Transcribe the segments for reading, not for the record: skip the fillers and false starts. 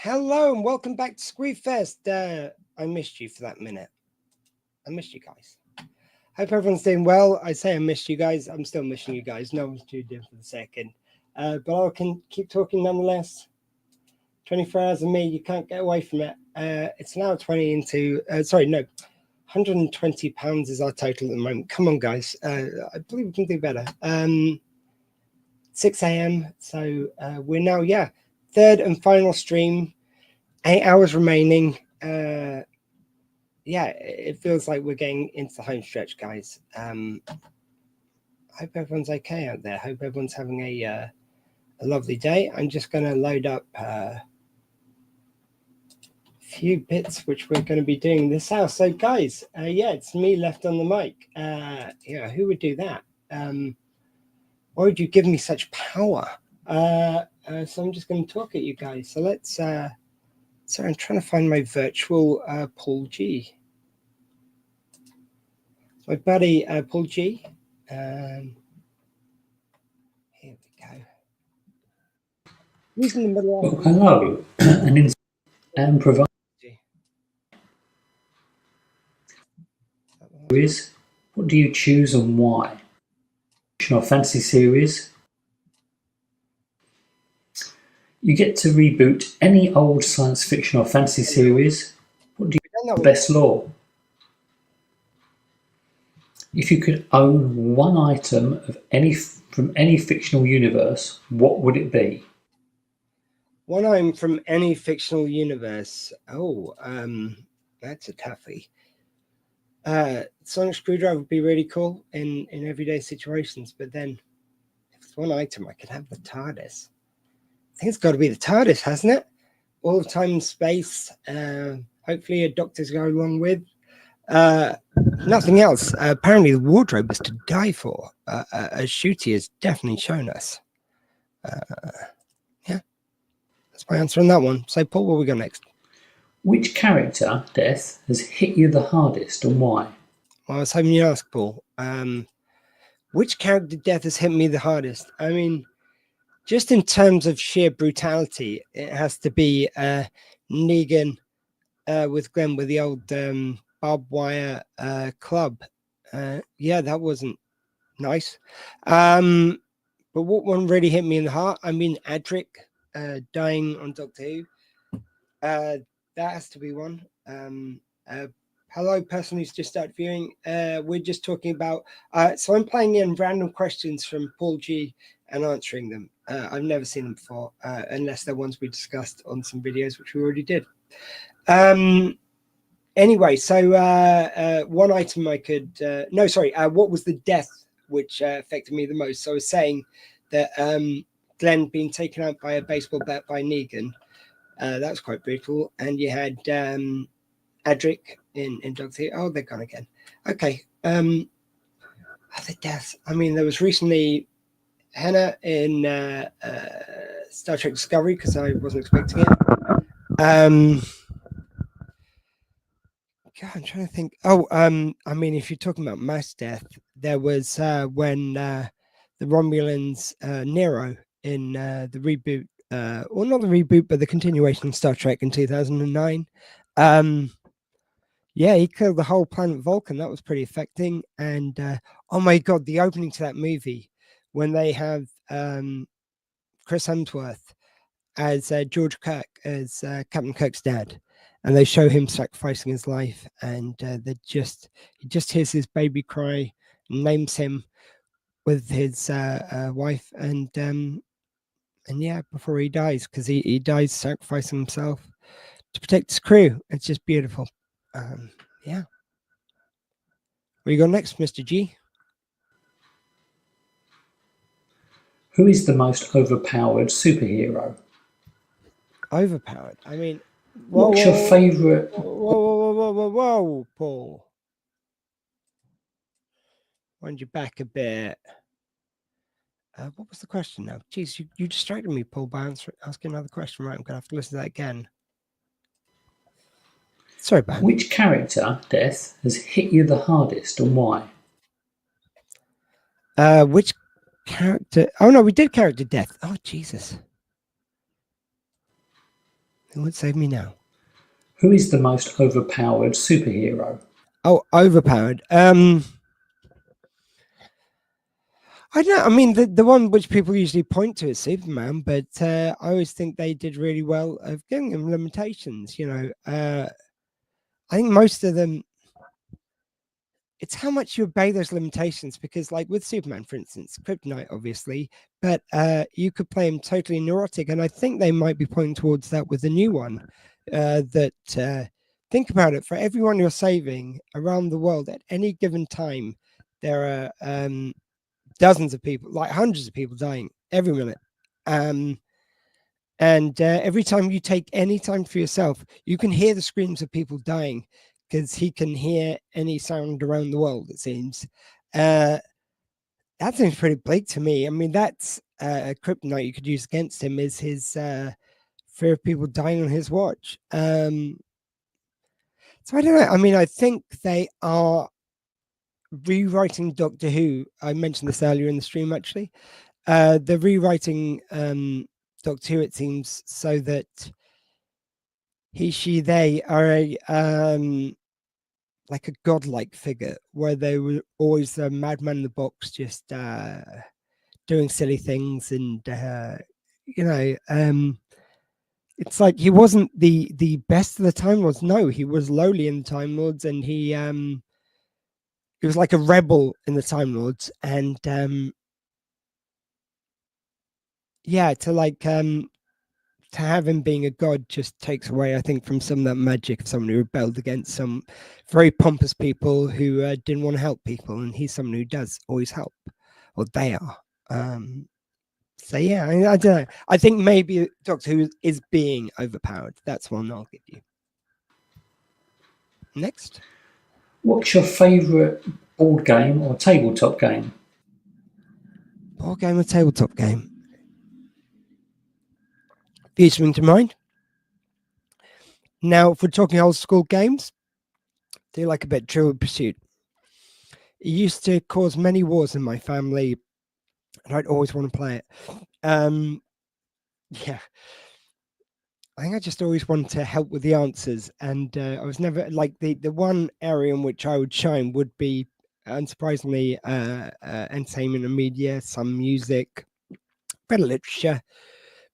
Hello and welcome back to Squeefest. I missed you for that minute. I missed you guys. Hope everyone's doing well. I say I missed you guys. I'm still missing you guys. No one's tuned in for the second. But I can keep talking nonetheless. 24 hours of me, you can't get away from it. It's now 20 into, 120 pounds is our total at the moment. Come on, guys. I believe we can do better. 6 a.m. So we're now, third and final stream. 8 hours remaining. It feels like we're getting into the home stretch, guys. Hope everyone's okay out there. Hope everyone's having a lovely day. I'm just going to load up a few bits which we're going to be doing in this house. So, guys, it's me left on the mic. Who would do that? Why would you give me such power? So I'm just going to talk at you guys. So let's. Sorry, I'm trying to find my virtual Paul G. My buddy Paul G. Here we go. He's in the middle of. Well, hello, and provide series. What do you choose and why? Fiction or fantasy series? You get to reboot any old science fiction or fantasy series. What do you think best law? If you could own one item of from any fictional universe, what would it be? One item from any fictional universe. That's a toughie. Sonic screwdriver would be really cool in everyday situations, but then if it's one item, I could have the TARDIS. I think it's got to be the TARDIS, hasn't it? All of time and space. Hopefully a doctor's go along with. Nothing else. Apparently the wardrobe is to die for, as Shooty has definitely shown us. That's my answer on that one. So, Paul, what we got next? Which character death has hit you the hardest and why? Well, I was hoping you'd ask, Paul. Which character death has hit me the hardest? I mean, just in terms of sheer brutality, it has to be Negan with Glenn with the old barbed wire club. That wasn't nice. But what one really hit me in the heart? I mean, Adric dying on Doctor Who. That has to be one. Hello, person who's just started viewing. We're just talking about. So I'm playing in random questions from Paul G and answering them. I've never seen them before, unless they're ones we discussed on some videos, which we already did. Anyway, so one item I could. What was the death which affected me the most? So I was saying that Glenn being taken out by a baseball bat by Negan. That was quite brutal. And you had Adric in Doctor Who. Oh, they're gone again. Okay. The deaths. I mean, there was recently Hannah in Star Trek Discovery because I wasn't expecting it. God, I'm trying to think. I mean, if you're talking about mass death, there was when the Romulans, Nero in the reboot, or not the reboot, but the continuation of Star Trek in 2009. He killed the whole planet Vulcan. That was pretty affecting. And oh my God, the opening to that movie when they have Chris Hemsworth as George Kirk, as Captain Kirk's dad. And they show him sacrificing his life, and he just hears his baby cry, names him with his wife, and before he dies, because he dies sacrificing himself to protect his crew. It's just beautiful. Where you go next, Mr. G? Who is the most overpowered superhero? Overpowered? I mean, what's your favourite? Whoa, Paul. Wind you back a bit. What was the question now? Jeez, you distracted me, Paul, by asking another question. Right, I'm going to have to listen to that again. Sorry, Ben. Which character death has hit you the hardest and why? Which character? Oh, no, we did character death. Oh, Jesus. Who would save me now? Who is the most overpowered superhero? Oh, overpowered. I don't know. I mean, the one which people usually point to is Superman, but I always think they did really well of giving him limitations. I think most of them, it's how much you obey those limitations, because like with Superman, for instance, kryptonite, obviously, but you could play him totally neurotic. And I think they might be pointing towards that with the new one, think about it, for everyone you're saving around the world at any given time, there are dozens of people, like hundreds of people dying every minute. And every time you take any time for yourself, you can hear the screams of people dying, because he can hear any sound around the world, it seems. That seems pretty bleak to me. I mean, that's a kryptonite you could use against him, is his fear of people dying on his watch. So I don't know. I mean, I think they are rewriting Doctor Who. I mentioned this earlier in the stream, actually. They're rewriting Doctor Who, it seems, so that he, she, they are a like a godlike figure, where they were always a madman in the box, just doing silly things, and it's like he wasn't the best of the Time Lords. No, he was lowly in the Time Lords, and he was like a rebel in the Time Lords, and to have him being a god just takes away, I think, from some of that magic of someone who rebelled against some very pompous people who didn't want to help people, and he's someone who does always help, or they are. So yeah, I don't know. I think maybe Doctor Who is being overpowered. That's one I'll give you. Next. What's your favourite board game or tabletop game? Board game or tabletop game? Few spring to mind. Now, if we're talking old school games, do you like a bit Trivial Pursuit? It used to cause many wars in my family, and I'd always want to play it. Yeah. I think I just always wanted to help with the answers, and I was never like the one area in which I would shine would be, unsurprisingly, entertainment and media, some music, bit of literature,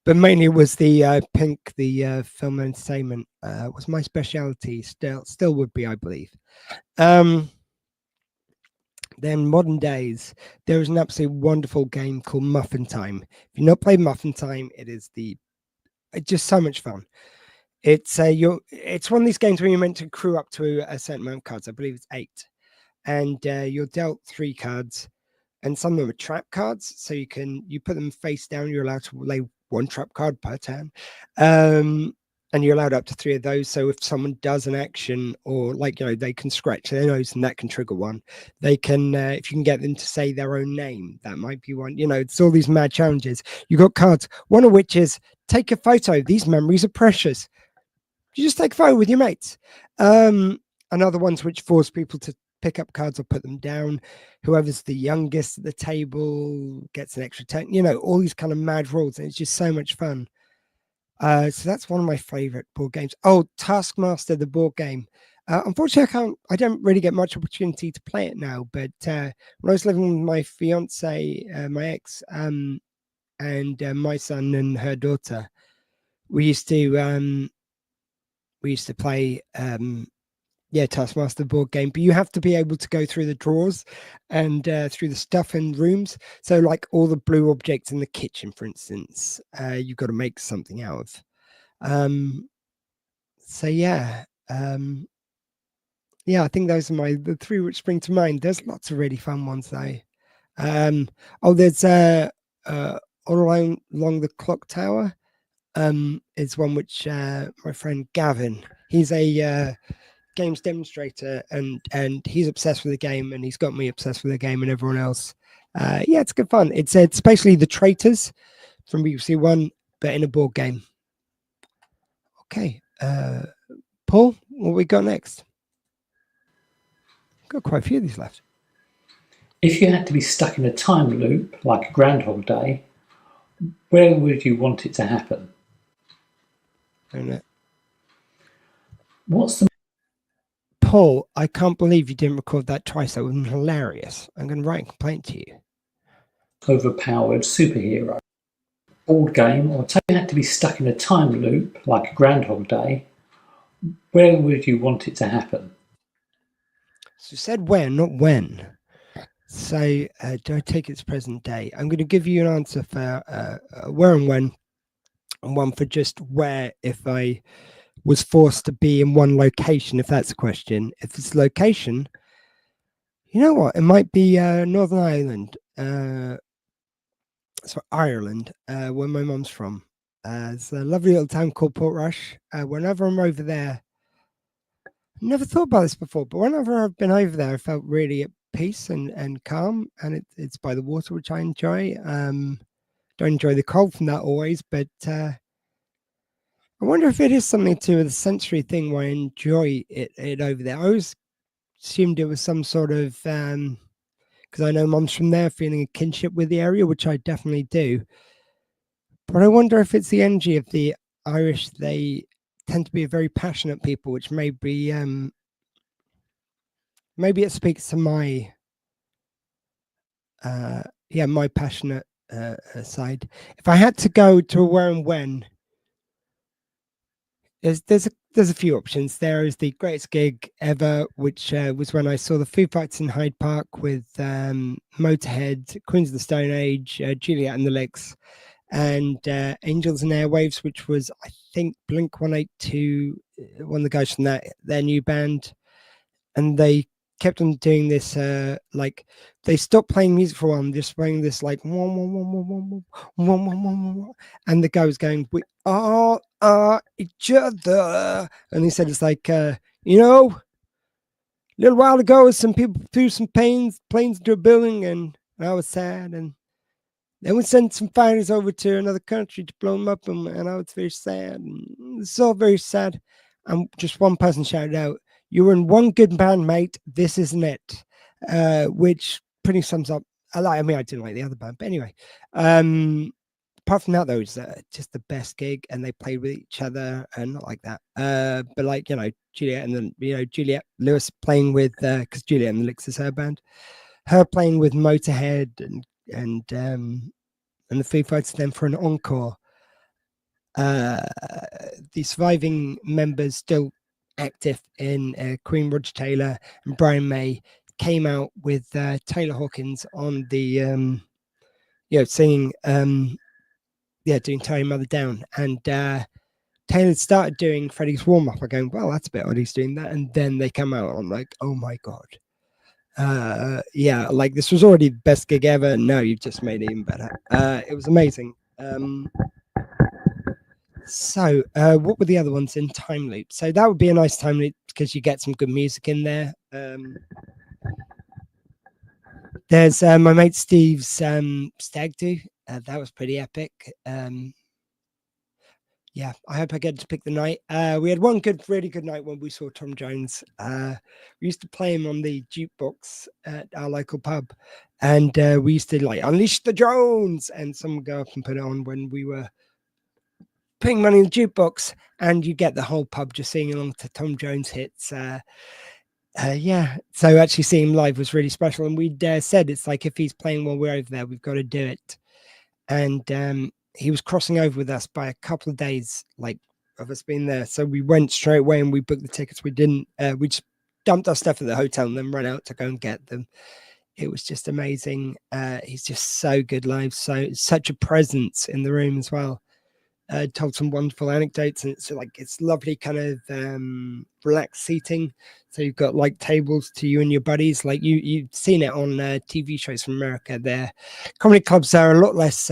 but mainly was the Pink, the film and entertainment was my specialty. Still would be, I believe. Then modern days, there is an absolutely wonderful game called Muffin Time. If you've not played Muffin Time, it's just so much fun. It's one of these games where you're meant to crew up to a certain amount of cards. I believe it's 8, and you're dealt 3 cards, and some of them are trap cards. So you put them face down. You're allowed to lay 1 trap card per turn, and you're allowed up to 3 of those. So if someone does an action, or they can scratch their nose, and that can trigger one. They can, if you can get them to say their own name, that might be one. It's all these mad challenges. You got cards. One of which is take a photo. These memories are precious. You just take a photo with your mates. Another ones which force people to pick up cards or put them down. Whoever's the youngest at the table gets an extra 10. All these kind of mad rules, and it's just so much fun. So that's one of my favorite board games. Oh, Taskmaster, the board game. Unfortunately, I don't really get much opportunity to play it now. But when I was living with my fiance, my ex, and my son and her daughter, we used to play Taskmaster board game, but you have to be able to go through the drawers and through the stuff in rooms. So like all the blue objects in the kitchen, for instance, you've got to make something out of. I think those are the 3 which spring to mind. There's lots of really fun ones though. There's all along the clock tower. Is one which my friend Gavin, he's a games demonstrator, and he's obsessed with the game, and he's got me obsessed with the game and everyone else. It's good fun. It's basically The Traitors from BBC One, but in a board game. Okay, Paul, what we got next? Got quite a few of these left. If you had to be stuck in a time loop like a Groundhog Day, where would you want it to happen? And What's the... Paul, I can't believe you didn't record that twice. That would have been hilarious. I'm going to write a complaint to you. Overpowered superhero? Board game, or if you had to be stuck in a time loop like a Groundhog Day, where would you want it to happen? So you said where, not when. So do I take its present day? I'm going to give you an answer for where and when, and one for just where if I was forced to be in one location, if that's a question. If it's location, you know what? It might be Northern Ireland. So Ireland, where my mum's from. It's a lovely little town called Portrush. Whenever I'm over there, never thought about this before, but whenever I've been over there, I felt really at peace and calm, and it's by the water, which I enjoy. Don't enjoy the cold from that always, but I wonder if it is something to do with the sensory thing where I enjoy it over there. I always assumed it was some sort of because I know mum's from there, feeling a kinship with the area, which I definitely do. But I wonder if it's the energy of the Irish. They tend to be a very passionate people, which maybe it speaks to my my passionate side. If I had to go to a where and when, there's a few options. There is the greatest gig ever, which was when I saw the Foo Fighters in Hyde Park with Motorhead, Queens of the Stone Age, Juliet and the Licks, and Angels and Airwaves, which was, I think, Blink-182, one of the guys from their new band. And they kept on doing this, like, they stopped playing music for a while and just playing this, like, and the guy was going, we all are each other. And he said, it's like, a little while ago, some people threw some planes into a building, and I was sad, and then we sent some fighters over to another country to blow them up, and I was very sad. And it's all very sad. And just one person shouted out, "You were in one good band, mate. This isn't it," which pretty sums up. I didn't like the other band, but anyway. Apart from that, though, it's just the best gig, and they played with each other, and not like that. But like Juliet and then Juliet Lewis playing with because Juliet and the Licks is her band, her playing with Motorhead and the Foo Fighters then for an encore. The surviving members still active in Queen, Roger Taylor and Brian May came out with Taylor Hawkins on the singing doing Tie Mother Down, and Taylor started doing Freddie's warm-up. I'm going, well, that's a bit odd he's doing that, and then they come out. I'm like, oh my god. Like this was already the best gig ever. No, you've just made it even better. It was amazing. So what were the other ones in time loop? So that would be a nice time loop because you get some good music in there. There's my mate Steve's Strathdee. That was pretty epic. Yeah, I hope I get to pick the night. We had one really good night when we saw Tom Jones. We used to play him on the jukebox at our local pub, and we used to like unleash the Jones, and someone would go up and put it on when we were putting money in the jukebox, and you get the whole pub just singing along to Tom Jones hits. So actually seeing him live was really special, and we said it's like if he's playing while we're over there, we've got to do it. And he was crossing over with us by a couple of days, like of us being there. So we went straight away and we booked the tickets. We didn't. We just dumped our stuff at the hotel and then ran out to go and get them. It was just amazing. He's just so good live. So such a presence in the room as well. Told some wonderful anecdotes, and it's lovely kind of relaxed seating. So you've got like tables to you and your buddies, like you've seen it on TV shows from America. Their comedy clubs are a lot less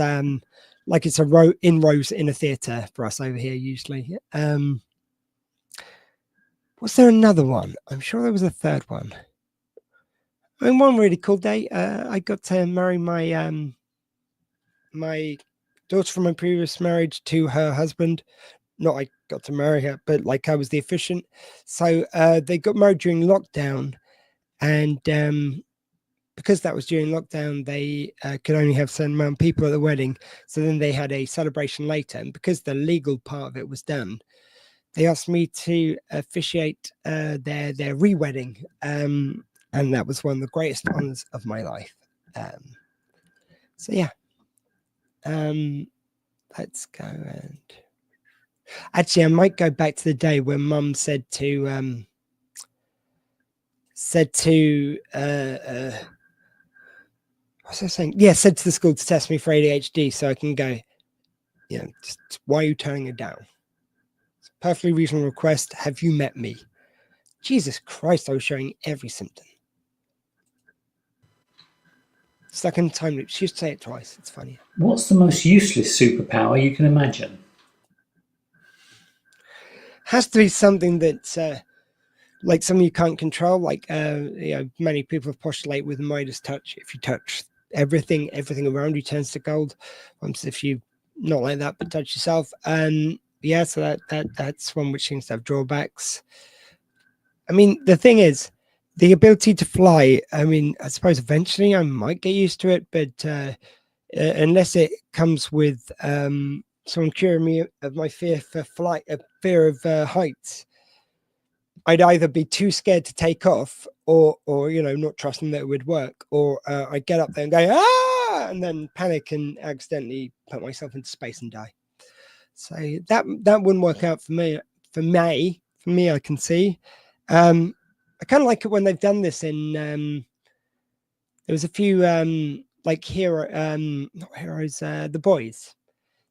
like it's rows in a theater for us over here usually. Was there another one? I'm sure there was a third one. I mean, one really cool day. I got to marry my my daughter from my previous marriage to her husband. Not I got to marry her, but like I was the officiant. So they got married during lockdown, and because that was during lockdown, they could only have a certain amount of people at the wedding. So then they had a celebration later, and because the legal part of it was done, they asked me to officiate their re-wedding, and that was one of the greatest honors of my life. So yeah, let's go. And actually, I might go back to the day when Mum said to what's I saying? Yeah, said to the school to test me for ADHD, so I can go. Just, why are you turning it down? It's a perfectly reasonable request. Have you met me? Jesus Christ, I was showing every symptom. Stuck in time loop. She used to say it twice. It's funny. What's the most useless superpower you can imagine? Has to be something that's like something you can't control. Like many people have postulated with Midas touch. If you touch everything around you turns to gold. If you not like that, but touch yourself. Yeah, so that's one which seems to have drawbacks. I mean, the thing is, the ability to fly. I mean, I suppose eventually I might get used to it, but unless it comes with someone curing me of my fear for flight, a fear of heights, I'd either be too scared to take off, or not trusting that it would work, or I'd get up there and go and then panic and accidentally put myself into space and die. So that wouldn't work out for me. For me, I can see. I kind of like it when they've done this in. There was a few like not heroes, the boys.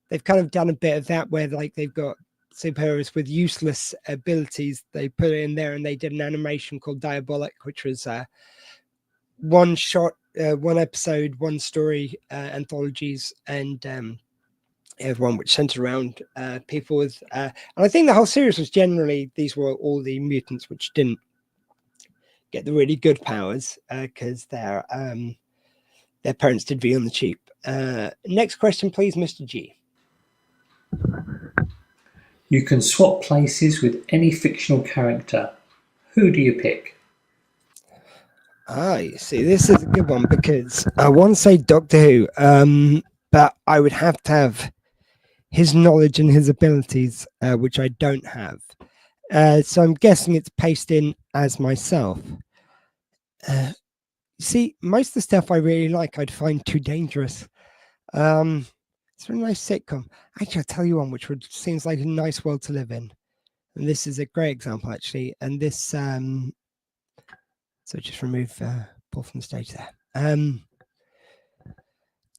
They've kind of done a bit of that where like they've got superheroes with useless abilities. They put it in there, and they did an animation called Diabolic, which was one shot, one episode, one story anthologies, and everyone which centered around people with and I think the whole series was generally, these were all the mutants which didn't get the really good powers because their parents did V on the cheap. Next question, please, Mr. G. You can swap places with any fictional character. Who do you pick? You see, this is a good one because I want to say Doctor Who, but I would have to have his knowledge and his abilities, which I don't have. So I'm guessing it's pasted in as myself. See, most of the stuff I really like, I'd find too dangerous. It's a really nice sitcom. Actually, I'll tell you one which seems like a nice world to live in. And this is a great example, actually. And this, so just remove Paul from the stage there.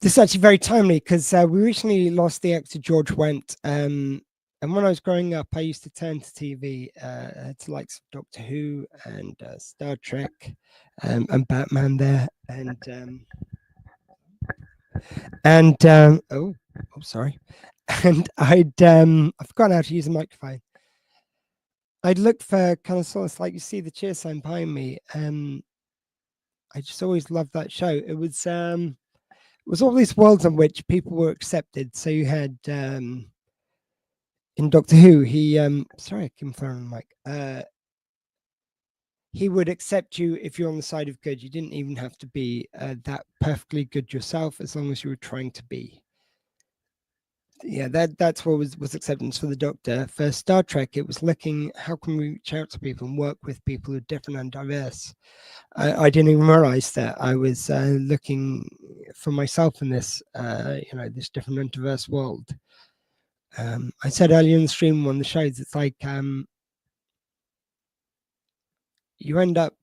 This is actually very timely because we recently lost the actor George Wendt. And when I was growing up, I used to turn to TV to likes of Doctor Who and Star Trek and Batman there. Oh, sorry. And I've forgotten how to use a microphone. I'd look for kind of solace, like you see the cheer sign behind me. I just always loved that show. It was all these worlds in which people were accepted. So you had in Doctor Who, he sorry, I keep throwing the mic. He would accept you if you're on the side of good. You didn't even have to be that perfectly good yourself, as long as you were trying to be. Yeah, that's what was acceptance for the Doctor. For Star Trek, it was looking, how can we reach out to people and work with people who are different and diverse? I didn't even realize that I was looking for myself in this, this different and diverse world. I said earlier in the stream, on the shows, it's like you end up.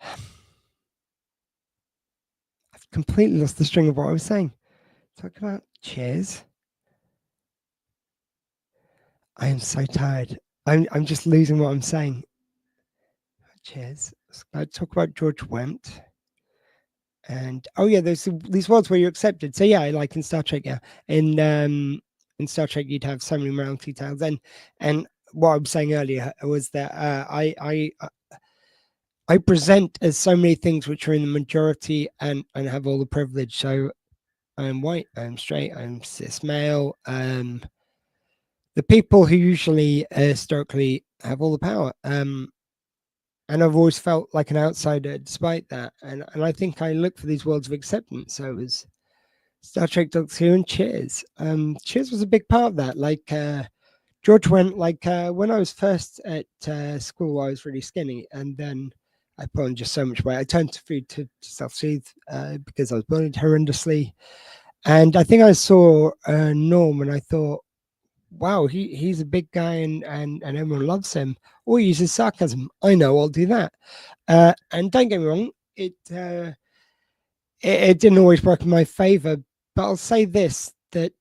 I've completely lost the string of what I was saying. Talk about chairs. I am so tired. I'm just losing what I'm saying. Chairs. Let's talk about George Wendt. And there's these worlds where you're accepted. So yeah, like in Star Trek, yeah. In Star Trek, you'd have so many morality tales. And what I was saying earlier was that I present as so many things which are in the majority and have all the privilege. So I'm white, I'm straight, I'm cis male. The people who usually historically have all the power. And I've always felt like an outsider despite that. And I think I look for these worlds of acceptance. So it was Star Trek, Doctor Who, and Cheers. Cheers was a big part of that. Like George went like when I was first at school, I was really skinny, and then I put on just so much weight. I turned to food to self-soothe because I was bullied horrendously. And I think I saw Norm, and I thought, wow, he's a big guy, and everyone loves him. Or he uses sarcasm. I know, I'll do that. And don't get me wrong, it didn't always work in my favor. But I'll say this, that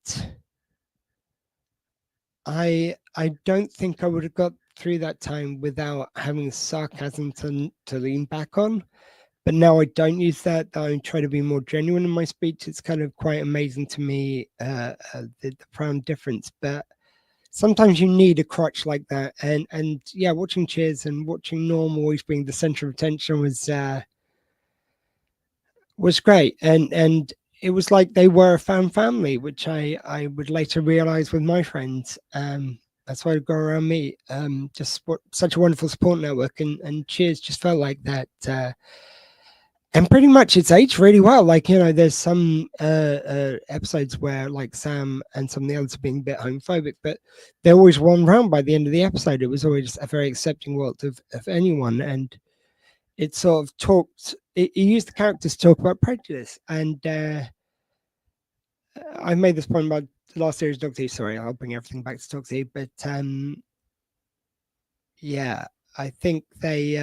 I don't think I would have got through that time without having sarcasm to lean back on. But now I don't use that. I try to be more genuine in my speech. It's kind of quite amazing to me, the profound difference. But sometimes you need a crutch like that. And yeah, watching Cheers and watching Norm always being the center of attention was great. And it was like they were a fan family, which I would later realize with my friends. That's why I go around me. Just such a wonderful support network, and Cheers just felt like that. And pretty much it's aged really well. Like, you know, there's some episodes where like Sam and some of the others are being a bit homophobic, but they're always won round by the end of the episode. It was always a very accepting world of anyone. And it sort of talked, it used the characters to talk about prejudice. And I made this point about the last series, Doctor Who. Sorry, I'll bring everything back to Doctor Who. But yeah, I think they...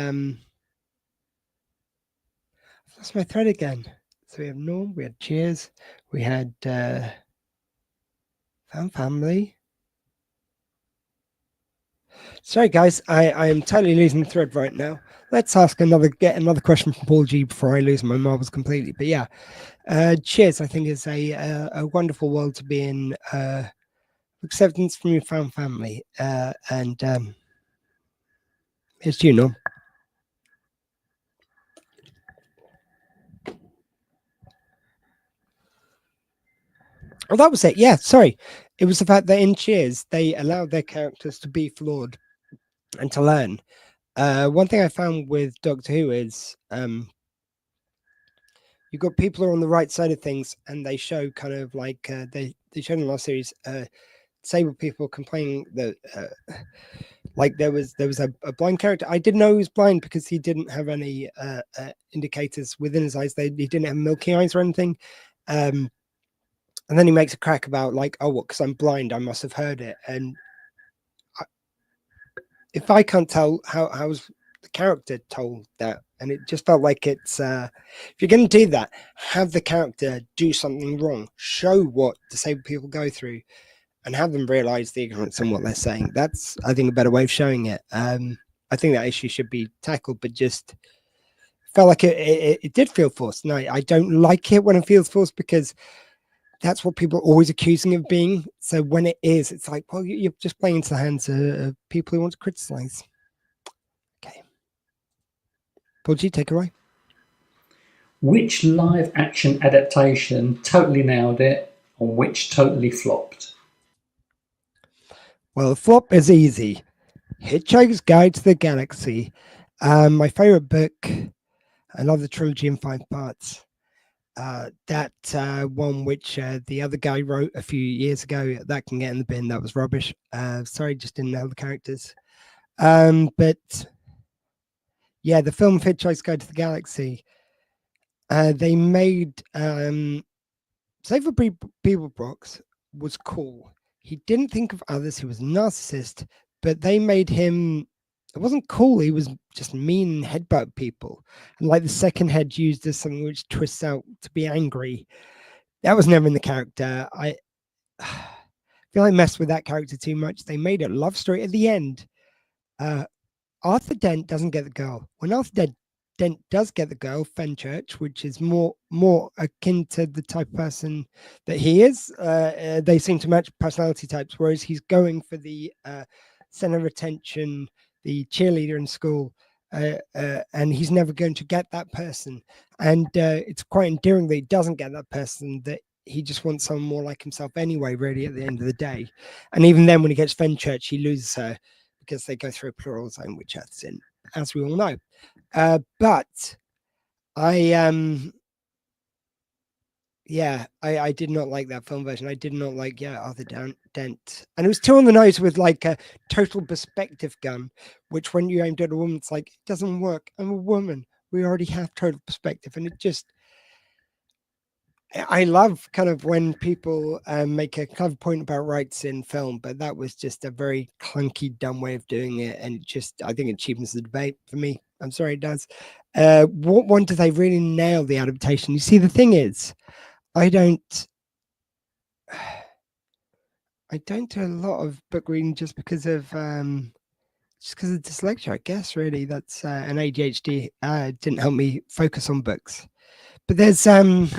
That's my thread again. So we have Norm, we had Cheers, we had Fan Family. Sorry, guys, I am totally losing the thread right now. Let's get another question from Paul G before I lose my marbles completely. But yeah, Cheers, I think, is a wonderful world to be in. Acceptance from your fan family, and here's to you, Norm. Oh, that was it. Yeah, sorry. It was the fact that in Cheers, they allowed their characters to be flawed and to learn. One thing I found with Doctor Who is you've got people who are on the right side of things, and they show kind of like they showed in the last series disabled people complaining that like there was a blind character. I didn't know he was blind because he didn't have any indicators within his eyes. He didn't have milky eyes or anything. And then he makes a crack about like, oh, what? Because I'm blind, I must have heard it. And if I can't tell, how was the character told that? And it just felt like it's if you're going to do that, have the character do something wrong, show what disabled people go through, and have them realize the ignorance in what they're saying. That's, I think, a better way of showing it. I think that issue should be tackled, but just felt like it did feel forced. No, I don't like it when it feels forced, because that's what people are always accusing of being. So when it is, it's like, well, you're just playing into the hands of people who want to criticize. Okay. Paul G, take it away. Which live action adaptation totally nailed it, and which totally flopped? Well, the flop is easy. Hitchhiker's Guide to the Galaxy. My favorite book. I love the trilogy in 5 parts. That one which the other guy wrote a few years ago, that can get in the bin. That was rubbish. Sorry, just didn't know the characters. But yeah, the film Hitchhiker's Guide to the Galaxy. They made Save for People Brooks was cool. He didn't think of others. He was a narcissist, but they made him. It wasn't cool. He was just mean and headbutt people. And like the second head used as something which twists out to be angry. That was never in the character. I feel I messed with that character too much. They made a love story at the end. Arthur Dent doesn't get the girl. When Arthur Dent does get the girl, Fenchurch, which is more akin to the type of person that he is, they seem to match personality types, whereas he's going for the center of attention, the cheerleader in school, and he's never going to get that person. And it's quite endearing that he doesn't get that person, that he just wants someone more like himself anyway, really, at the end of the day. And even then, when he gets Fenchurch, he loses her because they go through a plural zone, which Earth's in, as we all know. But I Yeah, I did not like that film version. I did not like Arthur Dent, and it was too on the nose with like a total perspective gun, which when you aimed at a woman, it's like it doesn't work. I'm a woman. We already have total perspective, and it just. I love kind of when people make a clever point about rights in film, but that was just a very clunky, dumb way of doing it, and I think it cheapens the debate for me. I'm sorry, it does. What one do they really nail the adaptation? You see, the thing is. I don't do a lot of book reading just because of dyslexia, I guess. Really, that's an ADHD didn't help me focus on books. But there's adaptations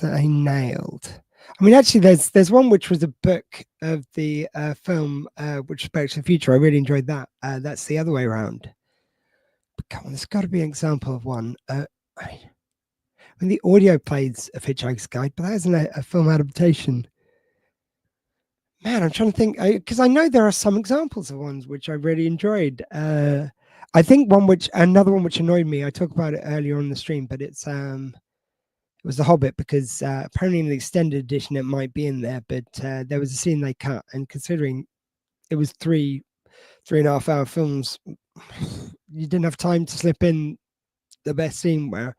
that I nailed. I mean, actually, there's one which was a book of the film, which spoke to the future. I really enjoyed that. That's The Other Way Around. But come on, there's got to be an example of one. I mean, the audio plays of Hitchhiker's Guide, but that isn't a film adaptation. Man, I'm trying to think because I know there are some examples of ones which I really enjoyed. I think another one which annoyed me. I talked about it earlier on the stream, but it was The Hobbit because apparently in the extended edition it might be in there, but there was a scene they cut, and considering it was 3.5 hour films, you didn't have time to slip in the best scene where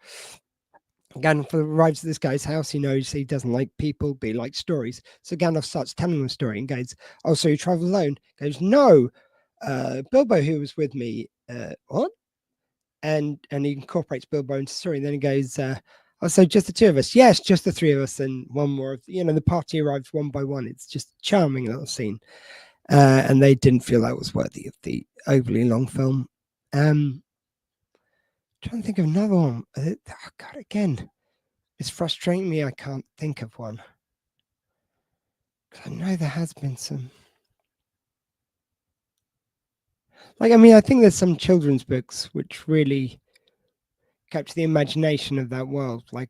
Gandalf arrives at this guy's house. He knows he doesn't like people, but he likes stories. So Gandalf starts telling him a story and goes, "Oh, so you travel alone?" Goes, "No, Bilbo, who was with me, what?" And he incorporates Bilbo into the story. And then he goes, "Oh, so just the two of us?" "Yes, just the three of us, and one more." The party arrives one by one. It's just a charming little scene, and they didn't feel that was worthy of the overly long film. Trying to think of another one. Oh God, again. It's frustrating me I can't think of one. I know there has been some. I think there's some children's books which really capture the imagination of that world. I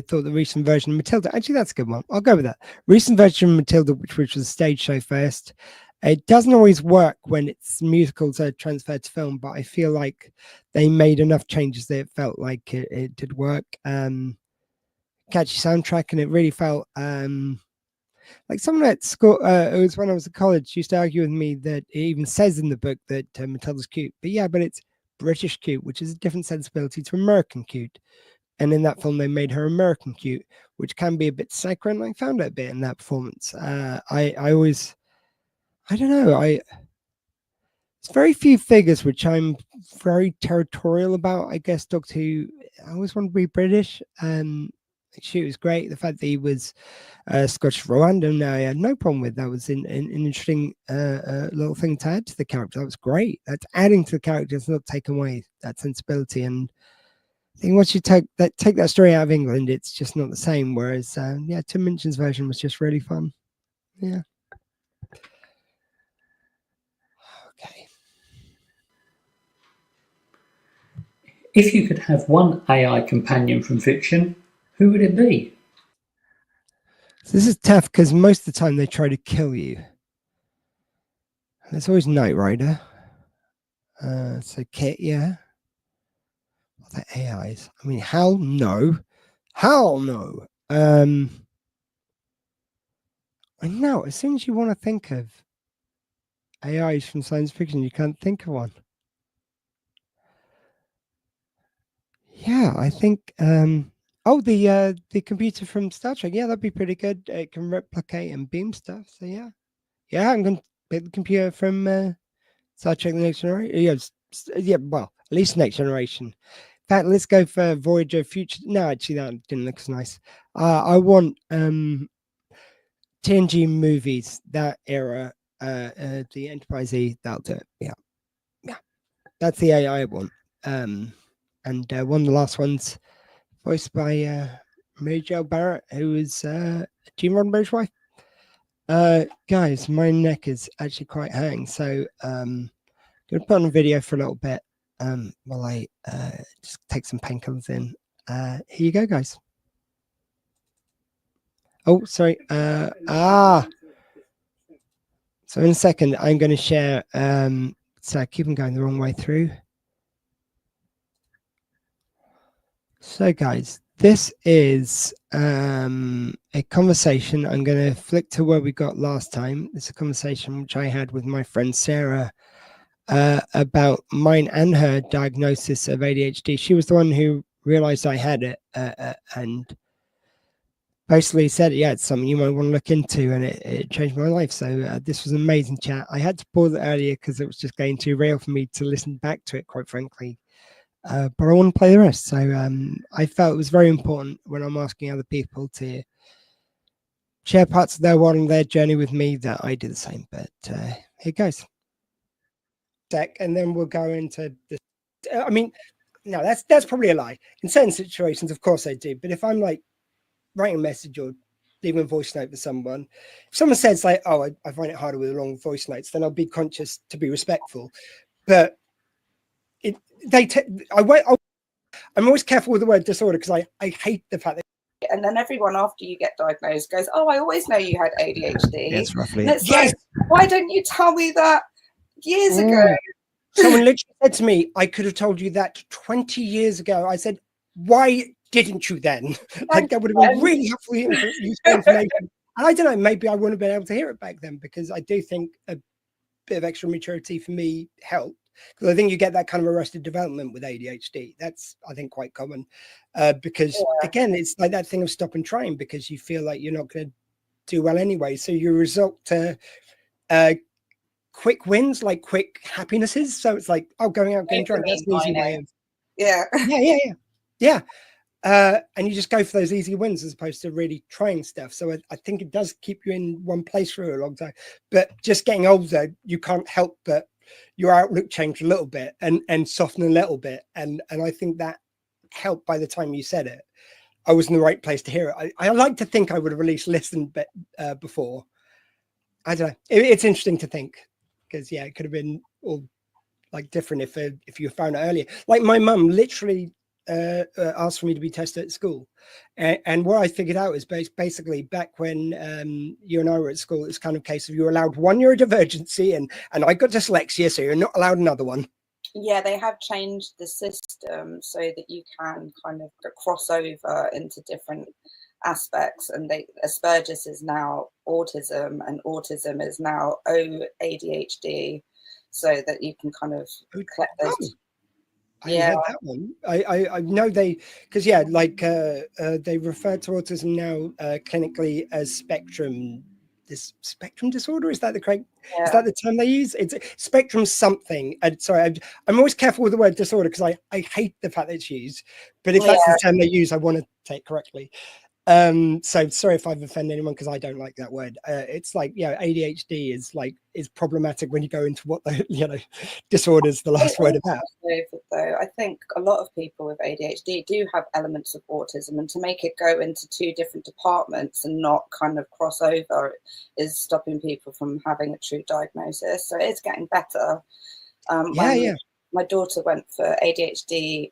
thought the recent version of Matilda, actually, that's a good one. I'll go with that. Recent version of Matilda, which was a stage show first. It doesn't always work when it's musicals are transferred to film, but I feel like they made enough changes that it felt like it did work. Catchy soundtrack, and it really felt like someone at school. It was when I was at college, used to argue with me that it even says in the book that Matilda's cute, but it's British cute, which is a different sensibility to American cute. And in that film, they made her American cute, which can be a bit saccharine. I found it a bit in that performance. I don't know. It's very few figures which I'm very territorial about. I guess Doctor Who, I always want to be British. She was great. The fact that he was Scottish Rwandan, I had no problem with. That was an interesting little thing to add to the character. That was great. That's adding to the character. It's not taking away that sensibility. And I think once you take that story out of England, it's just not the same. Whereas, Tim Minchin's version was just really fun. Yeah. Okay. If you could have one AI companion from fiction, who would it be? So this is tough because most of the time they try to kill you. There's always Knight Rider. So Kit, yeah. What are the AIs? I mean, hell no. Hell no. I know, as soon as you want to think of AIs from science fiction, you can't think of one. Yeah, I think the computer from Star Trek, yeah, that'd be pretty good. It can replicate and beam stuff. So yeah, I'm gonna pick the computer from Star Trek: The Next Generation. Well, at least Next Generation. In fact, let's go for Voyager Future. No, actually, that didn't look as nice. I want TNG movies, that era, the Enterprise E, that'll do it. Yeah. That's the AI I want. And one of the last ones, voiced by Mary Jo Barrett, who is Gene Roddenberry's wife. Guys, my neck is actually quite hurting, so I'm gonna put on a video for a little bit while I just take some painkillers in. Here you go, guys. Oh, sorry. So in a second, I'm going to share. So keep them going the wrong way through. So, guys, this is a conversation. I'm going to flick to where we got last time. It's a conversation which I had with my friend Sarah about mine and her diagnosis of ADHD. She was the one who realized I had it and basically said, yeah, it's something you might want to look into, and it changed my life. So this was an amazing chat. I had to pause it earlier because it was just getting too real for me to listen back to it, quite frankly. But I want to play the rest. So I felt it was very important when I'm asking other people to share parts of their world and their journey with me that I do the same. But here goes. And then we'll go into the. I mean, no, that's probably a lie. In certain situations, of course I do. But if I'm like writing a message or leaving a voice note for someone, if someone says like, "Oh, I find it harder with long voice notes," then I'll be conscious to be respectful. But I'm always careful with the word disorder because I hate the fact that. And then everyone after you get diagnosed goes, "Oh, I always know you had ADHD." That's roughly. And it's like, why don't you tell me that years ago? Someone literally said to me, "I could have told you that 20 years ago." I said, "Why didn't you then?" Like that would have been really helpful useful information. And I don't know, maybe I wouldn't have been able to hear it back then, because I do think a bit of extra maturity for me helped. Because I think you get that kind of arrested development with ADHD. That's, I think, quite common. Because again, it's like that thing of stop and trying because you feel like you're not going to do well anyway. So you resort to quick wins, like quick happinesses. So it's like, oh, going out getting drunk, that's an easy way of yeah. And you just go for those easy wins as opposed to really trying stuff. So I think it does keep you in one place for a long time. But just getting older, you can't help but your outlook change a little bit and soften a little bit. And I think that helped by the time you said it. I was in the right place to hear it. I like to think I would have at least listened before. I don't know. It's interesting to think because, yeah, it could have been all like different if you found it earlier. Like my mum literally asked for me to be tested at school. And what I figured out is basically back when you and I were at school, it's kind of case of you're allowed 1 year of divergency and I got dyslexia, so you're not allowed another one. Yeah, they have changed the system so that you can kind of cross over into different aspects, and Asperger's is now autism and autism is now ADHD, so that you can kind of collect those. I heard that one. I know because like they refer to autism now clinically as spectrum disorder. Is that the correct? Yeah. Is that the term they use? It's spectrum something. And sorry, I'm always careful with the word disorder because I hate the fact that it's used. But if that's the term they use, I want to take correctly. So sorry if I've offended anyone because I don't like that word. It's like, ADHD is problematic when you go into what the disorders the last word about. Though I think a lot of people with ADHD do have elements of autism, and to make it go into two different departments and not kind of cross over is stopping people from having a true diagnosis. So it's getting better. My daughter went for ADHD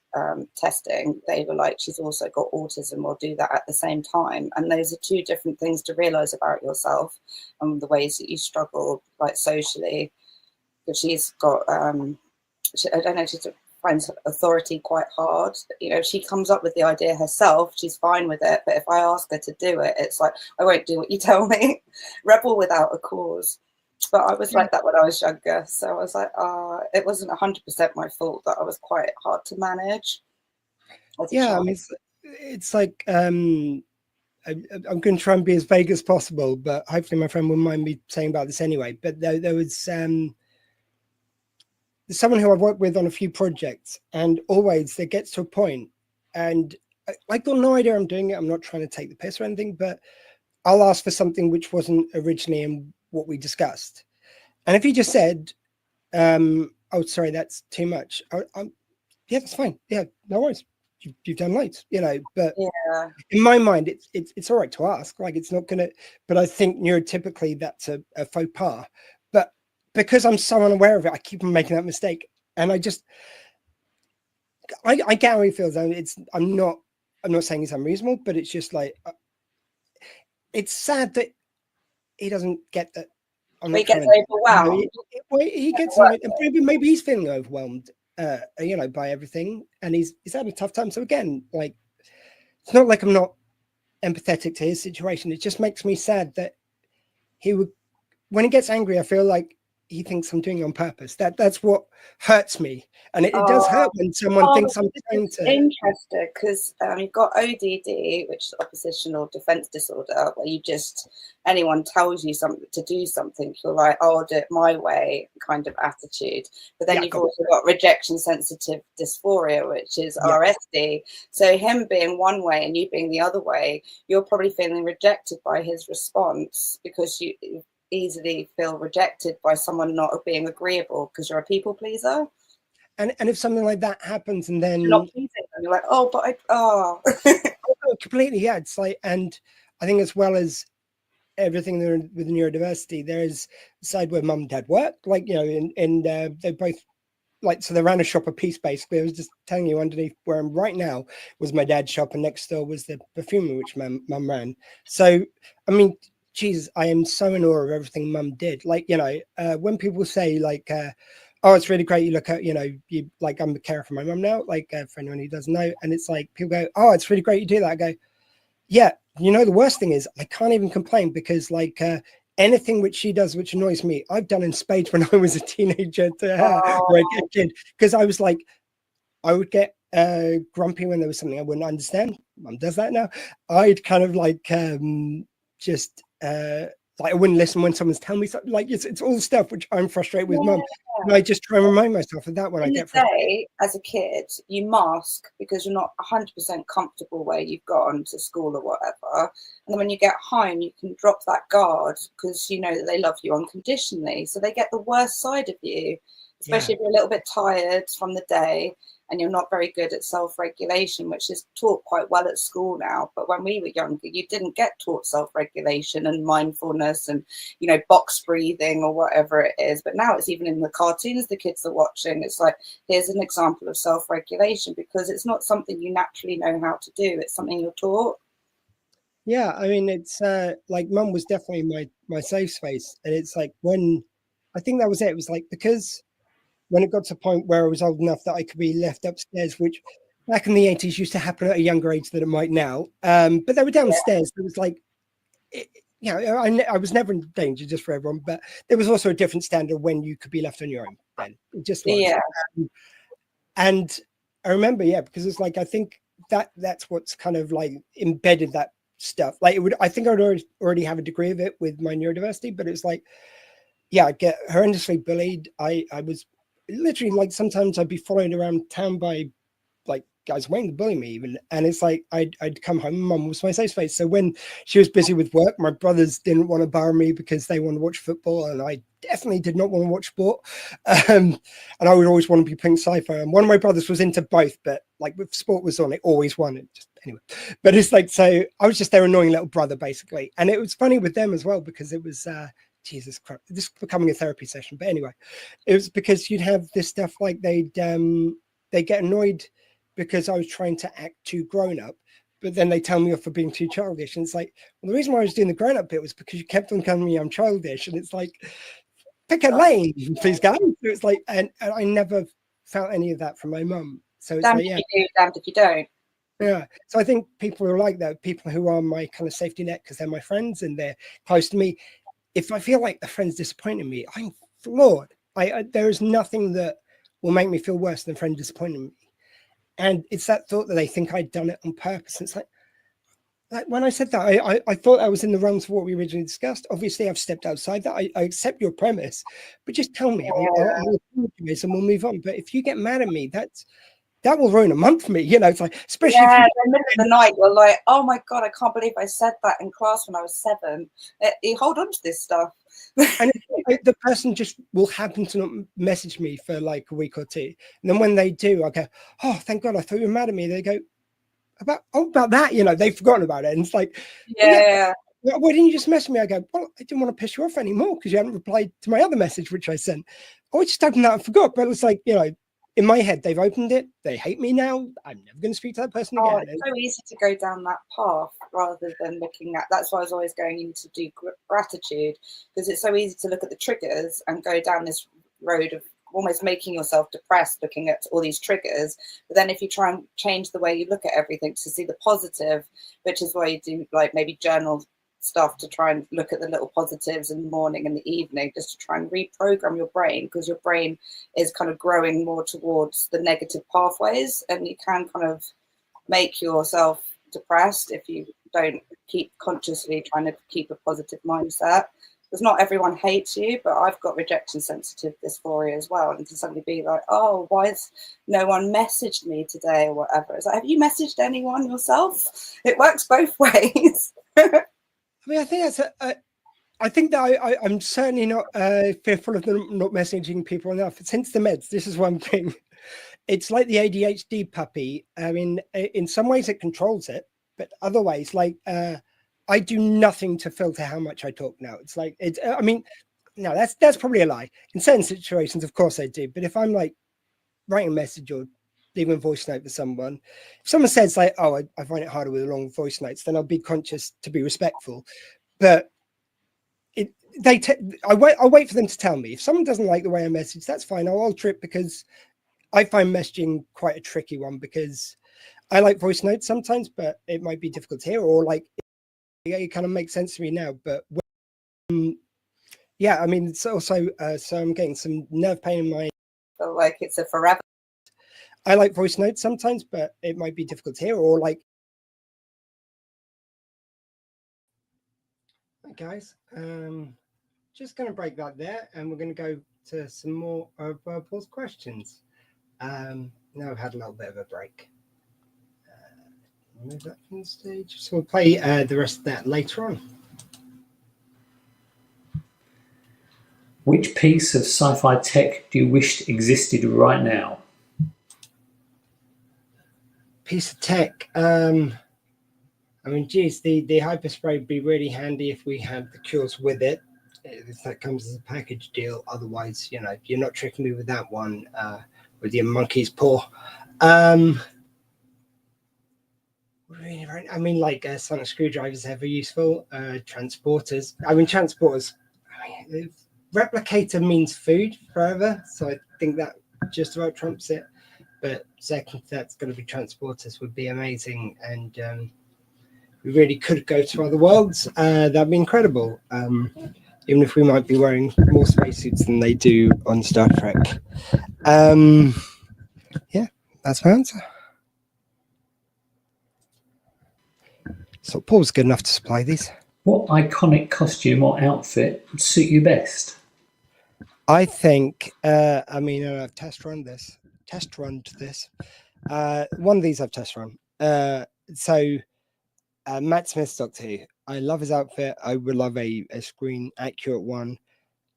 testing. They were like, she's also got autism, or do that at the same time. And those are two different things to realize about yourself and the ways that you struggle, like socially. But she's got, I don't know, she finds authority quite hard. She comes up with the idea herself. She's fine with it. But if I ask her to do it, it's like, I won't do what you tell me. Rebel without a cause. But I was like that when I was younger. So I was like, it wasn't 100% my fault that I was quite hard to manage. I mean, it's like, I'm going to try and be as vague as possible, but hopefully my friend wouldn't mind me saying about this anyway. But there was someone who I've worked with on a few projects, and always there gets to a point, and I got no idea I'm doing it. I'm not trying to take the piss or anything, but I'll ask for something which wasn't originally in what we discussed. And if he just said, oh, sorry, that's too much. Yeah, that's fine. Yeah, no worries. You've done loads, but in my mind, it's all right to ask. Like, it's not going to, but I think neurotypically that's a faux pas. But because I'm so unaware of it, I keep on making that mistake. And I get how he feels. I'm not saying it's unreasonable, but it's just like, it's sad that he doesn't get that. He gets overwhelmed. He gets maybe he's feeling overwhelmed you know, by everything, and he's had a tough time. So again, like, it's not like I'm not empathetic to his situation. It just makes me sad that he would, when he gets angry, I feel like he thinks I'm doing it on purpose. That's what hurts me, and it does hurt when someone thinks I'm trying to. Interesting, because you've got ODD, which is oppositional defense disorder, where you just, anyone tells you something to do something, you're like, oh, I'll do it my way kind of attitude. But then you've also got rejection sensitive dysphoria, which is RSD. So him being one way and you being the other way, you're probably feeling rejected by his response because you easily feel rejected by someone not being agreeable because you're a people pleaser. And if something like that happens, and then you're not pleasing them, you're like, oh, but completely, yeah. It's like, and I think as well as everything there with neurodiversity, there is a side where mum and dad work, like, you know, and they both, like, so they ran a shop of peace basically. I was just telling you, underneath where I'm right now was my dad's shop, and next door was the perfumery which mum ran. So I mean, Jesus, I am so in awe of everything mum did. Like, you know, when people say like, oh, it's really great, you look at, you know, you, like, I'm the carer for my mum now, like, for anyone who doesn't know, and it's like people go, oh, it's really great you do that. I go, yeah, you know, the worst thing is I can't even complain, because like anything which she does which annoys me, I've done in spades when I was a teenager to her, or a kid, because I was like, I would get grumpy when there was something I wouldn't understand. Mum does that now. I'd kind of like just like, I wouldn't listen when someone's telling me something. Like, it's all stuff which I'm frustrated with mum. And I just try and remind myself of that when I get frustrated. As a kid, you mask because you're not 100% comfortable where you've gone to school or whatever. And then when you get home, you can drop that guard because you know that they love you unconditionally. So they get the worst side of you, especially if you're a little bit tired from the day and you're not very good at self-regulation, which is taught quite well at school now. But when we were younger, you didn't get taught self-regulation and mindfulness and, you know, box breathing or whatever it is. But now it's even in the cartoons the kids are watching. It's like, here's an example of self-regulation, because it's not something you naturally know how to do. It's something you're taught. Yeah, I mean, it's like, mum was definitely my safe space. And it's like, when I think that was it. It was like, because when it got to a point where I was old enough that I could be left upstairs, which back in the 80s used to happen at a younger age than it might now. But they were downstairs. It was like, you know, I was never in danger, just for everyone. But there was also a different standard when you could be left on your own then. It just was. Yeah. And I remember, because it's like, I think that's what's kind of like embedded that stuff. Like, it would, I think I would already have a degree of it with my neurodiversity, but it's like, I get horrendously bullied. I was literally, like, sometimes I'd be followed around town by like guys waiting to bully me even, and it's like I'd come home, mum was my safe space. So when she was busy with work, my brothers didn't want to borrow me because they wanted to watch football, and I definitely did not want to watch sport, and I would always want to be playing sci-fi. And one of my brothers was into both, but like, if sport was on, it always won. Just anyway, but it's like, so I was just their annoying little brother basically. And it was funny with them as well, because it was Jesus Christ, this is becoming a therapy session. But anyway, it was because you'd have this stuff like they get annoyed because I was trying to act too grown up, but then they tell me off for being too childish. And it's like, well, the reason why I was doing the grown up bit was because you kept on telling me I'm childish. And it's like, pick a lane, please, guys. So it's like, and I never felt any of that from my mum. So it's Damned like, if you do, damned if you don't. Yeah. So I think people are like that, people who are my kind of safety net because they're my friends and they're close to me. If I feel like a friend's disappointing me, I'm floored. There is nothing that will make me feel worse than a friend disappointing me. And it's that thought that they think I'd done it on purpose. It's like when I said that, I thought I was in the realms of what we originally discussed. Obviously, I've stepped outside that. I accept your premise, but just tell me. I'll apologize and we'll move on. But if you get mad at me, that will ruin a month for me. You know, it's like, especially in the middle of the night, you're like, oh my God, I can't believe I said that in class when I was 7. You hold on to this stuff. And the person just will happen to not message me for like a week or two. And then when they do, I go, oh, thank God, I thought you were mad at me. They go, about that, you know, they've forgotten about it. And it's like, why didn't you just message me? I go, well, I didn't want to piss you off anymore because you hadn't replied to my other message, which I sent. I just opened that and forgot. But it's like, you know, in my head, they've opened it. They hate me now. I'm never going to speak to that person again. It's so easy to go down that path rather than looking at. That's why I was always going in to do gratitude, because it's so easy to look at the triggers and go down this road of almost making yourself depressed looking at all these triggers. But then if you try and change the way you look at everything to see the positive, which is why you do like maybe journal stuff to try and look at the little positives in the morning and the evening, just to try and reprogram your brain, because your brain is kind of growing more towards the negative pathways, and you can kind of make yourself depressed if you don't keep consciously trying to keep a positive mindset. Because not everyone hates you, but I've got rejection sensitive dysphoria as well, and to suddenly be like, oh, why has no one messaged me today or whatever? It's like, have you messaged anyone yourself? It works both ways. I mean, I think that's I think that I'm certainly not fearful of them not messaging people enough. Since the meds, this is one thing. It's like the ADHD puppy. I mean, in some ways it controls it, but other ways, like I do nothing to filter how much I talk now. It's like, it's, I mean, no, that's probably a lie. In certain situations, of course I do. But if I'm like writing a message or leaving a voice note for someone, if someone says like, oh, I find it harder with long voice notes, then I'll be conscious to be respectful. But I'll wait for them to tell me. If someone doesn't like the way I message, that's fine. I'll alter it, because I find messaging quite a tricky one, because I like voice notes sometimes, but it might be difficult to hear, or like it kind of makes sense to me now. But yeah, I mean, it's also so I'm getting some nerve pain in my. Feel like it's a forever. I like voice notes sometimes, but it might be difficult to hear, or like. Guys, just going to break that there, and we're going to go to some more of Paul's questions. Now I've had a little bit of a break. Move that from the stage. So we'll play the rest of that later on. Which piece of sci-fi tech do you wish existed right now? Piece of tech. I mean, geez, the hyperspray would be really handy if we had the cures with it. If that comes as a package deal. Otherwise, you know, you're not tricking me with that one with your monkey's paw. Really, right? I mean, like sonic screwdrivers ever useful. Transporters. I mean, transporters. I mean, replicator means food forever, so I think that just about trumps it. But second, that's going to be transporters would be amazing, and we really could go to other worlds. That'd be incredible. Even if we might be wearing more spacesuits than they do on Star Trek. Yeah, that's my answer. So Paul's good enough to supply these. What iconic costume or outfit would suit you best? I think, I mean, I've test run this. One of these I've test run. So Matt Smith's Doctor Who. I love his outfit. I would love a screen accurate one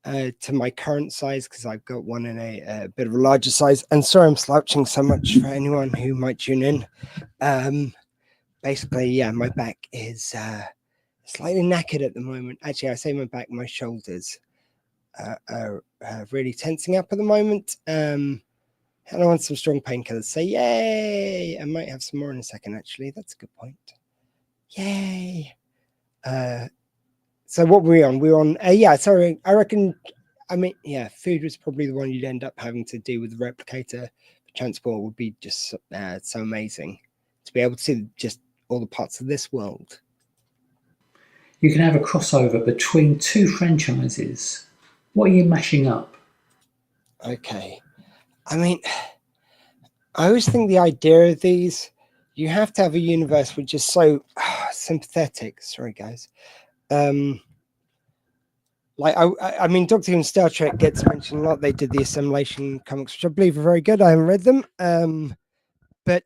to my current size, because I've got one in a bit of a larger size. And sorry, I'm slouching so much for anyone who might tune in. Basically, yeah, my back is slightly knackered at the moment. Actually, I say my back, my shoulders are really tensing up at the moment. And I want some strong painkillers. So yay! I might have some more in a second, actually. That's a good point. Yay! So what were we on? We were on, yeah, sorry, I reckon, I mean, yeah, food was probably the one you'd end up having to do with the replicator. Transport would be just so amazing to be able to see just all the parts of this world. You can have a crossover between two franchises. What are you mashing up? Okay. I mean, I always think the idea of these, you have to have a universe which is so sympathetic. Sorry, guys. Like, I mean, Doctor Who and Star Trek gets mentioned a lot. They did the Assimilation comics, which I believe are very good. I haven't read them. But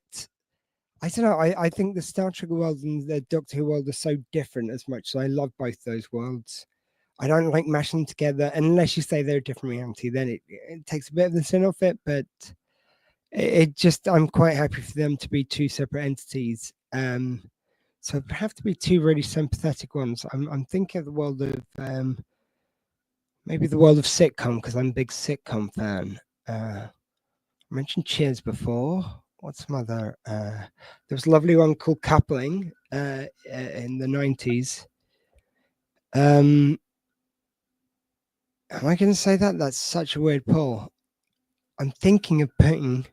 I don't know. I think the Star Trek world and the Doctor Who world are so different as much. So I love both those worlds. I don't like mashing them together unless you say they're a different reality. Then it takes a bit of the sin off it. But it just, I'm quite happy for them to be two separate entities. So it have to be two really sympathetic ones. I'm thinking of the world of maybe the world of sitcom, because I'm a big sitcom fan. I mentioned Cheers before. What's some other? There was a lovely one called Coupling in the 90s. Am I going to say that? That's such a weird pull. I'm thinking of putting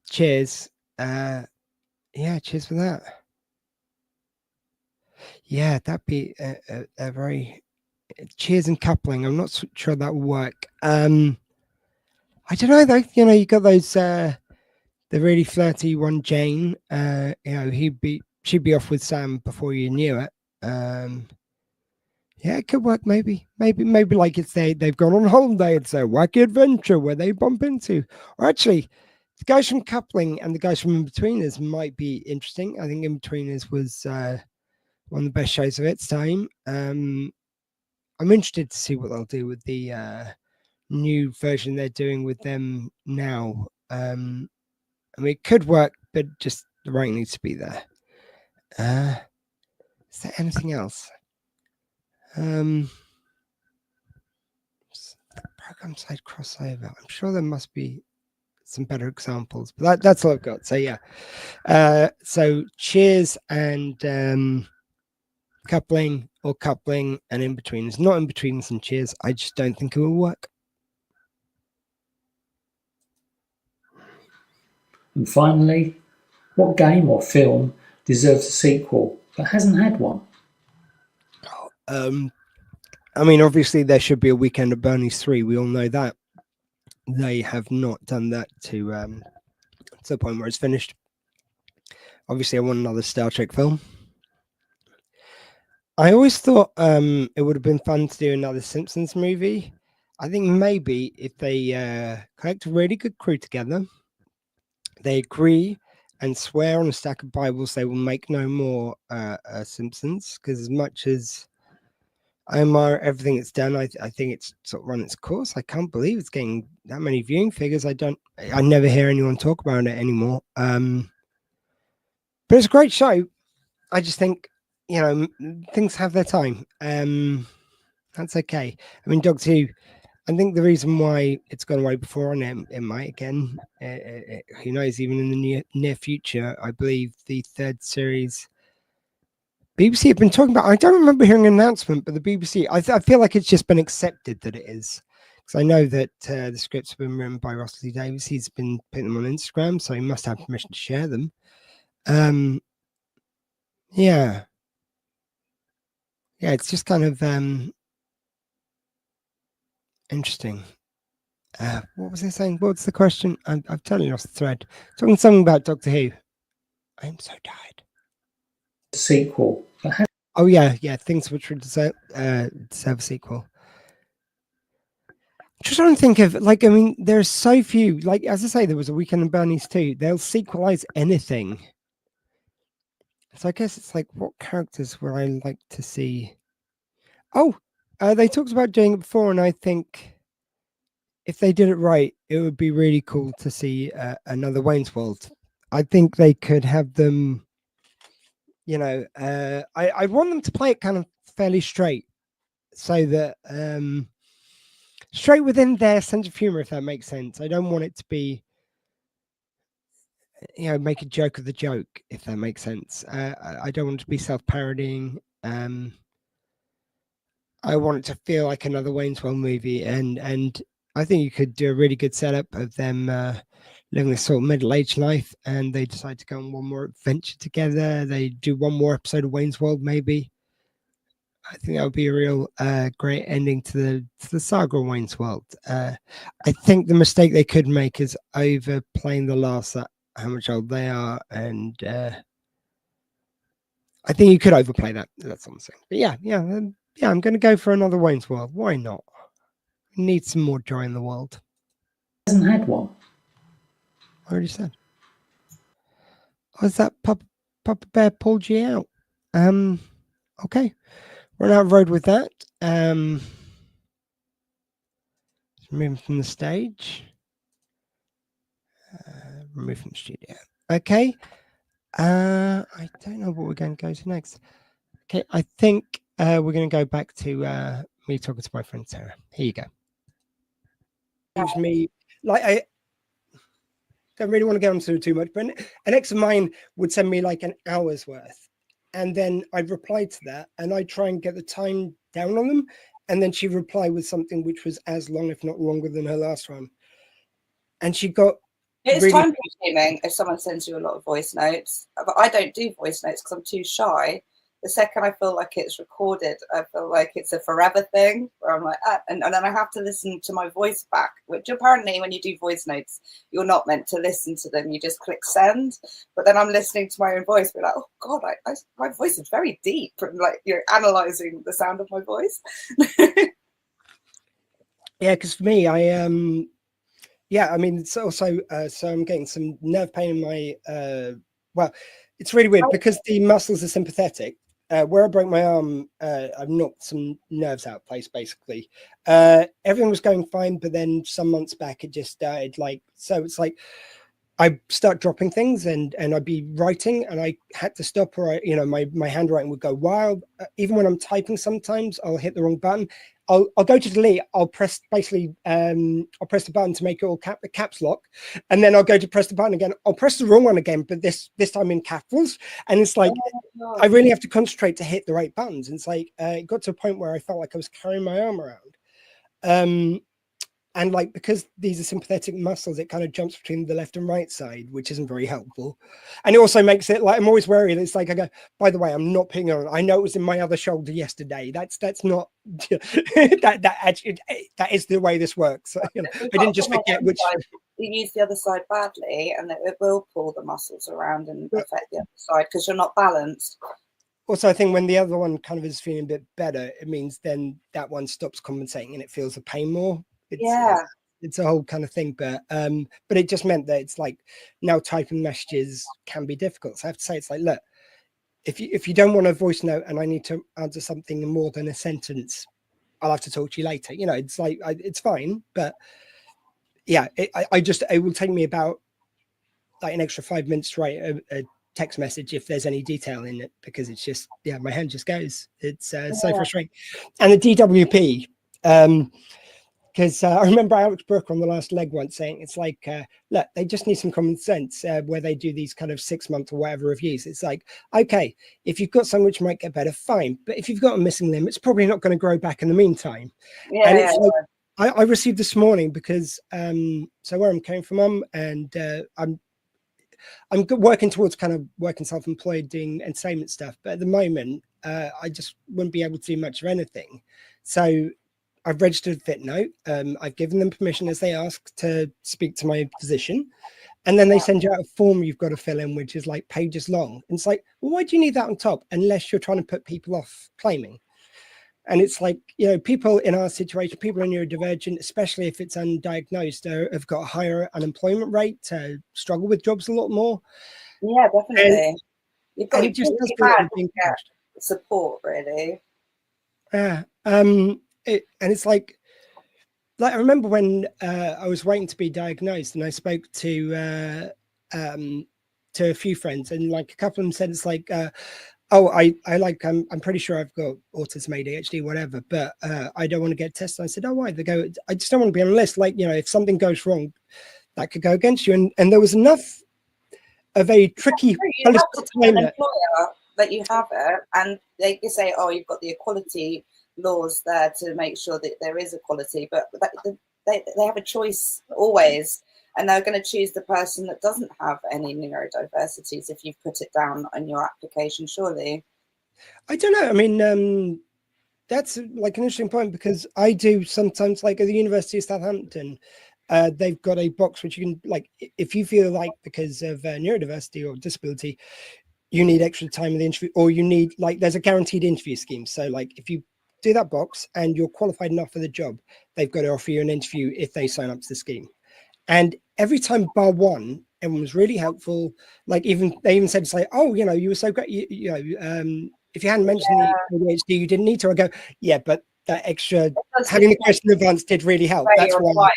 cheers. Cheers for that. Yeah, that'd be a very cheers and coupling. I'm not sure that will work. I don't know though. You got those the really flirty one, Jane. She'd be off with Sam before you knew it. Yeah, it could work. Maybe like it's they've gone on holiday. It's a wacky adventure where they bump into. Or actually, the guys from Coupling and the guys from In-Betweeners might be interesting. I think In-Betweeners was one of the best shows of its time. I'm interested to see what they'll do with the new version they're doing with them now. I mean, it could work, but just the writing needs to be there. Is there anything else? Program side crossover. I'm sure there must be some better examples, but that's all I've got. So yeah. So cheers and coupling or coupling and In-Betweeners. Not In-Betweeners and cheers. I just don't think it will work. And finally, what game or film deserves a sequel but hasn't had one? I mean, obviously there should be a Weekend at Bernie's 3. We all know that. They have not done that to the point where it's finished. Obviously, I want another Star Trek film. I always thought it would have been fun to do another Simpsons movie. I think maybe if they collect a really good crew together, they agree and swear on a stack of Bibles they will make no more Simpsons, because as much as I admire everything it's done, I think it's sort of run its course. I can't believe it's getting that many viewing figures. I never hear anyone talk about it anymore. But it's a great show. I just think, things have their time. That's okay. I mean, Doctor Who, I think the reason why it's gone away before, and it might again, who knows, even in the near future, I believe the third series, BBC have been talking about, I don't remember hearing an announcement, but the BBC, I feel like it's just been accepted that it is. Because I know that the scripts have been written by Russell T Davies. He's been putting them on Instagram, so he must have permission to share them. Yeah, it's just kind of interesting. What was I saying? What's the question? I've totally lost the thread. Talking something about Doctor Who. I'm so tired. Sequel. Oh yeah, things which would deserve a sequel. Just trying to think of, like, I mean, there's so few. Like, as I say, there was a Weekend at Bernie's too. They'll sequelize anything. So I guess it's like, what characters would I like to see? Oh, they talked about doing it before, and I think if they did it right, it would be really cool to see another Wayne's World. I think they could have them, I want them to play it kind of fairly straight, so that straight within their sense of humor, if that makes sense. I don't want it to be, make a joke of the joke, if that makes sense. I don't want it to be self-parodying. I want it to feel like another Wayne's World movie, and I think you could do a really good setup of them living this sort of middle-aged life, and they decide to go on one more adventure together. They do one more episode of Wayne's World, maybe. I think that would be a real great ending to the saga of Wayne's World. I think the mistake they could make is overplaying the laughs at how much old they are, and I think you could overplay that. That's what I'm saying. But yeah, I'm going to go for another Wayne's World. Why not? We need some more joy in the world. Hasn't had one. I already said. Was that Papa Bear pulled you out? Okay. We're out of road with that. Remove from the stage. Remove from the studio. Okay. I don't know what we're going to go to next. Okay, I think we're going to go back to me talking to my friend Sarah. Here you go. Me, like, I don't really want to get into it too much, but an ex of mine would send me like an hour's worth, and then I'd reply to that, and I'd try and get the time down on them, and then she'd reply with something which was as long, if not longer, than her last one. and she got It's really. time consuming if someone sends you a lot of voice notes. But I don't do voice notes because I'm too shy. The second I feel like it's recorded, I feel like it's a forever thing where I'm like, and then I have to listen to my voice back, which apparently when you do voice notes, you're not meant to listen to them. You just click send. But then I'm listening to my own voice, be like, oh God, my voice is very deep. And like, you're analysing the sound of my voice. Yeah, because for me, yeah, I mean, it's also, so I'm getting some nerve pain in my, well, it's really weird because the muscles are sympathetic. Where I broke my arm, I've knocked some nerves out of place, basically. Everything was going fine, but then some months back, it just started like, so it's like, I start dropping things and I'd be writing and I had to stop, or my handwriting would go wild. Even when I'm typing, sometimes I'll hit the wrong button. I'll go to delete. I'll press basically I'll press the button to make it all caps lock, and then I'll go to press the button again. I'll press the wrong one again, but this time in capitals, and it's like I really have to concentrate to hit the right buttons. And it's like it got to a point where I felt like I was carrying my arm around. And like, because these are sympathetic muscles, it kind of jumps between the left and right side, which isn't very helpful. And it also makes it like, I'm always worried. It's like, I go, by the way, I'm not putting it on. I know it was in my other shoulder yesterday. That's not, that actually, that is the way this works. I didn't just forget which. You use the other side badly and it will pull the muscles around and affect the other side because you're not balanced. Also, I think when the other one kind of is feeling a bit better, it means then that one stops compensating and it feels the pain more. It's a whole kind of thing, but it just meant that it's like now typing messages can be difficult. So I have to say, it's like, look, if you don't want a voice note and I need to answer something more than a sentence, I'll have to talk to you later. It's like it's fine, but yeah, it will take me about like an extra 5 minutes to write a text message if there's any detail in it, because it's just my hand just goes. It's so frustrating. And the DWP. Because I remember Alex Brooker on the last leg once saying, it's like, look, they just need some common sense where they do these kind of 6 month or whatever reviews. It's like, okay, if you've got something which might get better, fine. But if you've got a missing limb, it's probably not going to grow back in the meantime. Like, I received this morning because, so where I'm coming from, and I'm working towards kind of working self-employed, doing entertainment stuff. But at the moment, I just wouldn't be able to do much of anything. So I've registered a fit note. I've given them permission as they ask to speak to my physician. And then they send you out a form you've got to fill in, which is like pages long. And it's like, well, why do you need that on top? Unless you're trying to put people off claiming. And it's like, people in our situation, people in neurodivergent, especially if it's undiagnosed, have got a higher unemployment rate, to struggle with jobs a lot more. Yeah, definitely. You've got to get support, really. Yeah. And it's like I remember when I was waiting to be diagnosed, and I spoke to a few friends, and like a couple of them said, it's like, I'm pretty sure I've got autism, ADHD, whatever, but I don't want to get tested. I said, oh, why? They go, I just don't want to be on a list. Like, if something goes wrong, that could go against you. And there was enough of a tricky that you have it, and they can say, oh, you've got the equality laws there to make sure that there is equality, but they have a choice always, and they're going to choose the person that doesn't have any neurodiversities if you've put it down on your application, surely. I don't know. I mean, that's like an interesting point, because I do sometimes, like at the University of Southampton, they've got a box which you can, like, if you feel like because of neurodiversity or disability, you need extra time in the interview, or you need, like, there's a guaranteed interview scheme. So like if you do that box and you're qualified enough for the job, they've got to offer you an interview if they sign up to the scheme. And every time bar one, everyone was really helpful. Like they even said, it's like, oh, you were so great. If you hadn't mentioned the ADHD, you didn't need to. I go, yeah, but that extra having the question in advance did really help. That's why.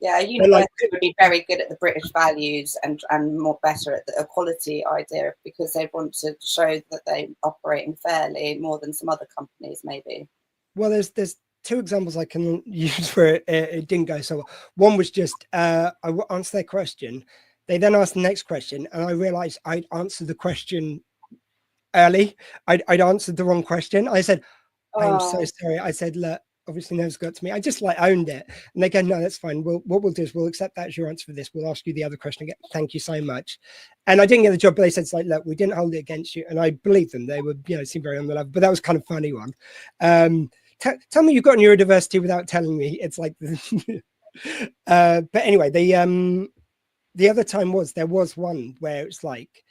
Yeah, a university would be very good at the British values and more better at the equality idea, because they want to show that they operate fairly more than some other companies, maybe. Well, there's two examples I can use where it didn't go so well. One was just I answered their question. They then asked the next question, and I realized I'd answered the question early. I'd answered the wrong question. I said, I'm so sorry. I said, look, obviously never got to me. I just like owned it, and they go, no, that's fine. What we'll do is we'll accept that as your answer for this. We'll ask you the other question again. Thank you so much. And I didn't get the job, but they said, it's like, look, we didn't hold it against you. And I believe them. They were, seemed very on the level, but that was kind of funny one. Tell me you've got neurodiversity without telling me. It's like, but anyway, the other time there was one where it's like,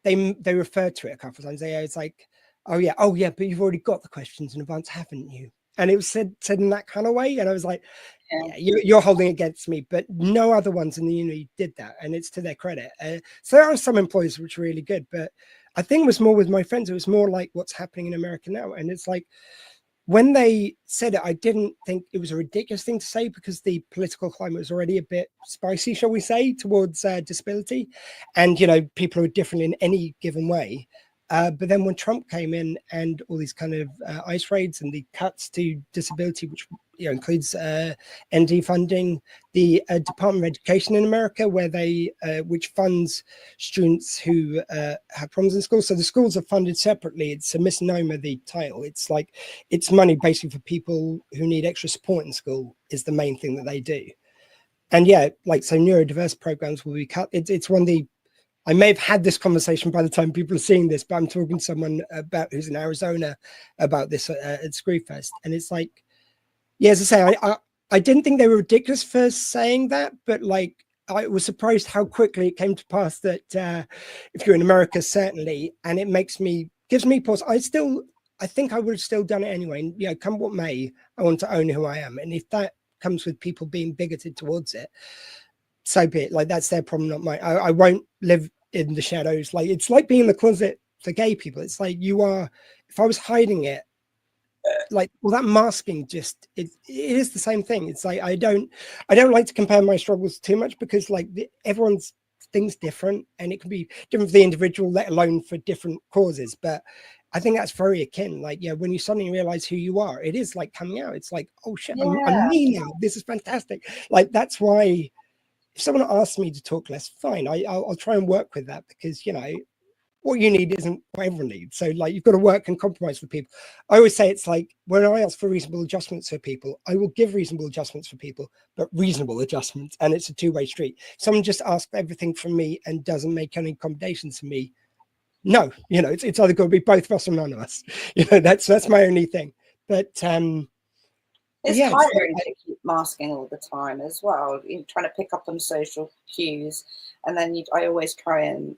they referred to it a couple of times. It's like, oh yeah, but you've already got the questions in advance, haven't you? And it was said in that kind of way. And I was like, yeah, you're holding it against me, but no other ones in the uni did that. And it's to their credit. So there are some employers which are really good, but I think it was more with my friends. It was more like what's happening in America now. And it's like, when they said it, I didn't think it was a ridiculous thing to say, because the political climate was already a bit spicy, shall we say, towards disability. And, people are different in any given way. But then when Trump came in and all these kind of ICE raids and the cuts to disability, which includes ND funding, the Department of Education in America, where which funds students who have problems in school. So the schools are funded separately. It's a misnomer, the title. It's like, it's money basically for people who need extra support in school is the main thing that they do. And yeah, like, so neurodiverse programs will be cut. It's one of the, I may have had this conversation by the time people are seeing this, but I'm talking to someone about who's in Arizona about this at Squeefest. And it's like, yeah, as I say, I didn't think they were ridiculous for saying that, but like, I was surprised how quickly it came to pass that if you're in America, certainly, and it gives me pause. I think I would have still done it anyway. And, come what may, I want to own who I am. And if that comes with people being bigoted towards it, so be it. Like, that's their problem, not mine. I won't live in the shadows. Like, it's like being in the closet for gay people. It's like, if I was hiding it, like, well, that masking just, it is the same thing. It's like, I don't like to compare my struggles too much, because like everyone's thing's different, and it can be different for the individual, let alone for different causes. But I think that's very akin. Like, yeah, when you suddenly realize who you are, it is like coming out. It's like, oh shit, I'm me now. This is fantastic. Like, that's why, if someone asks me to talk less, fine, I'll try and work with that, because, what you need isn't what everyone needs. So like, you've got to work and compromise with people. I always say, it's like, when I ask for reasonable adjustments for people, I will give reasonable adjustments for people, but reasonable adjustments. And it's a two-way street. Someone just asks for everything from me and doesn't make any accommodations for me. No, it's either got to be both of us or none of us. That's my only thing. But it's tiring to keep masking all the time as well. You're trying to pick up on social cues, and then I always try and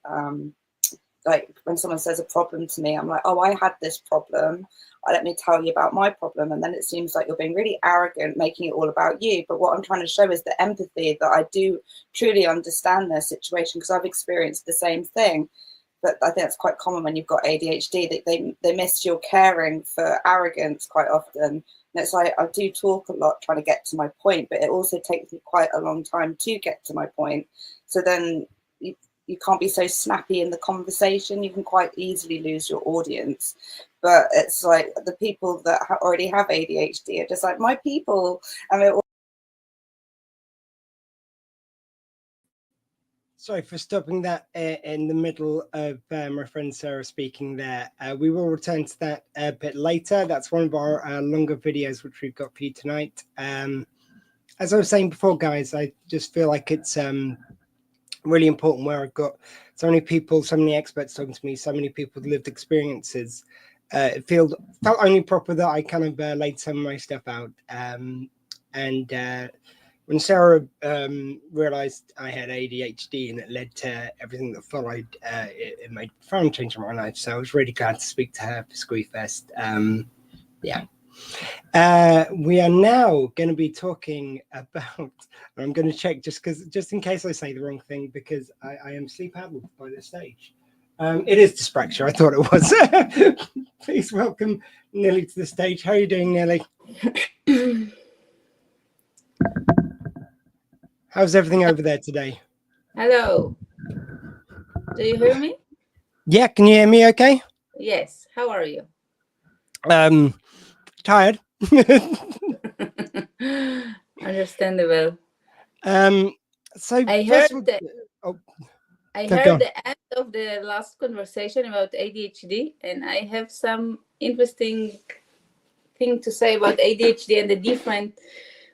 like, when someone says a problem to me, I'm like, oh, I had this problem. Let me tell you about my problem. And then it seems like you're being really arrogant, making it all about you. But what I'm trying to show is the empathy, that I do truly understand their situation, because I've experienced the same thing. But I think that's quite common when you've got ADHD, that they miss your caring for arrogance quite often. And it's like, I do talk a lot trying to get to my point, but it also takes me quite a long time to get to my point. So then you can't be so snappy in the conversation. You can quite easily lose your audience. But it's like, the people that already have ADHD are just like, my people. And we're all... Sorry for stopping that in the middle of my friend Sarah speaking there. We will return to that a bit later. That's one of our longer videos which we've got for you tonight. As I was saying before, guys, I just feel like it's really important, where I've got so many people, so many experts talking to me, so many people with lived experiences. It felt only proper that I kind of laid some of my stuff out. And when Sarah realized I had ADHD and it led to everything that followed, it made a profound change in my life. So I was really glad to speak to her for Squeefest. We are now going to be talking about, I'm going to check just in case I say the wrong thing, because I am sleep-addled by this stage. It is dyspraxia, I thought it was. Please welcome Nili to the stage. How are you doing, Nili? How's everything over there today? Hello. Do you hear me? Yeah, can you hear me okay? Yes. How are you? Tired. Understandable. So I heard the end of the last conversation about ADHD, and I have some interesting thing to say about ADHD and the different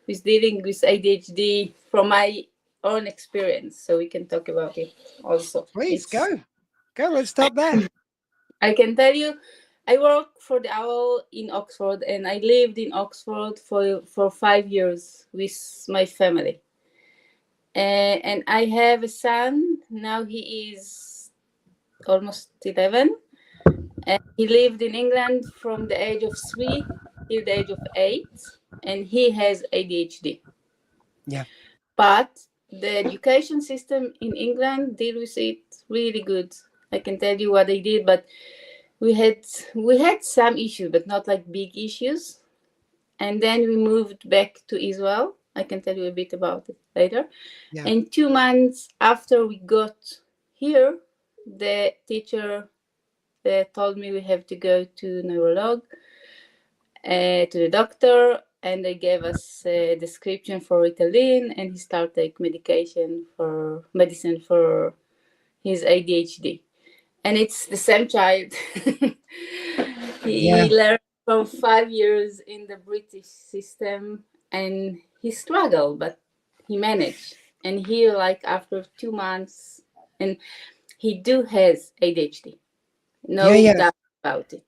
with dealing with ADHD from my own experience. So we can talk about it also. Please go. Let's start there. I can tell you, I work for the Owl in Oxford, and I lived in Oxford for 5 years with my family. And I have a son. Now he is almost 11. And he lived in England from the age of 3 till the age of 8. And he has ADHD. Yeah. But the education system in England deal with it really good. I can tell you what they did, but we had some issues, but not like big issues. And then we moved back to Israel. I can tell you a bit about it later. Yeah. And 2 months after we got here, the teacher told me we have to go to neurolog, to the doctor, and they gave us a description for Ritalin, and he started take medicine for his ADHD. And it's the same child. He learned for 5 years in the British system, and he struggled, but he managed. And here, like after 2 months, and he has ADHD. No doubt about it.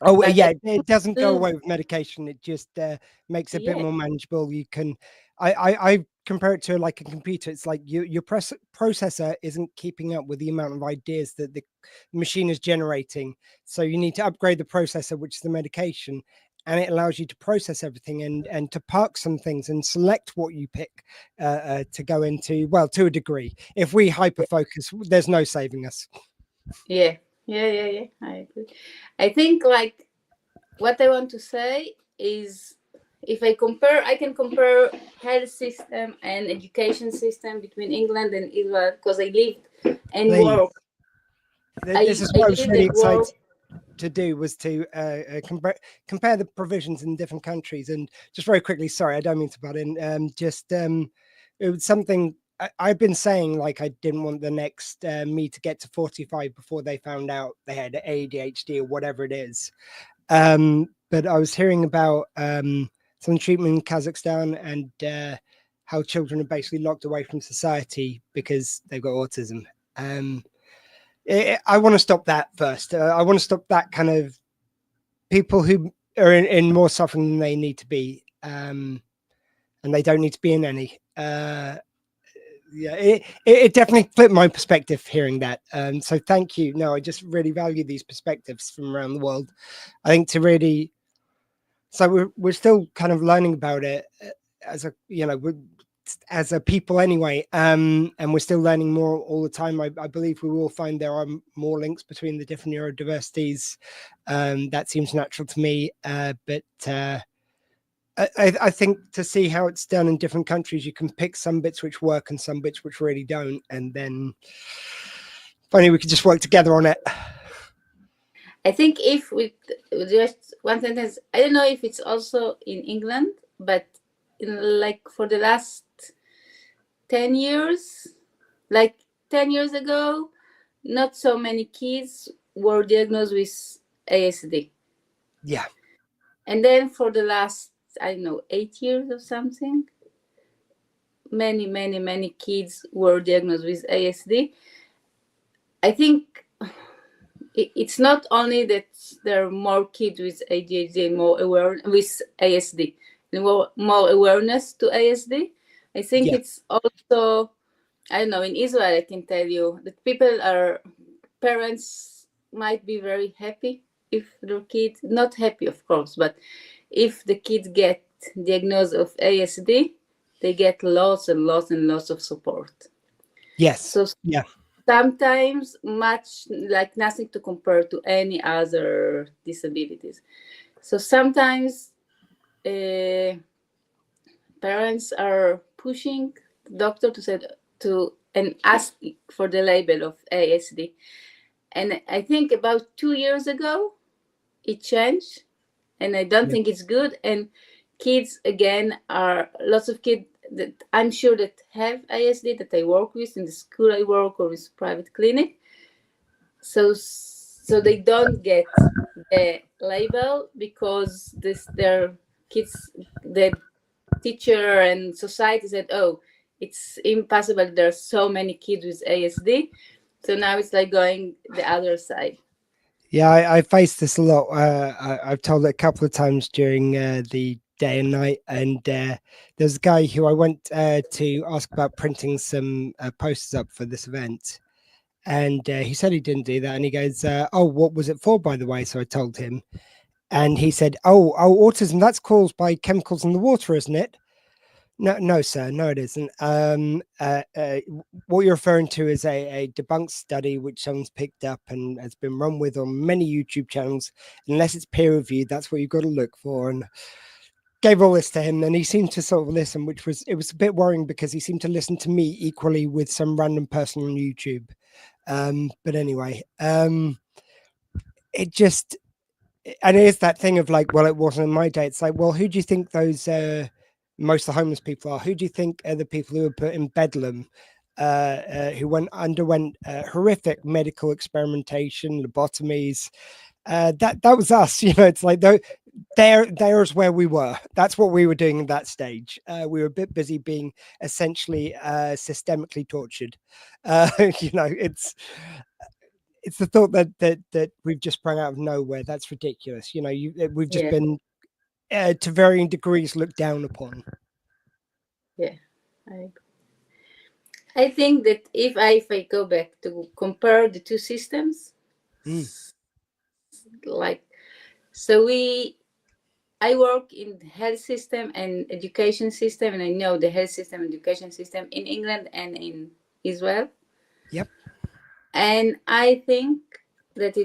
Oh, But yeah, it doesn't go away with medication. It just makes it a bit more manageable. You can, I compare it to like a computer. It's like your processor isn't keeping up with the amount of ideas that the machine is generating. So you need to upgrade the processor, which is the medication, and it allows you to process everything and to park some things and select what you pick to go into, well, to a degree. If we hyper focus, there's no saving us. Yeah. I agree. I think like what I want to say is, if I can compare health system and education system between England and Israel, because I lived and worked. This is what I was really excited to do, was to compare the provisions in different countries. And just very quickly, sorry, I don't mean to butt in. It was something I've been saying, like I didn't want the next me to get to 45 before they found out they had ADHD or whatever it is. But I was hearing about some treatment in Kazakhstan and how children are basically locked away from society because they've got autism. I want to stop that first. I want to stop that kind of people who are in more suffering than they need to be, and they don't need to be in any. It definitely flipped my perspective hearing that. So thank you. No, I just really value these perspectives from around the world. I think to really, so we're still kind of learning about it as a people anyway, and we're still learning more all the time. I believe we will find there are more links between the different neurodiversities. That seems natural to me, but I think to see how it's done in different countries, you can pick some bits which work and some bits which really don't, and then finally we could just work together on it. I think if we just one sentence, I don't know if it's also in England, but for the last 10 years, like 10 years ago, not so many kids were diagnosed with ASD. Yeah. And then for the last, 8 years or something, many kids were diagnosed with ASD. I think it's not only that there are more kids with ADHD and more aware with ASD, and more awareness to ASD. I think it's also, in Israel, I can tell you that parents might be very happy if their kids, not happy of course, but if the kids get diagnosed of ASD, they get lots and lots and lots of support. Yes. So sometimes much like nothing to compare to any other disabilities. So sometimes parents are pushing the doctor and ask for the label of ASD. And I think about 2 years ago, it changed. And I don't think it's good. And kids, again, are lots of kids that I'm sure that have ASD that I work with in the school I work or with private clinic. So they don't get the label because their kids, the teacher and society said, oh, it's impossible. There's so many kids with ASD. So now it's like going the other side. Yeah, I faced this a lot. I've told it a couple of times during the day and night. And there's a guy who I went to ask about printing some posters up for this event. And he said he didn't do that. And he goes, oh, what was it for, by the way? So I told him. And he said, oh, autism, that's caused by chemicals in the water, isn't it? No, sir. No, it isn't. What you're referring to is a debunked study which someone's picked up and has been run with on many YouTube channels. Unless it's peer reviewed, that's what you've got to look for. And gave all this to him, and he seemed to sort of listen, which was a bit worrying because he seemed to listen to me equally with some random person on YouTube. But anyway, it just, and it is that thing of like, well, it wasn't in my day. It's like, well, who do you think those most of the homeless people are? Who do you think are the people who were put in Bedlam, who underwent horrific medical experimentation, lobotomies? That was us. You know, it's like there's where we were. That's what we were doing at that stage. We were a bit busy being essentially systemically tortured. You know, it's the thought that we've just sprung out of nowhere. That's ridiculous. You know, we've just been to varying degrees looked down upon. Yeah, I think that if I go back to compare the two systems, like, so I work in the health system and education system, and I know the health system and education system in England and in Israel. Yep. And I think that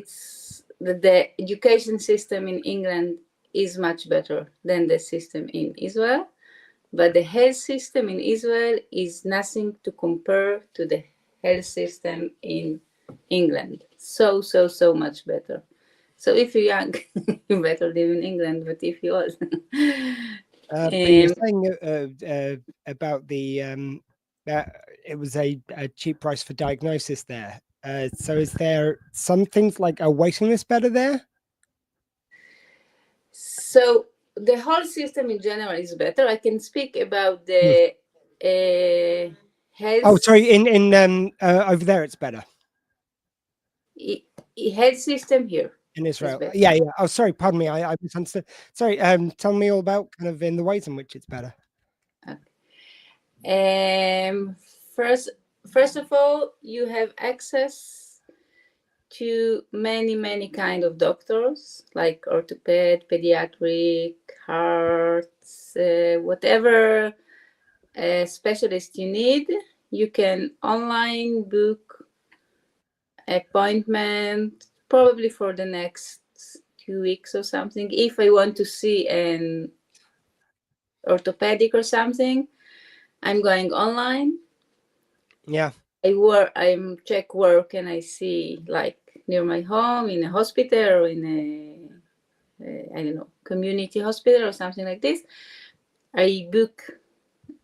the education system in England is much better than the system in Israel, but the health system in Israel is nothing to compare to the health system in England. So much better. So if you're young, you better live in England, but if you're old. But you're saying about the it was a cheap price for diagnosis there. So is there some things like a waiting list better there? So the whole system in general is better. I can speak about the health. Oh, sorry. In over there, it's better. Health system here in Israel. Yeah. Oh, sorry. Pardon me. I misunderstood. Sorry. Tell me all about kind of in the ways in which it's better. Okay. First of all, you have access to many kind of doctors, like orthoped, pediatric, hearts, whatever specialist you need. You can online book appointment probably for the next 2 weeks or something. If I want to see an orthopedic or something, I'm going online. Yeah. I check where can I see, like near my home, in a hospital or in a I don't know, community hospital or something like this. I book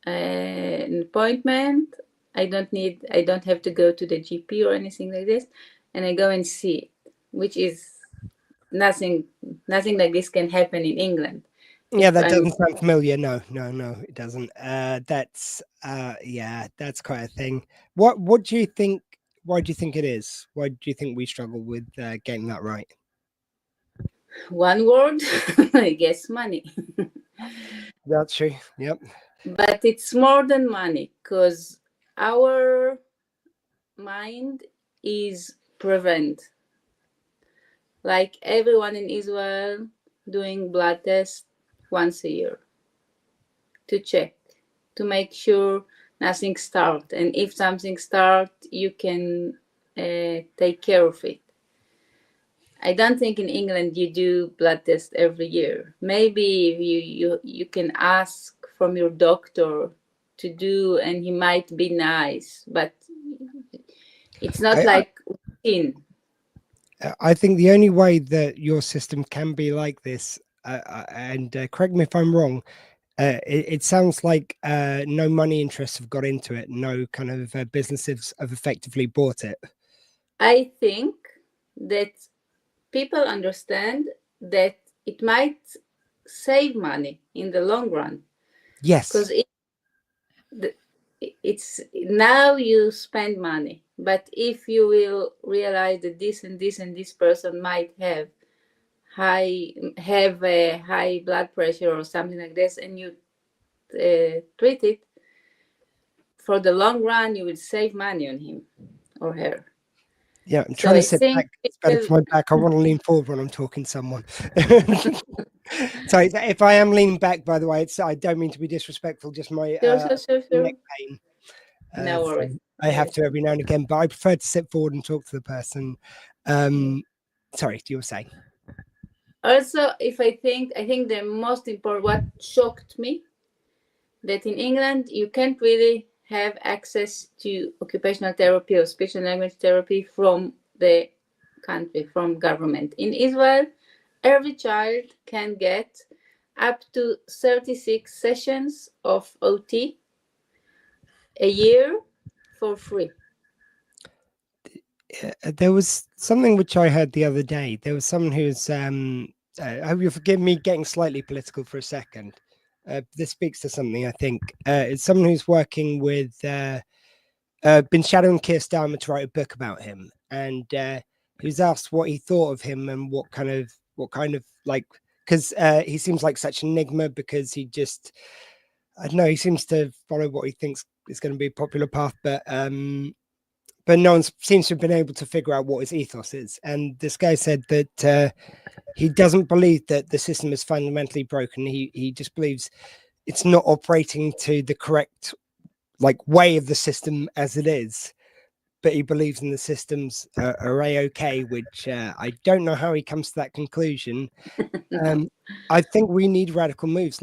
an appointment. I don't have to go to the GP or anything like this, and I go and see it, which is nothing like this can happen in England. Yeah, that doesn't sound familiar. No, it doesn't. That's that's quite a thing. What do you think? Why do you think it is? Why do you think we struggle with getting that right? One word, I guess, money. That's true. Yep. But it's more than money, because our mind is prevent. Like everyone in Israel doing blood tests once a year to check, to make sure nothing starts. And if something starts, you can take care of it. I don't think in England you do blood tests every year. Maybe you can ask from your doctor to do, and he might be nice, but it's not like routine. I think the only way that your system can be like this, and correct me if I'm wrong, it sounds like no money interests have got into it. No kind of businesses have effectively bought it. I think that people understand that it might save money in the long run. Yes. Because it's now you spend money, but if you will realize that this and this and this person might have a high blood pressure or something like this, and you treat it, for the long run you will save money on him or her. Yeah, I'm trying to sit back. It's better for my back. I want to lean forward when I'm talking to someone. So if I am leaning back, by the way, I don't mean to be disrespectful, just my neck pain. No worries. So I have to every now and again, but I prefer to sit forward and talk to the person. Sorry, you were saying? Also, if I think the most important, what shocked me, that in England you can't really have access to occupational therapy or speech and language therapy from the country, from government. In Israel, every child can get up to 36 sessions of OT a year for free. There was something which I heard the other day. There was someone who's, I hope you'll forgive me getting slightly political for a second. This speaks to something, I think. It's someone who's working with, been shadowing Keir Starmer to write a book about him. And he was asked what he thought of him and what kind of like, because he seems like such an enigma, because he just, I don't know, he seems to follow what he thinks is going to be a popular path, but no one seems to have been able to figure out what his ethos is. And this guy said that he doesn't believe that the system is fundamentally broken. He just believes it's not operating to the correct way of the system as it is, but he believes in the systems are a-okay, which I don't know how he comes to that conclusion. I think we need radical moves,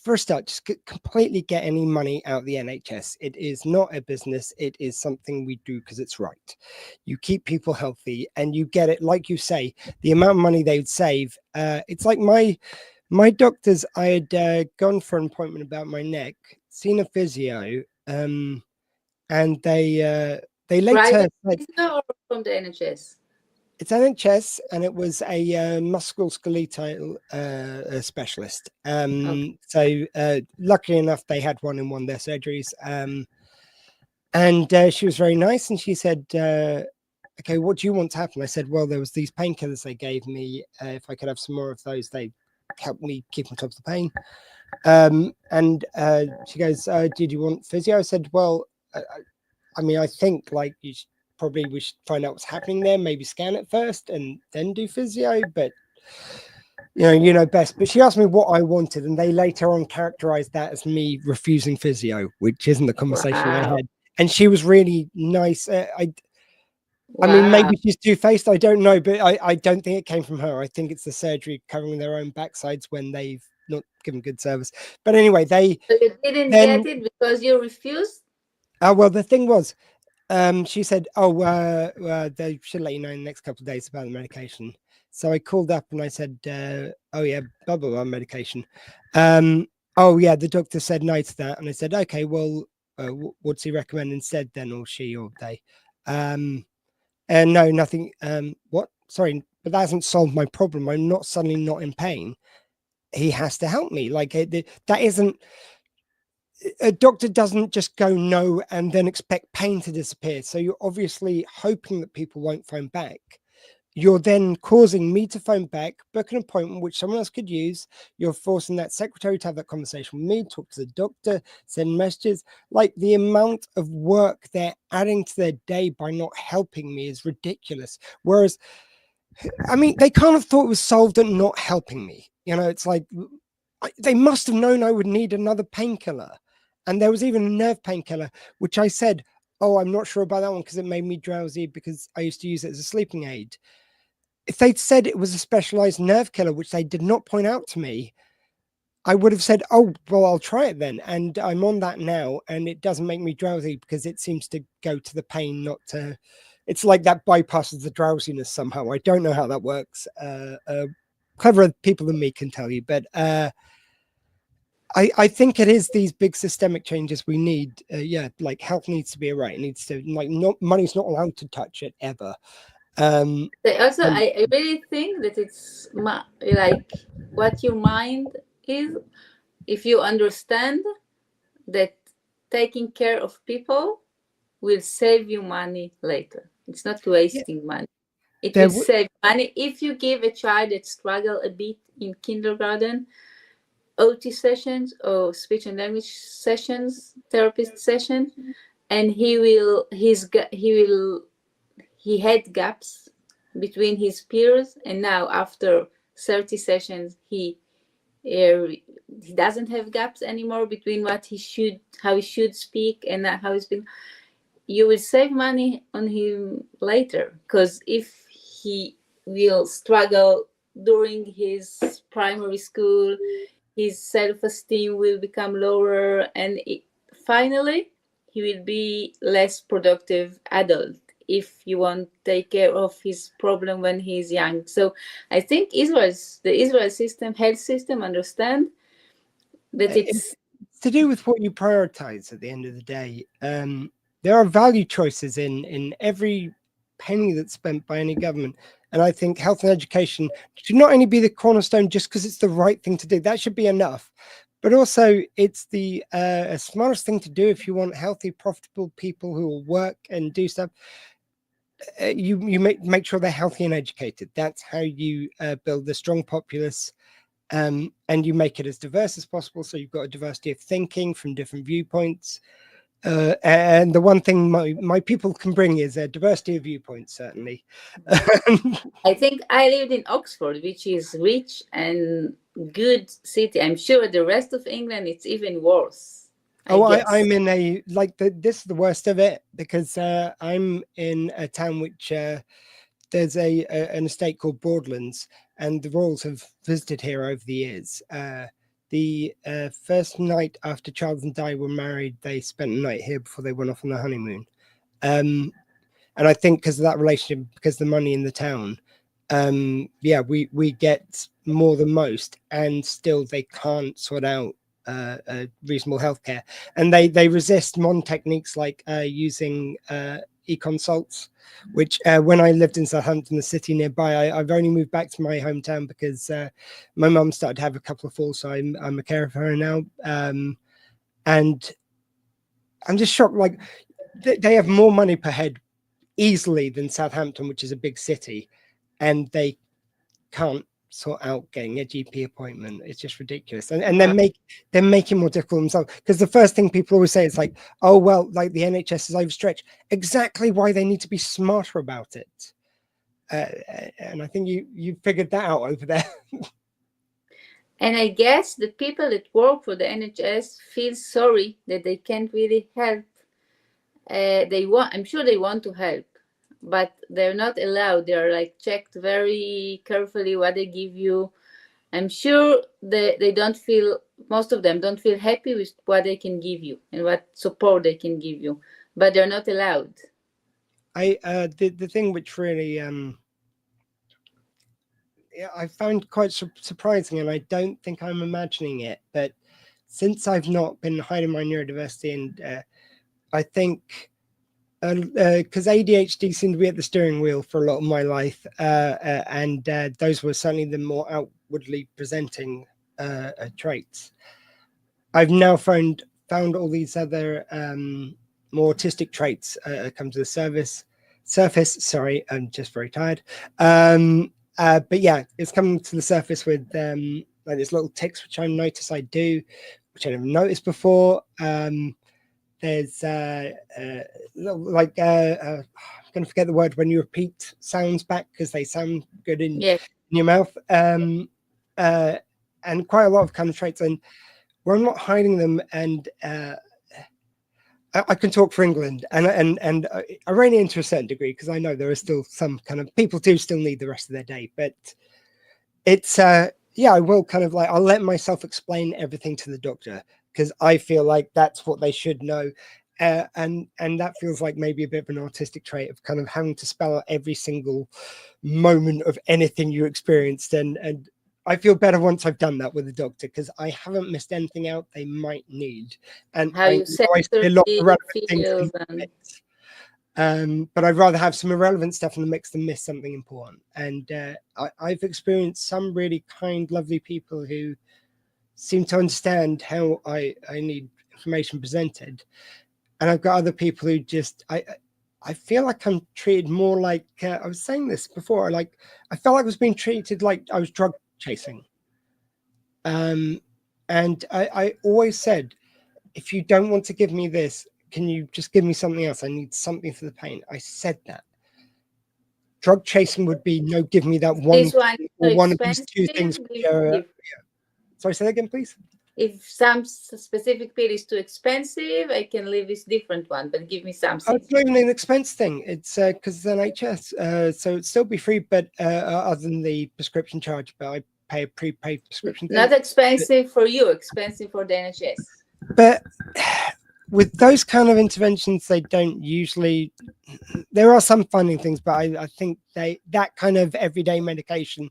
first up, just completely get any money out of the NHS. It is not a business. It is something we do because it's right. You keep people healthy and you get it, like you say, the amount of money they would save. It's like my doctors, I had gone for an appointment about my neck, seen a physio, and they later said, or from the NHS? It's NHS, and it was a musculoskeletal specialist. Okay. So luckily enough, they had one in one of their surgeries. And she was very nice, and she said, okay, what do you want to happen? I said, well, there was these painkillers they gave me. If I could have some more of those, they helped me keep on top of the pain. And she goes, did you want physio? I said, well, I mean, I think we should find out what's happening there, maybe scan it first and then do physio, but you know best. But she asked me what I wanted, and they later on characterized that as me refusing physio, which isn't the conversation I had. And she was really nice. I mean, maybe she's two-faced, I don't know, but I don't think it came from her. I think it's the surgery covering their own backsides when they've not given good service. But anyway, So you didn't get it because you refused? Well, the thing was, she said, they should let you know in the next couple of days about the medication. So I called up and I said, oh yeah, blah, blah, blah, medication. Oh yeah, the doctor said no to that. And I said, okay, well, what's he recommend instead then, or she or they? And no, nothing. What? Sorry, but that hasn't solved my problem. I'm not suddenly not in pain. He has to help me. That isn't, a doctor doesn't just go no and then expect pain to disappear. So you're obviously hoping that people won't phone back. You're then causing me to phone back, book an appointment which someone else could use. You're forcing that secretary to have that conversation with me, talk to the doctor, send messages. The amount of work they're adding to their day by not helping me is ridiculous. Whereas, I mean, they kind of thought it was solved at not helping me. It's like they must have known I would need another painkiller. And there was even a nerve painkiller, which I said, oh, I'm not sure about that one because it made me drowsy because I used to use it as a sleeping aid. If they'd said it was a specialized nerve killer, which they did not point out to me, I would have said, oh, well, I'll try it then. And I'm on that now, and it doesn't make me drowsy because it seems to go to the pain, not to... It's like that bypasses the drowsiness somehow. I don't know how that works. Cleverer people than me can tell you, but... I think it is these big systemic changes we need. Health needs to be right. It needs to, money's not allowed to touch it ever. Also, and I really think that it's like what your mind is. If you understand that taking care of people will save you money later, it's not wasting money. It will save money if you give a child that struggle a bit in kindergarten OT sessions or speech and language sessions, therapist session, and he had gaps between his peers, and now after 30 sessions he doesn't have gaps anymore between how he should speak and how he's been. You will save money on him later, because if he will struggle during his primary school, his self-esteem will become lower, and finally he will be less productive adult if you want to take care of his problem when he's young. So I think the Israel system, health system, understand that it's to do with what you prioritize at the end of the day. There are value choices in every penny that's spent by any government. And I think health and education should not only be the cornerstone just because it's the right thing to do. That should be enough. But also it's the smartest thing to do if you want healthy, profitable people who will work and do stuff. You make sure they're healthy and educated. That's how you build a strong populace. And you make it as diverse as possible. So you've got a diversity of thinking from different viewpoints. And the one thing my people can bring is a diversity of viewpoints, certainly. I think I lived in Oxford, which is rich and good city. I'm sure the rest of England, it's even worse. I'm in this is the worst of it, because I'm in a town which there's an estate called Broadlands, and the royals have visited here over the years. The first night after Charles and Di were married, they spent a night here before they went off on their honeymoon. And I think because of that relationship, because of the money in the town, we get more than most, and still they can't sort out reasonable healthcare. And they resist modern techniques like using e-consults, which when I lived in Southampton, the city nearby, I've only moved back to my hometown because my mum started to have a couple of falls, so I'm a carer for her now. And I'm just shocked, like they have more money per head easily than Southampton, which is a big city, and they can't sort out getting a GP appointment. It's just ridiculous. And they're making more difficult themselves, because the first thing people always say is like, oh well, like the NHS is overstretched. Exactly why they need to be smarter about it. And I think you figured that out over there. And I guess the people that work for the NHS feel sorry that they can't really help. I'm sure they want to help, but they're not allowed. They're like checked very carefully what they give you. I'm sure they don't feel, most of them don't feel happy with what they can give you and what support they can give you, but they're not allowed. The thing which really I found quite surprising, and I don't think I'm imagining it, but since I've not been hiding my neurodiversity, and I think because ADHD seemed to be at the steering wheel for a lot of my life, and those were certainly the more outwardly presenting traits. I've now found all these other more autistic traits come to the surface. Sorry, I'm just very tired. But yeah, it's coming to the surface with like these little tics, which I notice I do, which I never noticed before. There's I'm going to forget the word when you repeat sounds back because they sound good in your mouth. And quite a lot of kind of traits, and where I'm not hiding them, and I can talk for England, and I rein it into a certain degree, because I know there are still some kind of people do still need the rest of their day, but it's I will kind of like, I'll let myself explain everything to the doctor, because I feel like that's what they should know, and that feels like maybe a bit of an autistic trait of kind of having to spell out every single moment of anything you experienced, and I feel better once I've done that with the doctor, because I haven't missed anything out they might need. And how you say a lot of relevant things. But I'd rather have some irrelevant stuff in the mix than miss something important. And I've experienced some really kind, lovely people who seem to understand how I need information presented. And I've got other people who just, I feel like I'm treated more like, I was saying this before, like, I felt like I was being treated like I was drug chasing. And I always said, if you don't want to give me this, can you just give me something else? I need something for the pain. I said that. Drug chasing would be, no, give me that one, This one or too one of these two expensive, things. give. Sorry, say that again, please. If some specific pill is too expensive, I can leave this different one, but give me something. It's not even an expense thing. It's because it's NHS, so it'd still be free, but other than the prescription charge, but I pay a prepaid prescription. Not expensive for you, expensive for the NHS. But with those kind of interventions, they don't usually. There are some funding things, but I think that kind of everyday medication,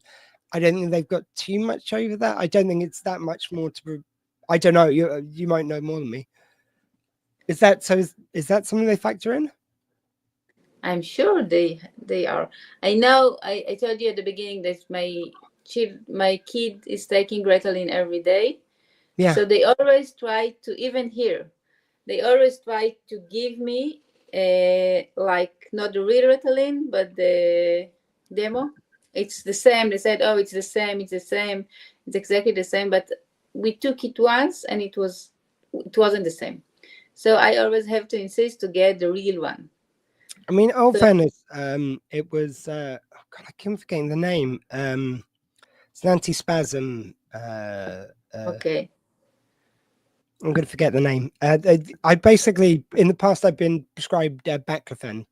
I don't think they've got too much over that. I don't think it's that much more to. I don't know. You might know more than me. Is that so? Is that something they factor in? I'm sure they are. I know. I told you at the beginning that my kid is taking Ritalin every day. Yeah. So they always try to, even here, they always try to give me like not the real Ritalin, but the demo. It's the same. They said, oh, it's the same. It's the same. It's exactly the same. But we took it once and it wasn't the same. So I always have to insist to get the real one. I mean, all fairness, it was oh God, I keep forgetting the name. It's an antispasm. Okay. I'm going to forget the name. I basically, in the past, I've been prescribed baclofen.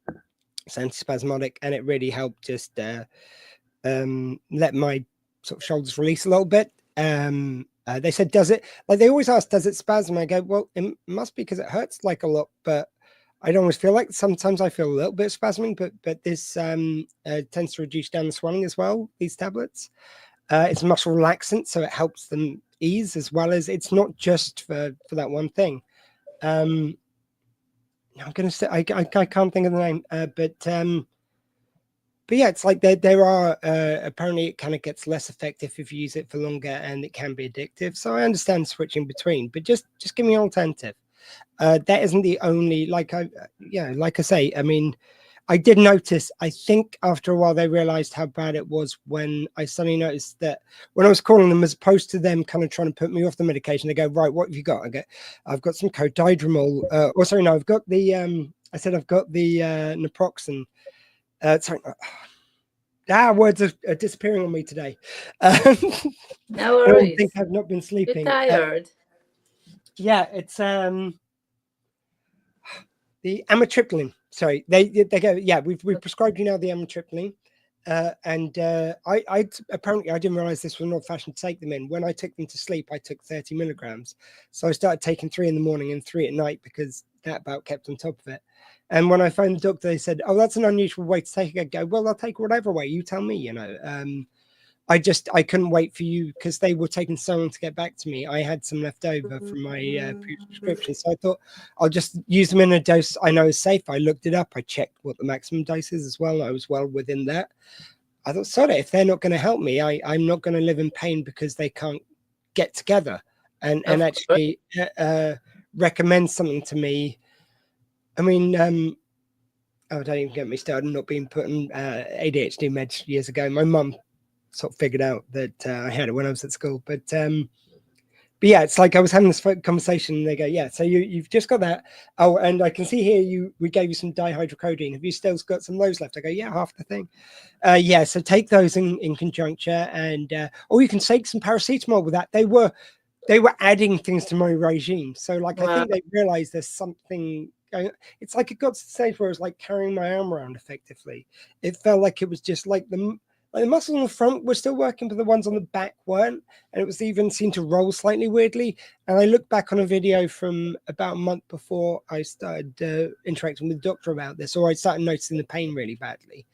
It's antispasmodic, and it really helped just let my sort of shoulders release a little bit. They said, does it, like they always ask, does it spasm? I go, well, it must be because it hurts like a lot, but I don't always feel like, sometimes I feel a little bit spasming, but this tends to reduce down the swelling as well, these tablets. It's muscle relaxant, so it helps them ease, as well as it's not just for that one thing. I'm going to say, I can't think of the name, but yeah, it's like there are apparently it kind of gets less effective if you use it for longer, and it can be addictive. So I understand switching between, but just give me an alternative. That isn't the only, like I say, I mean, I did notice, I think after a while they realized how bad it was when I suddenly noticed that when I was calling them, as opposed to them kind of trying to put me off the medication, they go, right, what have you got? I go, I've got some codidromol. I've got the, I said, I've got the naproxen. Words are disappearing on me today. No worries. I think I've not been sleeping. You're tired. Yeah, it's the amitriptyline. Sorry, they go. Yeah, we've prescribed you now the amitriptyline, and I apparently I didn't realize this was an old fashioned to take them in. When I took them to sleep, I took 30 milligrams. So I started taking 3 in the morning and 3 at night because that about kept on top of it. And when I phoned the doctor, they said, "Oh, that's an unusual way to take it." I go, "Well, I'll take whatever way you tell me." You know, I couldn't wait for you because they were taking so long to get back to me. I had some left over from my prescription, so I thought I'll just use them in a dose I know is safe. I looked it up. I checked what the maximum dose is as well. I was well within that. I thought, sorry, if they're not going to help me, I'm not going to live in pain because they can't get together and actually recommend something to me. I mean, don't even get me started. Not being put on ADHD meds years ago. My mum sort of figured out that I had it when I was at school, but yeah, it's like I was having this conversation and they go, yeah, so you've just got that. Oh, and I can see here we gave you some dihydrocodeine. Have you still got some of those left? I go, yeah, half the thing. Yeah, so take those in conjuncture, and or you can take some paracetamol with that. They were adding things to my regime. So like, wow. I think they realized there's something going. It's like it got to the stage where it was like carrying my arm around effectively. It felt like it was just like the muscles on the front were still working, but the ones on the back weren't. And it was even seemed to roll slightly weirdly. And I looked back on a video from about a month before I started interacting with the doctor about this, or I started noticing the pain really badly.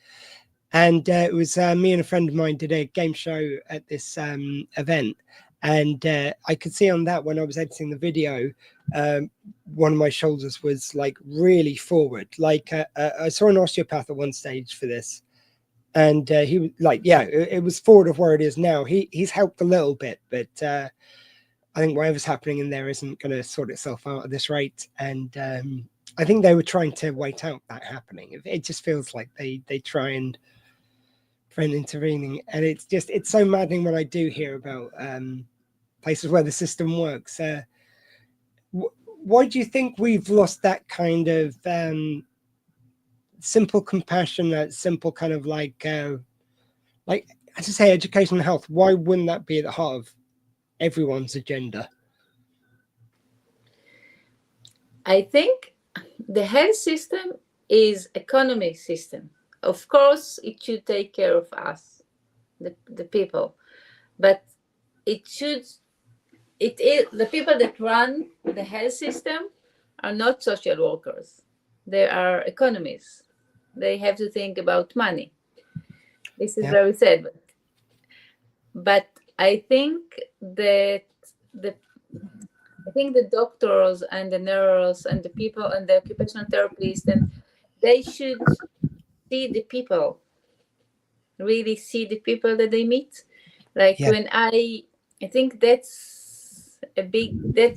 And it was me and a friend of mine did a game show at this event. And I could see on that when I was editing the video, one of my shoulders was like really forward. Like I saw an osteopath at one stage for this, and he was like, yeah, it was forward of where it is now. He's helped a little bit, but I think whatever's happening in there isn't going to sort itself out at this rate. And I think they were trying to wait out that happening. It just feels like they try and intervening, and it's so maddening when I do hear about places where the system works. Why do you think we've lost that kind of simple compassion, that simple kind of like as I say, education and health? Why wouldn't that be at the heart of everyone's agenda? I think the health system is economic system. Of course, it should take care of us, the people, but it is the people that run the health system are not social workers. They are economists. They have to think about money. This is very sad, but I think that the doctors and the nurses and the people and the occupational therapists, and they should see the people, really see the people that they meet. Like when I think that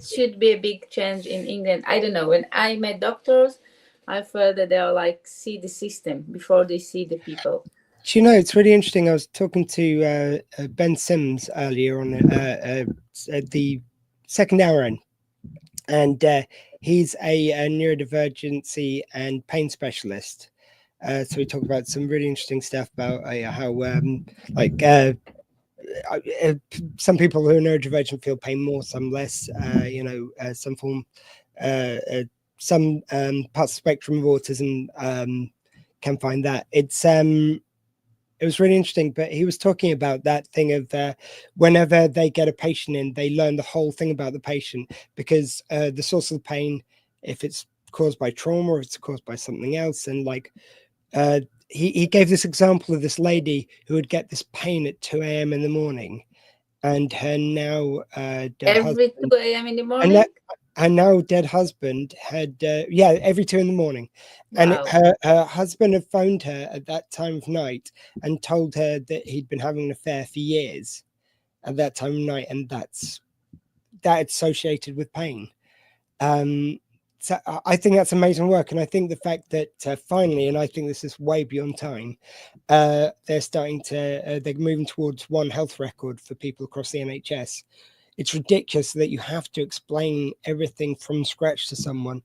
should be a big change in England. I don't know, when I met doctors, I felt that they are like, see the system before they see the people. Do you know, it's really interesting. I was talking to Ben Sims earlier on at the second hour end, and he's a neurodivergency and pain specialist. So we talk about some really interesting stuff about how some people who are neurodivergent feel pain more, some less. Some form, some parts of the spectrum of autism can find that. It was really interesting, but he was talking about that thing of whenever they get a patient in, they learn the whole thing about the patient, because the source of the pain, if it's caused by trauma or if it's caused by something else. And like he gave this example of this lady who would get this pain at 2 a.m. in the morning, and her now every 2 a.m. in the morning. And now dead husband had every 2 in the morning. And Wow. her husband had phoned her at that time of night and told her that he'd been having an affair for years at that time of night, and that associated with pain. So I think that's amazing work, and I think the fact that finally, and I think this is way beyond time, they're moving towards one health record for people across the NHS. It's ridiculous that you have to explain everything from scratch to someone,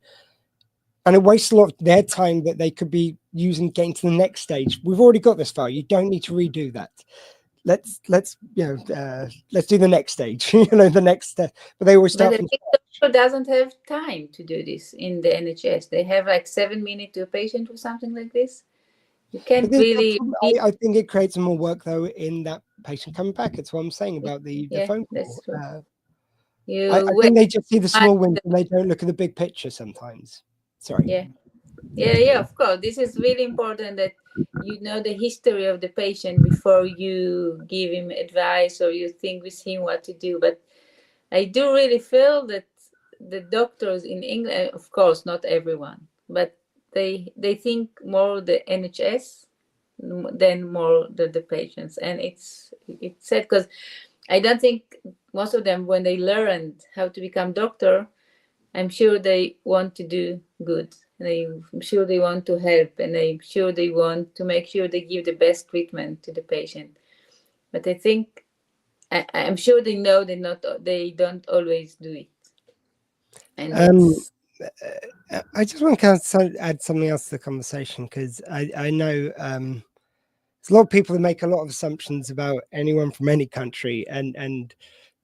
and it wastes a lot of their time that they could be using getting to the next stage. We've already got this far. You don't need to redo that. Let's do the next stage. The next step. But they always start. But the doctor doesn't have time to do this in the NHS. They have like 7 minutes to a patient or something like this. You can't really. I think it creates more work though in that patient coming back. It's what I'm saying about the phone call. That's true. I think they just see the small wins and they don't look at the big picture sometimes. Sorry. Yeah, of course. This is really important that you know the history of the patient before you give him advice or you think with him what to do. But I do really feel that the doctors in England, of course, not everyone, but they think more the NHS than more the patients. And it's sad because I don't think most of them, when they learned how to become doctor, I'm sure they want to do good. I'm sure they want to help, and I'm sure they want to make sure they give the best treatment to the patient. But I think I'm sure they know they don't always do it. And I just want to add something else to the conversation, because I know there's a lot of people that make a lot of assumptions about anyone from any country, and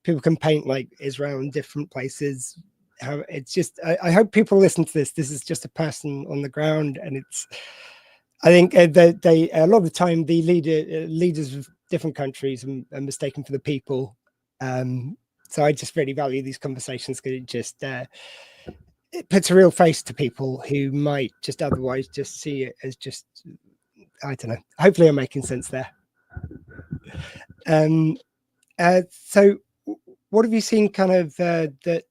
people can paint like Israel in different places. How it's just, I hope people listen to this. This is just a person on the ground, and I think they a lot of the time the leaders of different countries are mistaken for the people. So I just really value these conversations, because it just it puts a real face to people who might just otherwise just see it as just, I don't know. Hopefully I'm making sense there. So what have you seen kind of that?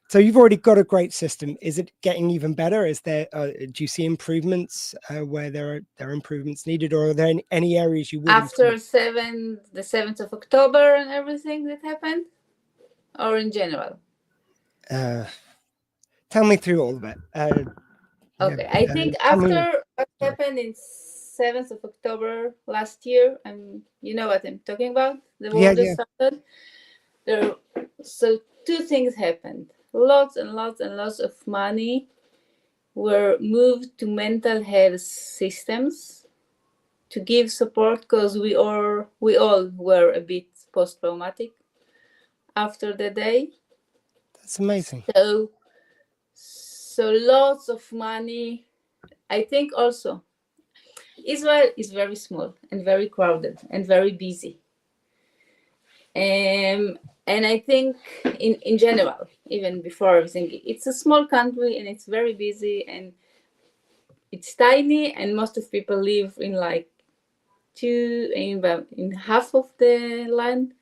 So you've already got a great system. Is it getting even better? Is there? Do you see improvements where there are improvements needed, or are there any areas you would after improve? the 7th of October and everything that happened, or in general? Tell me through all of it. Okay, I think after what happened in 7th of October last year, and you know what I'm talking about, the war that started. So 2 things happened. Lots and lots and lots of money were moved to mental health systems to give support, because we all were a bit post-traumatic after the day. That's amazing. So lots of money. I think also Israel is very small and very crowded and very busy. And I think in general, even before everything, it's a small country and it's very busy and it's tiny, and most of people live in like in half of the land.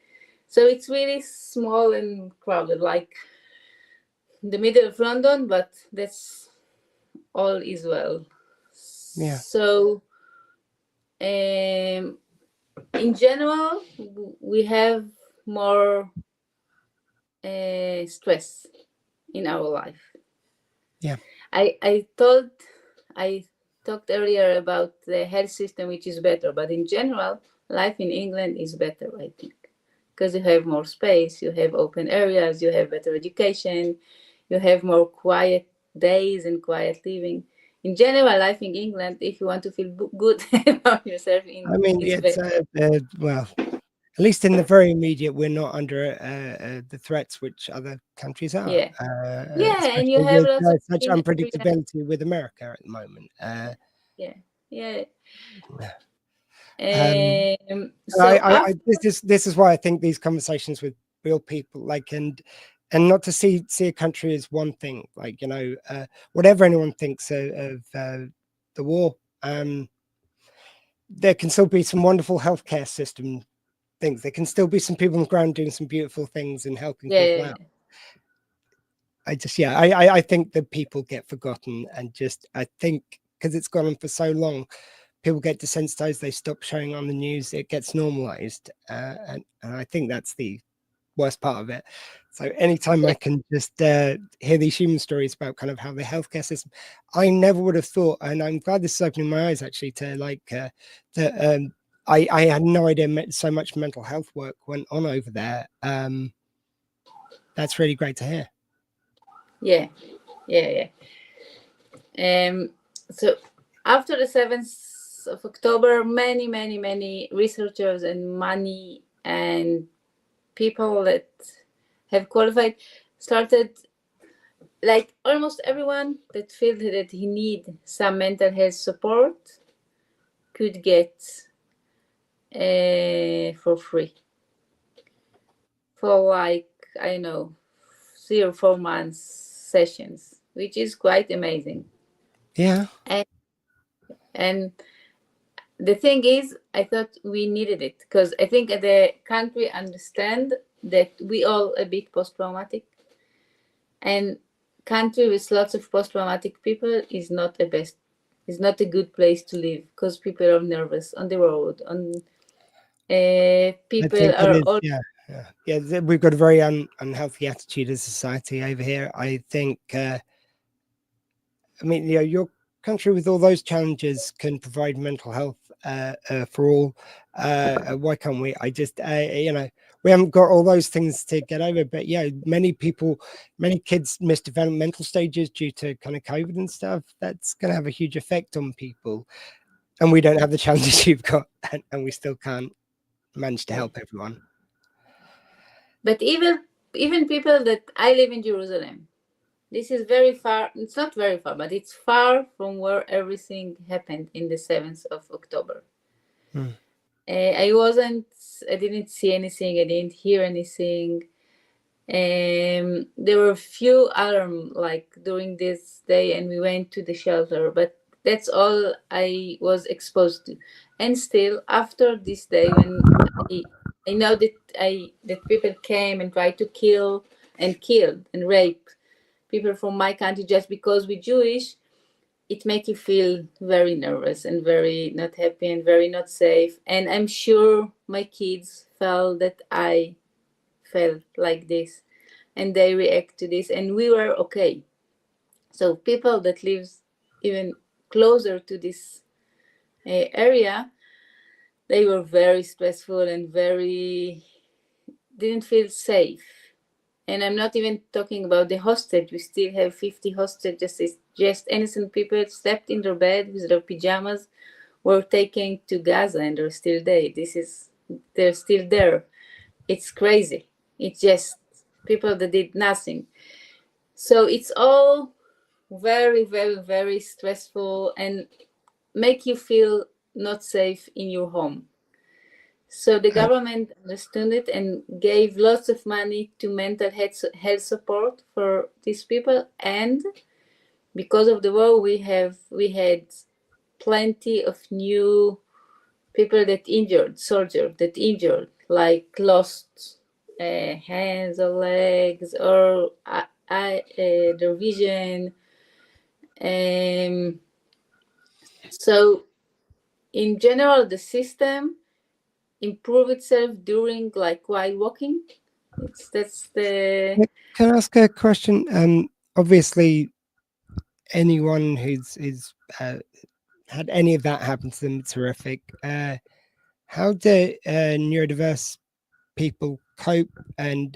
So it's really small and crowded, like the middle of London, but that's all Israel. Yeah. So in general, we have more stress in our life. Yeah. I talked earlier about the health system, which is better, but in general, life in England is better, I think, because you have more space, you have open areas, you have better education, you have more quiet days and quiet living. In general, life in England, if you want to feel good about yourself, well, at least in the very immediate, we're not under the threats which other countries are. Yeah, and you have lots of such unpredictability with America at the moment. This is why I think these conversations with real people, like, and not to see a country as one thing, like, whatever anyone thinks of the war, there can still be some wonderful healthcare system things. There can still be some people on the ground doing some beautiful things and helping people out. I think that people get forgotten, and I think because it's gone on for so long, people get desensitized, they stop showing on the news, it gets normalized, and I think that's the worst part of it. So anytime I can just hear these human stories about kind of how the healthcare system, I never would have thought, and I'm glad this is opening my eyes actually to I had no idea so much mental health work went on over there. That's really great to hear. Yeah. So after the 7th of October, many researchers and money and people that have qualified started, like almost everyone that felt that he need some mental health support could get for free for like, I don't know, 3 or 4 months sessions, which is quite amazing. Yeah. And the thing is, I thought we needed it because I think the country understand that we all a bit post-traumatic, and country with lots of post-traumatic people is not a good place to live, because people are nervous on the road, people are all... Yeah, we've got a very unhealthy attitude as society over here. I think I mean, your country with all those challenges can provide mental health for all. Why can't we? I just we haven't got all those things to get over, but many kids miss developmental stages due to kind of COVID and stuff. That's going to have a huge effect on people, and we don't have the challenges you've got, and we still can't manage to help everyone. But even people that I live in Jerusalem, this is very far. It's not very far, but it's far from where everything happened in the 7th of October. I didn't see anything. I didn't hear anything. There were a few alarms like during this day, and we went to the shelter, but that's all I was exposed to. And still, after this day, when I know that people came and tried to kill and killed and raped people from my country just because we're Jewish. It makes you feel very nervous and very not happy and very not safe. And I'm sure my kids felt that I felt like this, and they react to this, and we were okay. So people that lives even closer to this area, they were very stressful and very didn't feel safe. And I'm not even talking about the hostage. We still have 50 hostages. It's just innocent people slept in their bed with their pajamas, were taken to Gaza, and they're still there. They're still there. It's crazy. It's just people that did nothing. So it's all very, very, very stressful and make you feel not safe in your home. So the government understood it and gave lots of money to mental health support for these people. And because of the war, we had plenty of new people that injured, soldiers that injured, like lost hands or legs or their vision. So in general, the system improve itself during like while walking. That's the. Can I ask a question? Obviously, anyone who's had any of that happen to them, it's horrific. How do neurodiverse people cope, and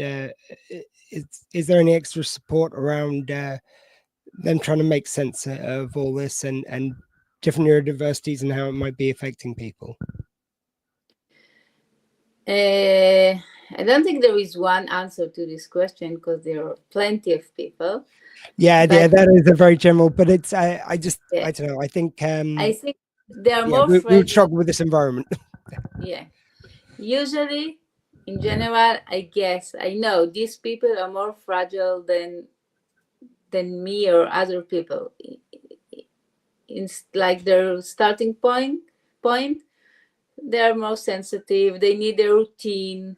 is there any extra support around them trying to make sense of all this and different neurodiversities and how it might be affecting people? I don't think there is one answer to this question because there are plenty of people. Yeah, that is a very general, but it's I don't know. I think they are more we fragile. would struggle with this environment. Yeah, usually in general, I guess I know these people are more fragile than me or other people. In like their starting point, they are more sensitive. They need their routine.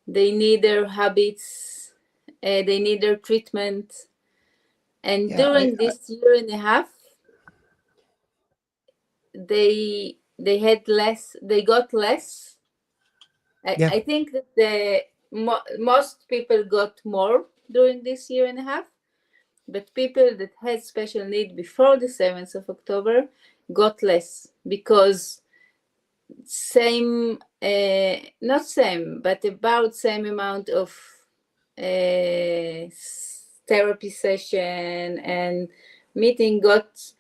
They need their habits. They need their treatment. And during this year and a half, they had less. They got less. I think that most people got more during this year and a half, but people that had special need before the 7th of October got less because not same, but about same amount of therapy session and meeting got,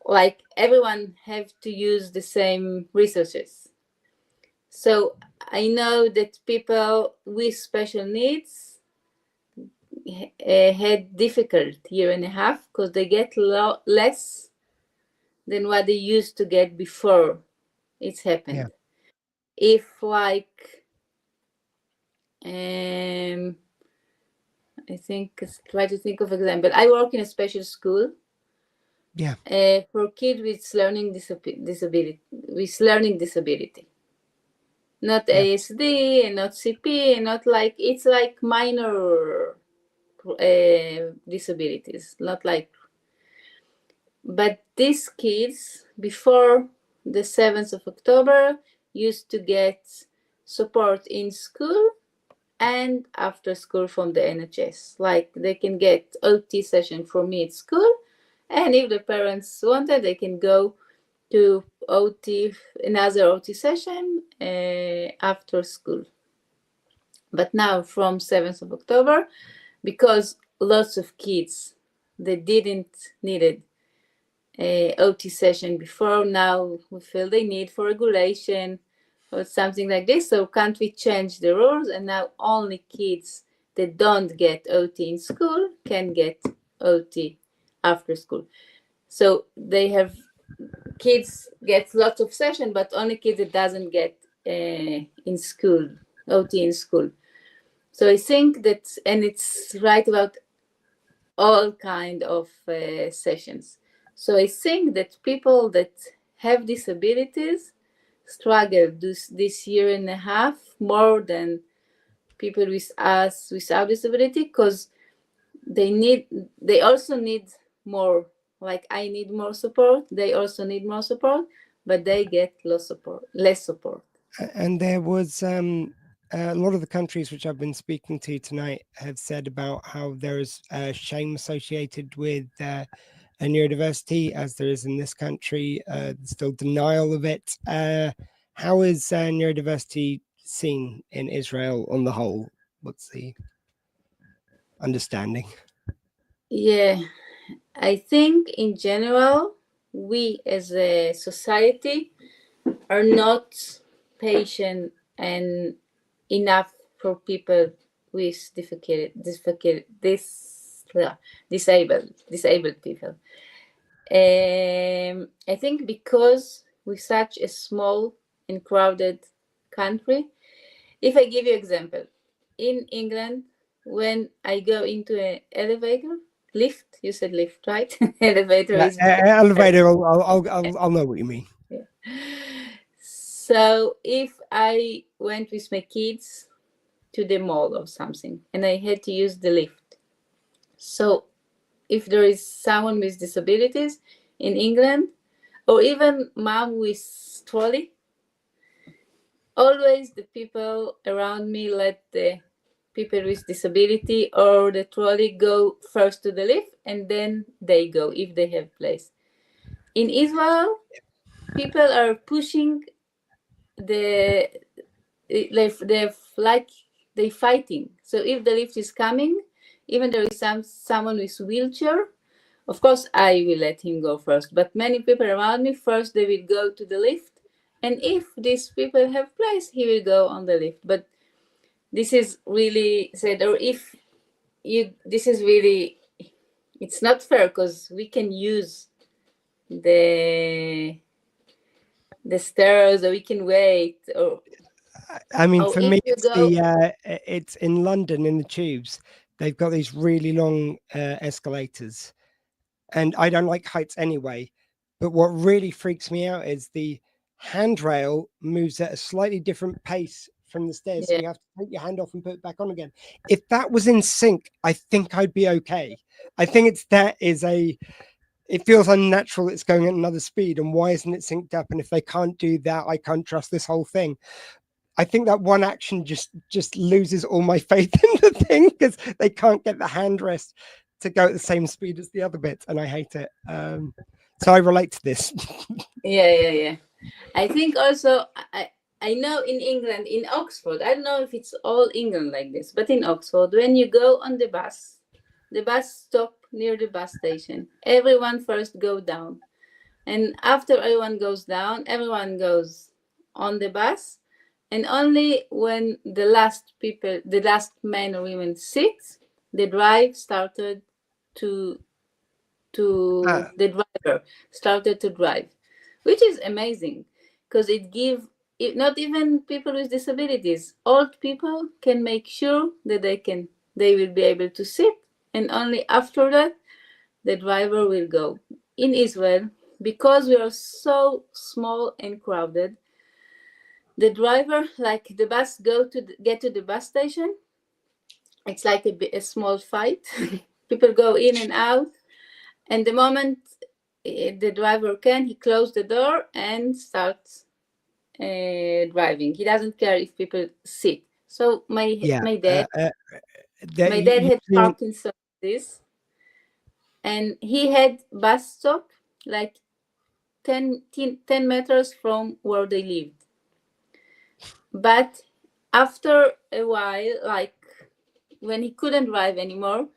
like everyone have to use the same resources. So I know that people with special needs had difficult year and a half because they get less than what they used to get before it's happened. Yeah. If like I think try to think of example. I work in a special school. Yeah. For kids with learning disability, not ASD and not CP and not like it's like minor disabilities, not like. But these kids before the 7th of October used to get support in school and after school from the NHS. Like they can get OT session from me at school, and if the parents wanted, they can go to another OT session after school. But now from 7th of October, because lots of kids that didn't needed OT session before, now we feel they need for regulation or something like this. So can't we change the rules? And now only kids that don't get OT in school can get OT after school. So they have kids get lots of session, but only kids that doesn't get in school, OT in school. So I think that, and it's right about all kind of sessions. So I think that people that have disabilities struggled this year and a half more than people with us without disability, because they also need more. Like I need more support, they also need more support, but they get less support. And there was a lot of the countries which I've been speaking to tonight have said about how there is shame associated with a neurodiversity, as there is in this country. Still denial of it. How is neurodiversity seen in Israel on the whole? What's the understanding? Yeah, I think in general, we as a society are not patient and enough for people with disabled people. I think because we're such a small and crowded country. If I give you an example, in England, when I go into an elevator, lift, you said lift, right? Elevator is elevator. I'll know what you mean. Yeah. So if I went with my kids to the mall or something and I had to use the lift, so if there is someone with disabilities in England, or even mom with trolley, always the people around me let the people with disability or the trolley go first to the lift, and then they go if they have place. In Israel, people are pushing they're fighting. So if the lift is coming, even there is someone with wheelchair, of course I will let him go first, but many people around me first, they will go to the lift, and if these people have place, he will go on the lift. But this is really said, or if you, this is really, it's not fair, because we can use the stairs, or we can wait, or I mean, for me, it's in London in the tubes. They've got these really long escalators, and I don't like heights anyway. But what really freaks me out is the handrail moves at a slightly different pace from the stairs. Yeah. So you have to take your hand off and put it back on again. If that was in sync, I think I'd be okay. I think it feels unnatural. It's going at another speed, and why isn't it synced up? And if they can't do that, I can't trust this whole thing. I think that one action just loses all my faith in the thing, because they can't get the handrest to go at the same speed as the other bits, and I hate it. So I relate to this. Yeah. I think also, I know in England, in Oxford, I don't know if it's all England like this, but in Oxford, when you go on the bus stop near the bus station, everyone first go down. And after everyone goes down, everyone goes on the bus. And only when the last men or women sit, the drive started the driver started to drive, which is amazing, because not even people with disabilities, old people can make sure that they will be able to sit, and only after that the driver will go. In Israel, because we are so small and crowded, the driver, like the bus get to the bus station, it's like a small fight. People go in and out, and the moment the driver he closes the door and starts driving. He doesn't care if people sit. So my dad had Parkinson's, and he had bus stop like 10 meters from where they lived. But after a while, like when he couldn't drive anymore,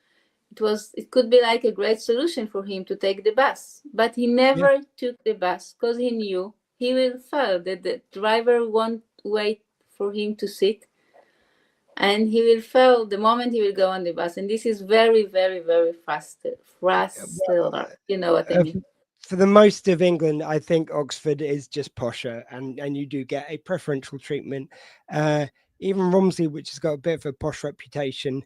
it could be like a great solution for him to take the bus. But he never took the bus, because he knew he will fail, that the driver won't wait for him to sit, and he will fail the moment he will go on the bus. And this is very, very, very frustrating. You know what I mean? For the most of England, I think Oxford is just posher, and you do get a preferential treatment. Even Romsey, which has got a bit of a posh reputation,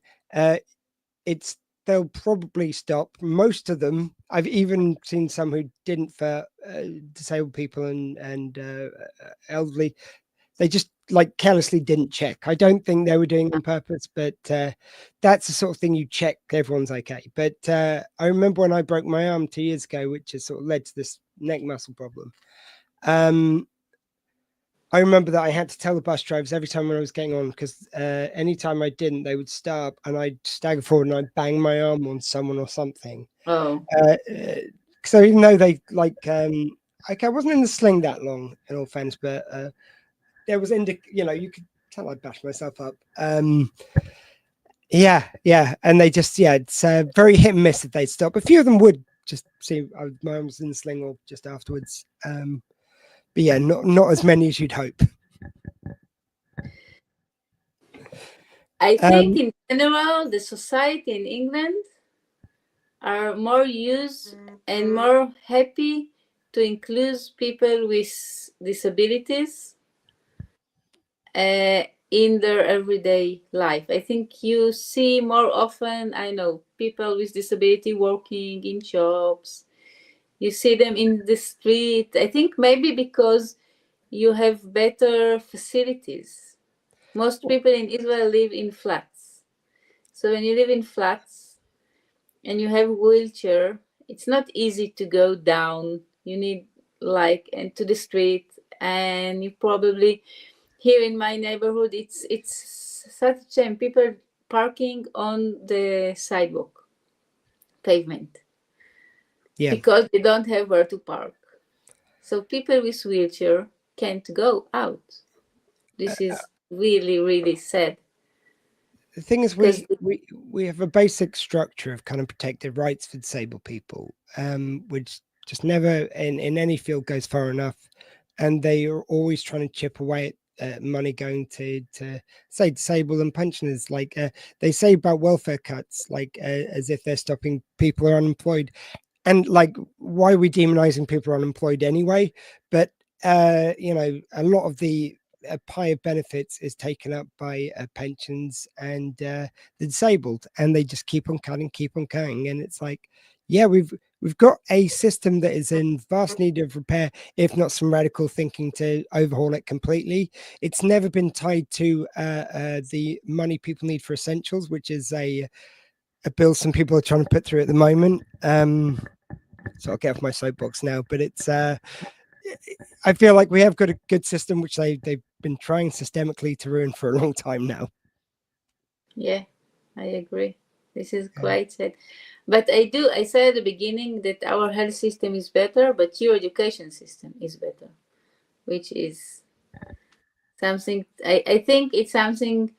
it's they'll probably stop. Most of them, I've even seen some who didn't, for disabled people and elderly, they just like carelessly didn't check. I don't think they were doing it on purpose, but that's the sort of thing you check everyone's okay. But I remember when I broke my arm 2 years ago, which has sort of led to this neck muscle problem. I remember that I had to tell the bus drivers every time when I was getting on, because anytime I didn't, they would stop and I'd stagger forward and I'd bang my arm on someone or something. Oh, So even though they like, I wasn't in the sling that long, in all fairness, but there was, you could tell I bashed myself up. Yeah, and they just, it's very hit and miss if they'd stop. A few of them would just see my arm was in the sling or just afterwards. But yeah, not as many as you'd hope. I think in general, the society in England are more used and more happy to include people with disabilities in their everyday life. I think you see more often, people with disability working in shops. You see them in the street. I think maybe because you have better facilities. Most people in Israel live in flats. So when you live in flats and you have a wheelchair, it's not easy to go down. You need and to the street, and you probably, here in my neighborhood, it's such a shame. People parking on the sidewalk, pavement. Yeah. Because they don't have where to park. So people with wheelchair can't go out. This is really, really sad. The thing is, we have a basic structure of kind of protected rights for disabled people, which just never in any field goes far enough. And they are always trying to chip away at money going to say disabled and pensioners. Like they say about welfare cuts, as if they're stopping people who are unemployed. And why are we demonizing people who are unemployed anyway? But a lot of the pie of benefits is taken up by pensions and the disabled, and they just keep on cutting, and it's like, yeah, we've got a system that is in vast need of repair, if not some radical thinking to overhaul it completely. It's never been tied to the money people need for essentials, which is a bill some people are trying to put through at the moment. So I'll get off my soapbox now, but it's I feel like we have got a good system which they've been trying systemically to ruin for a long time now. Yeah, I agree. This is quite sad. But I said at the beginning that our health system is better, but your education system is better, which is something, I think it's something,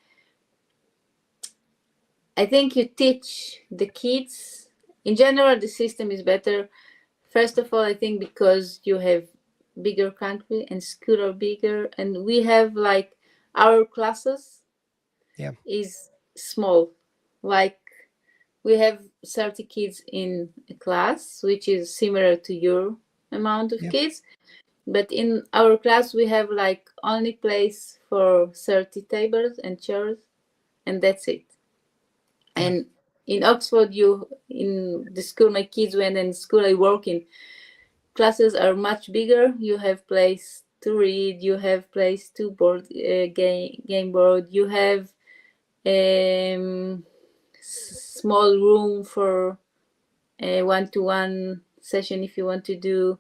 I think you teach the kids, in general, the system is better. First of all, I think because you have bigger country and school are bigger, and we have our classes is small. We have 30 kids in a class, which is similar to your amount of kids. But in our class, we have only place for 30 tables and chairs, and that's it. And in Oxford, in the school my kids went and school I work in, classes are much bigger. You have place to read, you have place to board game board, you have small room for a one-to-one session if you want to do.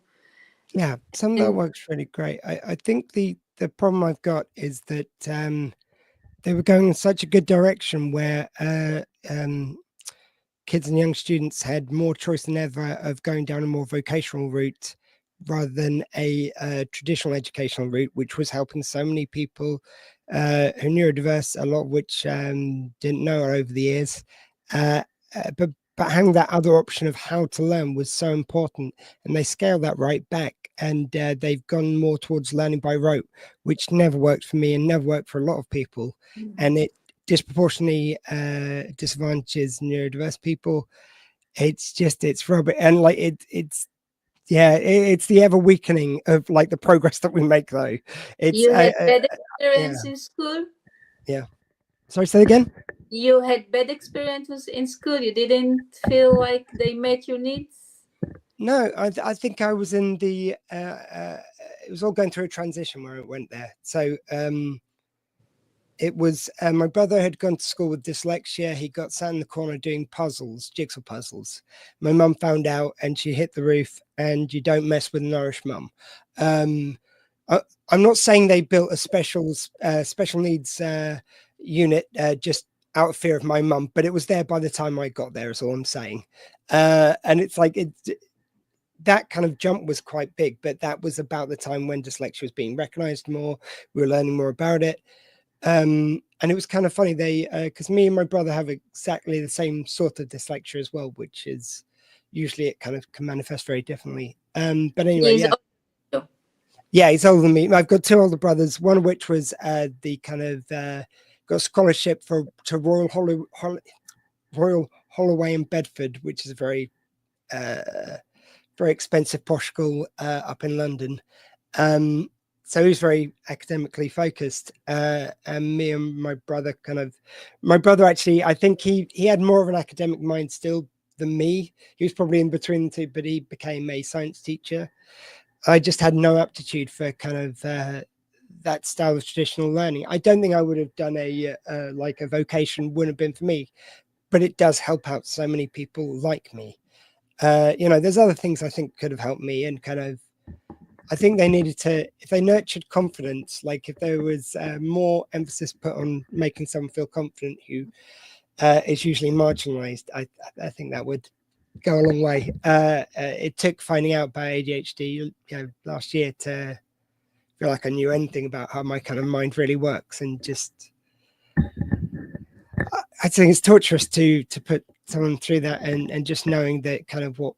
Yeah, some of that works really great. I think the problem I've got is that they were going in such a good direction where kids and young students had more choice than ever of going down a more vocational route rather than a traditional educational route, which was helping so many people who are neurodiverse, a lot of which didn't know her over the years. But having that other option of how to learn was so important, and they scaled that right back, and they've gone more towards learning by rote, which never worked for me and never worked for a lot of people. And it disproportionately disadvantages neurodiverse people. It's rubbish, and it's the ever weakening of the progress that we make, though. You had bad experience in school? Yeah. Sorry, say again. you had bad experiences in school? You didn't feel like they met your needs? No, I think I was in the, it was all going through a transition where I went there. So it was, my brother had gone to school with dyslexia. He got sat in the corner doing puzzles, jigsaw puzzles. My mum found out and she hit the roof, and you don't mess with an Irish mum. I'm not saying they built a special needs unit just out of fear of my mum, but it was there by the time I got there, is all I'm saying. And it's like, that kind of jump was quite big, but that was about the time when dyslexia was being recognized more. We were learning more about it. And it was kind of funny, because me and my brother have exactly the same sort of dyslexia as well, which is usually it kind of can manifest very differently. But anyway, yeah, he's older than me. I've got 2 older brothers, one of which was the kind of got a scholarship to Royal Holloway in Bedford, which is a very expensive posh school up in London. So he was very academically focused. And me and my brother actually, I think he had more of an academic mind still than me. He was probably in between the two, but he became a science teacher. I just had no aptitude for kind of that style of traditional learning. I don't think I would have done like a vocation, wouldn't have been for me, but it does help out so many people like me. There's other things I think could have helped me, and kind of, I think they needed to, if they nurtured confidence, like if there was more emphasis put on making someone feel confident who is usually marginalized, I think that would go a long way. It took finding out about ADHD last year to feel like I knew anything about how my kind of mind really works, and just I think it's torturous to put someone through that, and just knowing that kind of what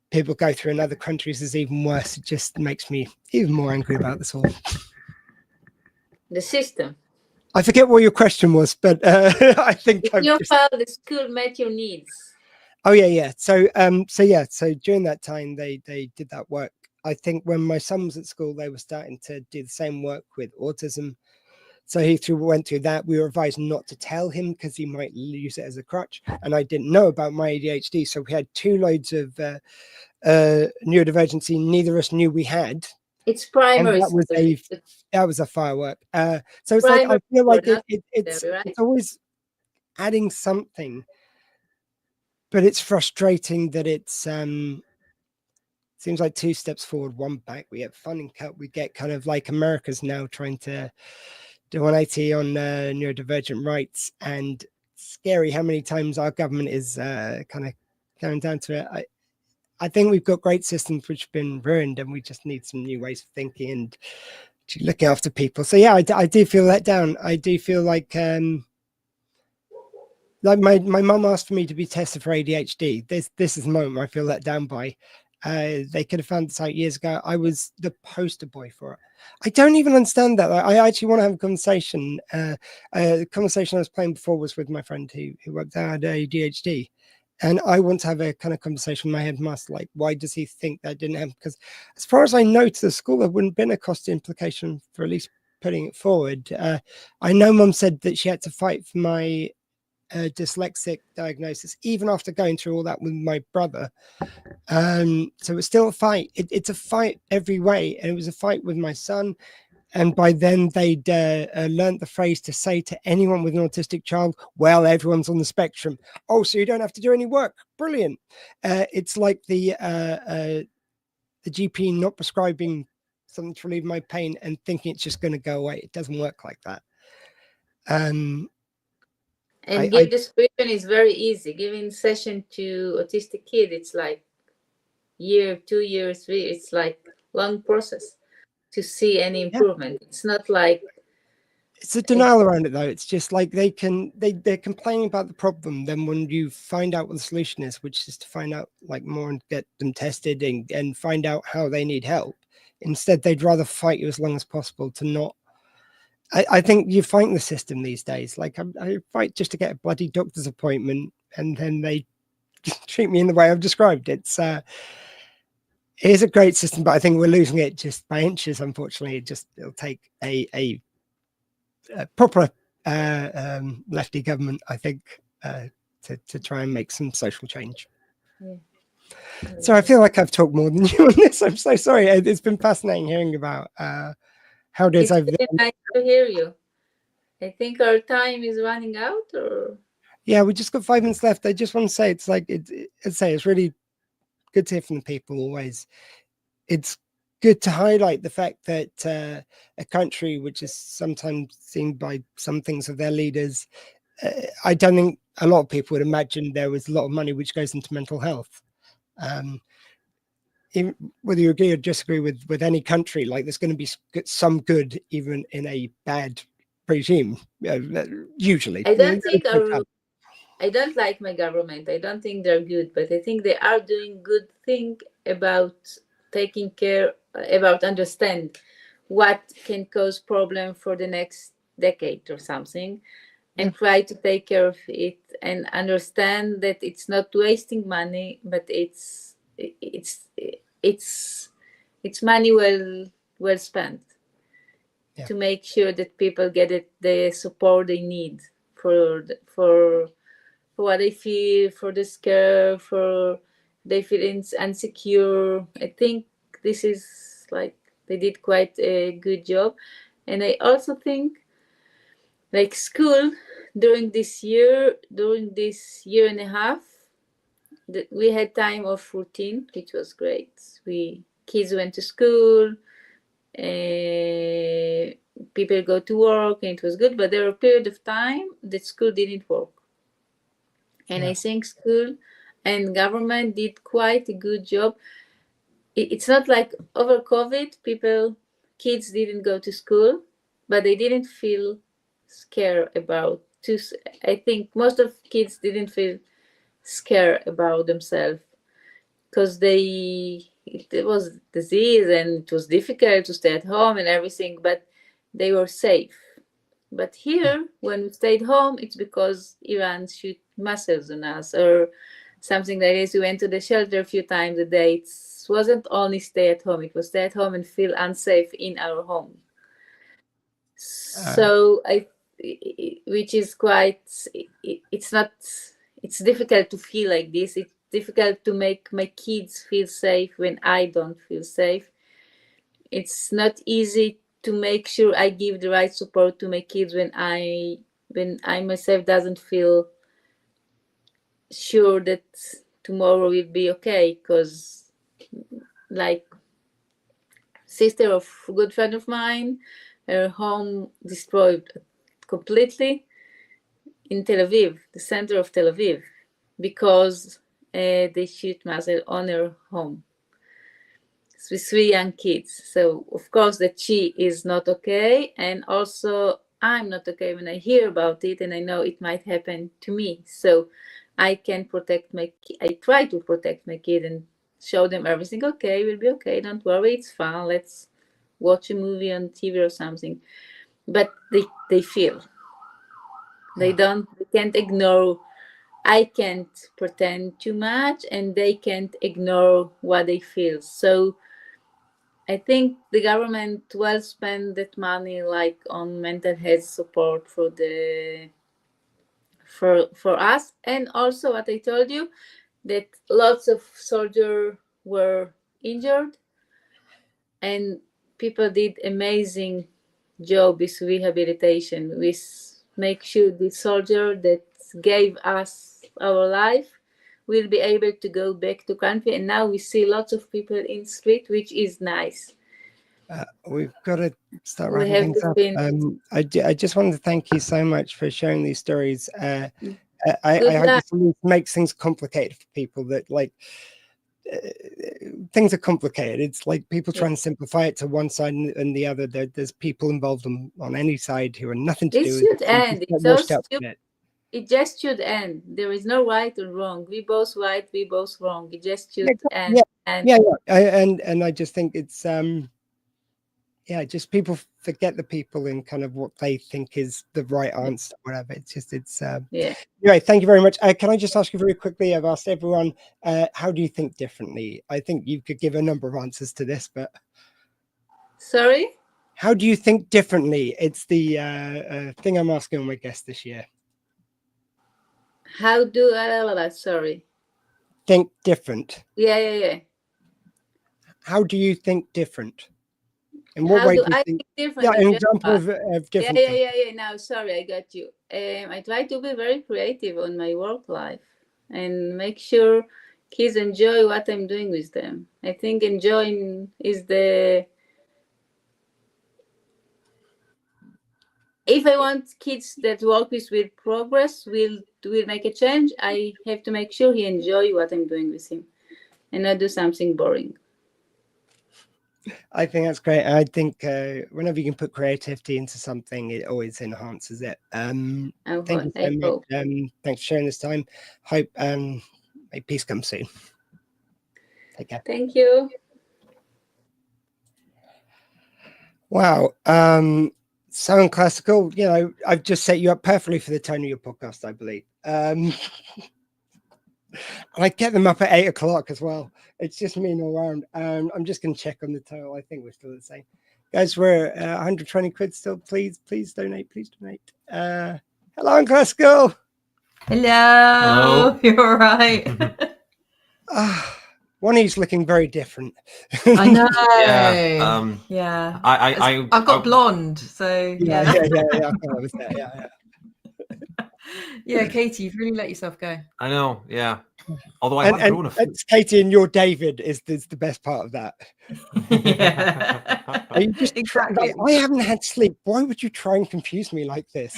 people go through in other countries is even worse. It just makes me even more angry about this all. The system. I forget what your question was, but I think you felt the school met your needs. Oh yeah. So during that time they did that work. I think when my son was at school, they were starting to do the same work with autism. So he went through that. We were advised not to tell him because he might use it as a crutch. And I didn't know about my ADHD. So we had 2 loads of neurodivergency neither of us knew we had. It's primary. That was a firework. So it's primary, like, I feel like it's always adding something. But it's frustrating that it's seems like 2 steps forward, 1 back. We get funding cut. We get kind of like America's now trying to do 180 on neurodivergent rights, and scary how many times our government is kind of going down to it. I think we've got great systems which have been ruined, and we just need some new ways of thinking and looking after people. So yeah, I do feel let down. I do feel like my mum asked for me to be tested for ADHD. This is the moment I feel let down by. They could have found this out years ago. I was the poster boy for it. I don't even understand that. I actually want to have a conversation. The conversation I was playing before was with my friend who worked out ADHD. And I want to have a kind of conversation with my headmaster, like, why does he think that didn't happen? Because as far as I know, to the school, there wouldn't have been a cost implication for at least putting it forward. I know Mum said that she had to fight for my dyslexic diagnosis, even after going through all that with my brother. So it's still a fight. It's a fight every way. And it was a fight with my son. And by then they'd learned the phrase to say to anyone with an autistic child, well, everyone's on the spectrum. Oh, so you don't have to do any work. Brilliant. It's like the GP not prescribing something to relieve my pain and thinking it's just going to go away. It doesn't work like that. And give description is very easy. Giving session to autistic kid, it's like year, 2 years, 3. It's like long process to see any improvement. Yeah. It's not like it's a denial around it though. It's just like they're complaining about the problem. Then when you find out what the solution is, which is to find out like more and get them tested and find out how they need help, instead they'd rather fight you as long as possible to not. I think you fight the system these days. Like I fight just to get a bloody doctor's appointment, and then they treat me in the way I've described. It is a great system, but I think we're losing it just by inches. Unfortunately, it'll take a proper lefty government, I think, to try and make some social change. Yeah. So I feel like I've talked more than you on this. I'm so sorry. It's been fascinating hearing about how it is It's over there. really nice to hear you. I think our time is running out, or Yeah, we just got 5 minutes left. I just want to say it's really good to hear from the people always. It's good to highlight the fact that a country which is sometimes seen by some things of their leaders, I don't think a lot of people would imagine there was a lot of money which goes into mental health. Even, whether you agree or disagree with any country, like there's going to be some good even in a bad regime, usually. I don't like my government. I don't think they're good, but I think they are doing good thing about taking care, about understand what can cause problem for the next decade or something, and try to take care of it and understand that it's not wasting money, but it's money well spent, to make sure that people get the support they need for what they feel, for the scare, for they feel insecure. I think this is like they did quite a good job. And I also think like school during this year and a half, that we had time of routine, which was great. Kids went to school, people go to work, and it was good, but there were a period of time that school didn't work. And I think school and government did quite a good job. It's not like over COVID, kids didn't go to school, but they didn't feel scared about. I think most of kids didn't feel scared about themselves, because it was disease and it was difficult to stay at home and everything, but they were safe. But here, when we stayed home, it's because Iran shoot missiles on us or something like this. We went to the shelter a few times a day. It wasn't only stay at home. It was stay at home and feel unsafe in our home. So which is quite, it's difficult to feel like this. It's difficult to make my kids feel safe when I don't feel safe. It's not easy to make sure I give the right support to my kids when I myself doesn't feel sure that tomorrow will be okay, because like sister of a good friend of mine, her home destroyed completely in Tel Aviv, the center of Tel Aviv, because they shoot missile on her home with 3 young kids. So of course that she is not okay, and also I'm not okay when I hear about it, and I know it might happen to me. So I can protect I try to protect my kid and show them everything. Okay, we'll be okay. Don't worry, it's fun. Let's watch a movie on TV or something. But they feel. They can't ignore. I can't pretend too much, and they can't ignore what they feel. So I think the government well spent that money, like on mental health support for us, and also what I told you, that lots of soldiers were injured, and people did amazing job with rehabilitation. We make sure the soldier that gave us our life will be able to go back to country, and now we see lots of people in street, which is nice. We've got to start wrapping things up. I just wanted to thank you so much for sharing these stories. I hope this makes things complicated for people, that like things are complicated. It's like people try and simplify it to one side and the other. There's people involved on any side who are nothing to do with it. It just should end. There is no right or wrong. We both right, we both wrong. It just should end. And I just think it's just people forget the people in kind of what they think is the right answer, whatever. Anyway, thank you very much. Can I just ask you very quickly? I've asked everyone, how do you think differently? I think you could give a number of answers to this, but sorry. How do you think differently? It's the thing I'm asking all my guests this year. How do sorry. Think different. Yeah. How do you think different? In what How way do do you I think? think different? Yeah, than an example of different. Yeah. Now, sorry, I got you. I try to be very creative on my work life and make sure kids enjoy what I'm doing with them. I think enjoying is the... If I want kids that work with progress, will make a change, I have to make sure he enjoy what I'm doing with him and not do something boring. I think that's great. I think whenever you can put creativity into something, it always enhances it. Thank you so much. Thanks for sharing this time. Hope may peace come soon. Take care. Thank you. Wow. So Unclassical, you know, I've just set you up perfectly for the tone of your podcast, I believe. I get them up at 8 o'clock as well. It's just me all around. I'm just going to check on the total. I think we're still the same. Guys, we're 120 quid still. Please donate. Please donate. Hello, Unclassical. Hello. You're all right. One of you's looking very different. I know. Yeah. I've got blonde, so yeah. Yeah, Katie, you've really let yourself go. I know, yeah. Although I have grown a few. Katie, and your David is the best part of that. Yeah. Are you just exactly. I haven't had sleep. Why would you try and confuse me like this?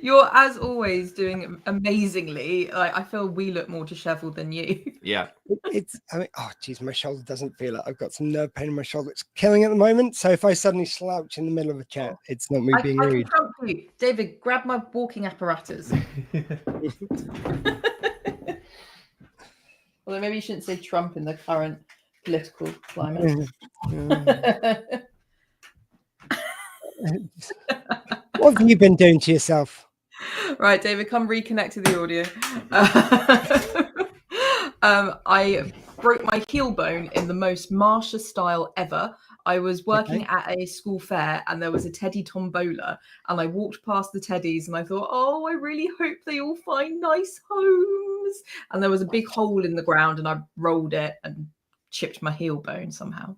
You're, as always, doing amazingly. Like, I feel we look more disheveled than you. Yeah. I mean, oh geez, my shoulder doesn't feel it. I've got some nerve pain in my shoulder. It's killing at the moment. So if I suddenly slouch in the middle of a chat, it's not me being rude. You. David, grab my walking apparatus. Although maybe you shouldn't say Trump in the current political climate. What have you been doing to yourself? Right, David, come reconnect to the audio. I broke my heel bone in the most Marsha style ever. I was working at a school fair and there was a teddy tombola, and I walked past the teddies and I thought, oh, I really hope they all find nice homes. And there was a big hole in the ground and I rolled it and chipped my heel bone somehow.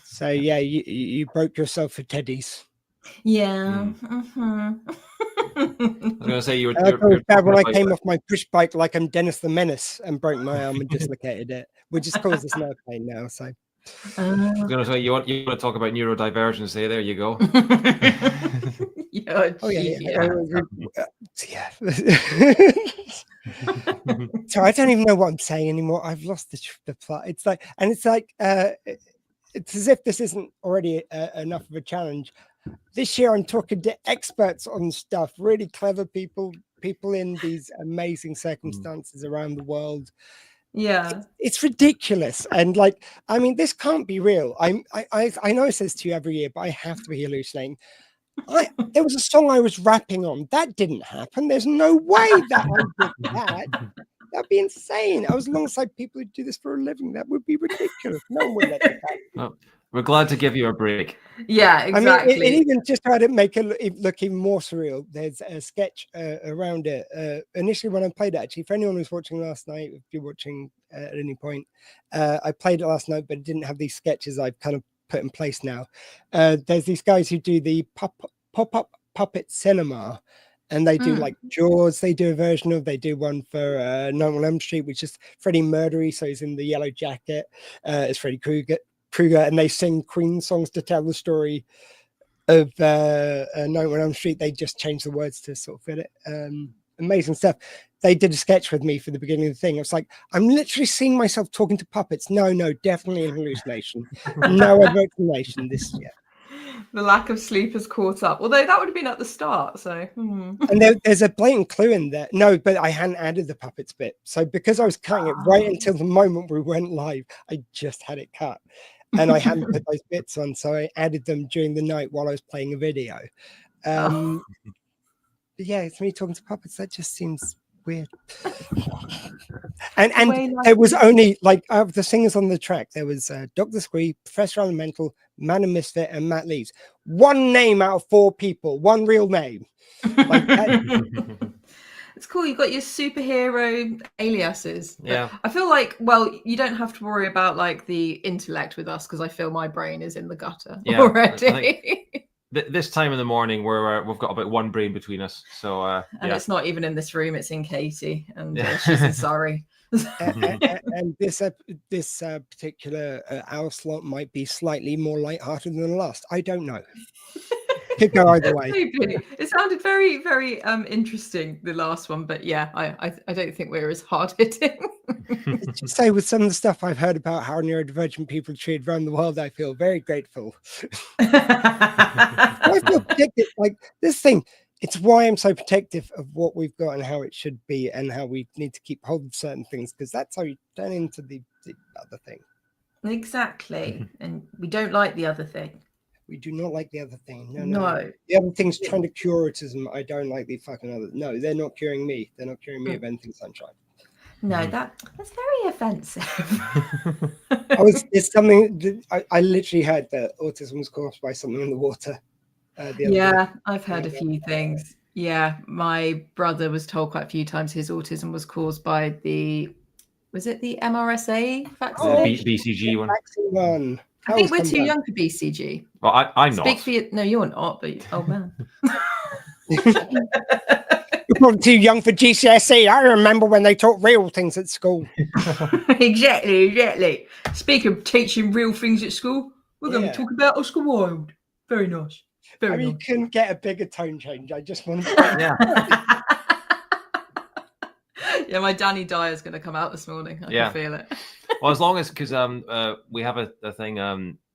So yeah, you broke yourself for teddies. Yeah. I was going to say you're bad when I came off my push bike like I'm Dennis the Menace and broke my arm and dislocated it, which has caused us nerve pain now. So I was going to say you want to talk about neurodivergence. There you go. So I don't even know what I'm saying anymore. I've lost the plot. It's like it's as if this isn't already enough of a challenge. This year I'm talking to experts on stuff, really clever people in these amazing circumstances around the world. Yeah, it's ridiculous. And like, I mean, this can't be real. I know I say this to you every year, but I have to be hallucinating. There was a song I was rapping on. That didn't happen. There's no way that I did that. That'd be insane. I was alongside people who do this for a living. That would be ridiculous. No one would let it happen. Well, we're glad to give you a break. Yeah, exactly. I mean, it even just tried to make it look even more surreal. There's a sketch around it. Initially, when I played it, actually, for anyone who's watching last night, if you're watching at any point, I played it last night, but it didn't have these sketches I've kind of put in place now. There's these guys who do the pop-up puppet cinema. And they do like Jaws. They do a version of. They do one for Nightmare on Elm Street, which is Freddie Murdery. So he's in the yellow jacket. It's Freddy Krueger, and they sing Queen songs to tell the story of Nightmare on Elm Street. They just change the words to sort of fit it. Amazing stuff. They did a sketch with me for the beginning of the thing. It's like, I'm literally seeing myself talking to puppets. No, definitely an hallucination. No other explanation this year. The lack of sleep has caught up. Although that would have been at the start. So, And there's a blatant clue in there. No, but I hadn't added the puppets bit. So because I was cutting it right until the moment we went live, I just had it cut. And I hadn't put those bits on. So I added them during the night while I was playing a video. But yeah, it's me talking to puppets. That just seems weird. And way like there was only like of the singers on the track, there was Doctor Squee, Professor Elemental, Man and Misfit, and Matt Lees. One name out of 4 people, one real name. Like that. It's cool. You've got your superhero aliases. Yeah. I feel like, well, you don't have to worry about like the intellect with us because I feel my brain is in the gutter already. This time in the morning, we've got about one brain between us. So, and it's not even in this room; it's in Katie, and she's in Surrey. and this particular hour slot might be slightly more lighthearted than the last. I don't know. Could go either way. Maybe. It sounded very, very interesting, the last one, but yeah, I don't think we're as hard hitting. Just say with some of the stuff I've heard about how neurodivergent people are treated around the world, I feel very grateful. I feel protected. Like this thing, it's why I'm so protective of what we've got and how it should be and how we need to keep hold of certain things, because that's how you turn into the other thing. Exactly. And we don't like the other thing. We do not like the other thing. No. The other thing's trying to cure autism. I don't like the fucking other. No, they're not curing me. They're not curing me of anything, sunshine. No, that's very offensive. It's something that I literally heard that autism was caused by something in the water. I've heard a few things. Yeah, my brother was told quite a few times his autism was caused by was it the MRSA vaccine? BCG one. Vaccine. I think we're too young for BCG. Well, I'm not. Speak for you. No, you're not, but old man. You're probably too young for GCSE. I remember when they taught real things at school. Exactly. Speaking of teaching real things at school, we're going to talk about Oscar Wilde. Very nice. Very nice. You couldn't get a bigger tone change. I just want to. Yeah, my Danny Dyer's going to come out this morning. I can feel it. Well, as long as, because we have a thing,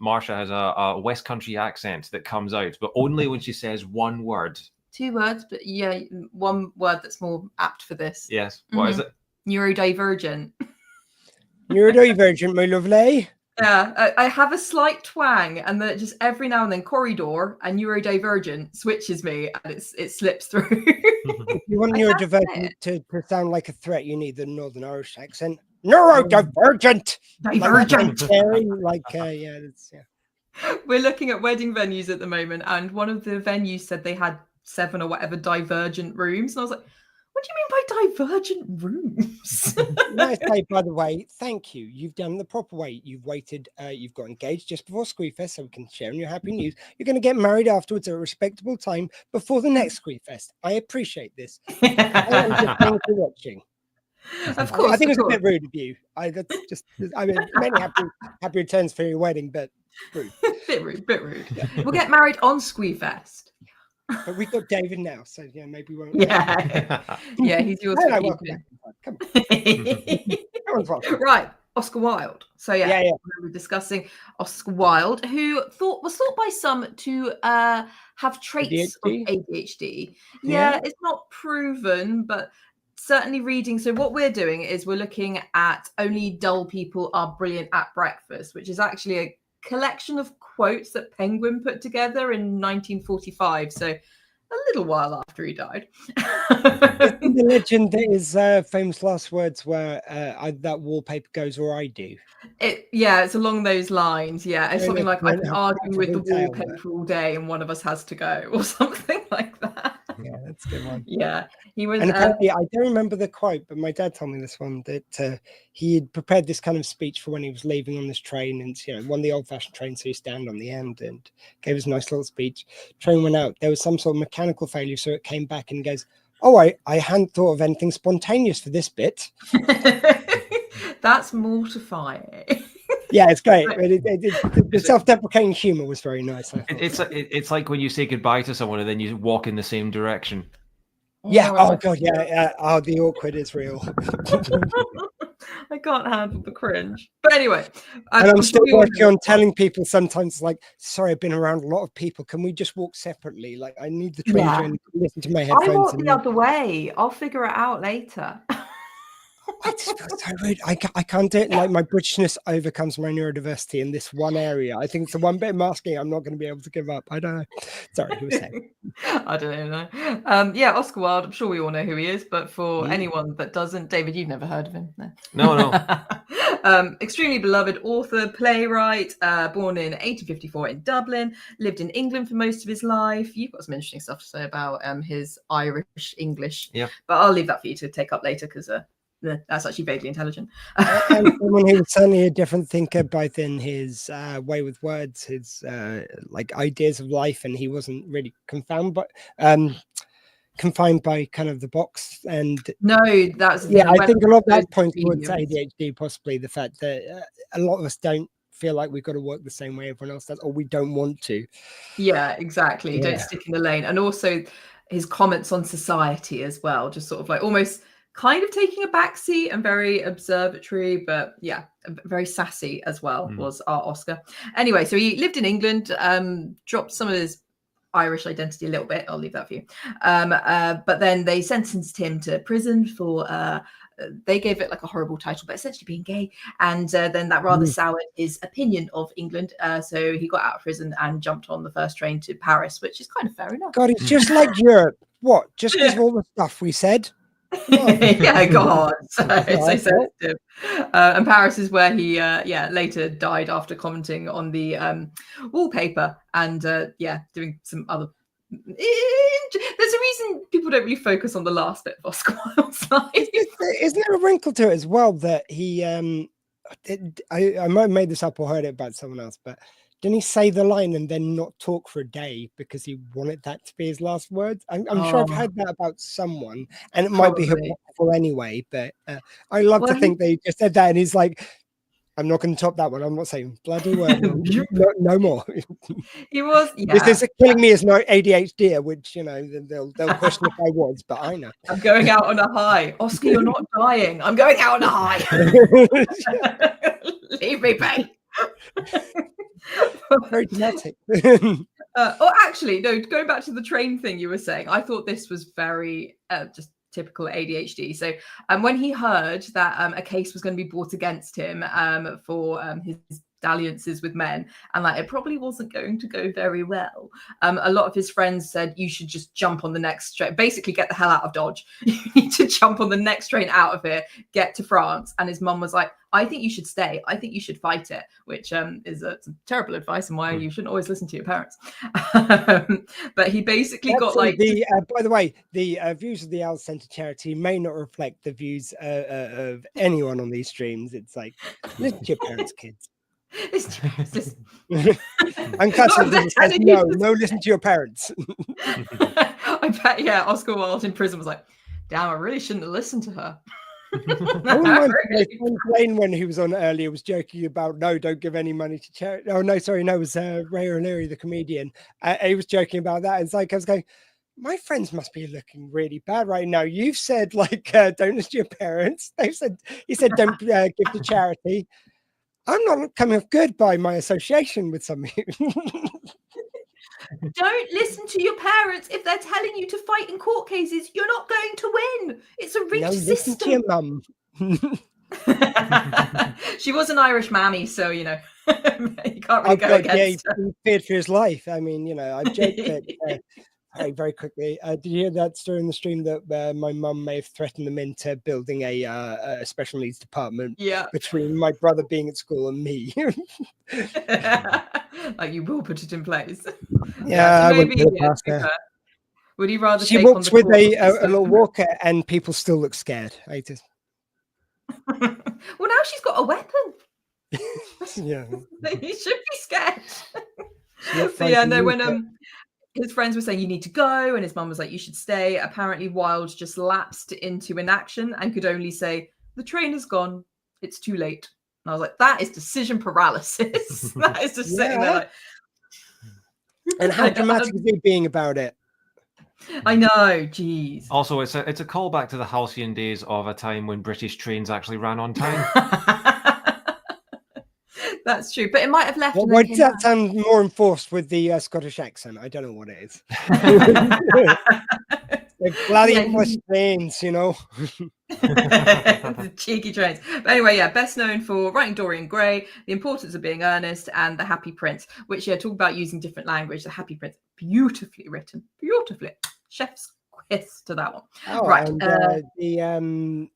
Marsha has a West Country accent that comes out, but only when she says one word. 2 words, but yeah, one word that's more apt for this. Yes. What is it? Neurodivergent. Neurodivergent, my lovely. Yeah, I have a slight twang, and then just every now and then corridor and neurodivergent switches me, and it slips through. If you want neurodivergent to sound like a threat, you need the Northern Irish accent. Neurodivergent. Divergent. We're looking at wedding venues at the moment, and one of the venues said they had 7 or whatever divergent rooms, and I was like, what do you mean by divergent rooms? Nice day, by the way. Thank you. You've done the proper way. You've waited. You've got engaged just before Squeefest, so we can share in your happy news. You're going to get married afterwards at a respectable time before the next Squeefest. I appreciate this. Thank you for watching. Of course. I think it was a bit rude of you. Many happy returns for your wedding, but rude. Bit rude. Yeah. We'll get married on Squeefest. But we've got David now, so yeah, maybe we won't. Yeah, he's yours. Come on. Right, Oscar Wilde. So we were discussing Oscar Wilde, who was thought by some to have traits of ADHD. Yeah, it's not proven, but certainly reading. So what we're doing is we're looking at Only Dull People Are Brilliant at Breakfast, which is actually a collection of quotes that Penguin put together in 1945, so a little while after he died. The legend that his famous last words were that wallpaper goes or I do. It's along those lines. It's something like I can argue with the wallpaper all day and one of us has to go, or something like that. Yeah, that's a good one. Yeah, he was. And apparently, I don't remember the quote, but my dad told me this one, that he had prepared this kind of speech for when he was leaving on this train, and one of the old-fashioned trains, so you stand on the end, and gave us a nice little speech. Train went out. There was some sort of mechanical failure, so it came back and goes, "Oh, I hadn't thought of anything spontaneous for this bit." That's mortifying. Yeah, it's great. The self-deprecating humor was very nice. It's like when you say goodbye to someone and then you walk in the same direction. Yeah. Oh god. Yeah. Oh, the awkward is real. I can't handle the cringe. But anyway, and I'm still working on telling people sometimes, like, sorry, I've been around a lot of people. Can we just walk separately? Like, I need the train to listen to my headphones. I walk the other way. I'll figure it out later. I just feel so rude. I can't do it. Like, my Britishness overcomes my neurodiversity in this one area. I think it's the one bit of masking I'm not going to be able to give up. I don't know. Sorry, who was saying? I don't know. Yeah, Oscar Wilde. I'm sure we all know who he is, but for anyone that doesn't, David, you've never heard of him. No. Extremely beloved author, playwright, born in 1854 in Dublin, lived in England for most of his life. You've got some interesting stuff to say about his Irish English, but I'll leave that for you to take up later, because that's actually vaguely intelligent. And someone who was certainly a different thinker, both in his way with words, his like ideas of life, and he wasn't really confined by kind of the box. And no, that's I think a lot of that points towards ADHD, possibly the fact that a lot of us don't feel like we've got to work the same way everyone else does, or we don't want to. Yeah, exactly. Don't stick in the lane. And also his comments on society as well, just sort of like almost kind of taking a backseat and very observatory, but yeah, very sassy as well was our Oscar. Anyway, so he lived in England, dropped some of his Irish identity a little bit. I'll leave that for you. But then they sentenced him to prison for, they gave it like a horrible title, but essentially being gay. And then that rather soured his opinion of England. So he got out of prison and jumped on the first train to Paris, which is kind of fair enough. God, it's just like Europe. What? Just because of all the stuff we said? Yeah, God, so sensitive. And Paris is where he later died after commenting on the wallpaper and doing some other. There's a reason people don't really focus on the last bit of Oscar Wilde's life. Isn't there a wrinkle to it as well that he I might have made this up or heard it about someone else, but didn't he say the line and then not talk for a day because he wanted that to be his last words? I'm sure I've heard that about someone, and it might be hypocritical anyway, but I love to think they just said that and he's like, I'm not going to top that one. I'm not saying bloody word. No more. He was. This is killing me as no ADHD, which, you know, they'll question if I was, but I know. I'm going out on a high. Oscar, you're not dying. I'm going out on a high. Leave me be. Very dramatic. Actually, no, going back to the train thing you were saying, I thought this was very just typical ADHD. So when he heard that a case was going to be brought against him for his dalliances with men, and that it probably wasn't going to go very well, a lot of his friends said, you should just jump on the next train, basically get the hell out of Dodge. You need to jump on the next train out of here, get to France. And his mum was like, I think you should stay. I think you should fight it, which is some terrible advice and why you shouldn't always listen to your parents. But he basically got like... by the way, the views of the Owl Centre charity may not reflect the views of anyone on these streams. It's like, listen to your parents, kids. Unclassical says no, listen to your parents. I bet, Oscar Wilde in prison was like, damn, I really shouldn't have listened to her. When he was on earlier was joking about don't give any money to charity. Oh no, sorry, no, it was Ray O'Leary, the comedian. He was joking about that. It's like I was going, my friends must be looking really bad right now. You've said like don't listen to your parents. He said don't give to charity. I'm not coming off good by my association with some of you. Don't listen to your parents if they're telling you to fight in court cases. You're not going to win. It's a rigged system. Listen to your mum. She was an Irish mammy, so you know you can't really go against her. He feared for his life. I mean, you know, I joked that. Very quickly, did you hear that story in the stream that my mum may have threatened them into building a special needs department between my brother being at school and me? Like you will put it in place. Yeah, so maybe, would you rather? She walks with a little walker, and people still look scared. I just. Well, now she's got a weapon. Yeah, you should be scared. So yeah, no, when his friends were saying you need to go and his mum was like you should stay, apparently Wilde just lapsed into inaction and could only say the train is gone, it's too late. And I was like, that is decision paralysis. That is just sitting there like... And how dramatic is he being about it? I know, geez. Also, it's a callback to the halcyon days of a time when British trains actually ran on time. That's true, but it might have left. Why does that sound more enforced with the Scottish accent? I don't know what it is. The bloody English trains, you know. Cheeky trains. But anyway, yeah, best known for writing Dorian Gray, The Importance of Being Earnest, and The Happy Prince, which talk about using different language. The Happy Prince, beautifully written, beautifully. Chef's kiss to that one. Oh, Right. and the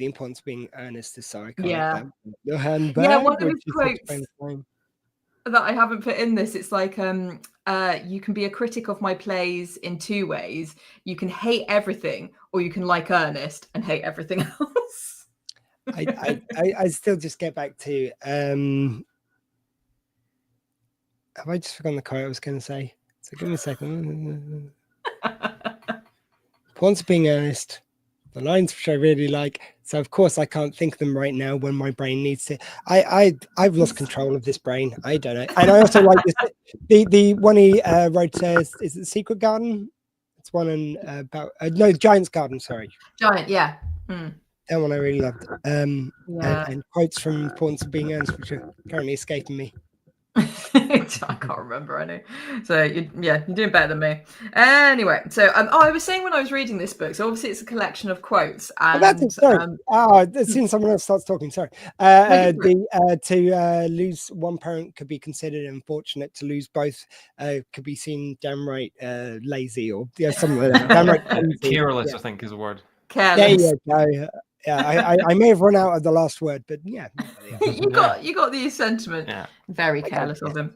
importance of being earnest is so iconic. Yeah. The handbag, Yeah, one of his which is such a quotes famous line. that I haven't put in this, it's like, you can be a critic of my plays in two ways. You can hate everything, or you can like Ernest and hate everything else. I still just get back to have I just forgotten the quote I was going to say? So give me a second. Once being earnest, the lines which I really like. So of course I can't think of them right now when my brain needs to. I've lost control of this brain. I don't know. And I also like this. The one he wrote says, is it Secret Garden? It's one in about no Giant's Garden. Sorry, Giant. Yeah. Mm. That one I really loved. Yeah. And quotes from Importance of Being Earnest, which are currently escaping me. I can't remember any. So you're doing better than me. Anyway, so I was saying when I was reading this book, so obviously it's a collection of quotes. And that's it. Sorry. As soon as someone else starts talking, sorry. To lose one parent could be considered unfortunate. To lose both could be seen downright lazy or something like that. Downright careless, I think, is a word. Careless. There you go. Yeah, I may have run out of the last word, but yeah. you got the sentiment. Yeah. Very careless of him.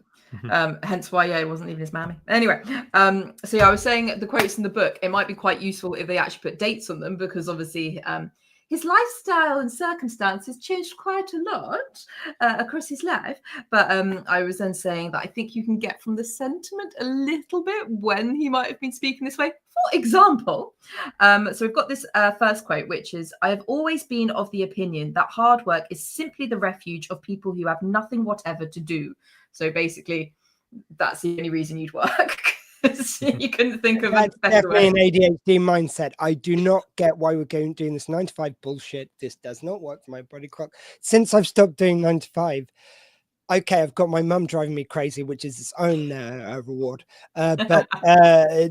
Hence why it wasn't even his mammy. Anyway, so yeah, I was saying the quotes in the book, it might be quite useful if they actually put dates on them, because obviously his lifestyle and circumstances changed quite a lot across his life. But I was then saying that I think you can get from the sentiment a little bit when he might have been speaking this way. For example, so we've got this first quote, which is, I have always been of the opinion that hard work is simply the refuge of people who have nothing whatever to do. So basically, that's the only reason you'd work. You couldn't think of that's a better way. definitely an ADHD mindset. I do not get why we're doing this 9 to 5 bullshit. This does not work for my body clock. Since I've stopped doing 9 to 5, okay, I've got my mum driving me crazy, which is its own reward. But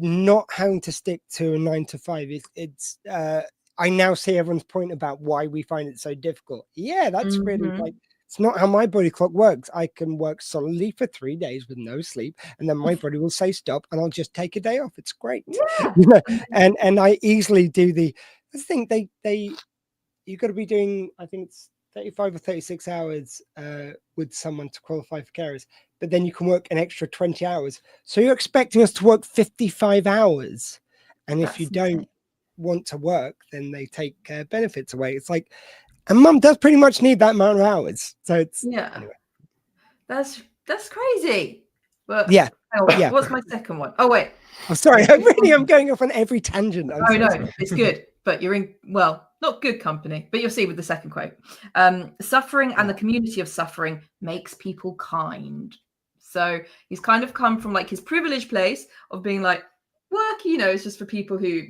not having to stick to a 9 to 5 it's. I now see everyone's point about why we find it so difficult. Yeah, that's really like. It's not how my body clock works. I can work solidly for 3 days with no sleep, and then my body will say stop, and I'll just take a day off. It's great. Yeah. And I easily do the thing. You got to be doing, I think it's 35 or 36 hours with someone to qualify for carers, but then you can work an extra 20 hours. So you're expecting us to work 55 hours, and if you don't want to work, then they take benefits away. It's like. And mum does pretty much need that amount of hours. So it's anyway. That's crazy. But yeah. What's my second one? Oh wait. I'm sorry. I'm going off on every tangent. It's good. But you're in not good company, but you'll see with the second quote. Suffering and the community of suffering makes people kind. So he's kind of come from like his privileged place of being like, work, is just for people who,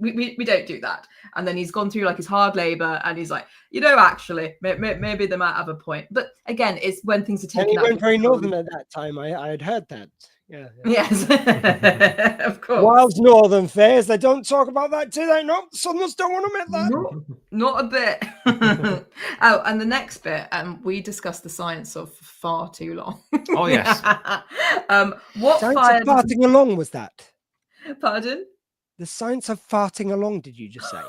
we don't do that. And then he's gone through like his hard labor, and he's like, actually, maybe they might have a point. But again, it's when things are taken. And he went very northern at that time. I had heard that. Yeah. Yes, of course. Whilst northern fairs, they don't talk about that, do they? No, Southerners don't want to admit that. Not a bit. Oh, and the next bit, we discussed the science of far too long. Oh yes. What science fire? Of farting along was that? Pardon? The science of farting along, did you just say?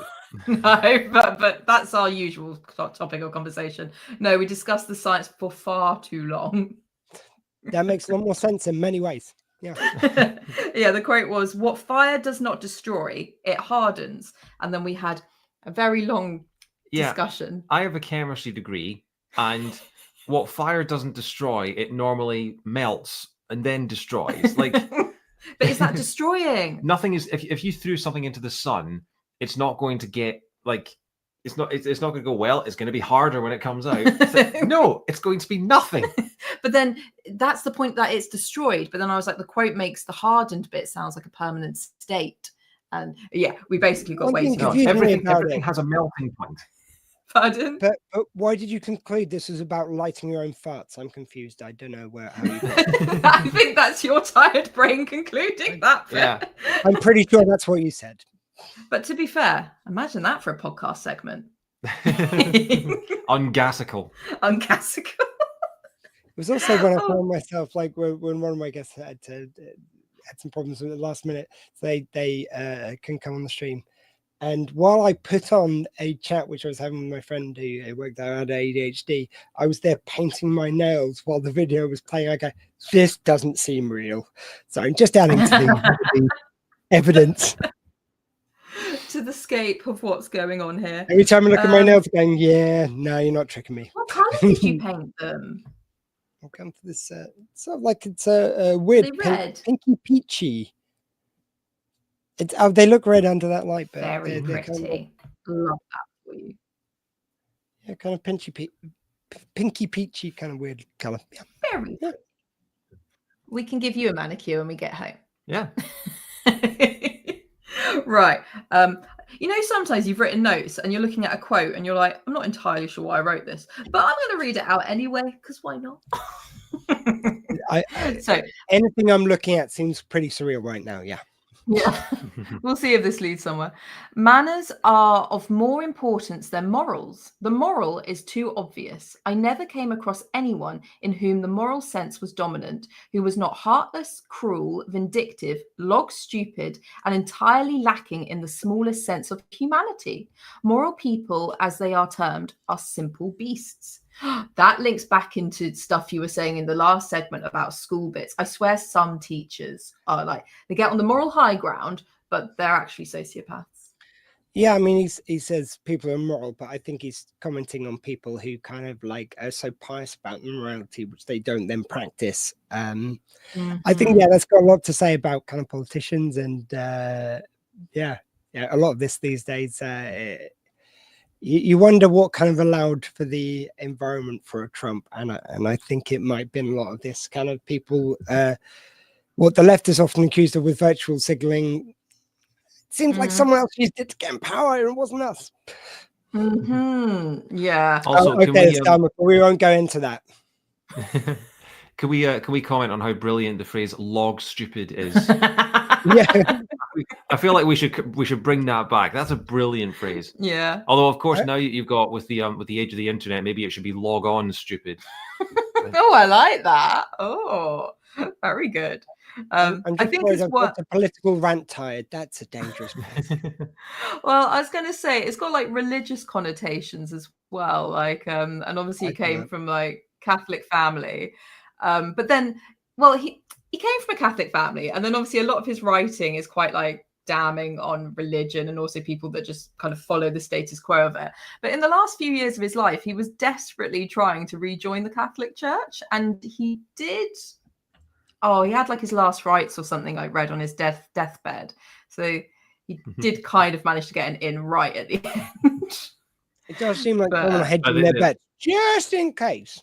No, but that's our usual topic of conversation. No, we discussed the science for far too long. That makes a lot more sense in many ways. Yeah. Yeah, the quote was, what fire does not destroy, it hardens. And then we had a very long discussion. I have a chemistry degree, and what fire doesn't destroy, it normally melts and then destroys. Like... But is that destroying? Nothing is. If you threw something into the sun, it's not going to get like. It's not going to go well. It's going to be harder when it comes out. No, it's going to be nothing. But then that's the point, that it's destroyed. But then I was like, the quote makes the hardened bit sounds like a permanent state. And yeah, we basically got ways. No, everything has a melting point. Pardon? But why did you conclude this is about lighting your own farts? I'm confused. I don't know how you got it. I think that's your tired brain concluding that. Yeah. I'm pretty sure that's what you said. But to be fair, imagine that for a podcast segment. Ungassical. Unclassical. It was also when I Oh. found myself, like when one of my guests had some problems at the last minute, so they couldn't come on the stream. And while I put on a chat which I was having with my friend who worked there, had ADHD, I was there painting my nails while the video was playing. I go, this doesn't seem real. So I'm just adding to the evidence. To the scape of what's going on here. Every time I look at my nails, going, yeah, no, you're not tricking me. What colour did you paint them? I'll come to this. Sort of like it's a weird They red? pinky peachy. It's they look red under that light, but Very they're pretty. kind of, Love that for you. yeah, kind of pinky peachy, kind of weird color. Yeah. Very. Yeah. We can give you a manicure when we get home. Yeah. Right. You know, sometimes you've written notes and you're looking at a quote and you're like, I'm not entirely sure why I wrote this, but I'm going to read it out anyway, because why not? So Anything I'm looking at seems pretty surreal right now. Yeah. yeah, we'll see if this leads somewhere. Manners are of more importance than morals. The moral is too obvious. I never came across anyone in whom the moral sense was dominant, who was not heartless, cruel, vindictive, log stupid, and entirely lacking in the smallest sense of humanity. Moral people, as they are termed, are simple beasts. That links back into stuff you were saying in the last segment about school bits. I swear some teachers are like, they get on the moral high ground, but they're actually sociopaths. Yeah, I mean, he says people are moral, but I think he's commenting on people who kind of like are so pious about morality, which they don't then practice. I think, yeah, that's got a lot to say about kind of politicians and yeah, a lot of this these days. You wonder what kind of allowed for the environment for a Trump, and I think it might have been a lot of this kind of people. What the left is often accused of with virtual signaling. It seems like someone else used it to get in power, and it wasn't us. Yeah. Also, okay, we won't go into that. Can we comment on how brilliant the phrase "log stupid" is? Yeah. I feel like we should bring that back. That's a brilliant phrase. Yeah. Although, of course, now you've got with the age of the internet, maybe it should be "log on stupid." Oh, I like that. Oh, very good. I think it's what a political rant tired. That's a dangerous place. Well, I was going to say it's got like religious connotations as well. Like, and obviously he came from like Catholic family, but then, well, he came from a Catholic family, and then obviously a lot of his writing is quite like damning on religion and also people that just kind of follow the status quo of it. But in the last few years of his life, he was desperately trying to rejoin the Catholic Church, and he did. Oh, he had like his last rites or something I read on his deathbed. So he did kind of manage to get an in right at the end. It does seem like someone hedging their bet just in case.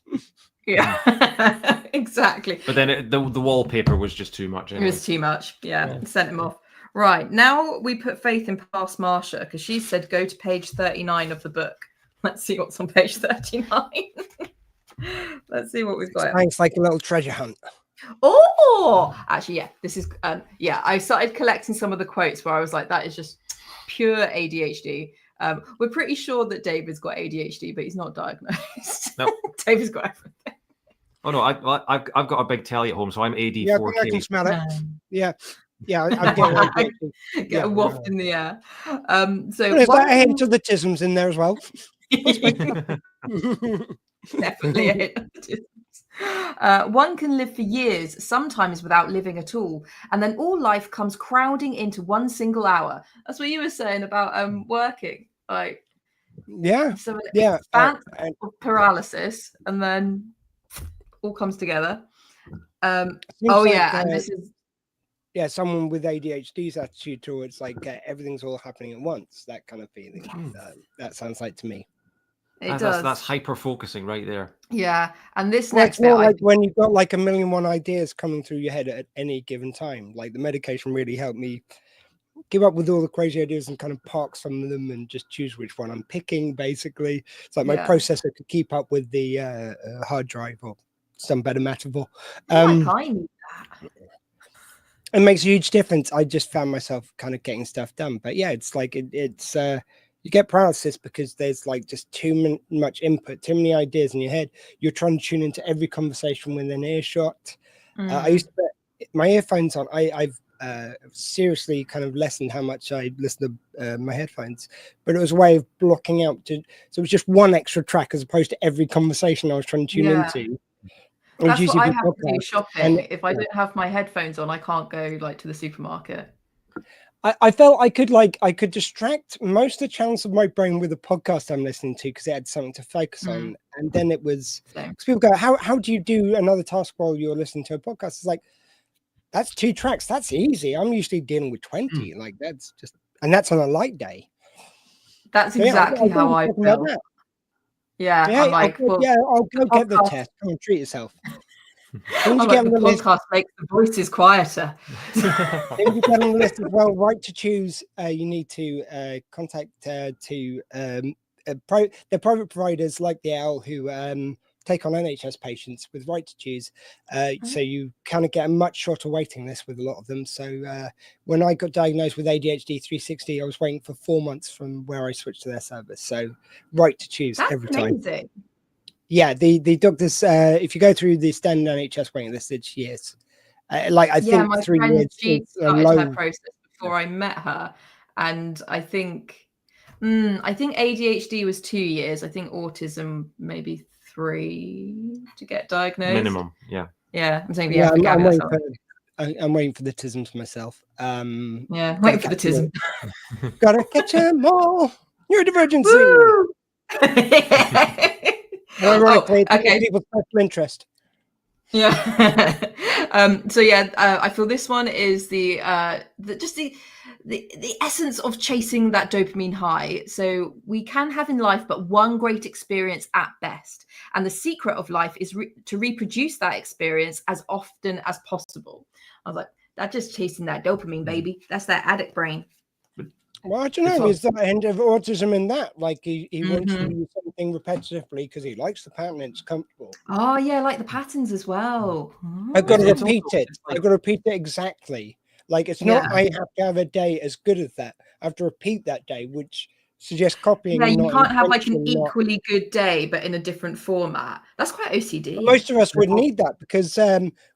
Yeah, exactly. But then the wallpaper was just too much. Anyway. It was too much. Yeah, sent him off. Right, now we put faith in past Marsha because she said go to page 39 of the book. Let's see what's on page 39. Let's see what we've got. It's like a little treasure hunt. Oh, actually, yeah, this is I started collecting some of the quotes where I was like, that is just pure ADHD. We're pretty sure that David's got ADHD, but he's not diagnosed. No, David's got everything. Oh no, I've got a big telly at home, so I'm AD4K. Yeah, I can smell it. Yeah, I'm getting a waft in the air. So there's that hint of the tisms in there as well. Definitely a hint of the tisms. One can live for years, sometimes without living at all, and then all life comes crowding into one single hour. That's what you were saying about working, like so paralysis, and then all comes together. And this is someone with ADHD's attitude towards like everything's all happening at once, that kind of feeling. That sounds like to me. That's hyper focusing right there. Yeah, and this next bit, like when you've got like 1,000,001 ideas coming through your head at any given time. Like the medication really helped me give up with all the crazy ideas and kind of park some of them and just choose which one I'm picking. Basically, it's like my processor could keep up with the hard drive, or some better metaphor. I need that. It makes a huge difference. I just found myself kind of getting stuff done, but yeah, it's like it's You get paralysis because there's like just too much input, too many ideas in your head. You're trying to tune into every conversation within earshot. I used to put my earphones on. I've seriously kind of lessened how much I listen to my headphones, but it was a way of blocking out. So it was just one extra track as opposed to every conversation I was trying to tune into. That's what I have to do podcast. shopping. And if I don't have my headphones on, I can't go like to the supermarket. I felt I could distract most of the channels of my brain with the podcast I'm listening to because it had something to focus on. And then it was because people go, how do you do another task while you're listening to a podcast? It's like, that's 2 tracks. That's easy. I'm usually dealing with 20. Like that's just, and that's on a light day. That's exactly how I feel. Yeah, I'm like, I'll go get the test. Come on, treat yourself. I'm like, the podcast makes the voices quieter. If you get on the list as well, right to choose, you need to contact the private providers like the Owl who take on NHS patients with right to choose. So you kind of get a much shorter waiting list with a lot of them. So when I got diagnosed with ADHD 360, I was waiting for 4 months from where I switched to their service. So right to choose every time. Amazing. Yeah, the doctors, if you go through the standard NHS waiting list, it's years. I think my 3 friend, years. she started her process before I met her, and I think ADHD was 2 years. I think autism maybe 3 to get diagnosed. Minimum, yeah. Yeah, I'm saying I'm waiting for the tisms myself. Waiting for the tism. Gotta catch them all. Neurodivergency. Ironically, people's special interest. Yeah. I feel this one is the essence of chasing that dopamine high. So we can have in life but one great experience at best, and the secret of life is to reproduce that experience as often as possible. I was like, that's just chasing that dopamine, baby. That's that addict brain. Well, I don't know. Is that end of autism in that? Like he wants to do something repetitively because he likes the pattern and it's comfortable. Oh yeah, like the patterns as well. I've got to repeat it. I've got to repeat it exactly. Like it's not I have to have a day as good as that. I have to repeat that day, which suggests copying. Yeah, you can't have like an equally good day, but in a different format. That's quite OCD. But most of us would need that because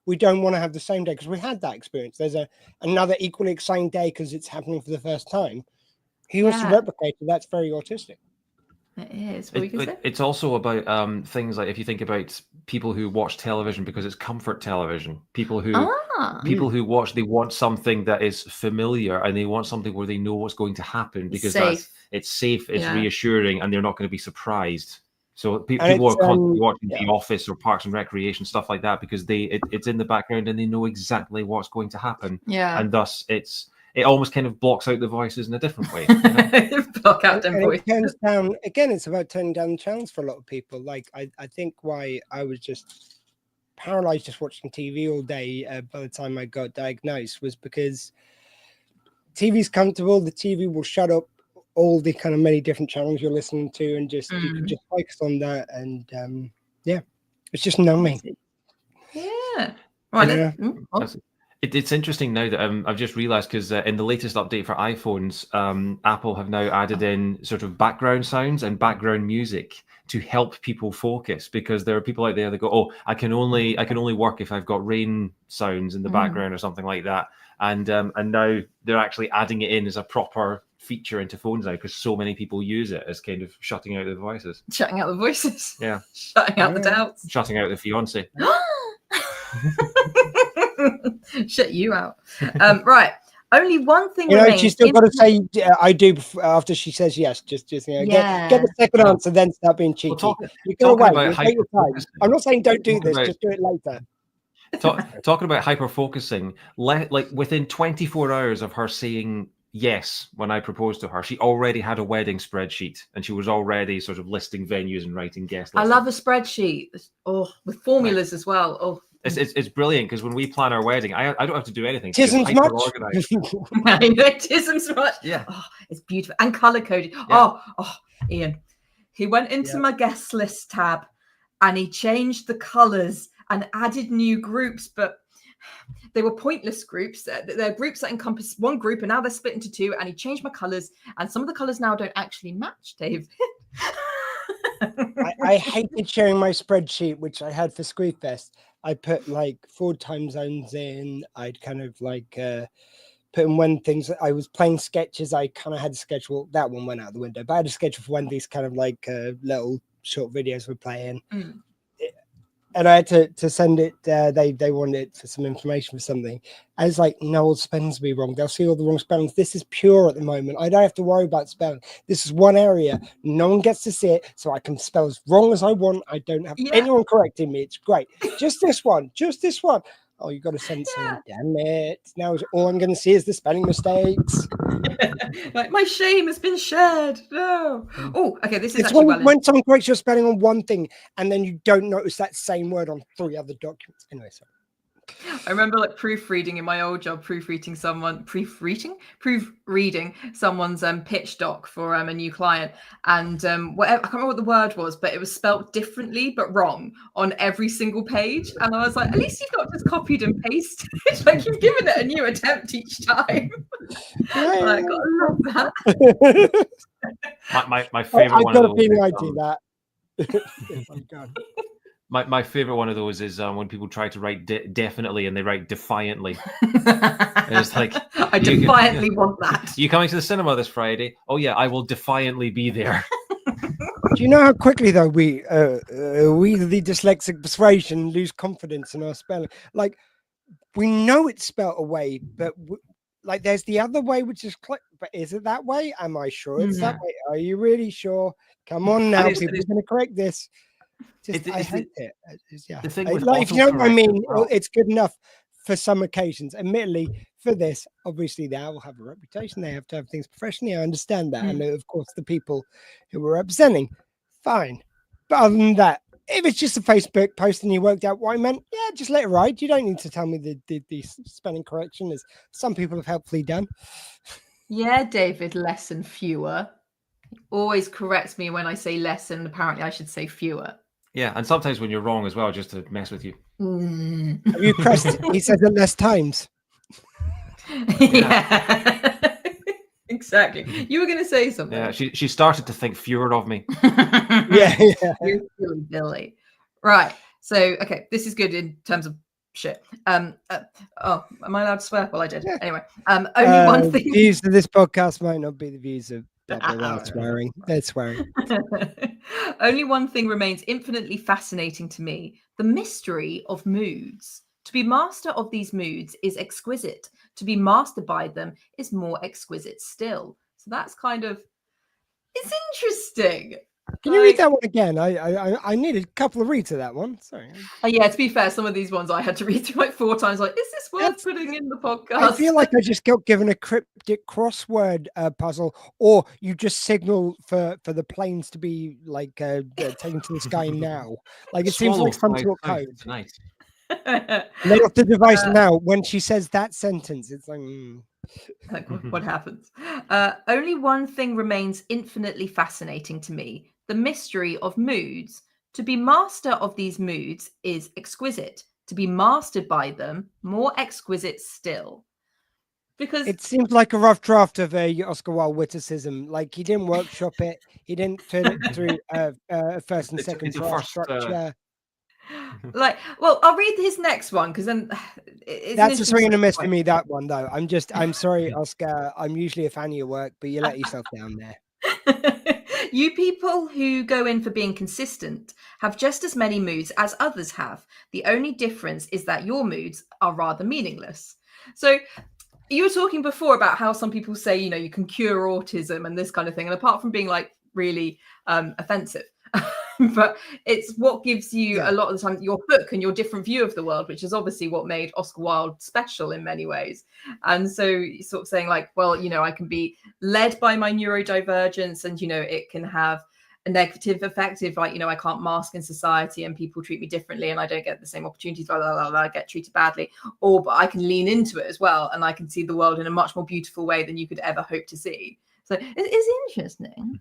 we don't want to have the same day because we had that experience. There's another equally exciting day because it's happening for the first time. He wants to replicate it. That's very autistic. It is. It's also about things like if you think about people who watch television because it's comfort television. People who watch, they want something that is familiar and they want something where they know what's going to happen because it's safe, it's reassuring, and they're not going to be surprised. So people are constantly watching The Office or Parks and Recreation, stuff like that, because it's in the background and they know exactly what's going to happen. Yeah, and thus it almost kind of blocks out the voices in a different way. Block out them voices. It turns down, again, it's about turning down the channels for a lot of people. Like, I think why I was just paralyzed just watching TV all day by the time I got diagnosed was because TV's comfortable. The TV will shut up all the kind of many different channels you're listening to and just you can just focus on that. And it's just numbing. Yeah. Right. It's interesting now that I've just realized because in the latest update for iPhones, Apple have now added in sort of background sounds and background music to help people focus, because there are people out there that go, oh, I can only work if I've got rain sounds in the background or something like that. And now they're actually adding it in as a proper feature into phones now because so many people use it as kind of shutting out the voices. Shutting out the voices. Yeah. Shutting out the doubts. Shutting out the fiance. Shut you out. Right. Only one thing remains. She's still got to say I do after she says yes. Just get the second answer, then start being cheeky. You go away. Take your time. I'm not saying don't do this. Just do it later. Talking about hyper focusing, like within 24 hours of her saying yes when I proposed to her, she already had a wedding spreadsheet and she was already sort of listing venues and writing guest lists. I love a spreadsheet. Oh, with formulas as well. Oh. It's brilliant because when we plan our wedding, I don't have to do anything. Tism's much. I know, tism's much. Yeah. Oh, it's beautiful. And colour coded. Yeah. Oh, Ian. He went into my guest list tab and he changed the colours and added new groups, but they were pointless groups. They're groups that encompass one group, and now they're split into two. And he changed my colours, and some of the colours now don't actually match, Dave. I hated sharing my spreadsheet, which I had for Squeefest. I put like 4 time zones in. I'd kind of like put in when things. I was playing sketches. I kind of had a schedule. That one went out the window, but I had a schedule for when these kind of like little short videos were playing. And I had to send it. They wanted it for some information for something. I was like, no, all spellings will be wrong. They'll see all the wrong spellings. This is pure at the moment. I don't have to worry about spelling. This is one area. No one gets to see it, so I can spell as wrong as I want. I don't have anyone correcting me. It's great. Just this one. Just this one. Oh, you got to send something. Damn it. Now all I'm going to see is the spelling mistakes. Like, my shame has been shared. No. Oh, okay. This is it's actually when someone corrects your spelling on one thing and then you don't notice that same word on 3 other documents. Anyway, sorry. I remember like proofreading in my old job, proofreading someone's pitch doc for a new client, and whatever, I can't remember what the word was, but it was spelt differently but wrong on every single page. And I was like, at least you've not just copied and pasted. Like, you've given it a new attempt each time. Like, I love that. My favorite I've one got of a those feeling is, I do that. I'm done. My favorite one of those is when people try to write definitely and they write defiantly. It's like, I defiantly want that. You coming to the cinema this Friday? Oh yeah, I will defiantly be there. Do you know how quickly though we the dyslexic persuasion lose confidence in our spelling? Like, we know it's spelt away, but like there's the other way, which is but is it that way? Am I sure it's that way? Are you really sure? Come on now, people are going to correct this. I hate it. The thing with like, if you know what I mean, well, it's good enough for some occasions. Admittedly, for this, obviously they will have a reputation. They have to have things professionally. I understand that, and of course the people who were representing, fine. But other than that, if it's just a Facebook post and you worked out what I meant, yeah, just let it ride. You don't need to tell me the spelling correction, as some people have helpfully done. Yeah, David, less and fewer. Always corrects me when I say less, and apparently I should say fewer. Yeah, and sometimes when you're wrong as well, just to mess with you. Have you pressed? He says it less times. Yeah. Exactly. You were going to say something. Yeah, she started to think fewer of me. yeah. You're silly Billy. Right. So, okay, this is good in terms of shit. Am I allowed to swear? Well, I did. Anyway, only one thing. The views of this podcast might not be the views of swearing. They're swearing. Only one thing remains infinitely fascinating to me: the mystery of moods. To be master of these moods is exquisite. To be mastered by them is more exquisite still. So that's kind of, it's interesting. Can you read that one again? I needed a couple of reads of that one. Sorry. Yeah, to be fair, some of these ones I had to read through like 4 times. Like, is this worth putting in the podcast? I feel like I just got given a cryptic crossword puzzle, or you just signal for the planes to be like taken to the sky now. Like, it seems like some sort of code. Tonight. Let off the device now. When she says that sentence, it's like, like what happens? Only one thing remains infinitely fascinating to me: the mystery of moods. To be master of these moods is exquisite. To be mastered by them, more exquisite still. Because it seems like a rough draft of a Oscar Wilde witticism. Like, he didn't workshop it. He didn't turn it through first and second draft structure. Like, well, I'll read his next one because then that's a swing and a miss for me. That one, though, I'm sorry, Oscar. I'm usually a fan of your work, but you let yourself down there. You people who go in for being consistent have just as many moods as others have. The only difference is that your moods are rather meaningless. So you were talking before about how some people say, you know, you can cure autism and this kind of thing. And apart from being like really offensive, but it's what gives you a lot of the time your hook and your different view of the world, which is obviously what made Oscar Wilde special in many ways. And so sort of saying like, well, you know, I can be led by my neurodivergence and, you know, it can have a negative effect if, like, you know, I can't mask in society and people treat me differently and I don't get the same opportunities, blah, blah, blah, blah, I get treated badly. Or but I can lean into it as well and I can see the world in a much more beautiful way than you could ever hope to see. So it is interesting.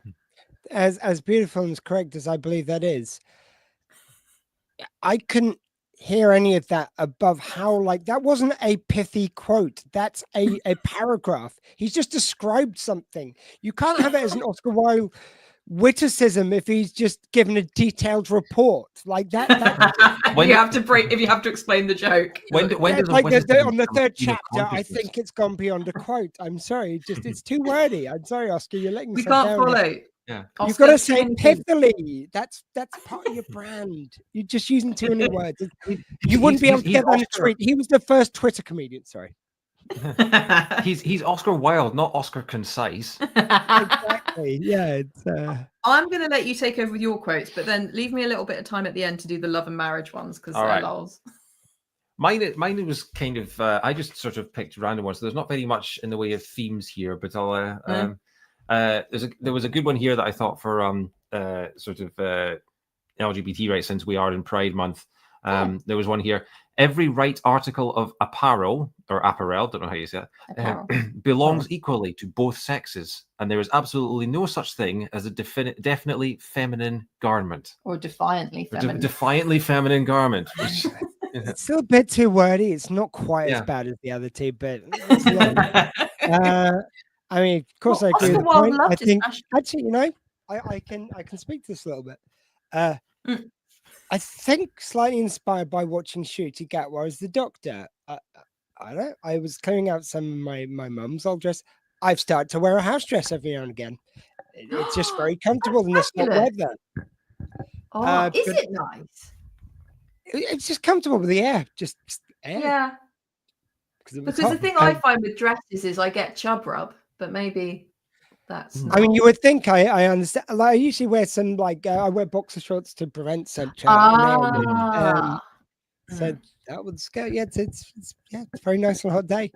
As beautiful and as correct as I believe that is, I couldn't hear any of that above how, like, that wasn't a pithy quote. That's a paragraph. He's just described something. You can't have it as an Oscar Wilde witticism if he's just given a detailed report like that. If you have to explain the joke. When does a Like witticism on the become third a scene of chapter, I consciousness? think it's gone beyond a quote. I'm sorry, it's too wordy. I'm sorry, Oscar. You're letting We yourself can't down. follow. Yeah. You've Oscar, got to say communicate. pithily. That's part of your brand. You're just using too many words. You He's- wouldn't be able to he's get on a Oscar. tweet. He was the first Twitter comedian. Sorry. He's Oscar Wilde, not Oscar Concise. Exactly. Yeah. It's, I'm going to let you take over with your quotes, but then leave me a little bit of time at the end to do the love and marriage ones because All they're right. lols. Mine was kind of I just sort of picked random ones. So there's not very much in the way of themes here, but I'll there was a good one here that I thought for sort of LGBT rights, since we are in Pride Month. There was one here. Every right article of apparel or apparel, don't know how you say it, belongs equally to both sexes, and there is absolutely no such thing as a definitely feminine garment Or defiantly feminine. defiantly feminine garment. Which, it's still a bit too wordy. It's not quite as bad as the other two, but it's not. I mean, of course, I agree. With the point. I think actually, you know, I can speak to this a little bit. I think slightly inspired by watching Shooty Gatwa as the Doctor. I don't know. I was clearing out some of my mum's old dress. I've started to wear a house dress every now and again. It's just very comfortable in this hot weather. Is it nice? It's just comfortable with the air. Just air. Yeah. Because the thing I find with dresses is I get chub rub, but maybe that's. I mean, you would think I understand. Like, I usually wear some I wear boxer shorts to prevent such. So that would scare. Yeah, it's very nice on a hot day.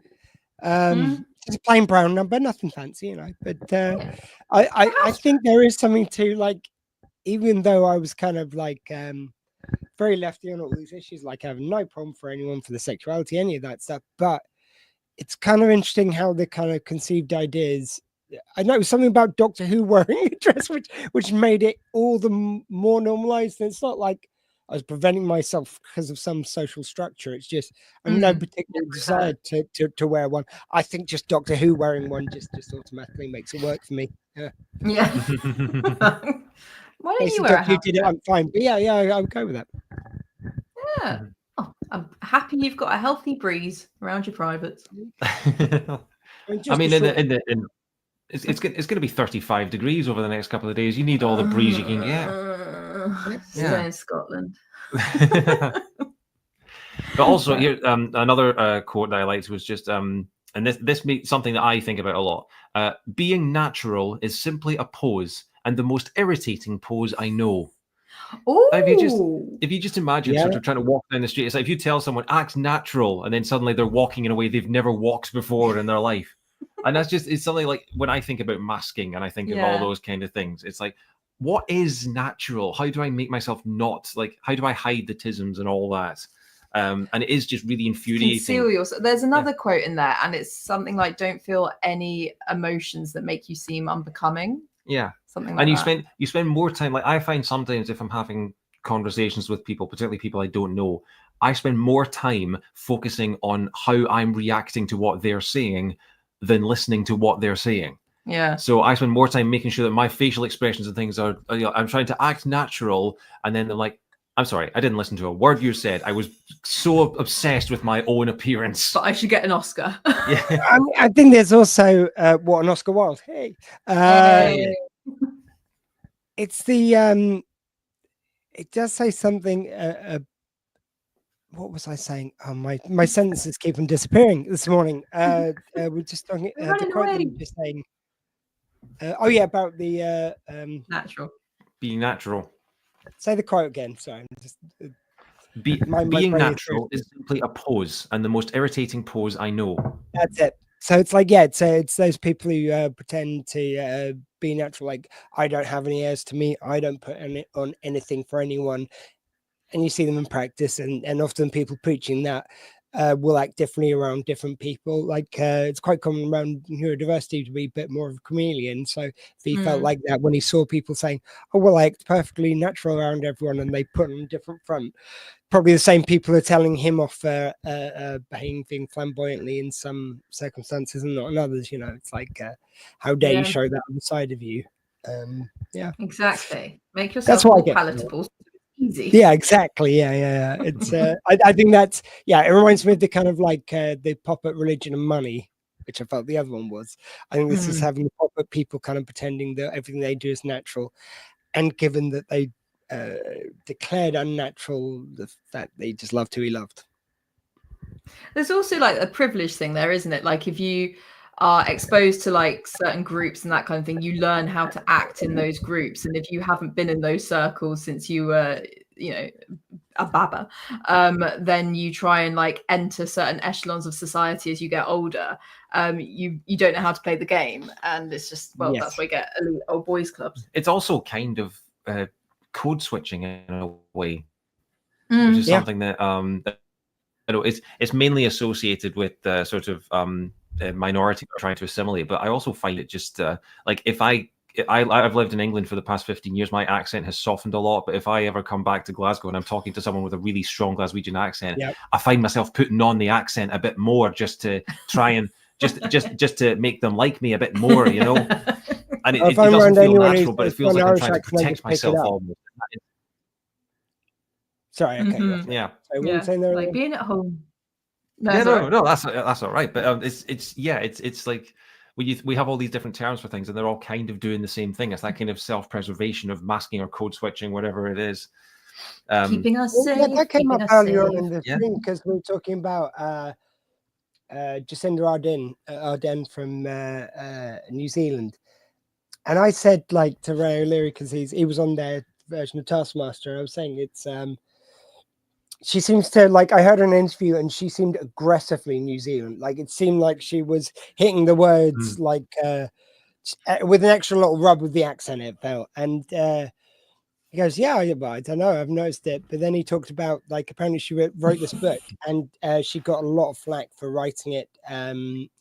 It's a plain brown number, nothing fancy, you know. But I think there is something to, like, even though I was kind of like very lefty on all these issues, like I have no problem for anyone for the sexuality, any of that stuff. But it's kind of interesting how the kind of conceived ideas. I know something about Doctor Who wearing a dress, which made it all the more normalized. And it's not like I was preventing myself because of some social structure. It's just I have no particular desire to wear one. I think just Doctor Who wearing one just automatically makes it work for me. Yeah. Why don't you wear a house did it? I'm fine. But yeah, I would go with that. Yeah. Oh, I'm happy you've got a healthy breeze around your privates. I mean, it's going to be 35 degrees over the next couple of days. You need all the breeze you can get. Stay in Scotland. But also here, another quote that I liked was just, and this makes something that I think about a lot. Being natural is simply a pose, and the most irritating pose I know. Oh, if you just imagine sort of trying to walk down the street, it's like if you tell someone act natural, and then suddenly they're walking in a way they've never walked before in their life. And it's something like when I think about masking and I think of all those kind of things, it's like, what is natural? How do I make myself not like, how do I hide the tisms and all that? And it is just really infuriating. Conceal yourself. There's another quote in there, and it's something like, don't feel any emotions that make you seem unbecoming. Yeah. Something like and that. you spend more time, like I find sometimes if I'm having conversations with people, particularly people I don't know, I spend more time focusing on how I'm reacting to what they're saying than listening to what they're saying. Yeah. So I spend more time making sure that my facial expressions and things are, I'm trying to act natural, and then I'm like, I'm sorry, I didn't listen to a word you said. I was so obsessed with my own appearance. But I should get an Oscar. Yeah. I think there's also what an Oscar Wilde. Hey. It's the it does say something. What was I saying? Oh, my sentences keep on disappearing this morning. We're just talking the quote that just saying. About the natural. Being natural. Say the quote again. Sorry. Being natural is simply a pose, and the most irritating pose I know. That's it. So it's like, it's those people who pretend to be natural. Like, I don't have any airs to me. I don't put on anything for anyone. And you see them in practice, and often people preaching that. will act differently around different people. Like it's quite common around neurodiversity to be a bit more of a chameleon. So if he felt like that when he saw people saying, "Oh, well, I act perfectly natural around everyone," and they put on a different front, probably the same people are telling him off for behaving flamboyantly in some circumstances and not in others. You know, it's like how dare you show that other side of you? Yeah, exactly. Make That's yourself what I more get. palatable. Easy. Yeah, exactly. Yeah. It's I think that's it reminds me of the kind of like the pop at Religion and Money, which I felt the other one was. I think this is having the pop at people kind of pretending that everything they do is natural, and given that they declared unnatural the fact they just loved who he loved. There's also like a privilege thing there, isn't it? Like if you are exposed to like certain groups and that kind of thing, you learn how to act in those groups. And if you haven't been in those circles since you were, a baba, then you try and like enter certain echelons of society as you get older. You don't know how to play the game, and it's just that's why you get elite old boys clubs. It's also kind of code switching in a way, which is something that it's mainly associated with sort of minority trying to assimilate, but I also find it just like if I've lived in England for the past 15 years, my accent has softened a lot, but if I ever come back to Glasgow and I'm talking to someone with a really strong Glaswegian accent, I find myself putting on the accent a bit more just to try and just to make them like me a bit more, And it doesn't feel natural, but it feels like I'm trying to protect myself almost. Sorry, okay. Yeah. Like being at home. No, that's all right. But it's like we have all these different terms for things, and they're all kind of doing the same thing. It's that kind of self-preservation of masking or code switching, whatever it is. Keeping us safe. Yeah, that came up earlier on in the thing because we were talking about Jacinda Ardern from New Zealand, and I said like to Ray O'Leary because he was on their version of Taskmaster, and I was saying it's she seems to like I heard an interview and she seemed aggressively New Zealand. Like it seemed like she was hitting the words like with an extra little rub with the accent it felt. And he goes, but I don't know, I've noticed it. But then he talked about like apparently she wrote this book and she got a lot of flack for writing it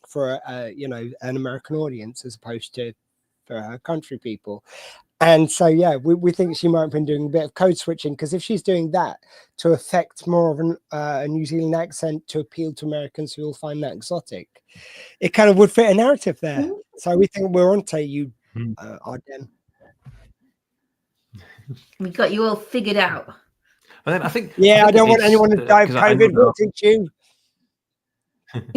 for an American audience as opposed to for her country people. And so, we think she might have been doing a bit of code switching because if she's doing that to affect more of a New Zealand accent to appeal to Americans who will find that exotic, it kind of would fit a narrative there. So we think we're onto you, Ardern. We got you all figured out. But then I think, I don't want anyone to die of COVID. We'll teach you.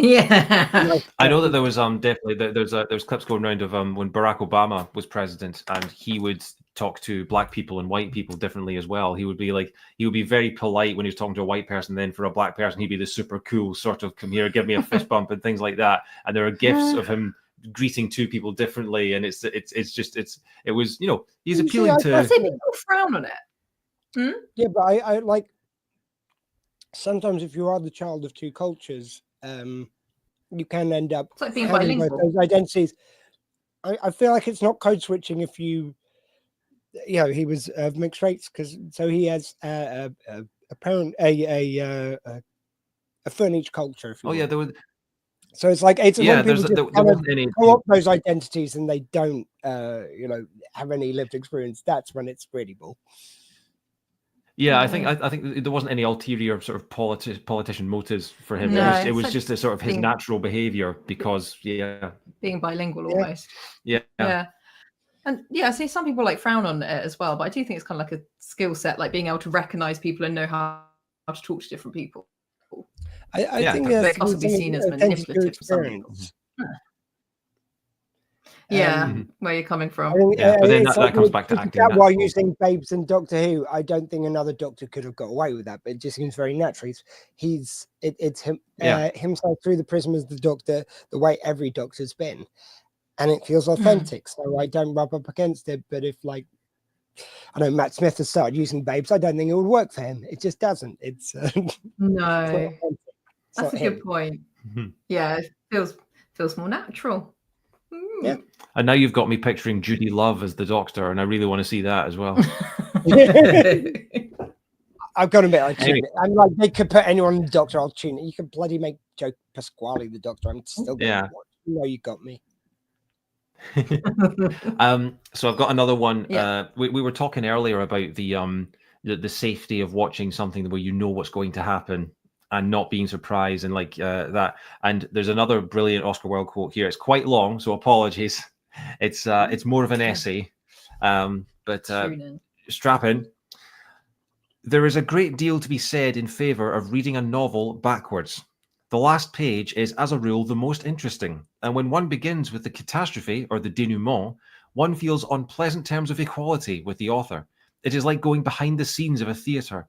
I know that there was definitely there's clips going around of when Barack Obama was president and he would talk to black people and white people differently as well. He would be very polite when he was talking to a white person, then for a black person he'd be the super cool sort of come here, give me a fist bump and things like that. And there are gifs of him greeting two people differently, and it was he's appealing to. I say people frown on it. Yeah, but I like sometimes if you are the child of two cultures. You can end up it's like being bilingual. Those identities. I feel like it's not code switching if he was of mixed race so he has a foot in each culture. There was. So it's like it's there wasn't any co-opt those identities and they don't have any lived experience. That's when it's really bull. Yeah, I think there wasn't any ulterior sort of politician motives for him. No, it was just a sort of his natural behavior because being bilingual almost. Yeah. And see, some people like frown on it as well, but I do think it's kind of like a skill set, like being able to recognize people and know how to talk to different people. I think it can also be seen as manipulative for some people. Where you're coming from. But then that comes back to acting. While using Babes and Doctor Who, I don't think another Doctor could have got away with that, but it just seems very natural. It's him himself through the prism as the Doctor, the way every Doctor's been, and it feels authentic. So I don't rub up against it. But if I know Matt Smith has started using Babes, I don't think it would work for him. It just doesn't. It's no. That's a good point. Yeah, it feels more natural. Yeah. And now you've got me picturing Judy Love as the Doctor, and I really want to see that as well. I've got a bit like Anyway. I'm like they could put anyone in the Doctor. I'll tune it. You could bloody make Joe Pasquale the Doctor. I'm still gonna watch. You know, you got me. So I've got another one. Yeah. We were talking earlier about the safety of watching something where you know what's going to happen and not being surprised and like that. And there's another brilliant Oscar Wilde quote here. It's quite long, so apologies. It's more of an essay, but strap in. There is a great deal to be said in favour of reading a novel backwards. The last page is, as a rule, the most interesting, and when one begins with the catastrophe or the denouement, one feels on pleasant terms of equality with the author. It is like going behind the scenes of a theatre.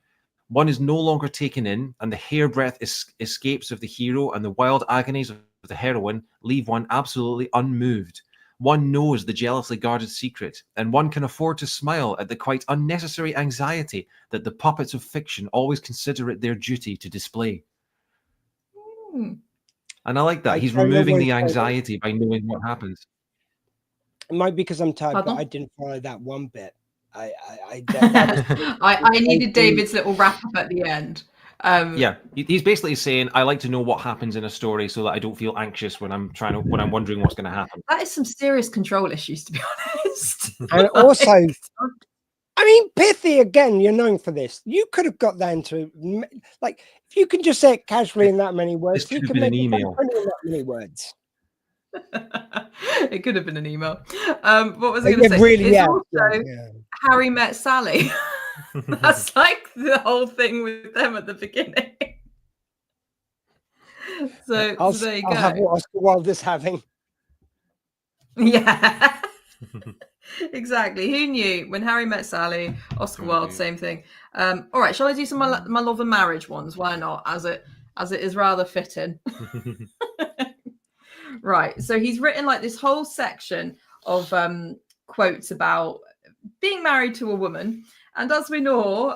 One is no longer taken in, and the hairbreadth escapes of the hero and the wild agonies of the heroine leave one absolutely unmoved. One knows the jealously guarded secret, and one can afford to smile at the quite unnecessary anxiety that the puppets of fiction always consider it their duty to display. And I like that. He's removing the anxiety by knowing what happens. It might be because I'm tired, Pardon? but I didn't follow that one bit. I needed David's little wrap up at the end. Yeah, he's basically saying I like to know what happens in a story so that I don't feel anxious when I'm wondering what's going to happen. That is some serious control issues, to be honest. And also, I mean, pithy again. You're known for this. You could have got that into like if you can just say it casually in that many words. This You could could have make been an it email. funny in that many words. It could have been an email. What was I going to say? Really, it's also Harry Met Sally. That's like the whole thing with them at the beginning. So there you go. I'll have what Oscar Wilde is having. Yeah. Exactly. Who knew? When Harry Met Sally, Oscar Wilde, same thing. All right, shall I do some of my love and marriage ones? Why not? As it is rather fitting. Right. So he's written like this whole section of quotes about being married to a woman. And as we know,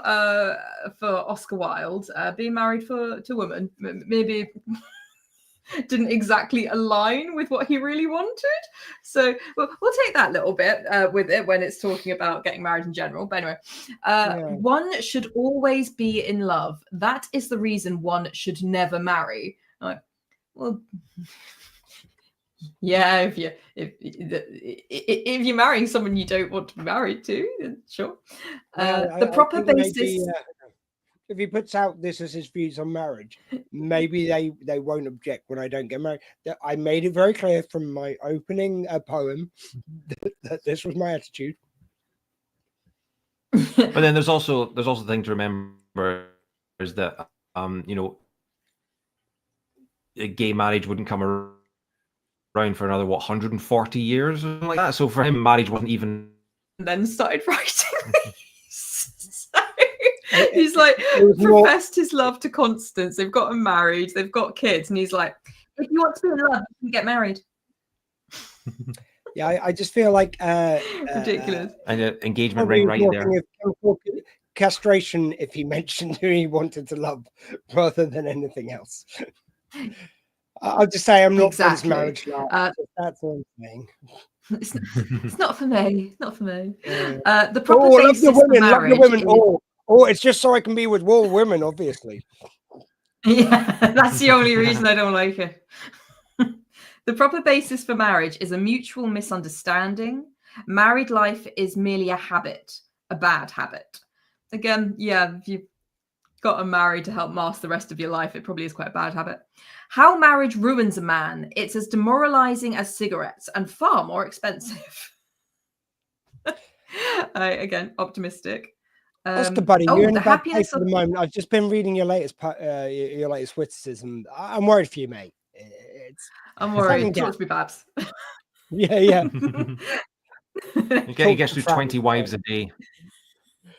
for Oscar Wilde, being married to a woman maybe didn't exactly align with what he really wanted. So we'll take that little bit with it when it's talking about getting married in general. But anyway, one should always be in love. That is the reason one should never marry. Like, well, yeah, if you're marrying someone you don't want to be married to, then sure. The proper basis. If he puts out this as his views on marriage, maybe they won't object when I don't get married. I made it very clear from my opening poem that this was my attitude. But then there's also the thing to remember is that a gay marriage wouldn't come around for another 140 years or something like that. So for him, marriage wasn't even. And then started writing. He's like professed his love to Constance. They've gotten married. They've got kids, and he's like, "If you want to be in love, you can get married." Yeah, I just feel like ridiculous. And an engagement ring right there. Castration, if he mentioned who he wanted to love, rather than anything else. I'll just say I'm not for this marriage life. That's all I'm saying. It's not for me. Not for me. The proper basis for marriage. Love the women. It's just so I can be with more women, obviously. Yeah, that's the only reason I don't like it. The proper basis for marriage is a mutual misunderstanding. Married life is merely a habit, a bad habit. Again, yeah, if you've gotten married to help mask the rest of your life, it probably is quite a bad habit. How marriage ruins a man. It's as demoralizing as cigarettes and far more expensive. Again, optimistic. Oscar, buddy, you're in the a bad place happiness at the moment. I've just been reading your latest witticism. I'm worried for you, mate. I'm worried. Talk to me, Babs. Yeah. He gets through 20 wives a day.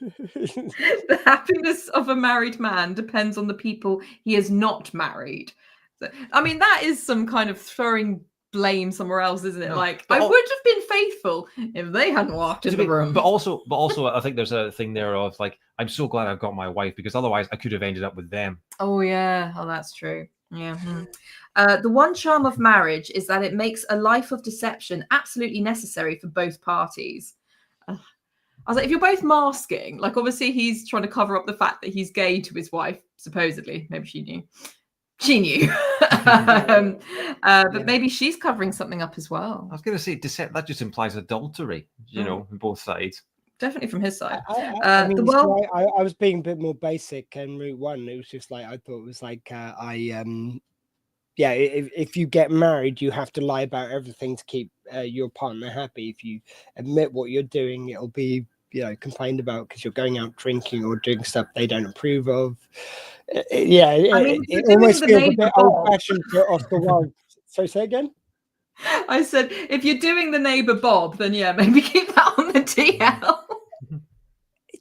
The happiness of a married man depends on the people he is not married. So, I mean, that is some kind of throwing blame somewhere else, isn't it? No, like, I would have been faithful if they hadn't walked in the room. But also, I think there's a thing there of like, I'm so glad I've got my wife because otherwise I could have ended up with them. Oh yeah, that's true. Yeah. The one charm of marriage is that it makes a life of deception absolutely necessary for both parties. I was like, if you're both masking, like obviously he's trying to cover up the fact that he's gay to his wife, supposedly. Maybe she knew. She knew. But maybe she's covering something up as well. I was going to say, that just implies adultery, on both sides. Definitely from his side. I was being a bit more basic in Route 1. It was just like, I thought it was like, if you get married, you have to lie about everything to keep your partner happy. If you admit what you're doing, it'll be complained about because you're going out drinking or doing stuff they don't approve of. It almost feels a bit old-fashioned for Oscar Wilde. So say again. I said, if you're doing the neighbour Bob, then maybe keep that on the DL.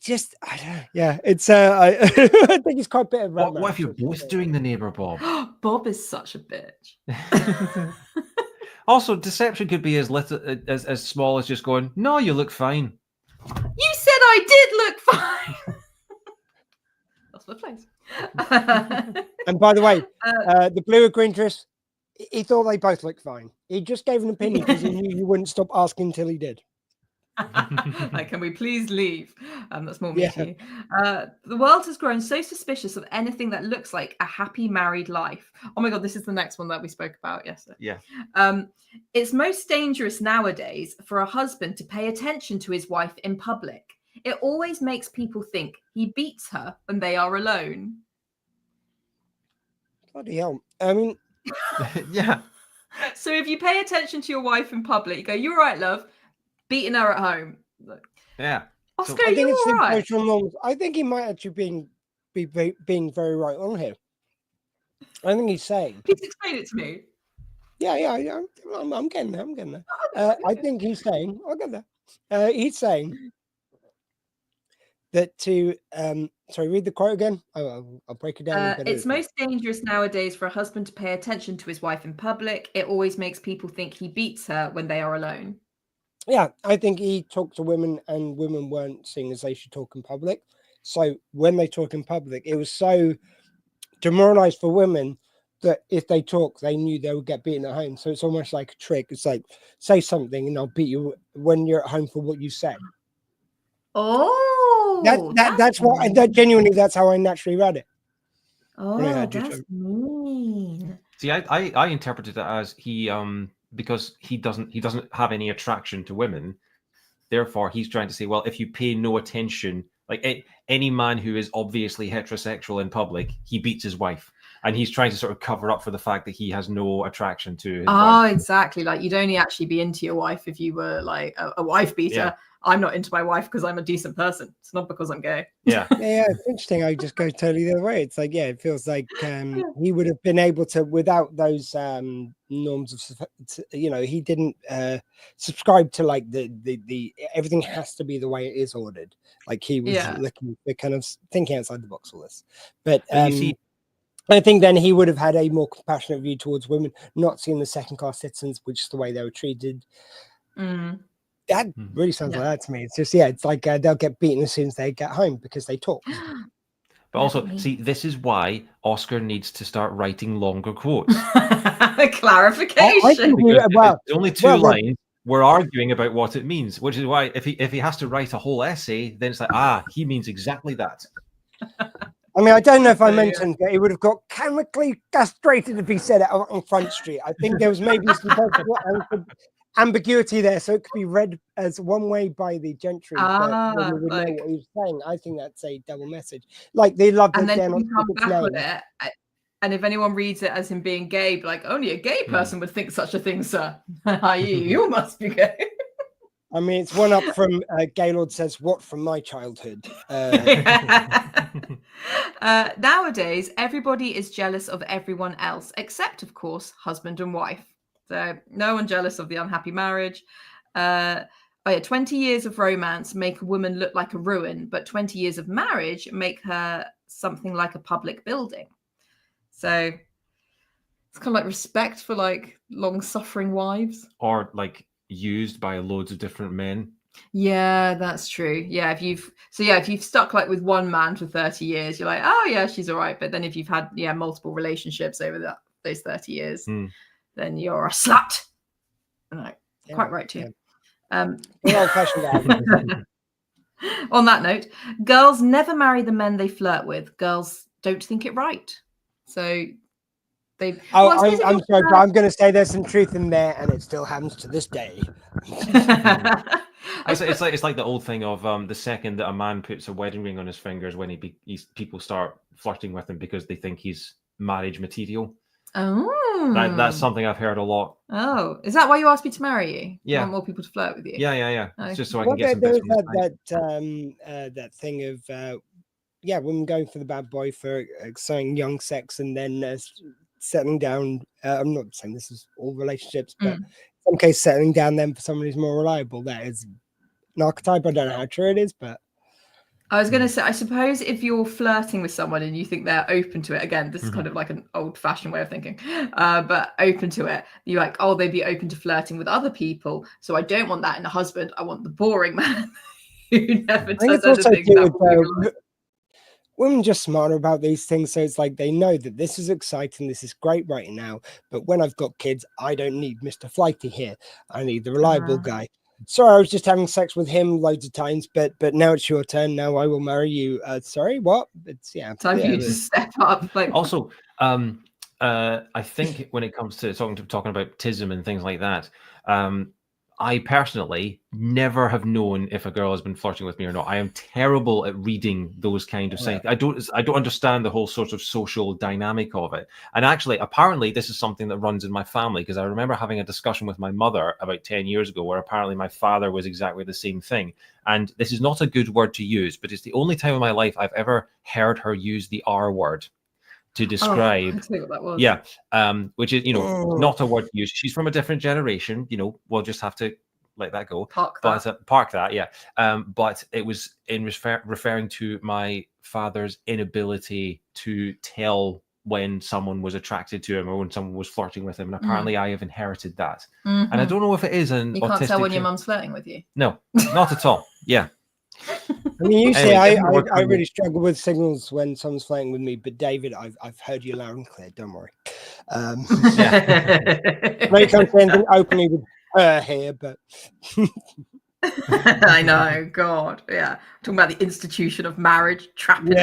Just, I don't know. Yeah, it's. I think it's quite a bit of. What if you're both doing the neighbour Bob? Bob is such a bitch. Also, deception could be as little as small as just going, "No, you look fine." You said I did look fine. That's my place. And by the way, the blue or green dress, he thought they both looked fine. He just gave an opinion because he knew you wouldn't stop asking until he did. Like, can we please leave? That's more me to you. The world has grown so suspicious of anything that looks like a happy married life. Oh my god, this is the next one that we spoke about yesterday. Yeah. It's most dangerous nowadays for a husband to pay attention to his wife in public. It always makes people think he beats her when they are alone. Bloody hell. I mean, yeah. So if you pay attention to your wife in public, you go, "You're right, love." Beating her at home. Yeah. Oscar, I think it's all right? social norms. I think he might actually be being very right on here. I think he's saying. Please explain it to me. Yeah. I'm getting there. I think he's saying. I'll get there. He's saying that to. Sorry, read the quote again. I'll break it down. It's most dangerous nowadays for a husband to pay attention to his wife in public. It always makes people think he beats her when they are alone. Yeah, I think he talked to women and women weren't seeing as they should talk in public. So when they talk in public, it was so demoralized for women that if they talk, they knew they would get beaten at home. So it's almost like a trick. It's like, say something and I'll beat you when you're at home for what you said. Oh, that's what genuinely, that's how I naturally read it. Oh, that's mean. See, I interpreted it as he because he doesn't have any attraction to women, therefore he's trying to say, well, if you pay no attention, like any man who is obviously heterosexual in public, he beats his wife, and he's trying to sort of cover up for the fact that he has no attraction to his wife. Exactly. Like, you'd only actually be into your wife if you were like a wife beater. Yeah. I'm not into my wife because I'm a decent person. It's not because I'm gay. Yeah. Yeah, it's interesting. I just go totally the other way. It's like, it feels like he would have been able to, without those norms of, he didn't subscribe to like the everything has to be the way it is ordered. Like he was looking, kind of thinking outside the box, all this. But you see, I think then he would have had a more compassionate view towards women, not seeing the second-class citizens, which is the way they were treated. That really sounds like that to me. It's just, it's like they'll get beaten as soon as they get home because they talk. But also, see, this is why Oscar needs to start writing longer quotes. Clarification. It's only two lines. We're arguing about what it means, which is why if he has to write a whole essay, then it's like, he means exactly that. I mean, I don't know if I mentioned that he would have got chemically castrated if he said it on Front Street. I think there was maybe some possible ambiguity there, so it could be read as one way by the gentry, but we would know what he was saying. I think that's a double message. Like they love and then you come back with it, and if anyone reads it as him being gay, like only a gay person would think such a thing, sir. You must be gay. I mean, it's one up from Gaylord says, "What from my childhood?" Nowadays, everybody is jealous of everyone else, except, of course, husband and wife. So no one jealous of the unhappy marriage. 20 years of romance make a woman look like a ruin, but 20 years of marriage make her something like a public building. So it's kind of like respect for like long-suffering wives. Or like used by loads of different men. Yeah, that's true. Yeah, if you've stuck like with one man for 30 years, you're like, oh yeah, she's all right. But then if you've had multiple relationships over those 30 years, then you're a slut. Right. Quite right too. Old-fashioned. On that note, girls never marry the men they flirt with. Girls don't think it right. So they. Oh, well, I suppose if I'm you're sorry, but I'm going to say there's some truth in there, and it still happens to this day. It's like the old thing of the second that a man puts a wedding ring on his fingers when people start flirting with him because they think he's marriage material. Oh, that's something I've heard a lot. Oh, is that why you asked me to marry you? Yeah, you want more people to flirt with you. Yeah. Okay. It's just so I can get some bits from that thing of women going for the bad boy for saying young sex and then settling down. I'm not saying this is all relationships, but in some case, settling down then for someone who's more reliable. That is an archetype. I don't know how true it is, but I was going to say, I suppose if you're flirting with someone and you think they're open to it, again, this is kind of like an old-fashioned way of thinking, but open to it, you're like, oh, they'd be open to flirting with other people. So I don't want that in a husband. I want the boring man who never does anything. Women are just smarter about these things, so it's like they know that this is exciting, this is great right now, but when I've got kids, I don't need Mr. Flighty here. I need the reliable guy. Sorry, I was just having sex with him loads of times, but now it's your turn. Now I will marry you. Sorry, what? It's time for you to step up. Also, I think when it comes to talking about tism and things like that, I personally never have known if a girl has been flirting with me or not. I am terrible at reading those kind of things. I don't understand the whole sort of social dynamic of it. And actually, apparently, this is something that runs in my family, because I remember having a discussion with my mother about 10 years ago where apparently my father was exactly the same thing. And this is not a good word to use, but it's the only time in my life I've ever heard her use the R word to describe what that was. Which is not a word to use. She's from a different generation, we'll just have to let that go. Park that. But it was in referring to my father's inability to tell when someone was attracted to him or when someone was flirting with him, and apparently I have inherited that. And I don't know if it is an you can't tell when your mum's flirting with you. No, not at all. I mean, usually I really struggle with signals when someone's flirting with me, but David, I've heard you loud and clear. Don't worry. I know you can't say anything openly with her here, but I know, God, yeah. Talking about the institution of marriage, trapping.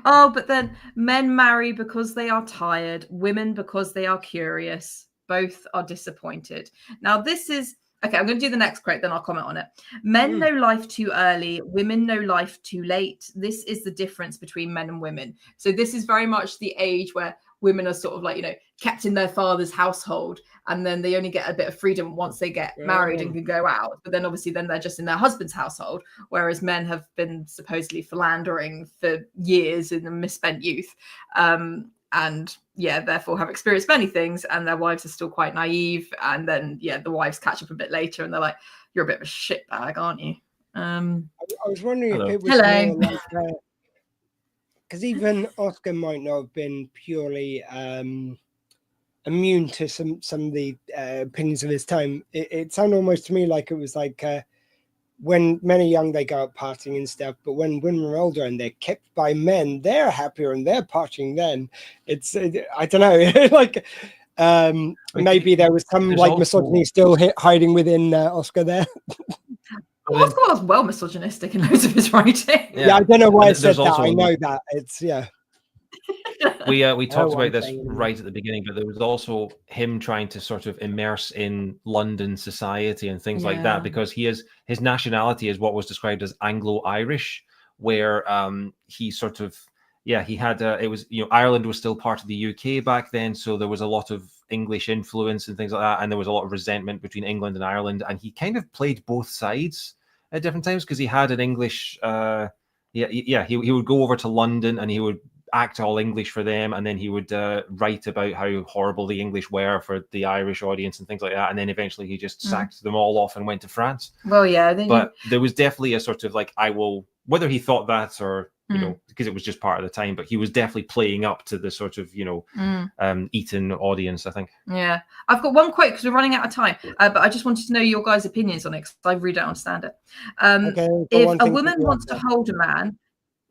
Oh, but then men marry because they are tired, women because they are curious. Both are disappointed. Now, this is okay. I'm going to do the next quote, then I'll comment on it. Men know life too early, women know life too late. This is the difference between men and women. So this is very much the age where women are sort of like, kept in their father's household, and then they only get a bit of freedom once they get married and can go out. But then obviously then they're just in their husband's household, whereas men have been supposedly philandering for years in the misspent youth. And therefore have experienced many things, and their wives are still quite naive. And then, the wives catch up a bit later and they're like, you're a bit of a shitbag, aren't you? I was wondering if it was more like, because even Oscar might not have been purely immune to some of the opinions of his time. It sounded almost to me like it was like when men are young, they go out partying and stuff, but when women are older and they're kept by men, they're happier and they're partying then. It's, I don't know, like maybe there was some like misogyny still hiding within Oscar there. Well, Oscar was well misogynistic in loads of his writing. Yeah, I don't know why I said that. I know that. It's, we talked about this right at the beginning, but there was also him trying to sort of immerse in London society and things like that, because his nationality is what was described as Anglo-Irish, where he sort of he had it was Ireland was still part of the UK back then, so there was a lot of English influence and things like that, and there was a lot of resentment between England and Ireland, and he kind of played both sides at different times, because he had an English he would go over to London and he would act all English for them, and then he would write about how horrible the English were for the Irish audience and things like that, and then eventually he just sacked them all off and went to France. Well, but there was definitely a sort of like, whether he thought that or because it was just part of the time, but he was definitely playing up to the sort of Eton audience, I think. Yeah, I've got one quote because we're running out of time, but I just wanted to know your guys' opinions on it because I really don't understand it. If a woman wants to hold a man,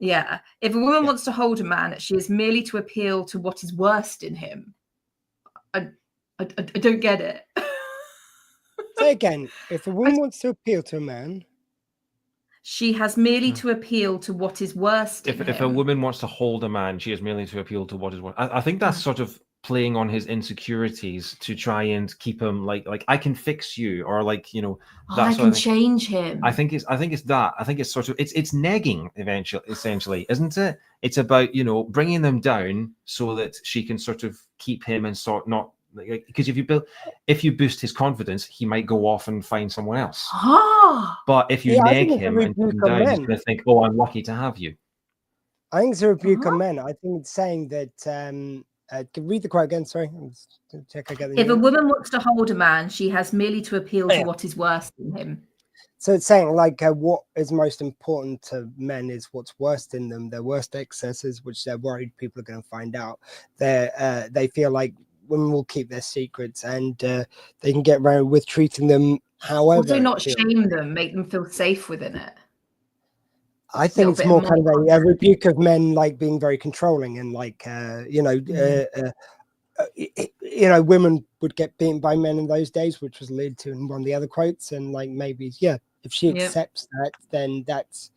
if a woman wants to hold a man, she is merely to appeal to what is worst in him. I don't get it. Say again. If a woman wants to appeal to a man, She has merely to appeal to what is worst in If a him. woman wants to hold a man, she has merely to appeal to what is worst. I think that's sort of playing on his insecurities to try and keep him like I can fix you, or like, you know, I can change him. I think it's that. I think it's sort of it's negging essentially, isn't it? It's about, you know, bringing them down so that she can sort of keep him and sort not, because if you boost his confidence, he might go off and find someone else. But if you neg him and put him down, he's going to think, "Oh, I'm lucky to have you." I think it's a rebuke on men. I think it's saying that. Read the quote again. Sorry, I'm just gonna check. I get the If a woman wants to hold a man, she has merely to appeal to what is worse in him. So it's saying like what is most important to men is what's worst in them, their worst excesses, which they're worried people are going to find out. They feel like women will keep their secrets, and they can get around with treating them however. Also, not shame them, make them feel safe within it. I think it's more kind of a rebuke of men like being very controlling and like women would get beaten by men in those days, which was alluded to in one of the other quotes, and like maybe if she accepts that, then that's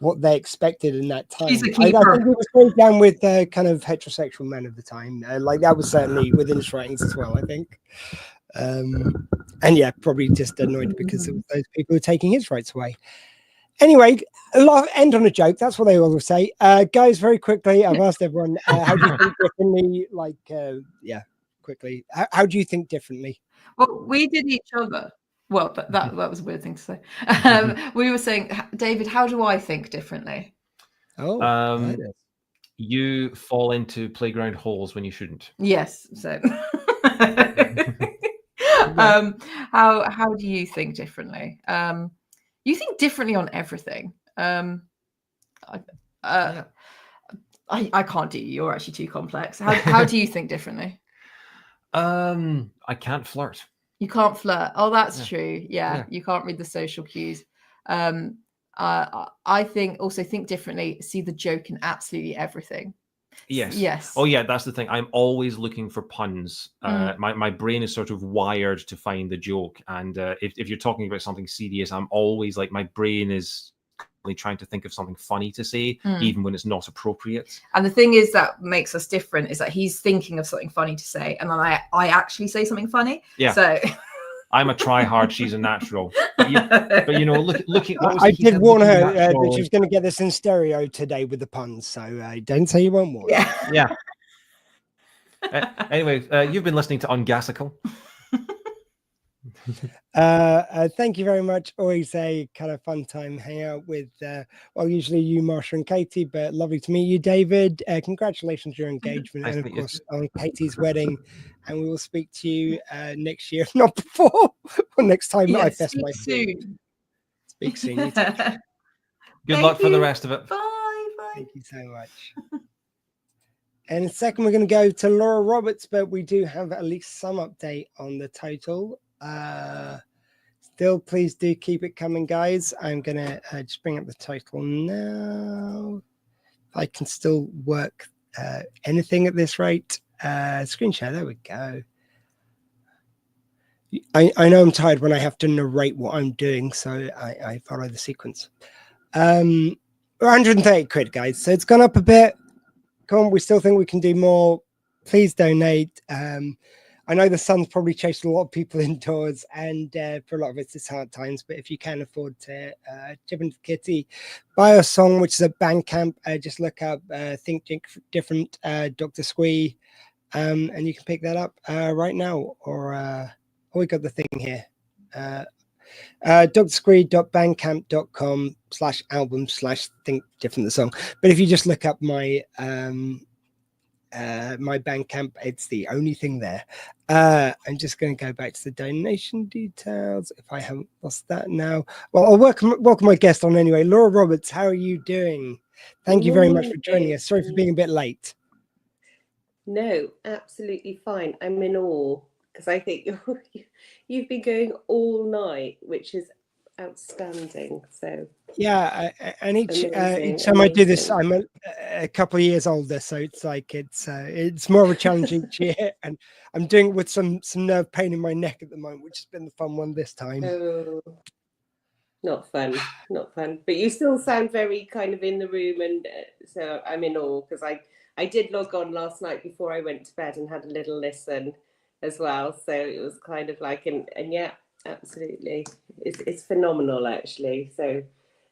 what they expected in that time. I think it was going down with kind of heterosexual men of the time, like that was certainly within his writings as well, I think. And yeah, probably just annoyed because it was those people who were taking his rights away. Anyway, end on a joke. That's what they always say. Guys, very quickly, I've asked everyone, how do you think differently? Like, quickly, how do you think differently? Well, we did each other. Well, that was a weird thing to say. We were saying, David, how do I think differently? You fall into playground holes when you shouldn't. Yes. So, how do you think differently? You think differently on everything. I can't do you. You're actually too complex. How do you think differently? I can't flirt. You can't flirt. Oh, that's true. Yeah, you can't read the social cues. I think differently. See the joke in absolutely everything. Yes. Oh yeah, that's the thing. I'm always looking for puns. My brain is sort of wired to find the joke, and if you're talking about something serious, I'm always like, my brain is trying to think of something funny to say, even when it's not appropriate. And the thing is that makes us different is that he's thinking of something funny to say, and then I actually say something funny. Yeah. So I'm a try-hard, she's a natural. But you know, looking. I did warn her that she was going to get this in stereo today with the puns, so don't say you won't warn. Yeah. Anyway, you've been listening to Unclassical. Thank you very much. Always a kind of fun time hang out with usually you, Marsha, and Katie, but lovely to meet you, David. Congratulations on your engagement, nice, and of course on Katie's wedding, and we will speak to you next year, if not before, or next time I fest my soon. Speak soon. You take care. Good luck for the rest of it. Bye. Thank you so much. And in a second we're going to go to Laura Roberts, but we do have at least some update on the total. Still, please do keep it coming, guys. I'm gonna just bring up the total now. If I can still work anything at this rate. Screen share, there we go. I know I'm tired when I have to narrate what I'm doing, so I follow the sequence. 130 quid, guys, so it's gone up a bit. Come on, we still think we can do more. Please donate. I know the sun's probably chased a lot of people indoors, and for a lot of it's hard times, but if you can afford to chip into the kitty, buy a song, which is at Bandcamp. Just look up Think Different, Doctor Squee, and you can pick that up right now. Or we got the thing here. drsquee.bandcamp.com/album/think different the song. But if you just look up my my Bandcamp, it's the only thing there. I'm just going to go back to the donation details if I haven't lost that now. Well, I'll welcome my guest on anyway. Laura Roberts, how are you doing? Thank you very much for joining us. Sorry for being a bit late. No, absolutely fine. I'm in awe because I think you've been going all night, which is outstanding. So yeah, and each time I do this, I'm a couple of years older, so it's like it's more of a challenge each year, and I'm doing it with some nerve pain in my neck at the moment, which has been the fun one this time. Oh, Not fun, not fun. But you still sound very kind of in the room, and so I'm in awe, because I did log on last night before I went to bed and had a little listen as well. So it was kind of like, and yeah, absolutely, it's phenomenal actually. So,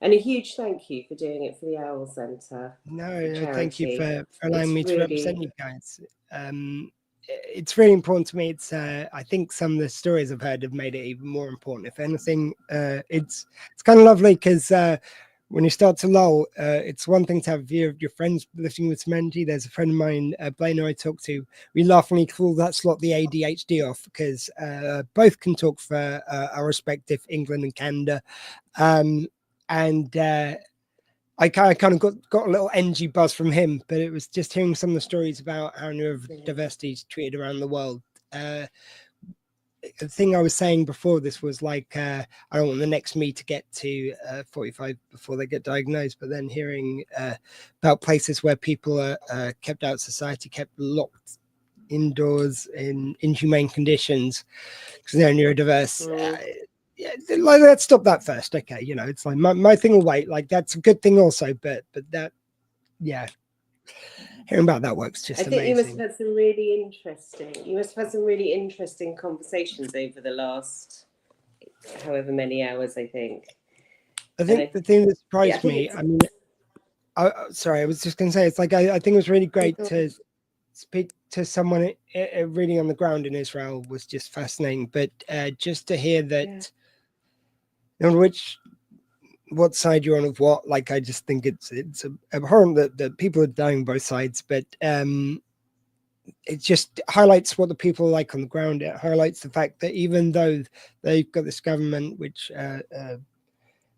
and a huge thank you for doing it for the Owl Centre. No, thank you for It's allowing me to really... represent you guys. It's really important to me. It's I think some of the stories I've heard have made it even more important. If anything, it's kind of lovely because when you start to lull, it's one thing to have a view of your friends lifting with Mounty. There's a friend of mine, Blaine, who I talk to. We laughingly call that slot the ADHD off, because both can talk for our respective England and Canada, I kind of got a little NG buzz from him, but it was just hearing some of the stories about how neurodiversity is treated around the world. The thing I was saying before this was like, I don't want the next me to get to 45 before they get diagnosed, but then hearing about places where people are kept out of society, kept locked indoors in inhumane conditions because they're neurodiverse. Yeah, like, let's stop that first. Okay, you know, it's like my thing will wait. Like, that's a good thing also, but that, yeah, hearing about that work's just amazing. You must have had some really interesting conversations over the last however many hours, I think. I think the thing that surprised me, I mean, sorry, I was just going to say, it's like, I think it was really great to speak to someone really on the ground in Israel was just fascinating, but just to hear that, on what side you're on of what, like, I just think it's abhorrent that people are dying both sides, but it just highlights what the people are like on the ground. It highlights the fact that even though they've got this government, which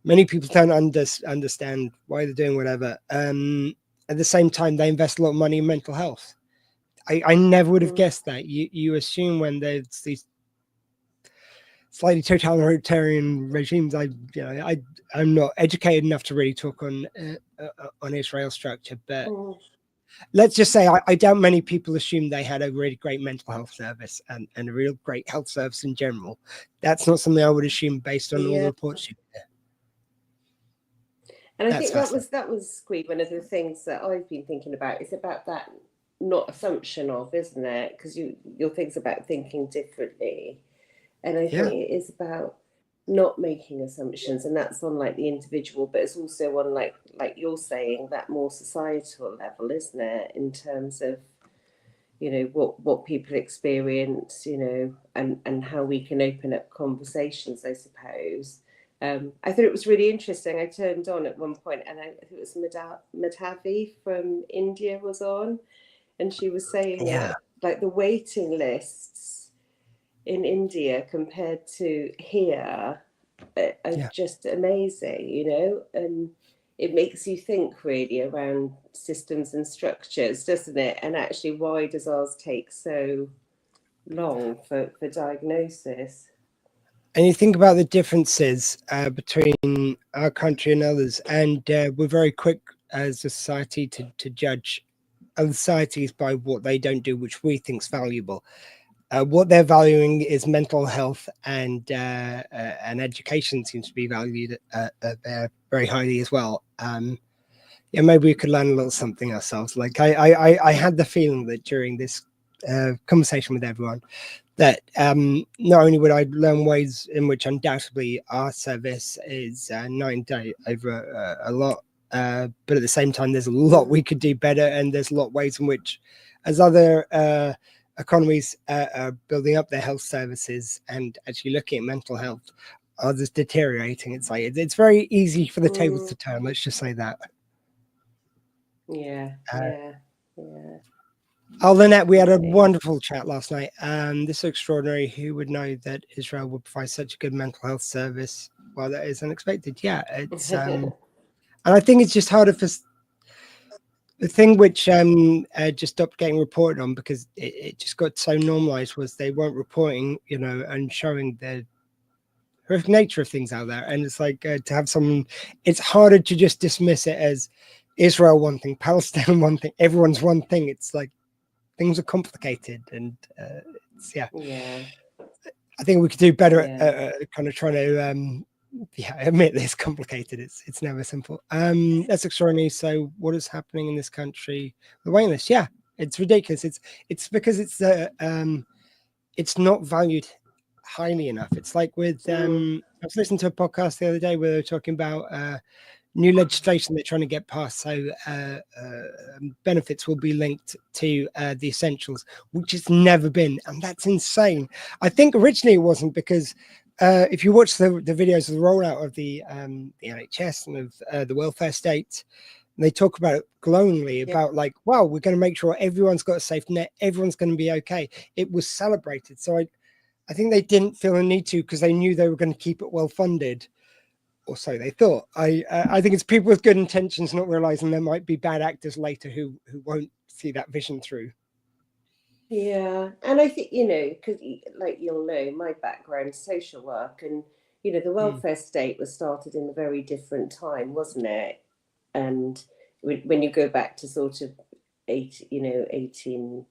many people don't understand why they're doing whatever, at the same time they invest a lot of money in mental health. I never would have guessed that. You assume when there's these slightly totalitarian regimes, I'm not educated enough to really talk on Israel structure, but let's just say I doubt many people assume they had a really great mental health service and a real great health service in general. That's not something I would assume based on all the reports you hear. And I think that was Squee, one of the things that I've been thinking about. It's about that not assumption of, isn't it? Because your thing's about thinking differently. And I think it is about not making assumptions, and that's on like the individual, but it's also on like you're saying, that more societal level, isn't it? In terms of, you know, what people experience, you know, and how we can open up conversations, I suppose. I thought it was really interesting. I turned on at one point, and I think it was Madhavi from India was on, and she was saying that, like, the waiting lists in India compared to here are just amazing, you know, and it makes you think really around systems and structures, doesn't it? And actually, why does ours take so long for diagnosis? And you think about the differences between our country and others, and we're very quick as a society to judge other societies by what they don't do, which we think is valuable. What they're valuing is mental health, and education seems to be valued very highly as well. Maybe we could learn a little something ourselves. Like I had the feeling that during this conversation with everyone, that not only would I learn ways in which undoubtedly our service is night and day over a lot, but at the same time, there's a lot we could do better, and there's a lot of ways in which, as other economies are building up their health services and actually looking at mental health, others deteriorating. It's like it's very easy for the tables to turn. Let's just say that. Yeah. Oh, Lynette, we had a wonderful chat last night. This is extraordinary. Who would know that Israel would provide such a good mental health service? Well, that is unexpected. Yeah, it's and I think it's just harder for the thing which just stopped getting reported on because it just got so normalized was they weren't reporting, you know, and showing the horrific nature of things out there. And it's like to have someone, it's harder to just dismiss it as Israel one thing, Palestine one thing, everyone's one thing. It's like things are complicated, and I think we could do better at kind of trying to yeah, I admit it's complicated. It's never simple. That's extraordinary. So what is happening in this country? The waiting list, yeah, it's ridiculous. It's because it's not valued highly enough. It's like with I was listening to a podcast the other day where they were talking about new legislation they're trying to get passed, so benefits will be linked to the essentials, which has never been, and that's insane. I think originally it wasn't, because if you watch the videos of the rollout of the NHS and of the welfare state, they talk about it glowingly about like, wow, we're going to make sure everyone's got a safe net, everyone's going to be okay. It was celebrated. So I think they didn't feel a need to, because they knew they were going to keep it well funded, or so they thought. I think it's people with good intentions not realizing there might be bad actors later who won't see that vision through. Yeah, and I think, because like you'll know, my background is social work, and the welfare state was started in a very different time, wasn't it? And when you go back to sort of 1850s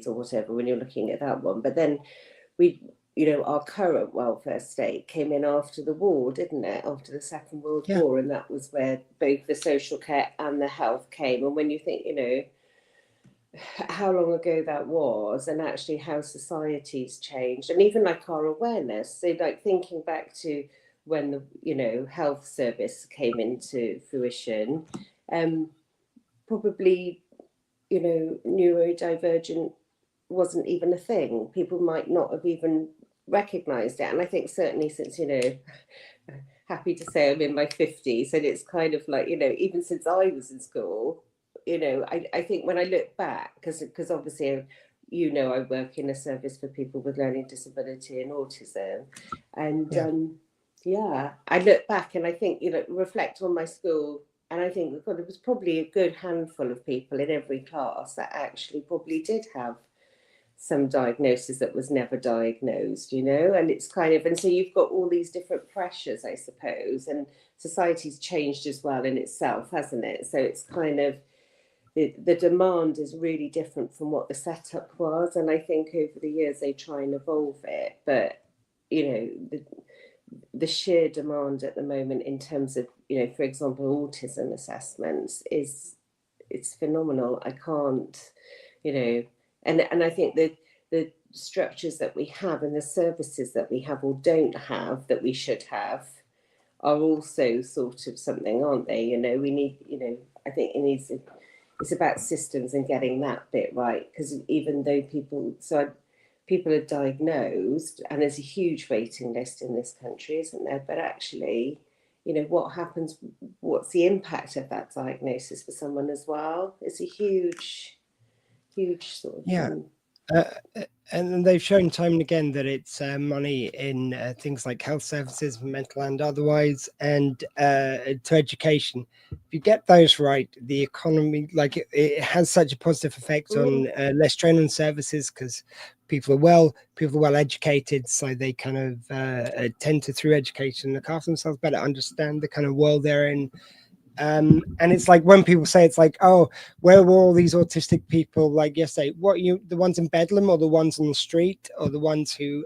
or whatever, when you're looking at that one, but then our current welfare state came in after the war, didn't it? After the Second World War, and that was where both the social care and the health came. And when you think, how long ago that was, and actually how society's changed, and even like our awareness. So like thinking back to when the health service came into fruition, probably neurodivergent wasn't even a thing. People might not have even recognized it. And I think certainly since happy to say I'm in my 50s, and it's kind of like even since I was in school, I think when I look back, because obviously I work in a service for people with learning disability and autism, and I look back and I think reflect on my school, and I think God, there was probably a good handful of people in every class that actually probably did have some diagnosis that was never diagnosed, and it's kind of, and so you've got all these different pressures, I suppose, and society's changed as well in itself, hasn't it? So it's kind of the demand is really different from what the setup was, and I think over the years they try and evolve it, but the sheer demand at the moment in terms of for example autism assessments it's phenomenal. I can't and I think that the structures that we have and the services that we have or don't have that we should have are also sort of something, aren't they? We need, I think it's about systems and getting that bit right, because even though people are diagnosed, and there's a huge waiting list in this country, isn't there? But actually, what happens, what's the impact of that diagnosis for someone as well? It's a huge sort of and they've shown time and again that it's money in things like health services, mental and otherwise, and to education. If you get those right, the economy, like it has such a positive effect on less strain on services, because people are well educated, so they kind of tend to, through education, look after themselves better, understand the kind of world they're in. And it's like when people say, it's like, oh, where were all these autistic people like yesterday? What, the ones in Bedlam, or the ones on the street, or the ones who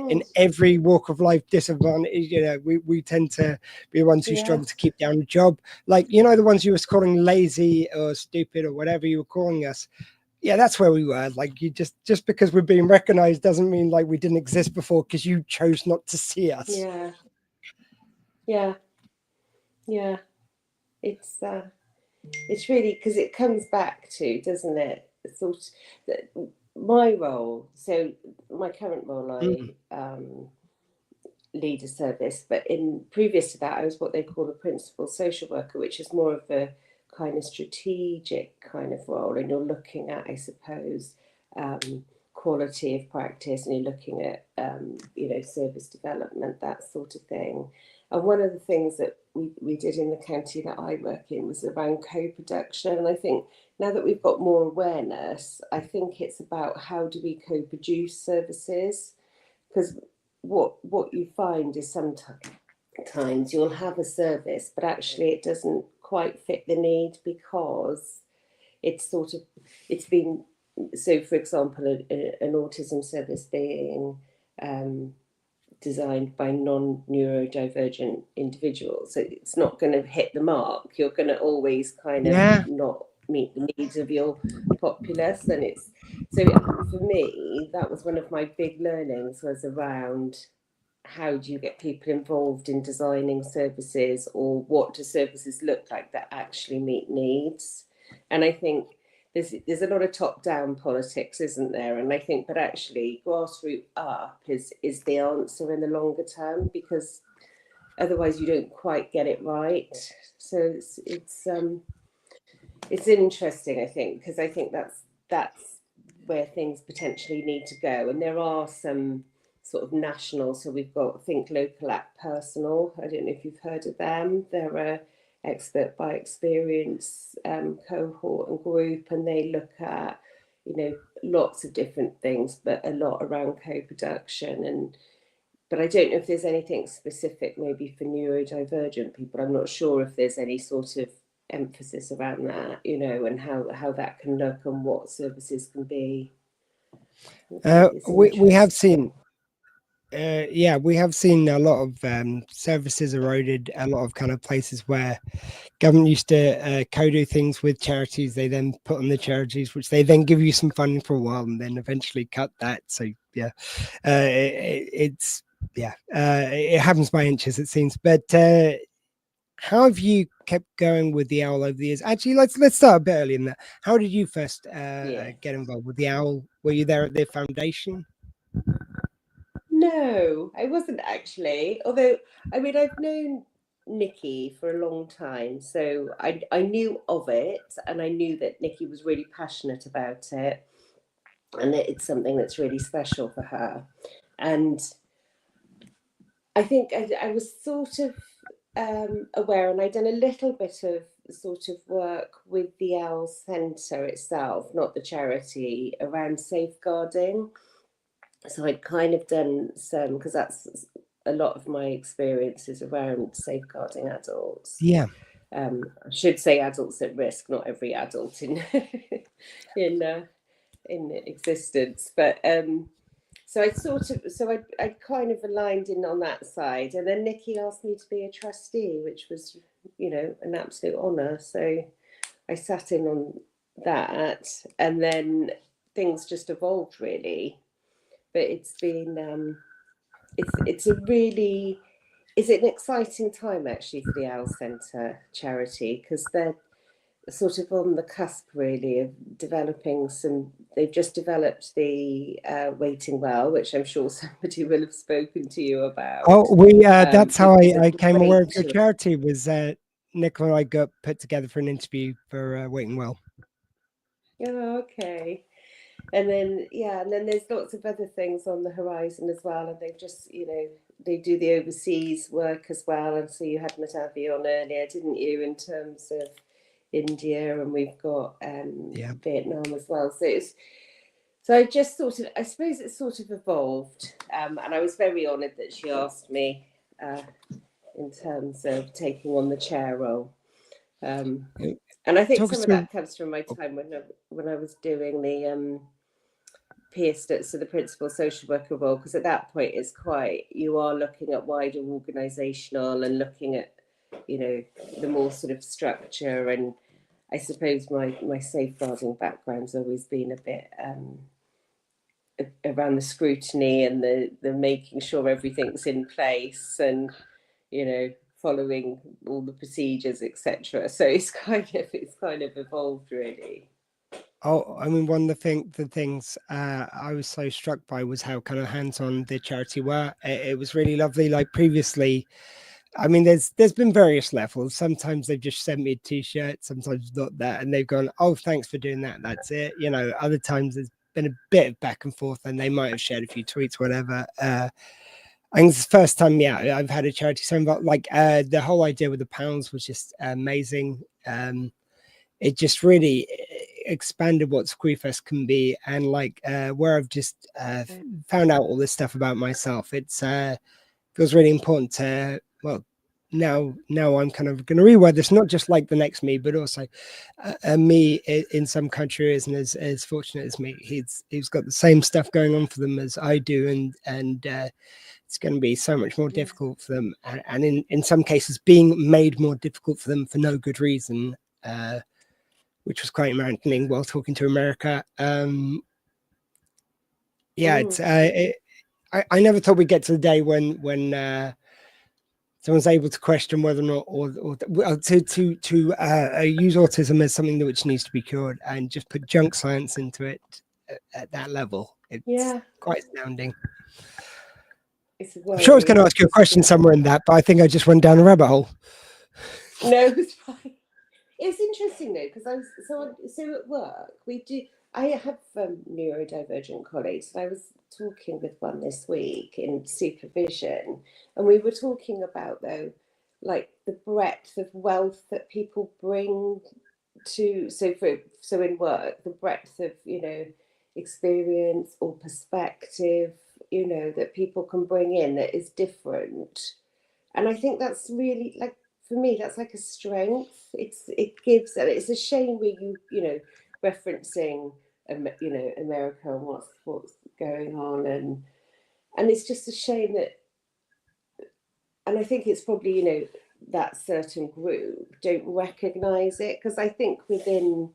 in every walk of life disadvantaged? We tend to be the ones who struggle to keep down a job, like the ones you were calling lazy or stupid or whatever you were calling us. Yeah, that's where we were. Like, you just because we're being recognized doesn't mean like we didn't exist before, because you chose not to see us. It's really, because it comes back to, doesn't it, sort of my role. So my current role, I lead a service, but previous to that I was what they call a principal social worker, which is more of a kind of strategic kind of role, and you're looking at, I suppose, quality of practice, and you're looking at service development, that sort of thing. And one of the things that we did in the county that I work in was around co-production. And I think now that we've got more awareness, I think it's about how do we co-produce services, because what you find is sometimes you'll have a service, but actually it doesn't quite fit the need, because it's been, so for example, an autism service being designed by non-neurodivergent individuals. So it's not going to hit the mark. You're going to always kind of not meet the needs of your populace. And it's so for me, that was one of my big learnings, was around how do you get people involved in designing services, or what do services look like that actually meet needs. And I think there's a lot of top-down politics, isn't there? And I think, but actually grassroots up is the answer in the longer term, because otherwise you don't quite get it right. So it's interesting, I think, because I think that's where things potentially need to go. And there are some sort of national, so we've got Think Local Act Personal. I don't know if you've heard of them. They're a expert by experience cohort and group, and they look at, you know, lots of different things, but a lot around co-production. But I don't know if there's anything specific maybe for neurodivergent people. I'm not sure if there's any sort of emphasis around that, you know, and how that can look and what services can be. We have seen we have seen a lot of services eroded, a lot of kind of places where government used to co-do things with charities. They then put on the charities, which they then give you some funding for a while and then eventually cut that. So it happens by inches, it seems. But how have you kept going with the OWL over the years? Actually, let's start a bit earlier than that. How did you first get involved with the OWL? Were you there at the foundation? No, I wasn't actually. Although, I mean, I've known Nikki for a long time, so I knew of it, and I knew that Nikki was really passionate about it, and it's something that's really special for her. And I think I was sort of aware, and I'd done a little bit of sort of work with the OWL Centre itself, not the charity, around safeguarding. So I'd kind of done some, because that's a lot of my experiences around safeguarding adults. Yeah. I should say adults at risk, not every adult in existence. But so I kind of aligned in on that side. And then Nikki asked me to be a trustee, which was, you know, an absolute honour. So I sat in on that, and then things just evolved really. But it's been it's an exciting time actually for the OWL Centre charity, because they're sort of on the cusp really of developing they've just developed the Waiting Well, which I'm sure somebody will have spoken to you about. That's how I came aware of your charity, was Nicola and I got put together for an interview for Waiting Well. Oh, okay. And then there's lots of other things on the horizon as well. And they've just, you know, they do the overseas work as well. And so you had Matavi on earlier, didn't you, in terms of India, and we've got Vietnam as well. So I just sort of, I suppose it sort of evolved. And I was very honoured that she asked me in terms of taking on the chair role. And I think some of that comes from my time when I was doing the so the principal social worker role, because at that point it's you are looking at wider organisational and looking at, you know, the more sort of structure. And I suppose my safeguarding background's always been a bit around the scrutiny and the making sure everything's in place and, you know, following all the procedures, etc. So it's kind of evolved really. Oh, I mean, one of the things I was so struck by was how kind of hands-on the charity were. It was really lovely. Like previously, I mean, there's been various levels. Sometimes they've just sent me a t-shirt, sometimes not that, and they've gone, "Oh, thanks for doing that. That's it." You know, other times there's been a bit of back and forth, and they might have shared a few tweets, whatever. I think it's the first time, I've had a charity. So like the whole idea with the pounds was just amazing. It just really expanded what Squeefest can be, and like where I've just found out all this stuff about myself. It's feels really important to now I'm kind of going to reword this, not just like the next me, but also me in some country isn't as fortunate as me. He's got the same stuff going on for them as I do, and it's going to be so much more difficult for them, and in some cases being made more difficult for them for no good reason, which was quite maddening while talking to America. It's I never thought we'd get to the day when someone's able to question whether or not or to use autism as something which needs to be cured, and just put junk science into it at that level. It's quite astounding. I'm sure I was going to ask you a question somewhere in that, but I think I just went down a rabbit hole. No, it's fine. It's interesting though, because so at work I have neurodivergent colleagues, and I was talking with one this week in supervision, and we were talking about though, like the breadth of wealth that people bring to so in work, the breadth of experience or perspective that people can bring in that is different, and I think that's really, like, for me, that's like a strength. It's a shame we referencing America and what's going on, and it's just a shame that, and I think it's probably that certain group don't recognize it, because I think within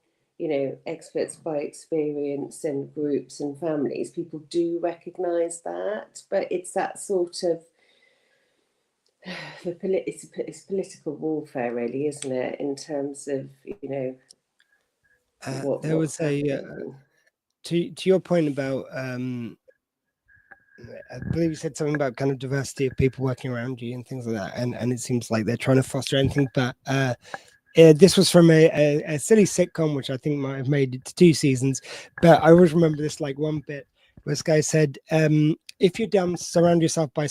experts by experience and groups and families, people do recognize that, but it's that sort of it's political warfare, really, isn't it, in terms of there was to your point about I believe you said something about kind of diversity of people working around you and things like that, and it seems like they're trying to foster anything, but this was from a silly sitcom which I think might have made it to 2 seasons, but I always remember this one bit where this guy said, if you're dumb, surround yourself with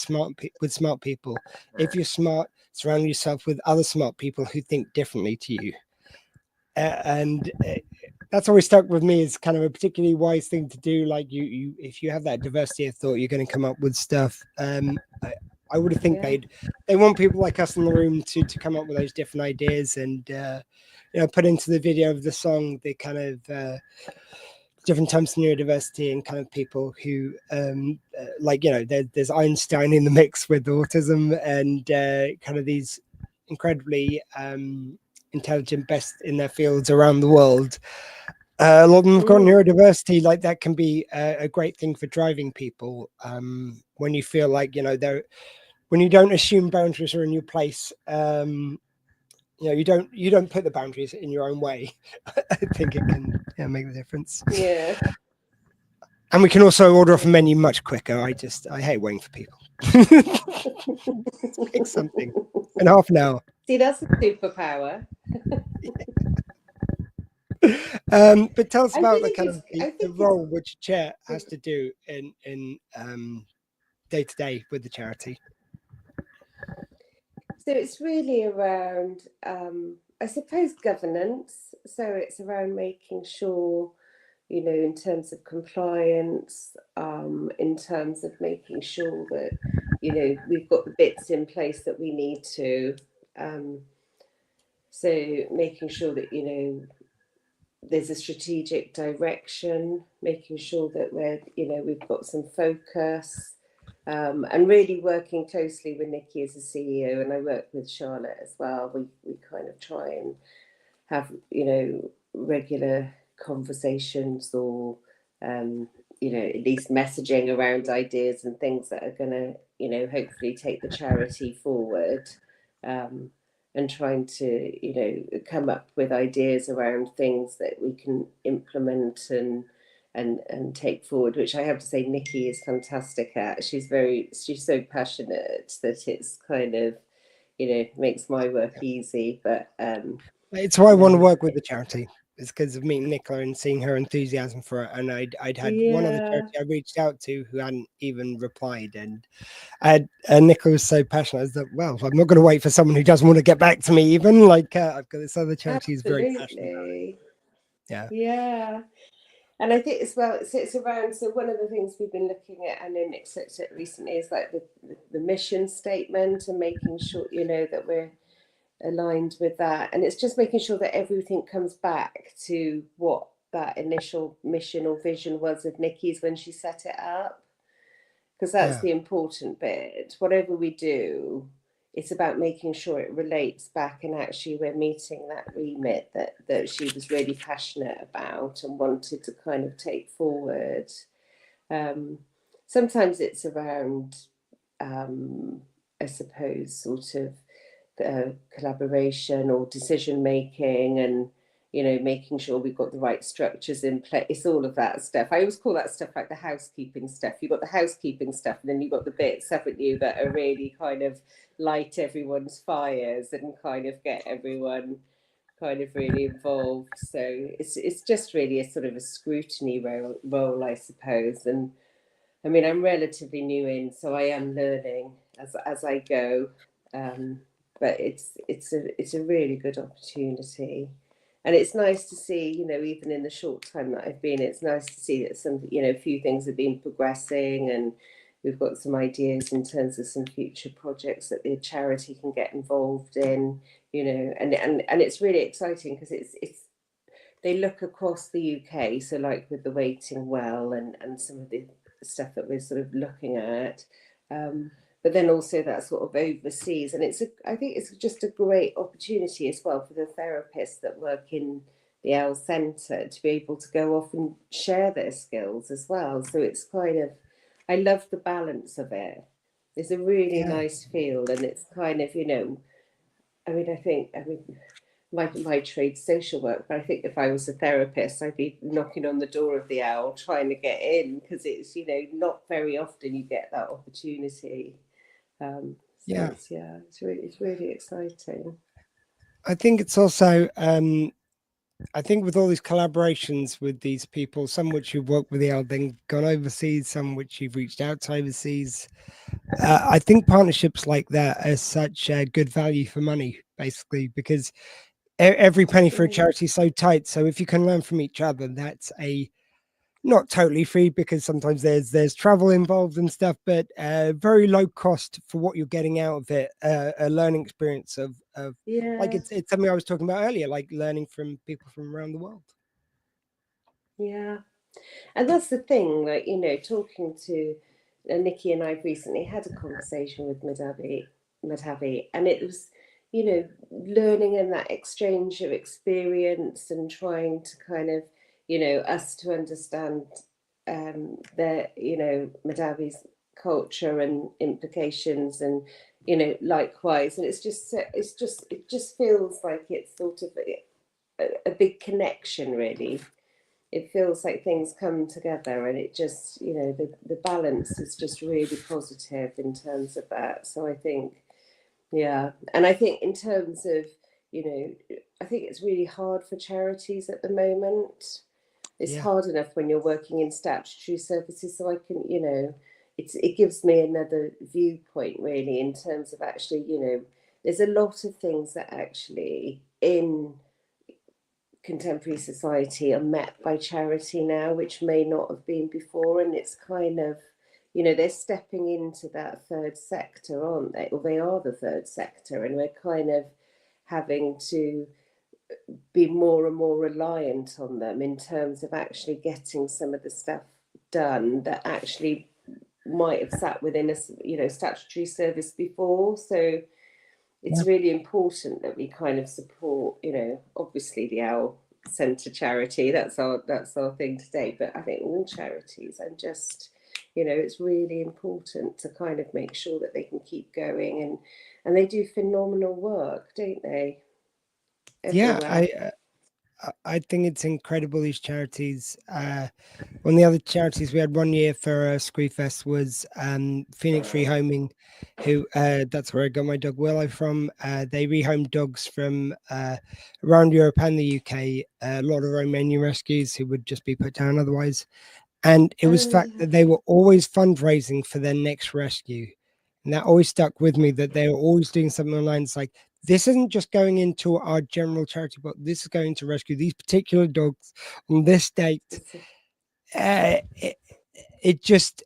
smart people. If you're smart, surround yourself with other smart people who think differently to you. And that's always stuck with me as kind of a particularly wise thing to do. Like you if you have that diversity of thought, you're going to come up with stuff. I would have think they want people like us in the room to come up with those different ideas, and put into the video of the song the kind of different types of neurodiversity and kind of people who there's Einstein in the mix with autism, and kind of these incredibly intelligent, best in their fields around the world. A lot of them have got neurodiversity. Like, that can be a great thing for driving people when you feel like when you don't assume boundaries are in your place. You don't put the boundaries in your own way. I think it can make the difference. Yeah. And we can also order off a menu much quicker. I hate waiting for people. Pick something in half an hour. See, that's a superpower. But tell us about the kind of the role which a chair has to do in day to day with the charity. So it's really around, I suppose, governance. So it's around making sure, in terms of compliance, in terms of making sure that, we've got the bits in place that we need to. So making sure that, there's a strategic direction, making sure that we've got some focus. And really working closely with Nikki as a CEO, and I work with Charlotte as well. We kind of try and have regular conversations, or at least messaging around ideas and things that are going to hopefully take the charity forward, and trying to come up with ideas around things that we can implement and take forward, which I have to say Nikki is fantastic at. She's so passionate that it's kind of makes my work easy. But it's why I want to work with the charity. It's because of meeting Nicola and seeing her enthusiasm for it. And I'd had one other charity I reached out to who hadn't even replied, and Nicola was so passionate. I was like, well, I'm not going to wait for someone who doesn't want to get back to me even. Like, I've got this other charity who's very passionate. Yeah. And I think as well, it's around, so one of the things we've been looking at, and then Nick's looked at recently, is like the mission statement, and making sure, that we're aligned with that. And it's just making sure that everything comes back to what that initial mission or vision was of Nikki's when she set it up. because that's the important bit. Whatever we do, it's about making sure it relates back, and actually we're meeting that remit that she was really passionate about and wanted to kind of take forward. Sometimes it's around, I suppose, sort of collaboration or decision making, and making sure we've got the right structures in place, all of that stuff. I always call that stuff like the housekeeping stuff. You've got the housekeeping stuff, and then you've got the bits, haven't you, that are really kind of light everyone's fires and kind of get everyone kind of really involved. So it's just really a sort of a scrutiny role, I suppose. And I mean, I'm relatively new in, so I am learning as I go. But it's a really good opportunity. And it's nice to see, even in the short time that I've been, it's nice to see that some, a few things have been progressing, and we've got some ideas in terms of some future projects that the charity can get involved in, and it's really exciting because it's they look across the UK. So like with the Waiting Well and some of the stuff that we're sort of looking at, but then also that sort of overseas, and I think it's just a great opportunity as well for the therapists that work in the L Centre to be able to go off and share their skills as well. So it's kind of, I love the balance of it. It's a really nice feel, and it's kind of, I think my trade's social work, but I think if I was a therapist, I'd be knocking on the door of the Owl trying to get in, because it's, not very often you get that opportunity. It's really exciting. I think it's also, I think with all these collaborations with these people, some which you've worked with the Owl, then gone overseas, some which you've reached out to overseas. I think partnerships like that are such good value for money, basically, because every penny for a charity is so tight. So if you can learn from each other, that's not totally free, because sometimes there's travel involved and stuff, but very low cost for what you're getting out of it. A learning experience of like it's something I was talking about earlier, like learning from people from around the world. Yeah, and that's the thing, like, talking to Nikki, and I've recently had a conversation with Madhavi, and it was, learning in that exchange of experience and trying to kind of, us to understand Madhavi's culture and implications, and likewise, and it just feels like it's sort of a big connection, really. It feels like things come together, and it just, the balance is just really positive in terms of that. So I think, and I think in terms of, I think it's really hard for charities at the moment. It's hard enough when you're working in statutory services. So I can, it gives me another viewpoint, really, in terms of actually, there's a lot of things that actually in contemporary society are met by charity now, which may not have been before. And it's kind of, they're stepping into that third sector, aren't they? Or they are the third sector, and we're kind of having to be more and more reliant on them in terms of actually getting some of the stuff done that actually might have sat within a statutory service before. So it's really important that we kind of support, obviously the Owl Centre charity, that's our thing today, but I think all charities, and just, it's really important to kind of make sure that they can keep going, and they do phenomenal work, don't they? Everywhere. I think it's incredible, these charities. One of the other charities we had one year for Squeefest was Phoenix Rehoming, who that's where I got my dog Willow from. They rehomed dogs from around Europe and the UK, a lot of Romanian rescues who would just be put down otherwise. And it was fact that they were always fundraising for their next rescue. And that always stuck with me, that they were always doing something online. It's like, this isn't just going into our general charity, but this is going to rescue these particular dogs on this date. It just,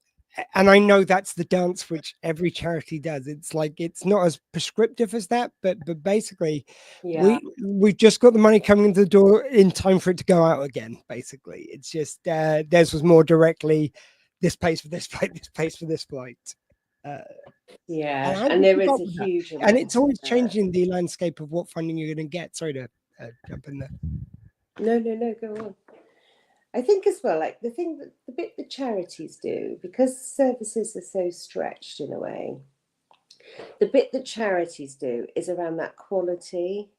and I know that's the dance which every charity does. It's like, it's not as prescriptive as that, but basically we've just got the money coming into the door in time for it to go out again. Basically, it's just theirs was more directly, this pays for this flight, this pays for this flight. Yeah, and and there is a huge amount, and it's always changing the landscape of what funding you're going to get. Sorry to jump in there. No, go on. I think as well, like the bit that charities do, because services are so stretched in a way, the bit that charities do is around that quality,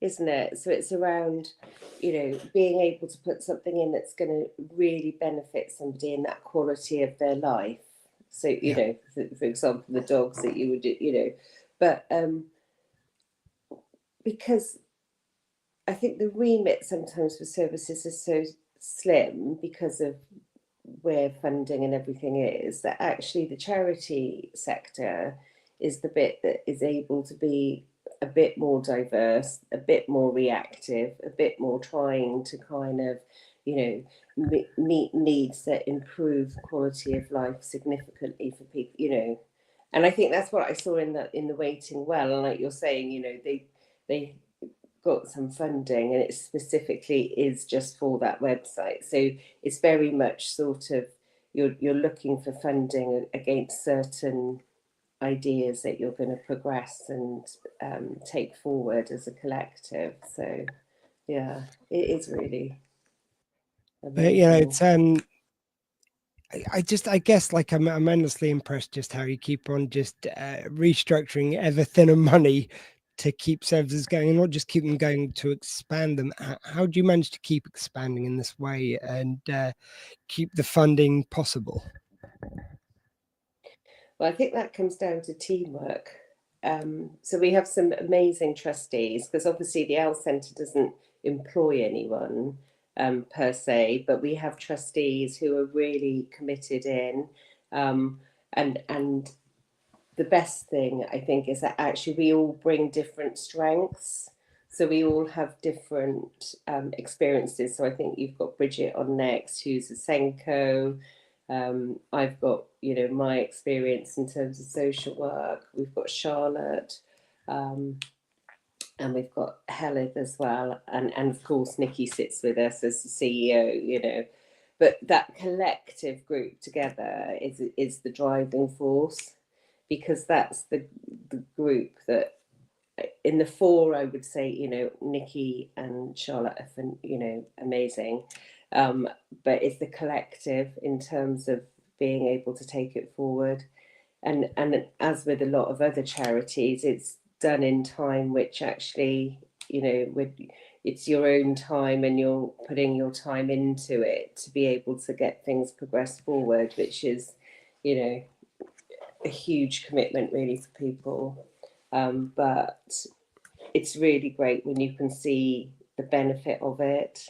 isn't it? So it's around, being able to put something in that's going to really benefit somebody in that quality of their life. So, for example, the dogs that you would do, but because I think the remit sometimes for services is so slim because of where funding and everything is, that actually the charity sector is the bit that is able to be a bit more diverse, a bit more reactive, a bit more trying to kind of, meet needs that improve quality of life significantly for people, and I think that's what I saw in the waiting well. And like you're saying, they got some funding and it specifically is just for that website. So it's very much sort of you're looking for funding against certain ideas that you're going to progress and take forward as a collective. So yeah, it is really amazing. But I guess like I'm endlessly impressed just how you keep on just restructuring ever thinner money to keep services going, and not just keep them going, to expand them. How do you manage to keep expanding in this way and keep the funding possible? Well, I think that comes down to teamwork. So we have some amazing trustees, because obviously the Owl Centre doesn't employ anyone per se, but we have trustees who are really committed in, and the best thing I think is that actually we all bring different strengths. So we all have different experiences. So I think you've got Bridget on next, who's a SENCO. I've got, my experience in terms of social work. We've got Charlotte, and we've got Helen as well. And of course, Nikki sits with us as the CEO, But that collective group together is the driving force, because that's the group that, in the four, I would say, Nikki and Charlotte are, amazing. But it's the collective in terms of being able to take it forward. And as with a lot of other charities, it's done in time, which actually, it's your own time and you're putting your time into it to be able to get things progress forward, which is, a huge commitment really for people. But it's really great when you can see the benefit of it.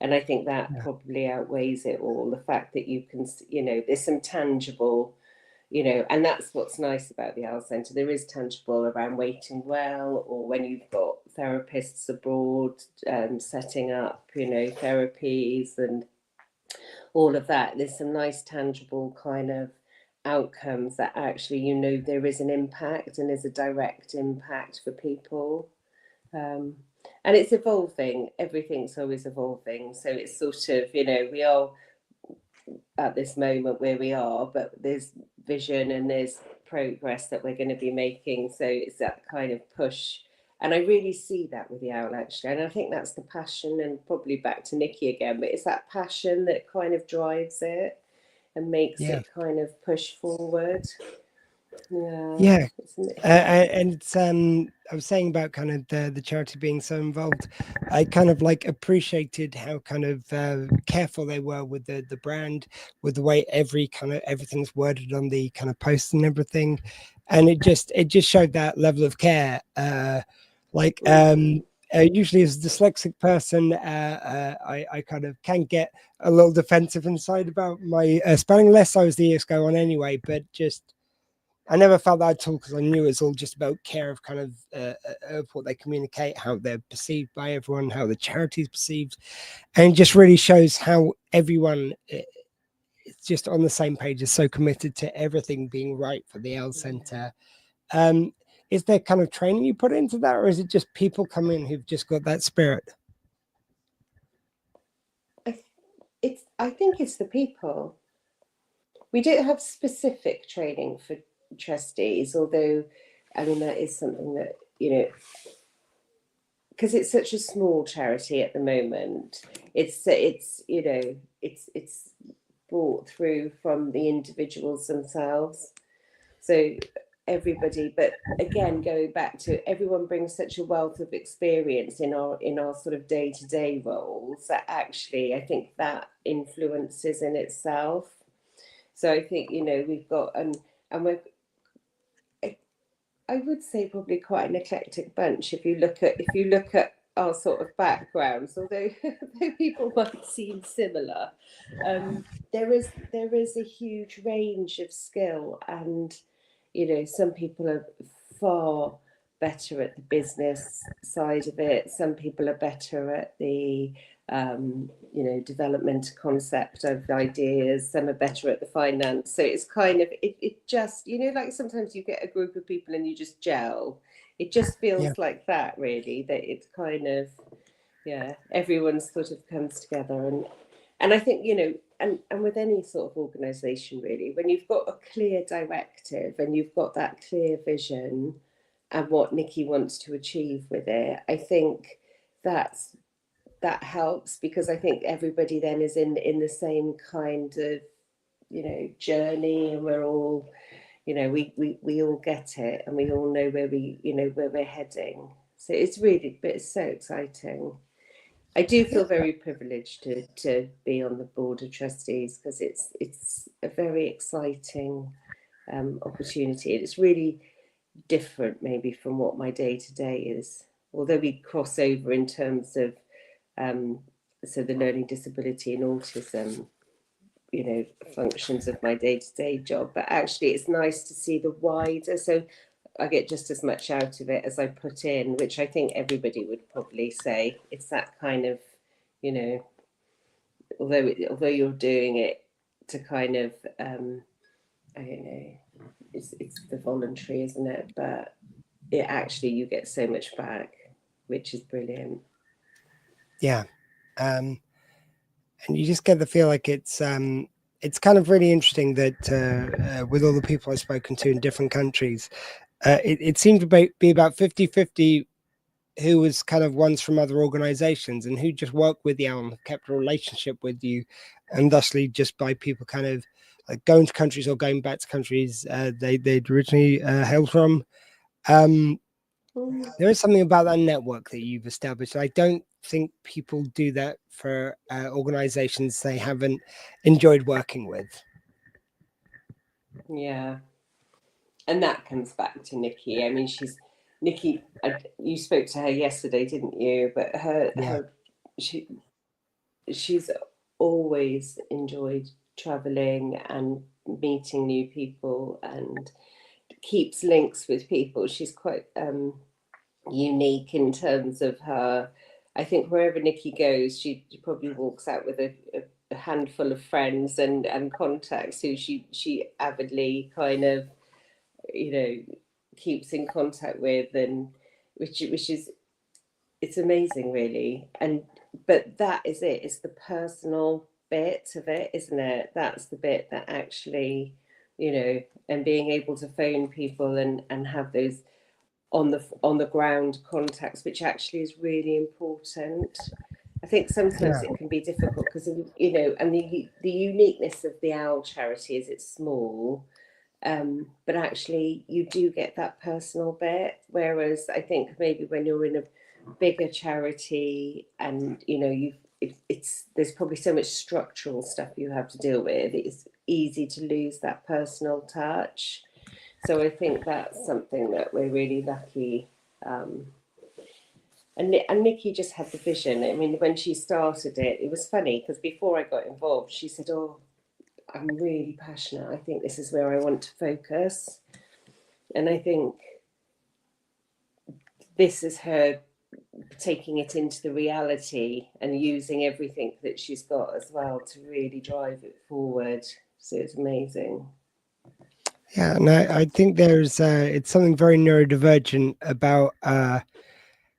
And I think that probably outweighs it all. The fact that you can, there's some tangible, and that's what's nice about the Owl Centre. There is tangible around waiting well, or when you've got therapists abroad setting up, therapies and all of that. There's some nice tangible kind of outcomes that actually, there is an impact, and there's a direct impact for people. And it's evolving. Everything's always evolving. So it's sort of, we are at this moment where we are, but there's vision and there's progress that we're going to be making. So it's that kind of push. And I really see that with the Owl, actually. And I think that's the passion, and probably back to Nikki again, but it's that passion that kind of drives it and makes it kind of push forward. And it's I was saying about kind of the charity being so involved. I kind of like appreciated how kind of careful they were with the brand, with the way everything's worded on the kind of posts and everything, and it just showed that level of care. Usually as a dyslexic person, I kind of can get a little defensive inside about my spelling, less I was the years go on anyway, but just I never felt that at all, because I knew it was all just about care of kind of what they communicate, how they're perceived by everyone, how the charity is perceived. And it just really shows how everyone is just on the same page, is so committed to everything being right for the Owl Centre. Is there kind of training you put into that, or is it just people come in who've just got that spirit? I think it's the people. We don't have specific training for trustees, although, I mean, that is something that, you know, because it's such a small charity at the moment, it's you know, it's brought through from the individuals themselves. So everybody, but again, going back to everyone brings such a wealth of experience in our sort of day-to-day roles that actually I think that influences in itself. So I think, you know, we've got and we're, I would say probably quite an eclectic bunch if you look at our sort of backgrounds, although people might seem similar. There is a huge range of skill, and you know, some people are far better at the business side of it. Some people are better at the you know, development concept of ideas. Some are better at the finance. So it's kind of it just, you know, like sometimes you get a group of people and you just gel. It just feels like that, really, that it's kind of, yeah, everyone sort of comes together. And I think, you know, and with any sort of organisation, really, when you've got a clear directive and you've got that clear vision and what Nikki wants to achieve with it, I think that helps, because I think everybody then is in the same kind of, you know, journey, and we're all, you know, we all get it, and we all know where we're heading. So it's really, but it's so exciting. I do feel very privileged to be on the board of trustees, because it's a very exciting opportunity. It's really different maybe from what my day-to-day is, although we cross over in terms of so the learning disability and autism, you know, functions of my day-to-day job. But actually it's nice to see the wider, so I get just as much out of it as I put in, which I think everybody would probably say. It's that kind of, you know, although you're doing it to kind of I don't know, it's the voluntary, isn't it? But it actually, you get so much back, which is brilliant. Yeah. And you just get the feel like it's kind of really interesting that with all the people I've spoken to in different countries, it seemed to be about 50-50 who was kind of ones from other organizations and who just worked with you and kept a relationship with you, and thusly just by people kind of like going to countries or going back to countries they'd originally hailed from. There is something about that network that you've established. I don't think people do that for organizations they haven't enjoyed working with. Yeah. And that comes back to Nikki. I mean, Nikki, you spoke to her yesterday, didn't you? But she's always enjoyed traveling and meeting new people and keeps links with people. She's quite unique in terms of her. I think wherever Nikki goes, she probably walks out with a handful of friends and contacts who she avidly kind of, you know, keeps in contact with, and which is, it's amazing, really. But that is it. It's the personal bit of it, isn't it? That's the bit that actually, you know, and being able to phone people and have those on the ground contacts, which actually is really important. I think sometimes it can be difficult because, you know, and the uniqueness of the OWL charity is it's small, but actually you do get that personal bit. Whereas I think maybe when you're in a bigger charity and, you know, there's probably so much structural stuff you have to deal with, it's easy to lose that personal touch. So I think that's something that we're really lucky. And Nikki just had the vision. I mean, when she started it, it was funny because before I got involved, she said, "Oh, I'm really passionate. I think this is where I want to focus." And I think this is her taking it into the reality and using everything that she's got as well to really drive it forward. So it's amazing. Yeah, and I think there's it's something very neurodivergent about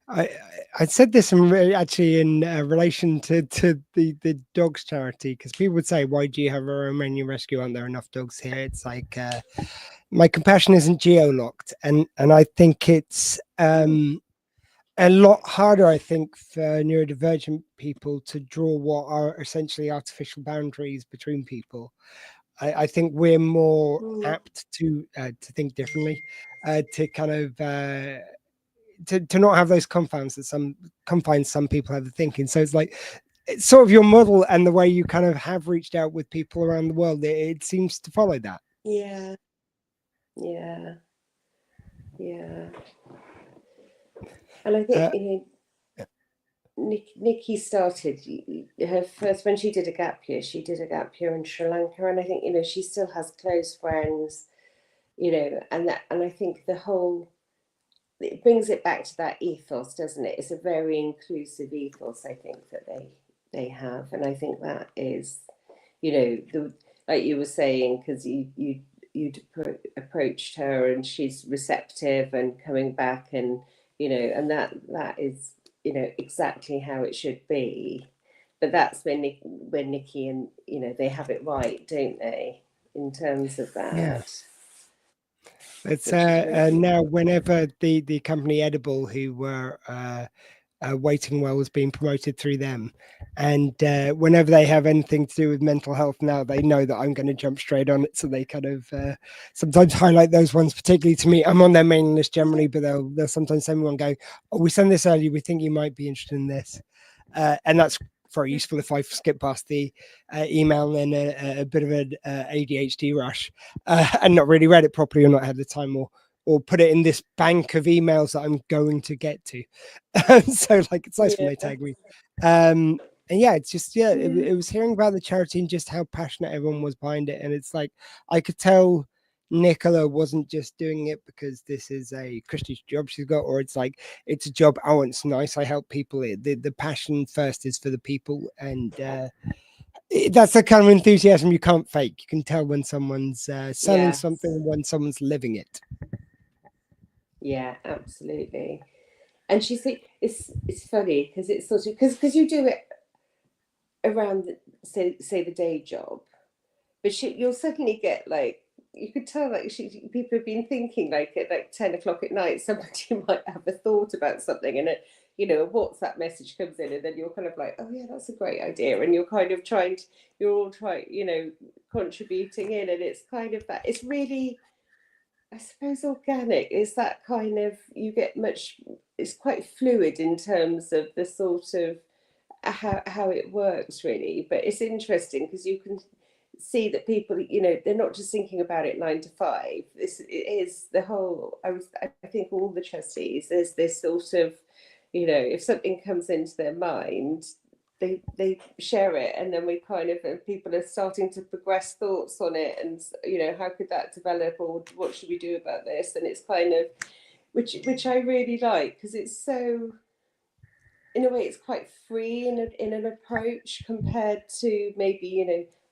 I said this actually in relation to the dogs charity, because people would say, why do you have a Romanian rescue? Aren't there enough dogs here? It's like my compassion isn't geo-locked, and I think it's a lot harder, I think, for neurodivergent people to draw what are essentially artificial boundaries between people. I think we're more apt to think differently, to kind of to not have those confines that some people have the thinking. So it's like, it's sort of your model and the way you kind of have reached out with people around the world. It seems to follow that. Yeah. Yeah. Yeah. And I think Nikki started her first, when she did a gap year, in Sri Lanka, and I think she still has close friends, and I think it brings it back to that ethos, doesn't it? It's a very inclusive ethos, I think, that they have, and I think that is, like you were saying, because you'd approached her and she's receptive and coming back, and and that is exactly how it should be. But that's when Nikki and they have it right, don't they, in terms of that? Yeah. It's now whenever the company Edible, who were Waiting Well, was being promoted through them, and whenever they have anything to do with mental health now, they know that I'm going to jump straight on it, so they kind of sometimes highlight those ones particularly to me. I'm on their mailing list generally, but they'll sometimes send me one going, oh, we send this early, we think you might be interested in this, and that's very useful if I skip past the email and a bit of an ADHD rush and not really read it properly, or not had the time, or put it in this bank of emails that I'm going to get to. So like, it's nice when they tag me. And yeah, it's just, it was hearing about the charity and just how passionate everyone was behind it. And it's like, I could tell Nicola wasn't just doing it because this is a Christian job she's got, or it's like, it's a job, oh, it's nice, I help people. The passion first is for the people, and that's the kind of enthusiasm you can't fake. You can tell when someone's selling something and when someone's living it. Yeah, absolutely. And she said it's funny because it's sort of because you do it around say the day job, but you'll suddenly get like, you could tell like people have been thinking like at like 10 o'clock at night somebody might have a thought about something, and a WhatsApp message comes in, and then you're kind of like, oh yeah, that's a great idea, and you're kind of you're all contributing in, and it's kind of that, it's really, I suppose, organic. Is that kind of, you get much, it's quite fluid in terms of the sort of how it works really. But it's interesting because you can see that people, they're not just thinking about it 9 to 5. It is the whole, I think all the trustees, there's this sort of, if something comes into their mind, they share it, and then we kind of, and people are starting to progress thoughts on it, and how could that develop, or what should we do about this? And it's kind of, which I really like, because it's so, in a way, it's quite free in an approach compared to maybe,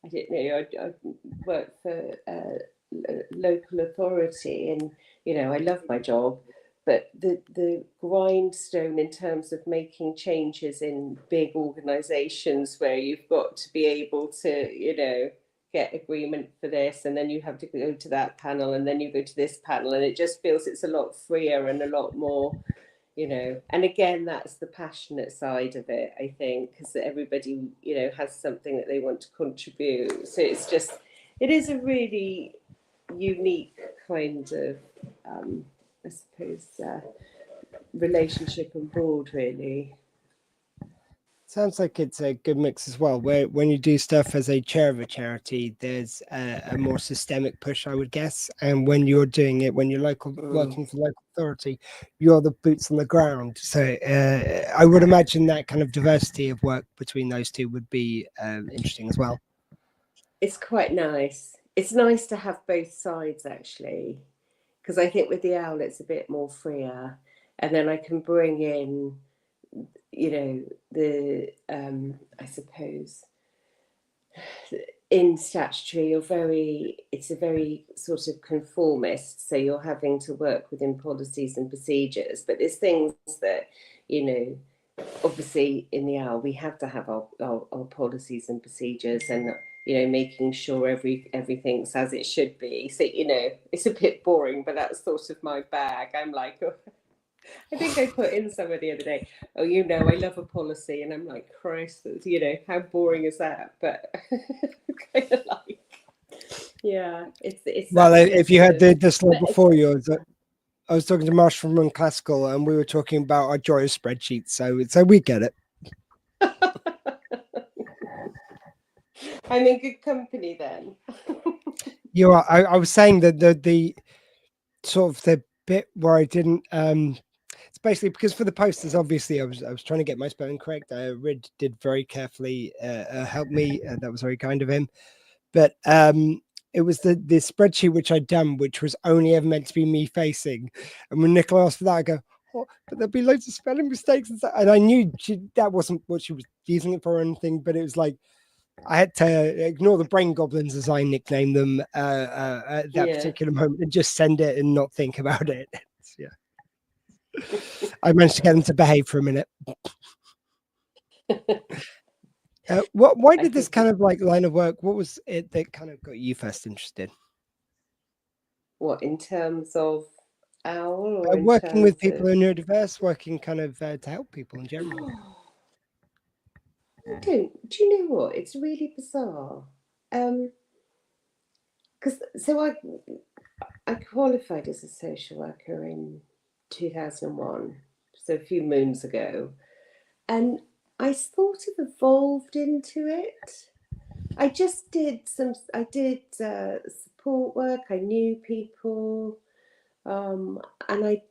I don't know, I work for a local authority, and I love my job, but the grindstone in terms of making changes in big organizations where you've got to be able to get agreement for this, and then you have to go to that panel, and then you go to this panel, and it just feels it's a lot freer and a lot more, and again, that's the passionate side of it, I think, because everybody has something that they want to contribute. So it's just, it is a really unique kind of I suppose relationship on board, really. Sounds like it's a good mix as well, where when you do stuff as a chair of a charity, there's a more systemic push, I would guess, and when you're doing it, when you're working for local authority, you're the boots on the ground. So I would imagine that kind of diversity of work between those two would be interesting as well. It's quite nice. It's nice to have both sides, actually, because I think with the owl it's a bit more freer, and then I can bring in the I suppose in statutory it's a very sort of conformist, so you're having to work within policies and procedures, but there's things that you know, obviously in the hour we have to have our policies and procedures, and you know, making sure everything's as it should be. So, you know, it's a bit boring, but that's sort of my bag. I'm like, oh, I think I put in somewhere the other day, oh, you know, I love a policy, and I'm like, Christ, you know, how boring is that? But kind of like, yeah, it's well, if you had the slide but before yours, I was talking to Marsha from Unclassical, and we were talking about our joyous spreadsheets. So we get it. I'm in good company then. You are. I was saying that the sort of the bit where I didn't. It's basically because for the posters, obviously, I was trying to get my spelling correct. Rid did very carefully help me. That was very kind of him. But it was the spreadsheet which I'd done, which was only ever meant to be me facing. And when Nicola asked for that, I go, oh, but there'll be loads of spelling mistakes and stuff. And I knew that wasn't what she was using it for or anything, but it was like I had to ignore the brain goblins, as I nicknamed them, at that particular moment, and just send it and not think about it. Yeah. I managed to get them to behave for a minute. Why did this kind of like line of work? What was it that kind of got you first interested? What, in terms of OWL, or working with people who are neurodiverse, working kind of to help people in general? Do you know what? It's really bizarre. Because I qualified as a social worker in 2001, so a few moons ago, and I sort of evolved into it. I just did support work. I knew people, and it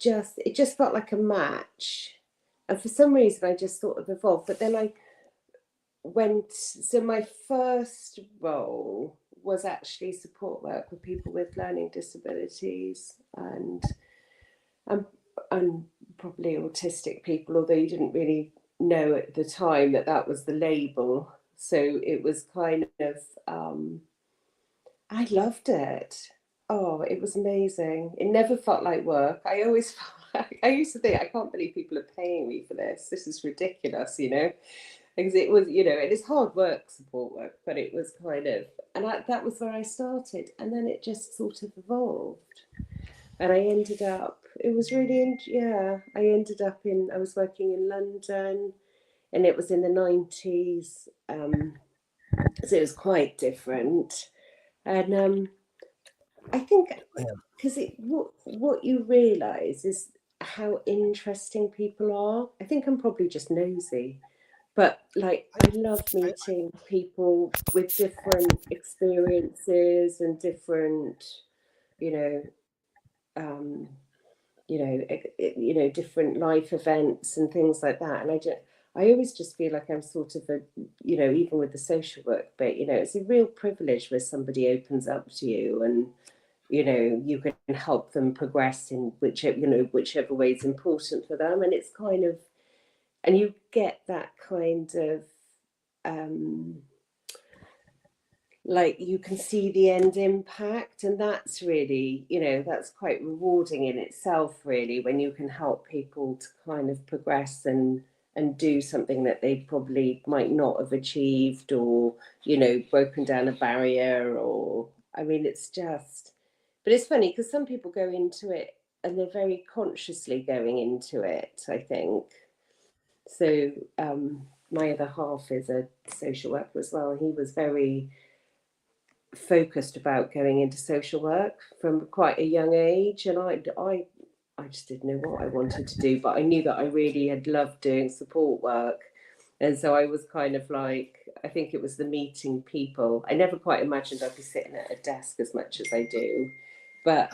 just felt like a match. And for some reason, I just sort of evolved. But then so my first role was actually support work with people with learning disabilities and probably autistic people, although you didn't really know at the time that was the label. So it was kind of, I loved it. Oh, it was amazing. It never felt like work. I always felt like, I used to think, I can't believe people are paying me for this. This is ridiculous, you know, because it was, you know, it is hard work, support work, but it was kind of, and that was where I started. And then it just sort of evolved. And I ended up, it was really, I was working in London, and it was in the 90s. So it was quite different. And I think, because what you realise is how interesting people are. I think I'm probably just nosy, but like I love meeting people with different experiences and different, different life events and things like that. And I always just feel like I'm sort of even with the social work bit, it's a real privilege where somebody opens up to you and, you can help them progress in whichever way is important for them. And it's kind of, and you get that kind of, like you can see the end impact, and that's really, that's quite rewarding in itself, really, when you can help people to kind of progress and do something that they probably might not have achieved, or, broken down a barrier, or, I mean, it's just, but it's funny because some people go into it and they're very consciously going into it, I think. So my other half is a social worker as well, and he was very focused about going into social work from quite a young age, and I just didn't know what I wanted to do, but I knew that I really had loved doing support work. And so I was kind of like, I think it was the meeting people. I never quite imagined I'd be sitting at a desk as much as I do, but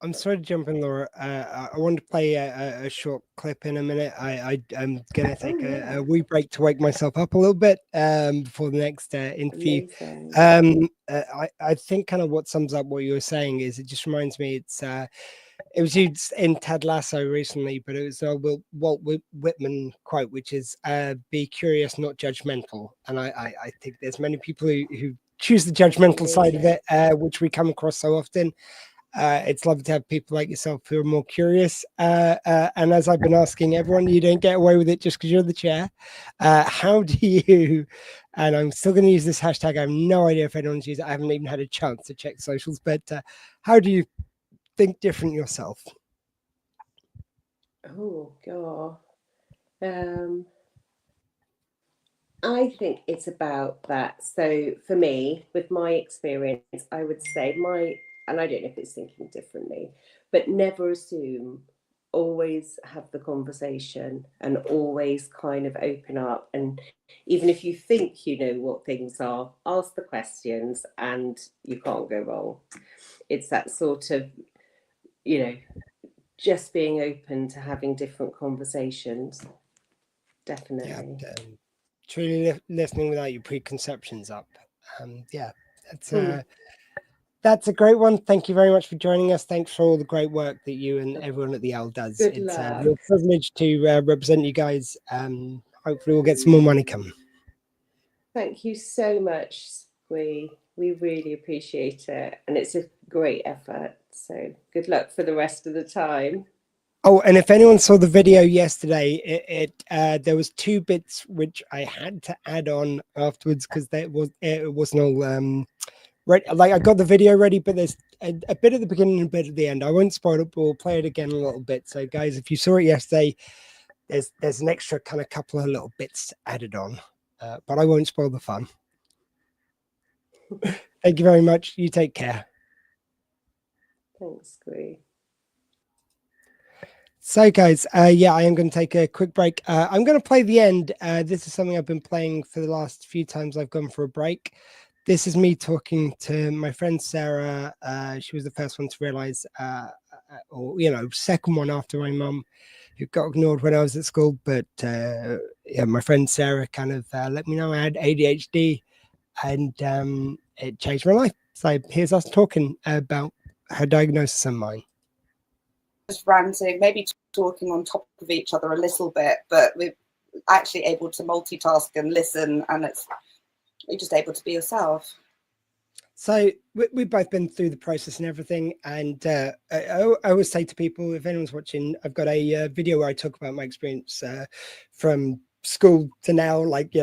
I'm sorry to jump in, Laura. I want to play a short clip in a minute. I'm going to take a wee break to wake myself up a little bit before the next interview. I think kind of what sums up what you were saying is, it just reminds me, it was used in Ted Lasso recently, but it was a Walt Whitman quote, which is, be curious, not judgmental. And I think there's many people who choose the judgmental side of it, which we come across so often. It's lovely to have people like yourself who are more curious. And as I've been asking everyone, you don't get away with it just because you're the chair. How do you, and I'm still going to use this hashtag, I have no idea if anyone's used it. I haven't even had a chance to check socials, but how do you think different yourself? Oh, God. I think it's about that. So for me, with my experience, I would say and I don't know if it's thinking differently, but never assume, always have the conversation and always kind of open up. And even if you think you know what things are, ask the questions and you can't go wrong. It's that sort of, just being open to having different conversations. Definitely. Yeah, truly listening without your preconceptions up. Yeah, that's a great one. Thank you very much for joining us. Thanks for all the great work that you and everyone at the L does. Good It's luck. a real privilege to represent you guys. Hopefully we'll get some more money coming. Thank you so much, Squee. We really appreciate it. And it's a great effort. So good luck for the rest of the time. Oh, and if anyone saw the video yesterday, there was 2 bits which I had to add on afterwards because it wasn't all right. Like I got the video ready, but there's a bit at the beginning and a bit at the end. I won't spoil it, but we'll play it again a little bit. So, guys, if you saw it yesterday, there's an extra kind of couple of little bits added on, but I won't spoil the fun. Thank you very much. You take care. Thanks, Squee. So, guys, yeah, I am going to take a quick break. I'm going to play the end. This is something I've been playing for the last few times I've gone for a break. This is me talking to my friend Sarah. She was the first one to realize, or, second one after my mum, who got ignored when I was at school. But yeah, my friend Sarah kind of let me know I had ADHD, and it changed my life. So here's us talking about her diagnosis and mine. Just ranting, maybe talking on top of each other a little bit, but we're actually able to multitask and listen, and you're just able to be yourself. So we've both been through the process and everything, and I always say to people, if anyone's watching, I've got a video where I talk about my experience from school to now, like,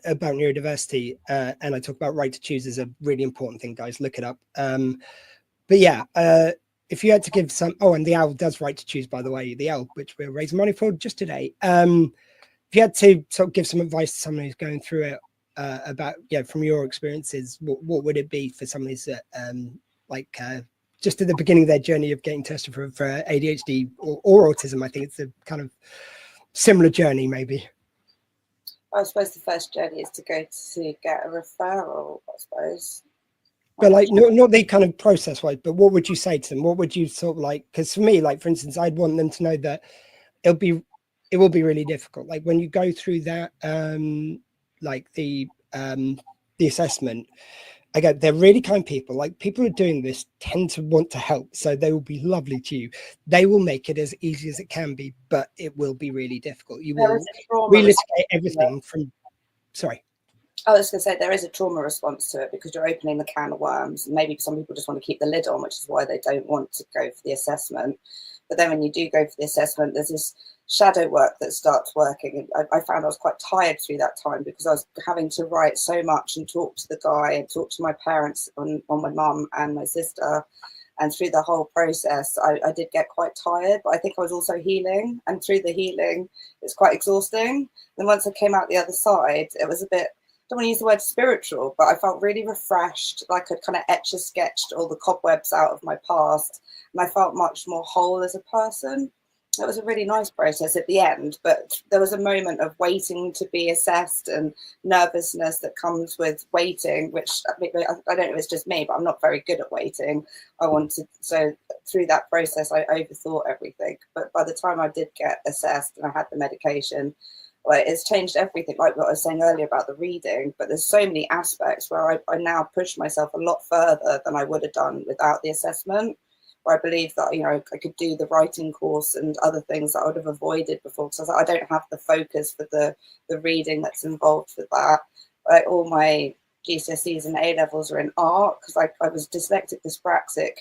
about neurodiversity, and I talk about right to choose is a really important thing, guys. Look it up. But yeah, if you had to give some, and the OWL does right to choose, by the way, the OWL, which we're raising money for just today. If you had to sort of give some advice to someone who's going through it, about, from your experiences, what would it be for someone who's just at the beginning of their journey of getting tested for ADHD or autism? I think it's a kind of similar journey, maybe. I suppose the first journey is to go to get a referral, I suppose. But like, not the kind of process wise, but what would you say to them? What would you sort of like? Because for me, like, for instance, I'd want them to know that it will be really difficult. Like when you go through that, like the assessment, again, they're really kind people. Like, people who are doing this tend to want to help, so they will be lovely to you. They will make it as easy as it can be, but it will be really difficult. You will relitigate everything from. Sorry. I was going to say there is a trauma response to it because you're opening the can of worms. And maybe some people just want to keep the lid on, which is why they don't want to go for the assessment. But then when you do go for the assessment, there's this shadow work that starts working. And I found I was quite tired through that time because I was having to write so much and talk to the guy and talk to my parents on my mum and my sister. And through the whole process, I did get quite tired, but I think I was also healing. And through the healing, it's quite exhausting. And once I came out the other side, it was a bit, I don't want to use the word spiritual, but I felt really refreshed, like I'd kind of etch-a-sketched all the cobwebs out of my past, and I felt much more whole as a person. It was a really nice process at the end, but there was a moment of waiting to be assessed and nervousness that comes with waiting, which I don't know if it's just me, but I'm not very good at waiting. So through that process, I overthought everything. But by the time I did get assessed and I had the medication, well, it's changed everything, like what I was saying earlier about the reading, but there's so many aspects where I now push myself a lot further than I would have done without the assessment, where I believe that, I could do the writing course and other things that I would have avoided before, because I don't have the focus for the reading that's involved with that. Like, all my GCSEs and A-levels are in art, because I was dyslexic, dyspraxic,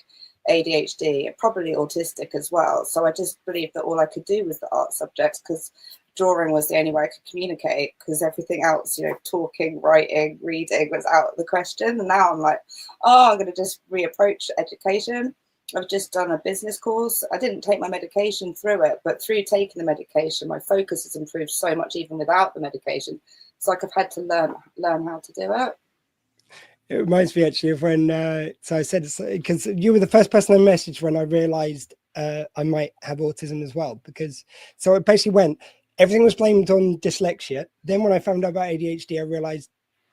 ADHD, probably autistic as well. So I just believed that all I could do was the art subjects, because drawing was the only way I could communicate, because everything else, talking, writing, reading was out of the question. And now I'm like, oh, I'm going to just reapproach education. I've just done a business course. I didn't take my medication through it, but through taking the medication, my focus has improved so much even without the medication. It's like I've had to learn how to do it. It reminds me actually of when, so I said, because you were the first person I messaged when I realized I might have autism as well, because so it basically went, everything was blamed on dyslexia. Then when I found out about ADHD, I realized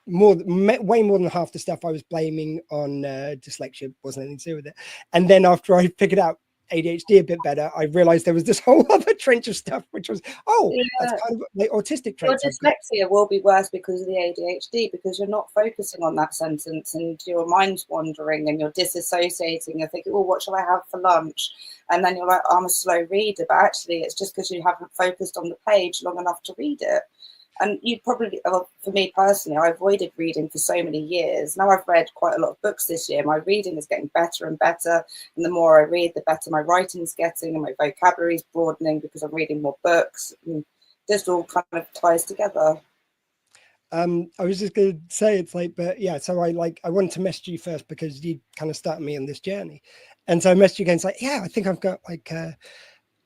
way more than half the stuff I was blaming on dyslexia wasn't anything to do with it. And then after I figured out ADHD a bit better, I realized there was this whole other trench of stuff, which was, that's kind of like autistic traits. Your dyslexia will be worse because of the ADHD, because you're not focusing on that sentence and your mind's wandering and you're disassociating. You're thinking, oh, what shall I have for lunch? And then you're like, oh, I'm a slow reader, but actually it's just because you haven't focused on the page long enough to read it. And you probably, well, for me personally, I avoided reading for so many years. Now I've read quite a lot of books this year. My reading is getting better and better. And the more I read, the better my writing's getting and my vocabulary is broadening because I'm reading more books. And this all kind of ties together. I was just going to say, it's like, but yeah, so I wanted to message you first because you kind of started me on this journey. And so I messaged you again, it's like, yeah, I think I've got like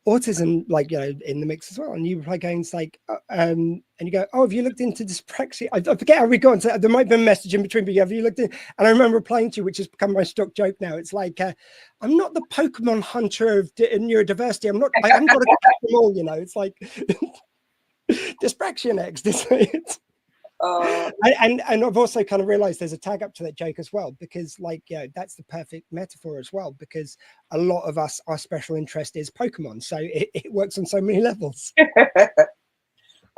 autism, like, in the mix as well. And you reply going, it's like, and you go, oh, have you looked into dyspraxia? I forget how we got into that. There might be a message in between, but have you looked in? And I remember replying to you, which has become my stock joke now. It's like, I'm not the Pokemon hunter of neurodiversity. I haven't got to catch them all, It's like dyspraxia next. And I've also kind of realized there's a tag up to that joke as well, because that's the perfect metaphor as well, because a lot of us, our special interest is Pokemon, so it works on so many levels.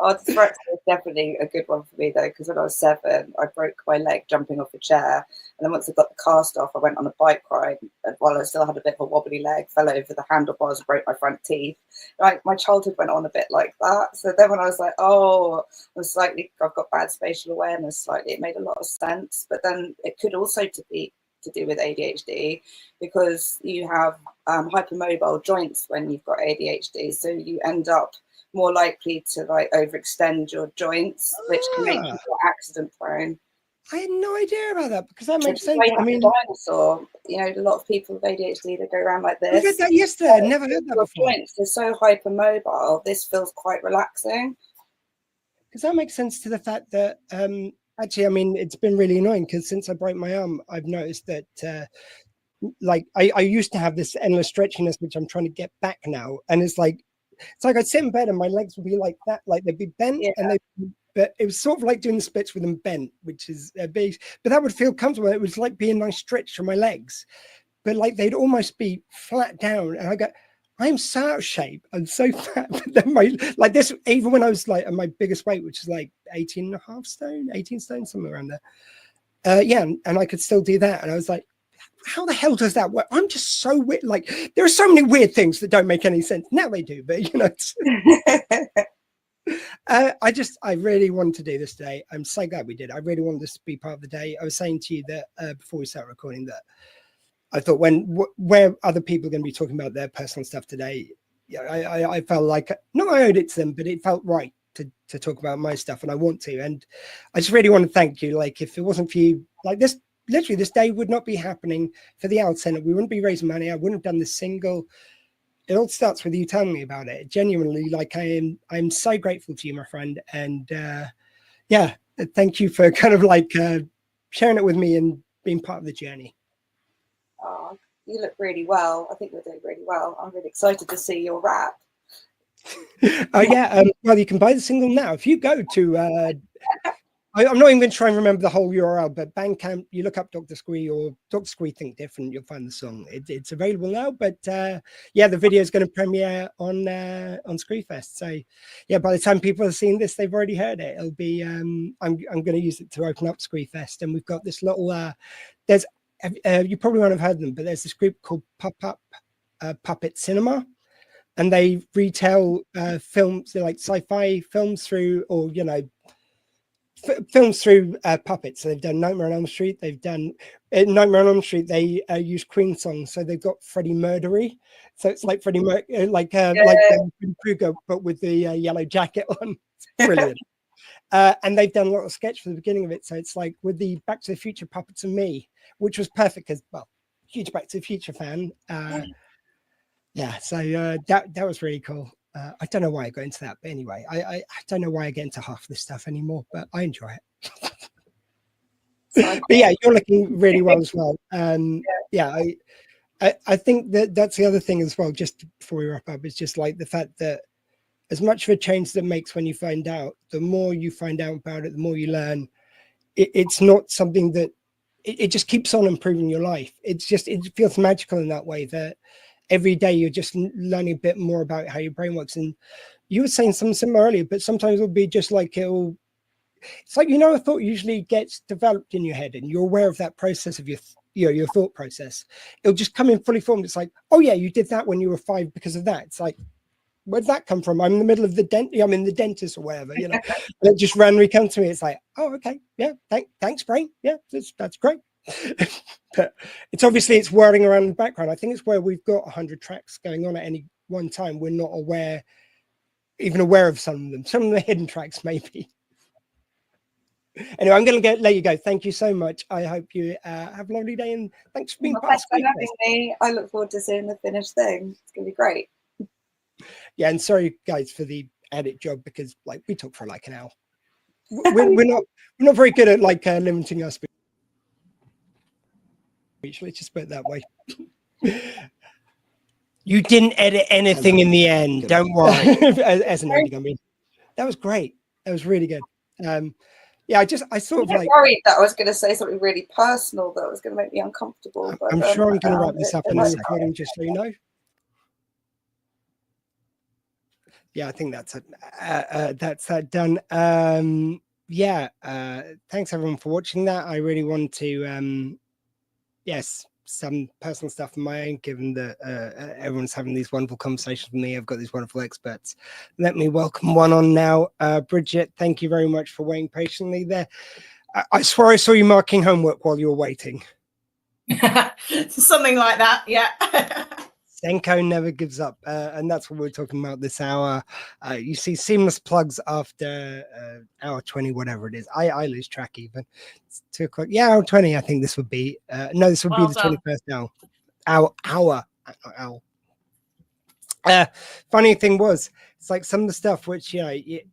Dyspraxia is definitely a good one for me though, because when I was 7, I broke my leg jumping off a chair, and then once I got the cast off, I went on a bike ride, and while I still had a bit of a wobbly leg, fell over the handlebars and broke my front teeth. Like, my childhood went on a bit like that. So then when I was like, I've got bad spatial awareness slightly, it made a lot of sense. But then it could also be to do with ADHD, because you have hypermobile joints when you've got ADHD, so you end up more likely to overextend your joints, which can make you more accident prone. I had no idea about that, because that makes sense. I mean, dinosaur, a lot of people with ADHD that go around like this. I read that yesterday. I never heard that before. Joints are so hypermobile. This feels quite relaxing. Because that makes sense to the fact that actually, I mean, it's been really annoying, because since I broke my arm, I've noticed that I used to have this endless stretchiness, which I'm trying to get back now, and it's like I'd sit in bed and my legs would be like that, like they'd be bent, but it was sort of like doing the splits with them bent, which is big, but that would feel comfortable. It was like being a nice stretch for my legs, but they'd almost be flat down, and I go, I'm so out of shape, I'm so fat. But then this, even when I was at my biggest weight, which is 18 stone, somewhere around there, and I could still do that, and I was like, how the hell does that work? I'm just so weird. There are so many weird things that don't make any sense. Now they do, but I really wanted to do this today. I'm so glad we did. I really wanted this to be part of the day. I was saying to you that before we start recording, that I thought where other people are going to be talking about their personal stuff today, I felt like not I owed it to them, but it felt right to talk about my stuff, and I want to. And I just really want to thank you. If it wasn't for you, this, literally this day would not be happening for the Owl Centre. We wouldn't be raising money. I wouldn't have done this single. It all starts with you telling me about it. Genuinely, I'm so grateful to you, my friend. And thank you for kind of sharing it with me and being part of the journey. Oh, you look really well. I think you're doing really well. I'm really excited to see your rap. Well, you can buy the single now. If you go to I'm not even going to try and remember the whole URL, but Bandcamp, you look up Doctor Squee or Doctor Squee Think Different, you'll find the song. It's available now, but the video is going to premiere on Squeefest. So by the time people are seeing this, they've already heard it. It'll be I'm going to use it to open up Squeefest, and we've got this little there's you probably won't have heard them, but there's this group called Puppet Cinema, and they retell films, they're like sci-fi films through, or films through puppets. So they've done Nightmare on Elm Street. They've done Nightmare on Elm Street. They use Queen songs, so they've got Freddie Murdery. So it's like Freddie like Freddy Krueger, but with the yellow jacket on. It's brilliant. And they've done a lot of sketch for the beginning of it. So it's like with the Back to the Future puppets and me, which was perfect because, well, huge Back to the Future fan. Yeah, so that was really cool. I don't know why I got into that, but anyway, I don't know why I get into half this stuff anymore, but I enjoy it. But yeah, you're looking really well as well. Yeah, I think that's the other thing as well, just before we wrap up, is just like the fact that as much of a change that makes when you find out, the more you find out about it, the more you learn. It's not something that it just keeps on improving your life. It's just, it feels magical in that way that every day you're just learning a bit more about how your brain works. And you were saying something similar earlier, but sometimes it'll be just like it's like, a thought usually gets developed in your head and you're aware of that process of your thought process. It'll just come in fully formed. It's like, oh yeah, you did that when you were 5 because of that. It's like, where'd that come from? I'm in the middle of I'm in the dentist or whatever, and it just randomly comes to me. It's like, oh, okay, yeah, thanks, brain. Yeah, that's great. But it's whirling around in the background. I think it's where we've got 100 tracks going on at any one time. We're not even aware of some of them. Some of the hidden tracks, maybe. Anyway, I'm going to let you go. Thank you so much. I hope you have a lovely day, and thanks for being part of Thanks for having me. I look forward to seeing the finished thing. It's going to be great. Yeah, and sorry guys for the edit job, because like we talk for like an hour. We're not very good at like limiting our speech. Let's just put it that way. You didn't edit anything in the end, don't worry. as an ending, I mean, that was great. That was really good. Yeah, I sort of like worried that I was going to say something really personal that was going to make me uncomfortable. But, I'm sure I'm going to wrap this up in a recording, just so you know. Yeah, I think that's that done. Yeah, thanks everyone for watching that. I really want to yes, some personal stuff of my own, given that everyone's having these wonderful conversations with me. I've got these wonderful experts. Let me welcome one on now. Bridget, thank you very much for waiting patiently there. I swear I saw you marking homework while you were waiting. Something like that, yeah. SENCO never gives up, and that's what we're talking about this hour. You see seamless plugs after hour 20, whatever it is. I lose track even. It's 2 o'clock. Yeah, hour 20, I think this would be. No, this would be the 21st hour. Funny thing was, it's like some of the stuff which, you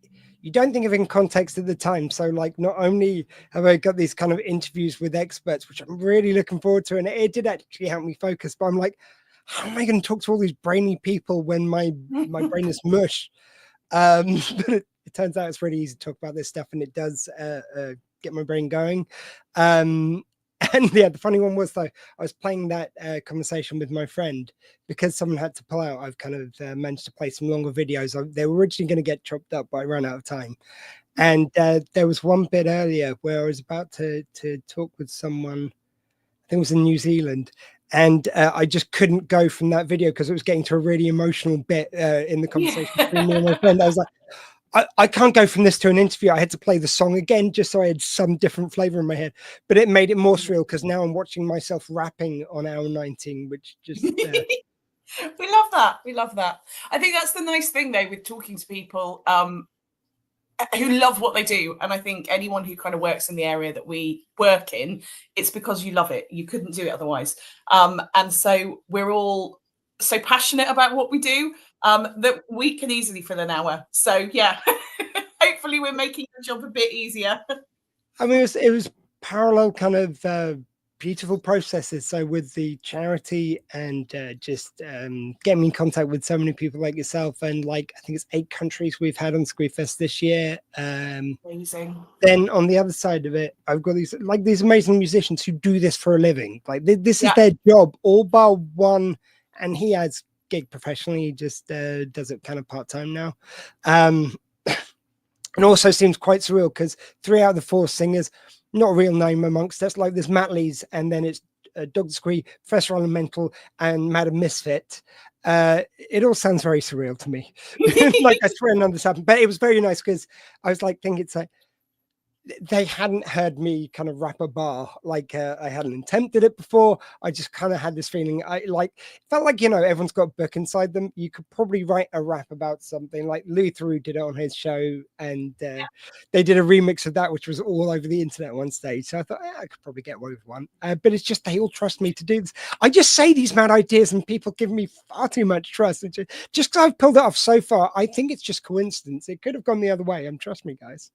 don't think of in context at the time. So like, not only have I got these kind of interviews with experts, which I'm really looking forward to, and it did actually help me focus, but I'm like, how am I going to talk to all these brainy people when my brain is mush? But it turns out it's really easy to talk about this stuff, and it does get my brain going. And yeah, the funny one was, though, I was playing that conversation with my friend because someone had to pull out. I've kind of managed to play some longer videos. They were originally going to get chopped up, but I ran out of time. And there was one bit earlier where I was about to talk with someone, I think it was in New Zealand, and I just couldn't go from that video because it was getting to a really emotional bit in the conversation between me and my friend. I was like, I can't go from this to an interview. I had to play the song again just so I had some different flavor in my head. But it made it more surreal because now I'm watching myself rapping on hour 19, which just... We love that. We love that. I think that's the nice thing, though, with talking to people who love what they do. And I think anyone who kind of works in the area that we work in, it's because you love it. You couldn't do it otherwise. And so we're all so passionate about what we do that we can easily fill an hour. So yeah, hopefully we're making the job a bit easier. I mean, it was parallel kind of beautiful processes. So with the charity and just getting in contact with so many people like yourself, and like I think it's 8 countries we've had on Squeefest this year. Amazing. Then on the other side of it, I've got these amazing musicians who do this for a living. Like this is their job, all bar one, and he has gig professionally. He just does it kind of part-time now. And also seems quite surreal because 3 out of the 4 singers, not a real name amongst us. Like there's Matt Lees, and then it's Doctor Squee, Professor Elemental, and Madam Misfit. It all sounds very surreal to me. Like I swear none of this happened, but it was very nice because I was like thinking, it's like they hadn't heard me kind of rap a bar. Like I hadn't attempted it before. I just kind of had this feeling. I felt like, you know, everyone's got a book inside them. You could probably write a rap about something. Like Lou Theroux did it on his show, and they did a remix of that, which was all over the internet at one stage. So I thought, I could probably get away with one. But it's just they all trust me to do this. I just say these mad ideas, and people give me far too much trust. Just because I've pulled it off so far, I think it's just coincidence. It could have gone the other way. Trust me, guys.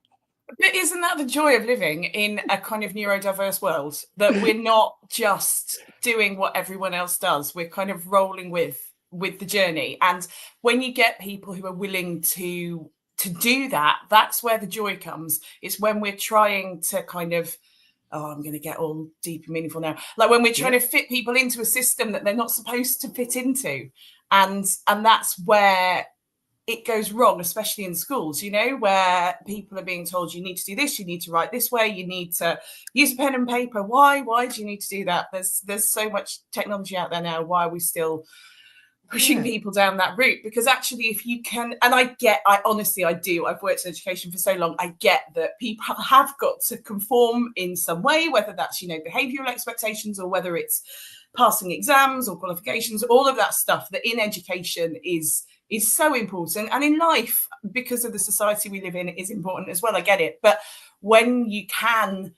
But isn't that the joy of living in a kind of neurodiverse world, that we're not just doing what everyone else does, we're kind of rolling with the journey? And when you get people who are willing to do that, that's where the joy comes. It's when we're trying to kind of, I'm going to get all deep and meaningful now, like when we're trying to fit people into a system that they're not supposed to fit into, and that's where it goes wrong, especially in schools, you know, where people are being told you need to do this, you need to write this way, you need to use a pen and paper. Why do you need to do that? There's so much technology out there now. Why are we still pushing people down that route? Because actually, if you can, and I honestly do, I've worked in education for so long, I get that people have got to conform in some way, whether that's, you know, behavioural expectations or whether it's passing exams or qualifications, all of that stuff that in education is so important, and in life, because of the society we live in, is important as well. I get it. But when you can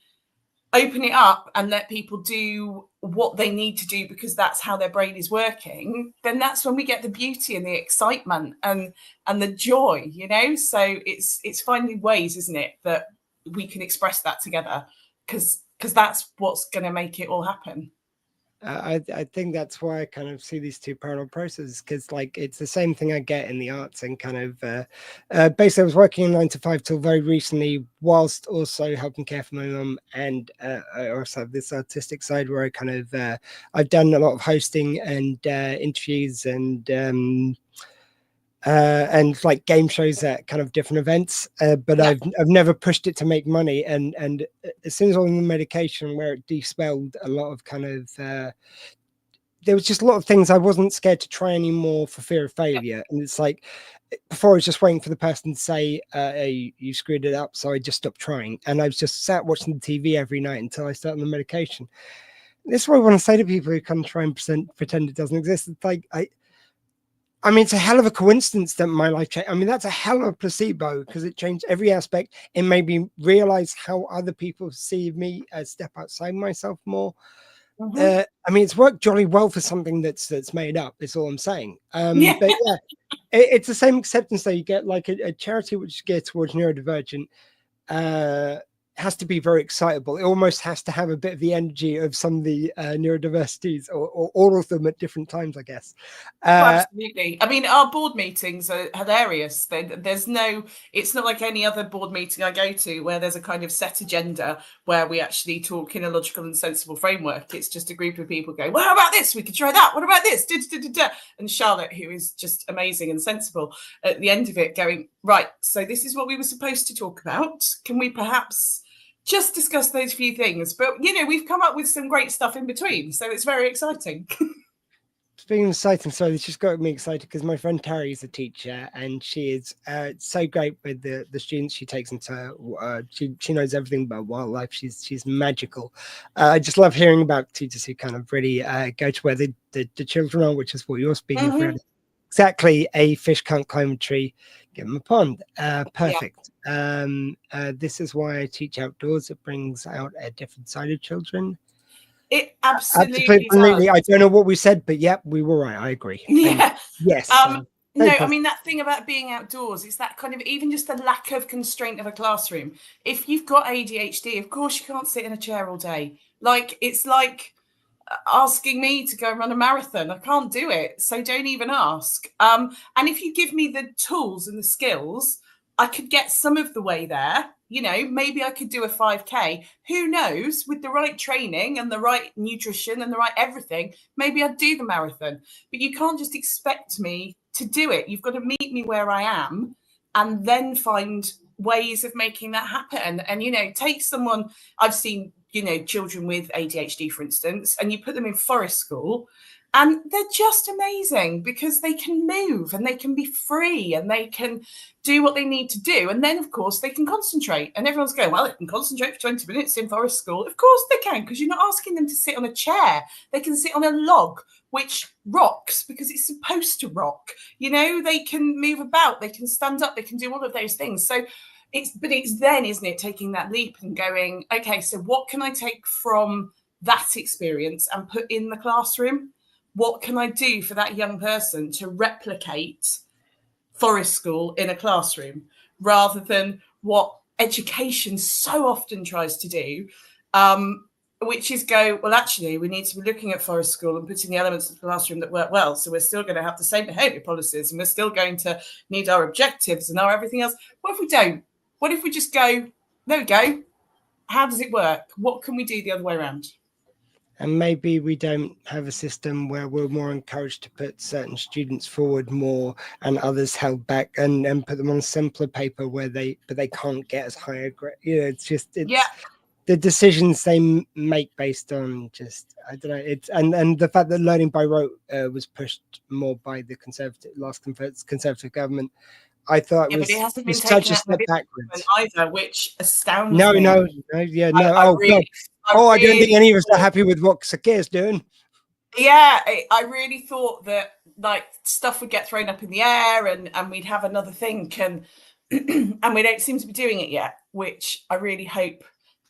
open it up and let people do what they need to do because that's how their brain is working, then that's when we get the beauty and the excitement and the joy, you know. So it's finding ways, isn't it, that we can express that together, because that's what's going to make it all happen. I think that's why I kind of see these two parallel processes, because like it's the same thing I get in the arts, and kind of basically I was working in 9 to 5 till very recently, whilst also helping care for my mum, and I also have this artistic side where I kind of I've done a lot of hosting and interviews and like game shows at kind of different events, but I've never pushed it to make money. And as soon as I was on the medication, where it dispelled a lot of kind of there was just a lot of things I wasn't scared to try anymore for fear of failure. And it's like before I was just waiting for the person to say, hey, you screwed it up, so I just stopped trying, and I was just sat watching the TV every night until I started on the medication. This is what I want to say to people who kind of try and pretend it doesn't exist. It's like I mean, it's a hell of a coincidence that my life changed. I mean, that's a hell of a placebo, because it changed every aspect. It made me realize how other people see me as step outside myself more. I mean, it's worked jolly well for something that's made up, is all I'm saying. But yeah, it's the same acceptance that you get, like a charity which gets towards neurodivergent has to be very excitable. It almost has to have a bit of the energy of some of the neurodiversities, or all of them at different times, I guess. Absolutely. I mean, our board meetings are hilarious. It's not like any other board meeting I go to where there's a kind of set agenda where we actually talk in a logical and sensible framework. It's just a group of people going, well, how about this? We could try that. What about this? And Charlotte, who is just amazing and sensible, at the end of it going, right, so this is what we were supposed to talk about. Can we perhaps just discuss those few things? But, you know, we've come up with some great stuff in between, so it's very exciting. Speaking of exciting, so this just got me excited because my friend Terry is a teacher, and she is so great with the students she takes into. She knows everything about wildlife. She's magical. I just love hearing about teachers who kind of really go to where the children are, which is what you're speaking of. Really. Exactly, a fish can't climb a tree, give them a pond. Perfect. This is why I teach outdoors. It brings out a different side of children. It absolutely does. I don't know what we said, but yeah, we were right. I agree. Yeah. Yes. No, I mean, that thing about being outdoors, it's that kind of, even just the lack of constraint of a classroom. If you've got ADHD, of course you can't sit in a chair all day. Like, it's like asking me to go run a marathon. I can't do it, so don't even ask. And if you give me the tools and the skills, I could get some of the way there. You know, maybe I could do a 5K. Who knows? With the right training and the right nutrition and the right everything, maybe I'd do the marathon. But you can't just expect me to do it. You've got to meet me where I am and then find ways of making that happen. And, you know, take someone, I've seen, you know, children with ADHD, for instance, and you put them in forest school And they're just amazing because they can move and they can be free and they can do what they need to do. And then, of course, they can concentrate. And everyone's going, well, they can concentrate for 20 minutes in forest school. Of course they can, because you're not asking them to sit on a chair. They can sit on a log, which rocks because it's supposed to rock. You know, they can move about, they can stand up, they can do all of those things. So it's then, isn't it, taking that leap and going, okay, so what can I take from that experience and put in the classroom? What can I do for that young person to replicate forest school in a classroom, rather than what education so often tries to do, which is go, well, actually, we need to be looking at forest school and putting the elements of the classroom that work well. So we're still going to have the same behaviour policies and we're still going to need our objectives and our everything else. What if we don't? What if we just go, there we go. How does it work? What can we do the other way around? And maybe we don't have a system where we're more encouraged to put certain students forward more and others held back, and put them on simpler paper where they can't get as high a grade. You know, it's the decisions they make based on just, I don't know. It's and the fact that learning by rote was pushed more by the last conservative government. I thought but it hasn't been such a taken step backwards either, which astounds me. No, I don't think any of us are happy with what Sakeer's doing. Yeah, I really thought that like stuff would get thrown up in the air and we'd have another thing, and we don't seem to be doing it yet, which I really hope.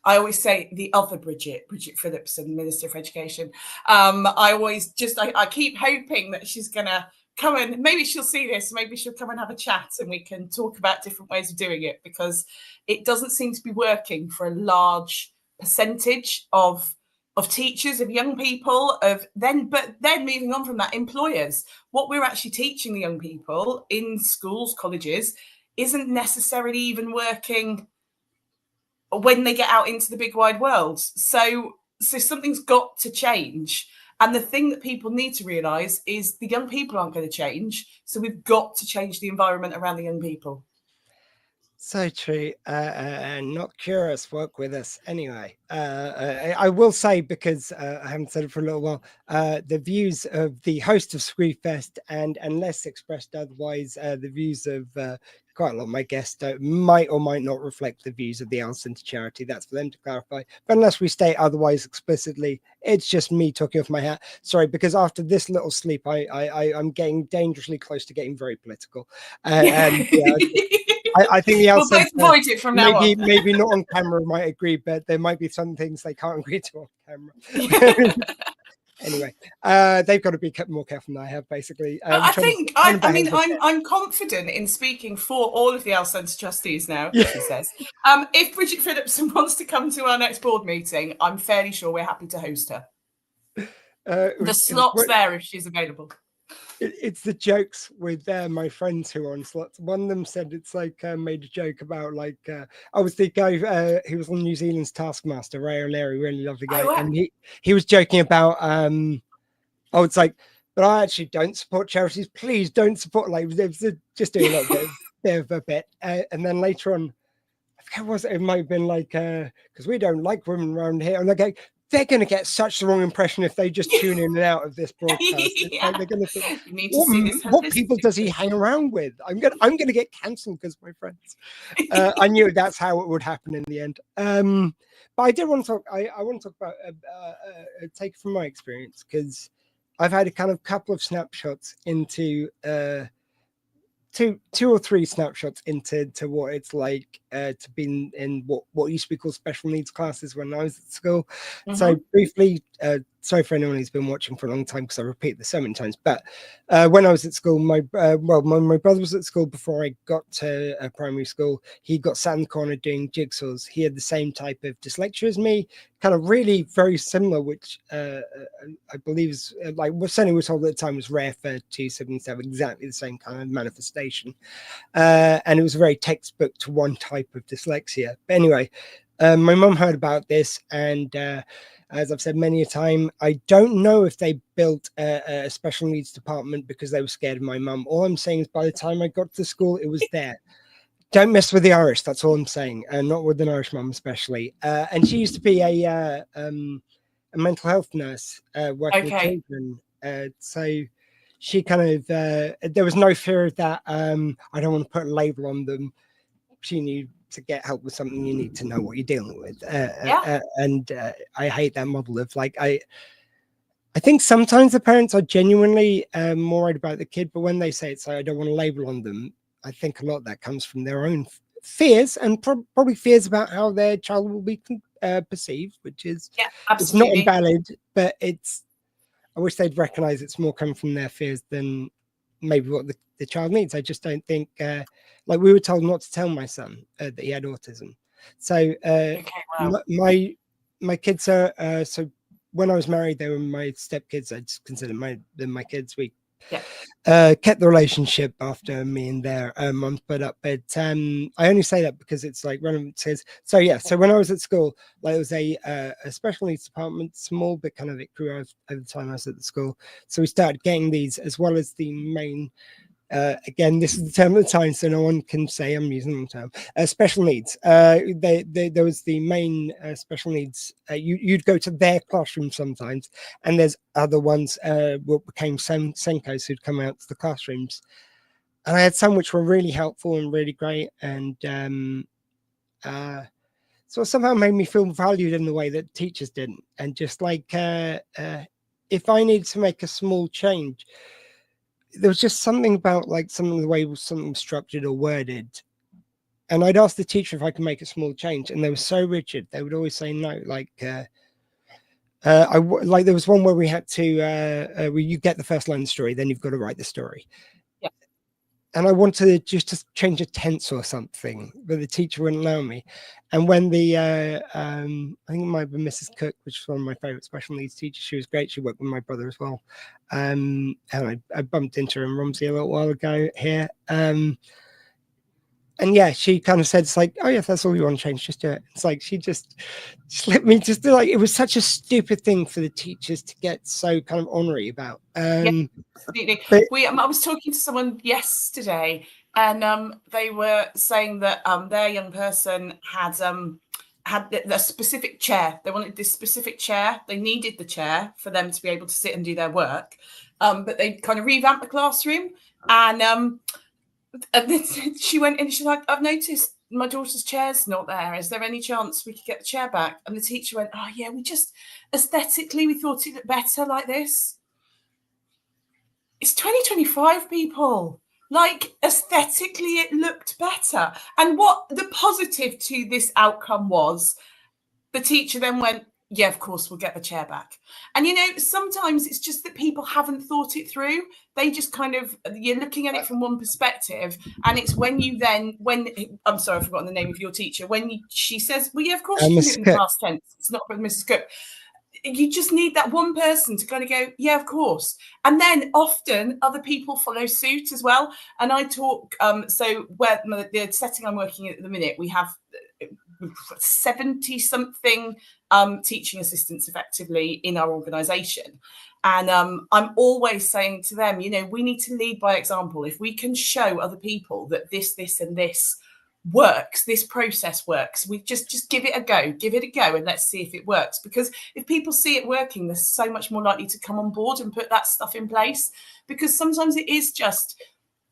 I always say the other Bridget Phillipson, Minister for Education. I keep hoping that she's gonna come and maybe she'll see this, maybe she'll come and have a chat and we can talk about different ways of doing it, because it doesn't seem to be working for a large percentage of teachers, of young people, but then moving on from that, employers. What we're actually teaching the young people in schools, colleges, isn't necessarily even working when they get out into the big wide world. So something's got to change. And the thing that people need to realise is the young people aren't going to change. So we've got to change the environment around the young people. So true. Not curious, work with us. Anyway, I will say, because I haven't said it for a little while, the views of the host of Squeefest and unless expressed otherwise, the views of quite a lot of my guests might or might not reflect the views of the Al-Centre charity. That's for them to clarify. But unless we state otherwise explicitly, it's just me talking off my hat. Sorry, because after this little sleep, I'm getting dangerously close to getting very political. And yeah, I think the we'll both avoid it from now on. Maybe not on camera might agree, but there might be some things they can't agree to on camera. Anyway, they've got to be more careful than I have, basically. I'm confident in speaking for all of the Al-Centre trustees now, she says. If Bridget Phillipson wants to come to our next board meeting, I'm fairly sure we're happy to host her. The slot's there if she's available. It's the jokes with my friends who are on slots. One of them said it's like made a joke about I was the guy who was on New Zealand's Taskmaster, Ray O'Leary, really lovely guy, and he was joking about it's like, but I actually don't support charities. Please don't support, like, just doing a little bit of a bit, and then later on, I forget what it might have been like, because we don't like women around here, and they're going to get such the wrong impression if they just tune in and out of this broadcast. Like they're going to think, what people does he hang around with? I'm going to get cancelled because my friends. I knew that's how it would happen in the end. But I did want to talk. I want to talk about take from my experience, because I've had a kind of couple of snapshots into two or three snapshots into what it's like to be in what used to be called special needs classes when I was at school. Mm-hmm. So briefly, sorry for anyone who's been watching for a long time because I repeat this so many times, but when I was at school, my brother was at school before I got to primary school. He got sat in the corner doing jigsaws. He had the same type of dyslexia as me, kind of really very similar, which I believe is certainly we're told at the time was rare for 2 siblings to have exactly the same kind of manifestation. And it was very textbook to one type of dyslexia. But anyway, my mum heard about this, and as I've said many a time, I don't know if they built a special needs department because they were scared of my mum. All I'm saying is by the time I got to school, it was there. Don't mess with the Irish, that's all I'm saying, and not with an Irish mum especially. And she used to be a mental health nurse working with children. So she kind of there was no fear of that. I don't want to put a label on them. She knew to get help with something, you need to know what you're dealing with. And I hate that model of like, I think sometimes the parents are genuinely more worried about the kid, but when they say it's like, I don't want a label on them, I think a lot of that comes from their own fears and probably fears about how their child will be perceived, which is it's not invalid, but it's, I wish they'd recognize it's more coming from their fears than maybe what the child needs. I just don't think, like we were told not to tell my son that he had autism. So my kids are, so when I was married, they were my stepkids. I just consider them my kids. We kept the relationship after me and their mum split up. But I only say that because it's like relevant says. So yeah, so when I was at school, like it was a special needs department, small, but kind of it grew over the time I was at the school. So we started getting these as well as the main. Again, this is the term of the time, so no one can say I'm using the term. Special needs. There was the main special needs. You'd go to their classroom sometimes, and there's other ones what became SENCOs who'd come out to the classrooms. And I had some which were really helpful and really great, and so it somehow made me feel valued in the way that teachers didn't. And just like if I needed to make a small change, there was just something about like something the way something was structured or worded, and I'd ask the teacher if I could make a small change, and they were so rigid. They would always say no. Like like there was one where we had to where you get the first line of the story, then you've got to write the story. And I wanted just to change a tense or something, but the teacher wouldn't allow me. And when the I think it might have been Mrs. Cook, which was one of my favorite special needs teachers, she was great. She worked with my brother as well. And I bumped into her in Romsey a little while ago here. And yeah, she kind of said, it's like, oh yeah, if that's all you want to change, just do it. It's like she just let me just do, like, it was such a stupid thing for the teachers to get so kind of ornery about. Absolutely. I was talking to someone yesterday, and they were saying that their young person had a specific chair. They wanted this specific chair. They needed the chair for them to be able to sit and do their work. But they kind of revamped the classroom, and then she went in, she's like, I've noticed my daughter's chair's not there. Is there any chance we could get the chair back? And the teacher went, oh yeah, we just aesthetically, we thought it looked better like this. It's 2025, people. Like, aesthetically, it looked better. And what the positive to this outcome was, the teacher then went, yeah, of course, we'll get the chair back. And, you know, sometimes it's just that people haven't thought it through. They just kind of, you're looking at it from one perspective. And it's when you then, I'm sorry, I've forgotten the name of your teacher. She says, well, yeah, of course, you can do it in the past tense. It's not with Mrs. Cook. You just need that one person to kind of go, yeah, of course. And then often other people follow suit as well. And I talk, so where the setting I'm working in at the minute, we have 70 something teaching assistants effectively in our organisation. And I'm always saying to them, you know, we need to lead by example. If we can show other people that this and this works, this process works, we just give it a go, and let's see if it works. Because if people see it working, they're so much more likely to come on board and put that stuff in place. Because sometimes it is just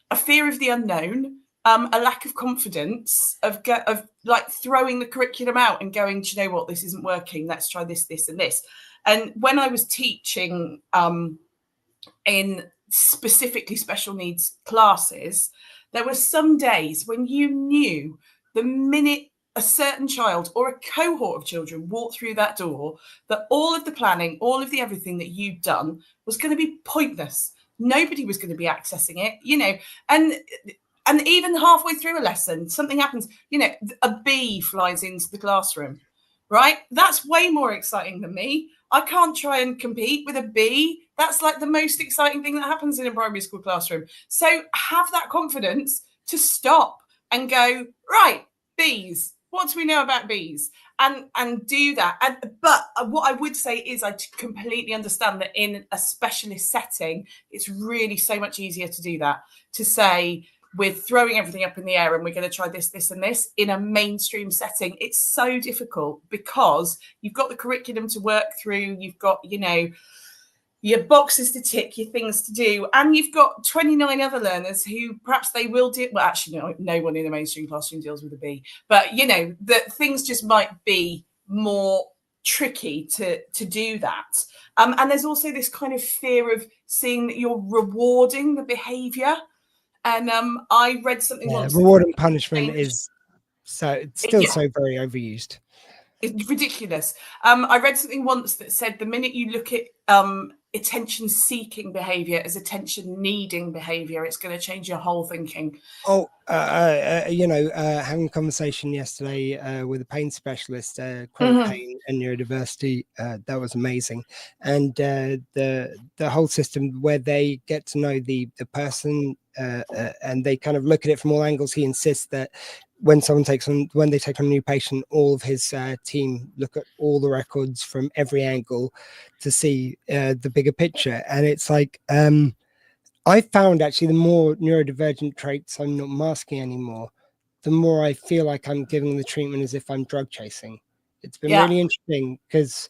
a fear of the unknown, a lack of confidence of like throwing the curriculum out and going, do you know what, this isn't working, let's try this and this. And when I was teaching in specifically special needs classes, there were some days when you knew the minute a certain child or a cohort of children walked through that door, that all of the planning, all of the everything that you'd done was going to be pointless. Nobody was going to be accessing it, you know. And even halfway through a lesson, something happens, you know, a bee flies into the classroom, right? That's way more exciting than me. I can't try and compete with a bee. That's like the most exciting thing that happens in a primary school classroom. So have that confidence to stop and go, right, bees, what do we know about bees? And do that. But what I would say is I completely understand that in a specialist setting, it's really so much easier to do that, to say, we're throwing everything up in the air and we're going to try this and this. In a mainstream setting, it's so difficult because you've got the curriculum to work through. You've got, you know, your boxes to tick, your things to do, and you've got 29 other learners who perhaps they will do. Well, actually, no one in the mainstream classroom deals with a B, but you know that things just might be more tricky to do that. And there's also this kind of fear of seeing that you're rewarding the behaviour. And I read something once. Reward and punishment is it's still so very overused. It's ridiculous. I read something once that said the minute you look at attention-seeking behaviour as attention-needing behaviour, it's going to change your whole thinking. Oh, having a conversation yesterday with a pain specialist, chronic pain and neurodiversity, that was amazing. And the whole system where they get to know the person and they kind of look at it from all angles. He insists that when they take on a new patient, all of his team look at all the records from every angle to see the bigger picture. And it's like, I found actually the more neurodivergent traits I'm not masking anymore, the more I feel like I'm giving the treatment as if I'm drug chasing. It's been really interesting because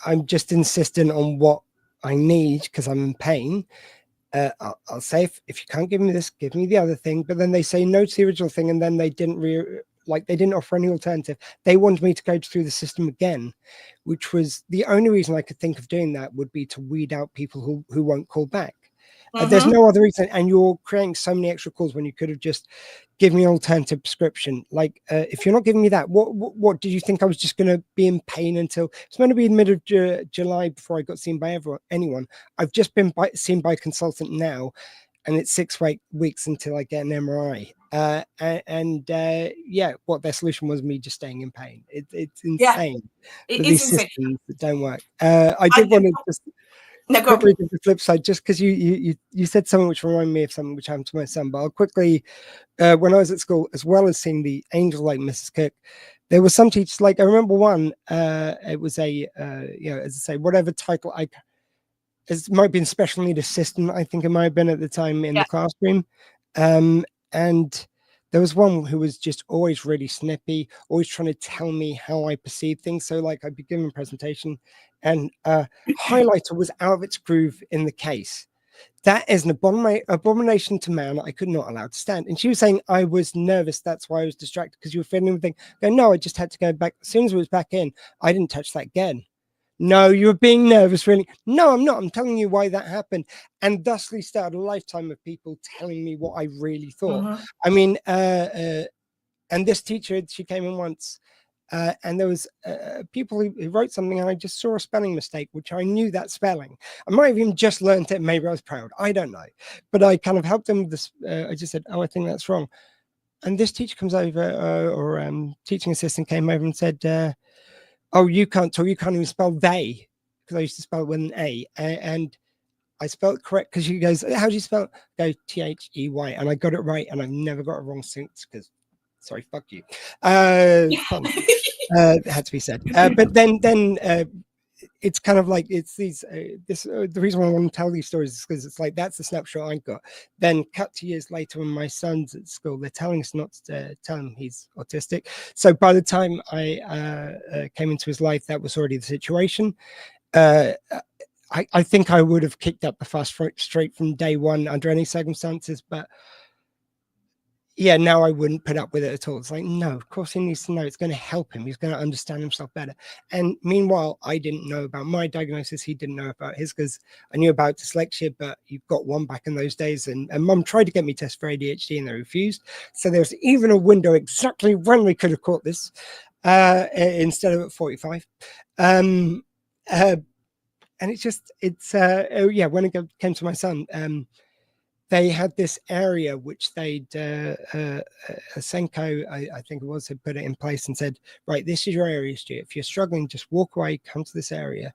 I'm just insistent on what I need because I'm in pain. I'll say if you can't give me this, give me the other thing. But then they say no to the original thing, and then they didn't they didn't offer any alternative. They wanted me to go through the system again, which was the only reason I could think of doing that would be to weed out people who won't call back. There's no other reason, and you're creating so many extra calls when you could have just given me an alternative prescription. Like, if you're not giving me that, what did you think I was just going to be in pain until it's meant to be in the middle of July before I got seen by anyone? I've just been seen by a consultant now, and it's 6 weeks until I get an MRI. What their solution was me just staying in pain. It's insane. These systems that don't work. I did want to just. No, go quickly to the flip side, just because you said something which reminded me of something which happened to my son. But I'll quickly, when I was at school, as well as seeing the angels like Mrs. Cook, there were some teachers. Like I remember one. It was as I say, whatever title it might have been special need assistant. I think it might have been at the time in the classroom, and there was one who was just always really snippy, always trying to tell me how I perceive things. So like I'd be giving a presentation and highlighter was out of its groove in the case. That is an abomination to man I could not allow to stand. And she was saying I was nervous. That's why I was distracted because you were feeling everything. No, I just had to go back. As soon as it was back in, I didn't touch that again. No, you were being nervous, really. No, I'm not. I'm telling you why that happened. And thusly started a lifetime of people telling me what I really thought. I mean, and this teacher, she came in once, and there was people who wrote something, and I just saw a spelling mistake, which I knew that spelling. I might have even just learned it. Maybe I was proud. I don't know. But I kind of helped them with this. I just said, oh, I think that's wrong. And this teacher comes over, teaching assistant came over and said, oh, you can't talk, you can't even spell they, because I used to spell it with an A, and I spelled it correct because she goes, how do you spell it? I go They, and I got it right, and I've never got it wrong since, because, sorry, fuck you. It had to be said. But then it's kind of like, it's these, the reason why I want to tell these stories is because it's like, that's the snapshot I got. Then cut to years later when my son's at school, they're telling us not to tell him he's autistic. So by the time I came into his life, that was already the situation. I think I would have kicked up the fuss straight from day one under any circumstances, but yeah, now I wouldn't put up with it at all. It's like, no, of course he needs to know. It's going to help him. He's going to understand himself better. And meanwhile, I didn't know about my diagnosis. He didn't know about his because I knew about dyslexia, but you've got one back in those days. And mum tried to get me tested for ADHD and they refused. So there was even a window exactly when we could have caught this instead of at 45. And it's just, when it came to my son, they had this area which they'd SENCO, I think it was, had put it in place and said, right, this is your area, Stu. If you're struggling, just walk away, come to this area.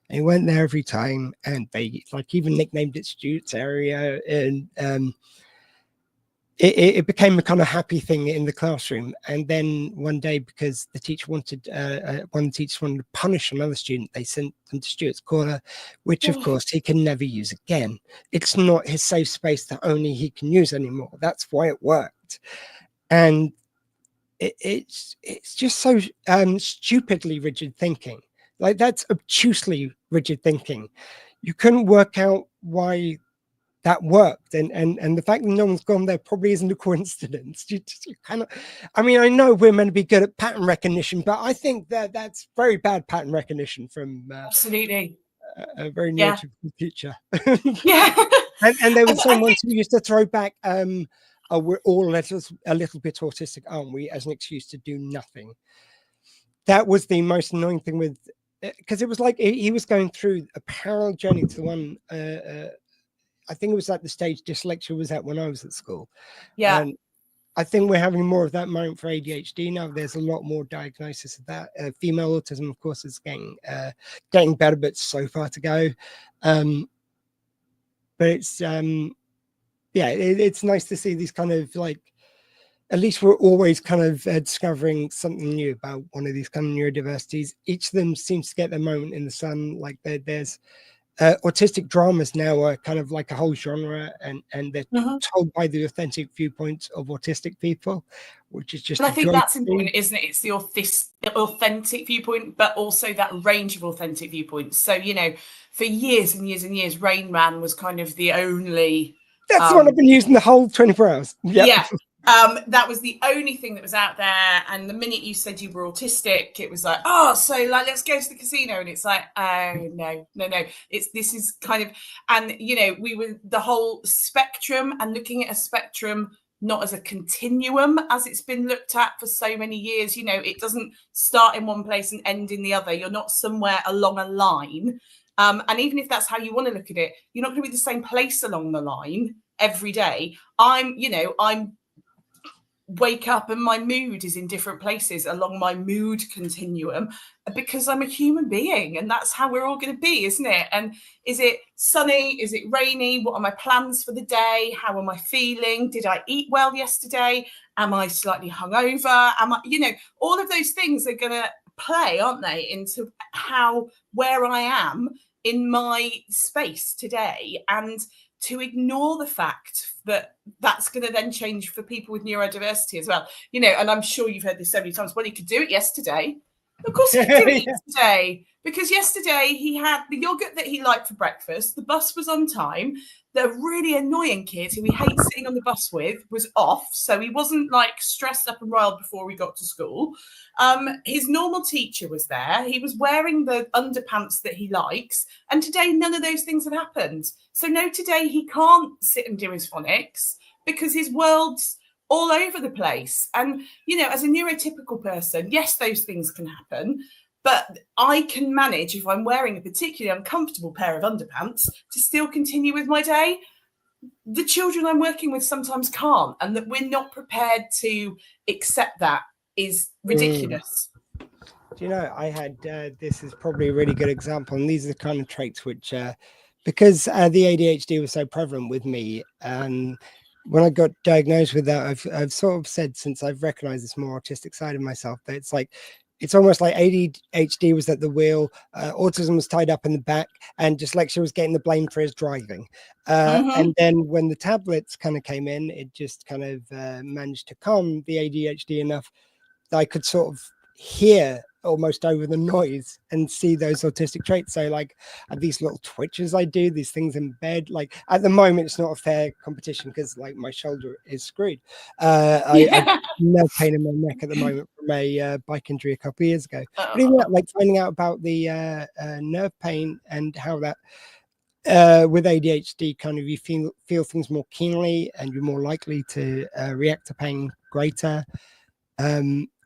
And he went there every time, and they like even nicknamed it Stu's area, and it became a kind of happy thing in the classroom. And then one day, because the teacher wanted, one of the teachers wanted to punish another student, they sent them to Stuart's corner, which of course he can never use again. It's not his safe space that only he can use anymore. That's why it worked. And it's just so stupidly rigid thinking Like, that's obtusely rigid thinking. You couldn't work out why that worked, and the fact that no one's gone there probably isn't a coincidence. You kind of, I mean, I know we're meant to be good at pattern recognition, but I think that that's very bad pattern recognition from absolutely a very neurotypical teacher. Yeah. and there was someone who used to throw back, oh, we're all a little bit autistic, aren't we, as an excuse to do nothing. That was the most annoying thing with, because it was like he was going through a parallel journey to the one, I think it was at the stage Dyslexia was at when I was at school. Yeah. And I think we're having more of that moment for ADHD now. There's a lot more diagnosis of that. Female autism, of course, is getting better, but so far to go. But it's, it's nice to see these kind of, like, at least we're always kind of discovering something new about one of these kind of neurodiversities. Each of them seems to get their moment in the sun. Like there's autistic dramas now are kind of like a whole genre, and they're told by the authentic viewpoints of autistic people, which is just. And I think that's important, isn't it? It's the authentic viewpoint, but also that range of authentic viewpoints. So, you know, for years and years and years, Rain Man was kind of the only. That's what I've been using the whole 24 hours. Yep. Yeah. That was the only thing that was out there. And the minute you said you were autistic, it was like, oh, so like, let's go to the casino. And it's like, oh, no. This is kind of, and, you know, we were the whole spectrum, and looking at a spectrum, not as a continuum as it's been looked at for so many years. You know, it doesn't start in one place and end in the other. You're not somewhere along a line. And even if that's how you want to look at it, you're not going to be the same place along the line every day. I'm wake up and my mood is in different places along my mood continuum, because I'm a human being, and that's how we're all going to be, isn't it? And is it sunny? Is it rainy? What are my plans for the day? How am I feeling? Did I eat well yesterday? Am I slightly hungover? All of those things are going to play, aren't they, into where I am in my space today. And to ignore the fact that that's going to then change for people with neurodiversity as well. You know, and I'm sure you've heard this so many times, well, he could do it yesterday. Of course he could do it yesterday, because yesterday he had the yogurt that he liked for breakfast. The bus was on time. The really annoying kid who he hates sitting on the bus with was off. So he wasn't like stressed up and riled before we got to school. His normal teacher was there. He was wearing the underpants that he likes. And today, none of those things have happened. So no, today he can't sit and do his phonics because his world's all over the place. And, you know, as a neurotypical person, yes, those things can happen. But I can manage, if I'm wearing a particularly uncomfortable pair of underpants, to still continue with my day. The children I'm working with sometimes can't, and that we're not prepared to accept that is ridiculous. Do you know, I had, this is probably a really good example, and these are the kind of traits which, because the ADHD was so prevalent with me, when I got diagnosed with that, I've sort of said, since I've recognized this more autistic side of myself, that it's almost like ADHD was at the wheel, autism was tied up in the back, and dyslexia was getting the blame for his driving. And then when the tablets kind of came in, it just kind of managed to calm the ADHD enough that I could sort of hear almost over the noise and see those autistic traits. So like these little twitches I do, these things in bed, like at the moment it's not a fair competition because like my shoulder is screwed. I have no pain in my neck at the moment from a bike injury a couple of years ago. But even that, like finding out about the nerve pain and how that with ADHD kind of you feel things more keenly and you're more likely to react to pain greater.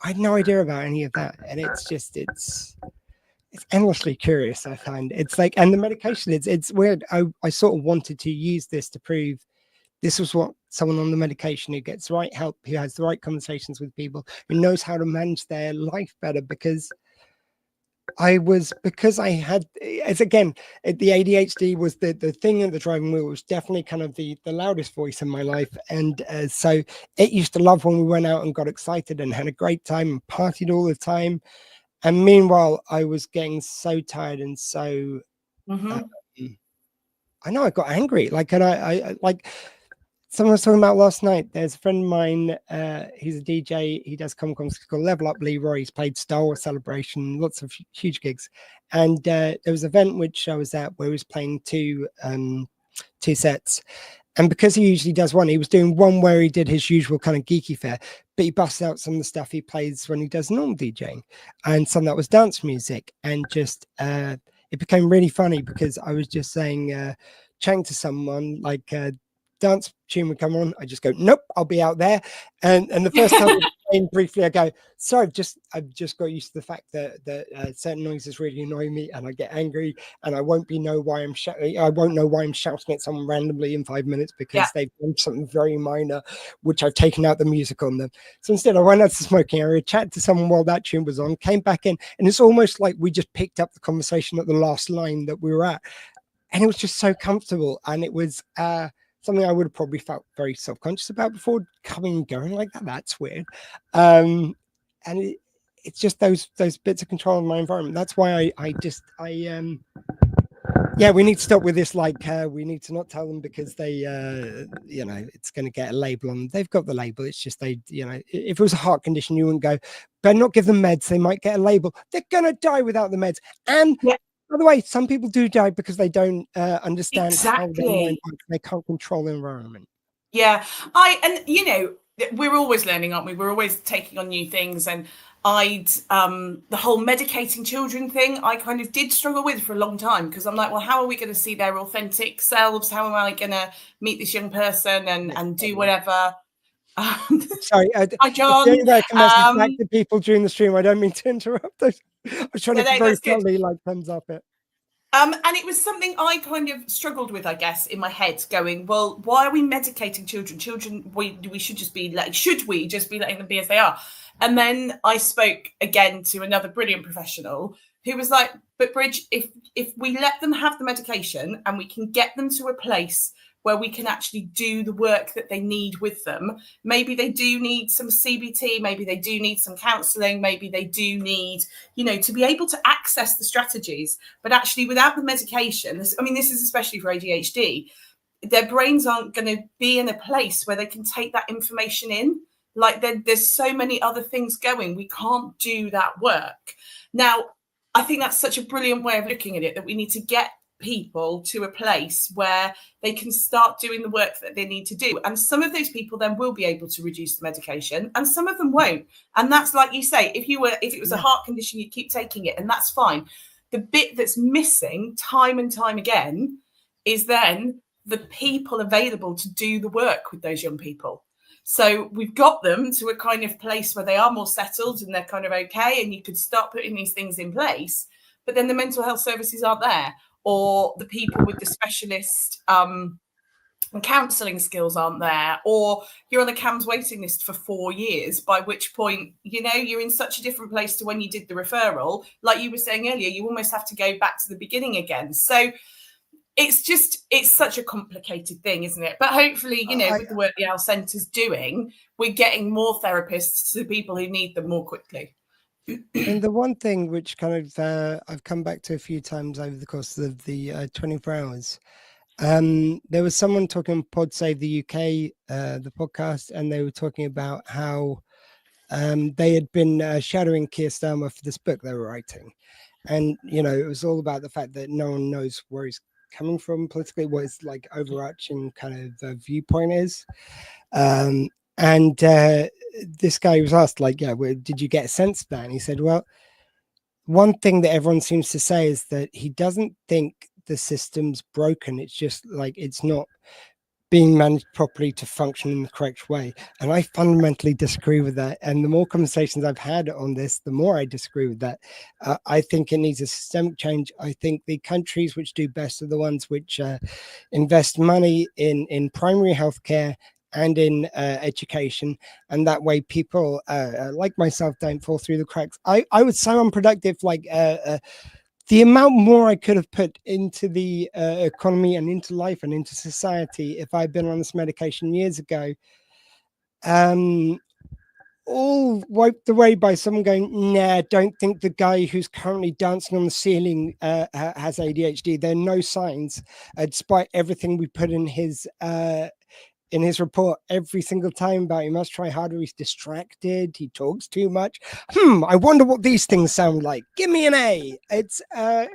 I had no idea about any of that, and it's endlessly curious. I find it's like, and the medication, it's weird. I sort of wanted to use this to prove this was what someone on the medication who gets the right help, who has the right conversations with people, who knows how to manage their life better, because I had, it's again, the ADHD was the thing at the driving wheel was definitely kind of the loudest voice in my life. And so it used to love when we went out and got excited and had a great time and partied all the time. And meanwhile, I was getting so tired and so, I know I got angry. Like, and I like someone was talking about last night. There's a friend of mine. He's a DJ. He does comic cons called Level Up Leroy. He's played Star Wars Celebration, lots of huge gigs. And there was an event which I was at where he was playing two sets. And because he usually does one, he was doing one where he did his usual kind of geeky fare, but he busted out some of the stuff he plays when he does normal DJing, and some that was dance music. And just it became really funny because I was just saying, chatting to someone, like dance tune would come on, I just go, nope, I'll be out there. And the first time briefly I go, sorry, I've just got used to the fact that certain noises really annoy me, and I get angry, and I won't know why I'm shouting at someone randomly in 5 minutes because they've done something very minor, which I've taken out the music on them. So instead I went out to the smoking area, chatted to someone while that tune was on, came back in, and it's almost like we just picked up the conversation at the last line that we were at, and it was just so comfortable. And it was something I would have probably felt very self-conscious about before, coming and going like that. That's weird. And it's just those bits of control in my environment. That's why we need to stop with this. Like, we need to not tell them because they, it's going to get a label on them. They've got the label. It's just if it was a heart condition, you wouldn't go, better not give them meds. They might get a label. They're going to die without the meds. And by the way, some people do die because they don't understand how they can't control the environment. Yeah, we're always learning, aren't we? We're always taking on new things. And the whole medicating children thing, I kind of did struggle with for a long time, because I'm like, well, how are we going to see their authentic selves? How am I going to meet this young person and do whatever? Sorry, hi John. The only way I can message back to people during the stream, I don't mean to interrupt. I was trying to very subtly thumbs up it. And it was something I kind of struggled with, I guess, in my head, going, well, why are we medicating children? Children, we should just be letting them be as they are? And then I spoke again to another brilliant professional who was like, but Bridge, if we let them have the medication and we can get them to a place where we can actually do the work that they need with them, maybe they do need some CBT, maybe they do need some counselling, maybe they do need, to be able to access the strategies. But actually, without the medication, this is especially for ADHD, their brains aren't going to be in a place where they can take that information in. Like, there's so many other things going. We can't do that work. Now, I think that's such a brilliant way of looking at it, that we need to get people to a place where they can start doing the work that they need to do. And some of those people then will be able to reduce the medication, and some of them won't. And that's, like you say, if it was a heart condition, you keep taking it, and that's fine. The bit that's missing time and time again is then the people available to do the work with those young people. So we've got them to a kind of place where they are more settled and they're kind of okay, and you could start putting these things in place, but then the mental health services aren't there, or the people with the specialist and counselling skills aren't there, or you're on the CAMHS waiting list for 4 years, by which point, you're in such a different place to when you did the referral. Like you were saying earlier, you almost have to go back to the beginning again. So it's such a complicated thing, isn't it? But hopefully, with the work the Owl Centre's doing, we're getting more therapists to the people who need them more quickly. And the one thing which kind of I've come back to a few times over the course of the 24 hours, there was someone talking on Pod Save the UK, the podcast, and they were talking about how they had been shadowing Keir Starmer for this book they were writing. And, it was all about the fact that no one knows where he's coming from politically, what his overarching kind of viewpoint is. And this guy was asked, did you get a sense of that? And he said, well, one thing that everyone seems to say is that he doesn't think the system's broken. It's just it's not being managed properly to function in the correct way. And I fundamentally disagree with that. And the more conversations I've had on this, the more I disagree with that. I think it needs a systemic change. I think the countries which do best are the ones which invest money in primary healthcare and in education, and that way people like myself don't fall through the cracks. I was so unproductive, the amount more I could have put into the economy and into life and into society if I'd been on this medication years ago, all wiped away by someone going, nah, don't think the guy who's currently dancing on the ceiling has ADHD. There are no signs, despite everything we put in his in his report every single time about he must try harder. He's distracted. He talks too much. I wonder what these things sound like. Give me an A. It's a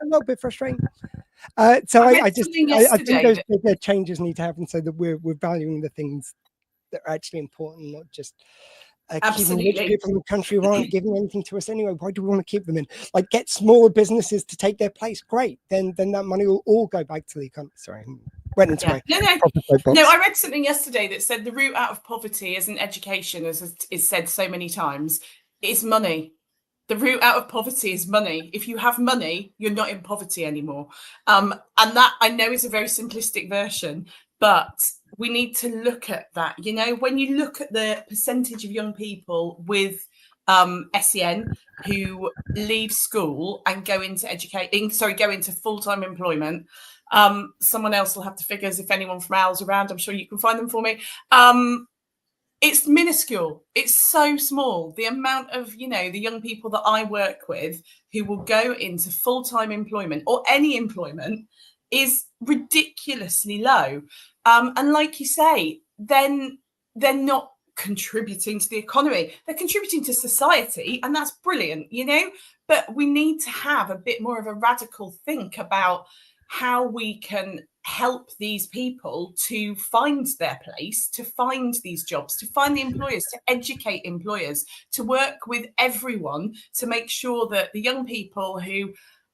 little bit frustrating. So I think those bigger changes need to happen so that we're valuing the things that are actually important, not just keeping rich people in the country who aren't giving anything to us anyway. Why do we want to keep them in? Like, get smaller businesses to take their place. Great. Then that money will all go back to the economy. Sorry, went into my No, I read something yesterday that said the route out of poverty isn't education, as is said so many times. It's money. The route out of poverty is money. If you have money, you're not in poverty anymore. And that, I know, is a very simplistic version, but we need to look at that. You know, when you look at the percentage of young people with SEN who leave school and go into go into full-time employment. Someone else will have the figures if anyone from ours around. I'm sure you can find them for me. It's minuscule. It's so small. The amount of, the young people that I work with who will go into full-time employment or any employment is ridiculously low. And like you say, then they're not contributing to the economy. They're contributing to society, and that's brilliant, But we need to have a bit more of a radical think about how we can help these people to find their place, to find these jobs, to find the employers, to educate employers, to work with everyone to make sure that the young people who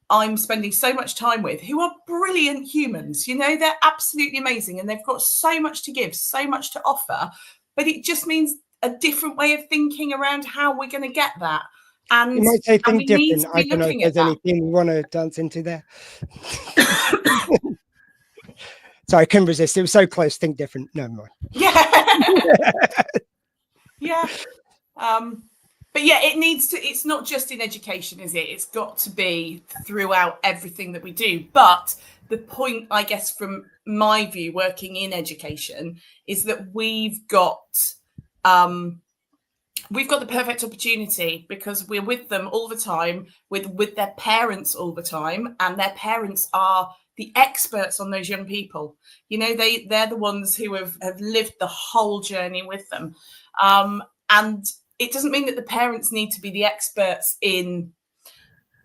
I'm spending so much time with, who are brilliant humans, they're absolutely amazing and they've got so much to give, so much to offer, but it just means a different way of thinking around how we're going to get that. And you might say think different. I don't know if there's anything you want to dance into there. Sorry, I couldn't resist. It was so close. Think different. No more. Yeah. Yeah. But yeah, it needs to, it's not just in education, is it? It's got to be throughout everything that we do. But the point, I guess, from my view, working in education, is that we've got the perfect opportunity because we're with them all the time, with their parents all the time, and their parents are the experts on those young people. They're the ones who have lived the whole journey with them. And it doesn't mean that the parents need to be the experts in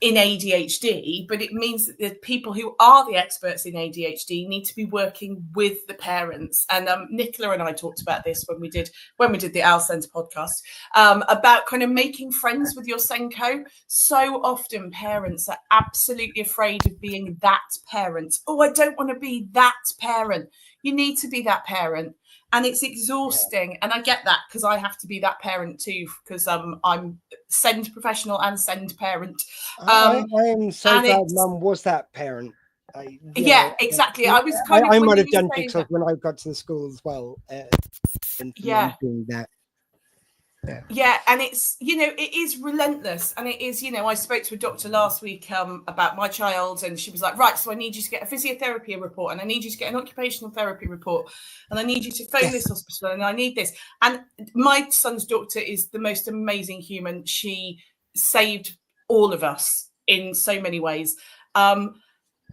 ADHD, but it means that the people who are the experts in ADHD need to be working with the parents. And Nicola and I talked about this when we did the Owl Centre podcast, about kind of making friends with your SENCO. So often parents are absolutely afraid of being that parent. Oh, I don't want to be that parent. You need to be that parent. And it's exhausting. And I get that because I have to be that parent too, because I'm SEND professional and SEND parent. I am so glad Mum was that parent. Yeah, exactly. I was I might have done jigsaws when I got to the school as well. Doing that. Yeah, and it's, it is relentless. And it is, I spoke to a doctor last week about my child, and she was like, right, so I need you to get a physiotherapy report, and I need you to get an occupational therapy report, and I need you to phone this hospital, and I need this. And my son's doctor is the most amazing human. She saved all of us in so many ways.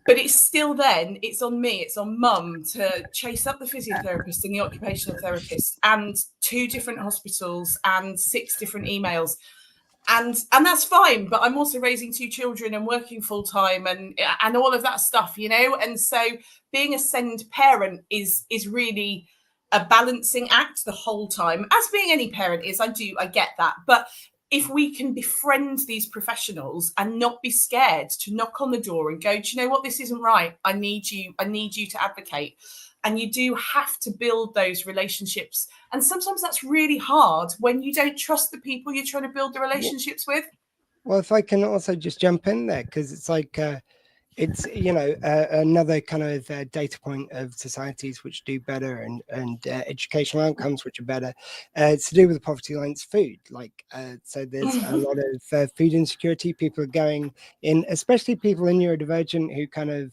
But it's still it's on me, it's on Mum to chase up the physiotherapist and the occupational therapist and 2 different hospitals and 6 different emails. And that's fine, but I'm also raising 2 children and working full time and all of that stuff, And so being a SEND parent is really a balancing act the whole time, as being any parent is. I get that. But if we can befriend these professionals and not be scared to knock on the door and go, do you know what, this isn't right. I need you to advocate. And you do have to build those relationships. And sometimes that's really hard when you don't trust the people you're trying to build the relationships with. Well, if I can also just jump in there, because it's like, it's, another kind of data point of societies which do better and educational outcomes which are better. It's to do with the poverty line's food. So there's a lot of food insecurity. People are going in, especially people in neurodivergent who kind of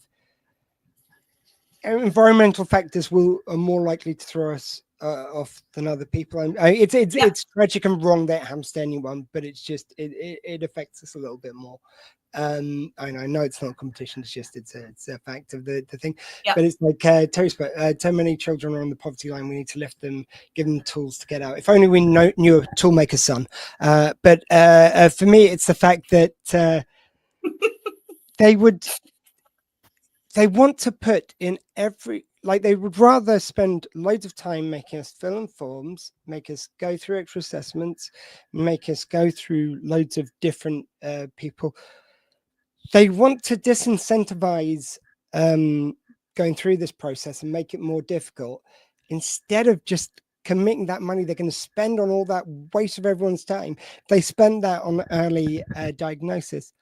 environmental factors are more likely to throw us off than other people. It's tragic and wrong that it happens to anyone, but it's just it affects us a little bit more. I know it's not a competition, it's a fact of the thing. But it's like Terry spoke, too many children are on the poverty line. We need to lift them, give them tools to get out. If only we knew a toolmaker's son. But for me, it's the fact that they want to put in they would rather spend loads of time making us fill in forms, make us go through extra assessments, make us go through loads of different people. They want to disincentivize going through this process and make it more difficult, instead of just committing that money they're going to spend on all that waste of everyone's time. They spend that on early diagnosis.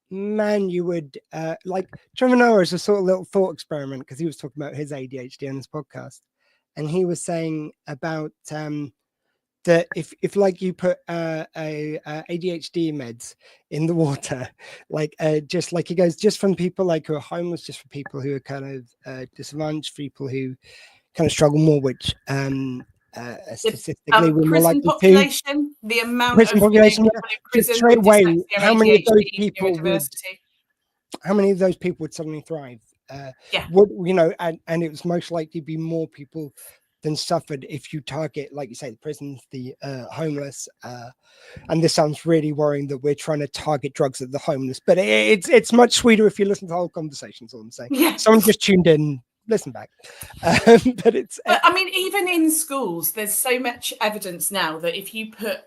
Man, you would like Trevor Noah is a sort of little thought experiment, because he was talking about his ADHD on his podcast, and he was saying about that if like you put ADHD meds in the water, like just like he goes, just from people like who are homeless, just for people who are kind of disadvantaged, people who kind of struggle more, which statistically we're more likely population, the amount prison of population, people in prison straight with away, dyslexia, how many of those ADHD, people would suddenly thrive? Would and it was most likely be more people than suffered if you target, like you say, the prisons, the homeless, and this sounds really worrying that we're trying to target drugs at the homeless, but it's much sweeter if you listen to the whole conversation. So I'm saying, someone just tuned in, listen back. But I mean, even in schools, there's so much evidence now that if you put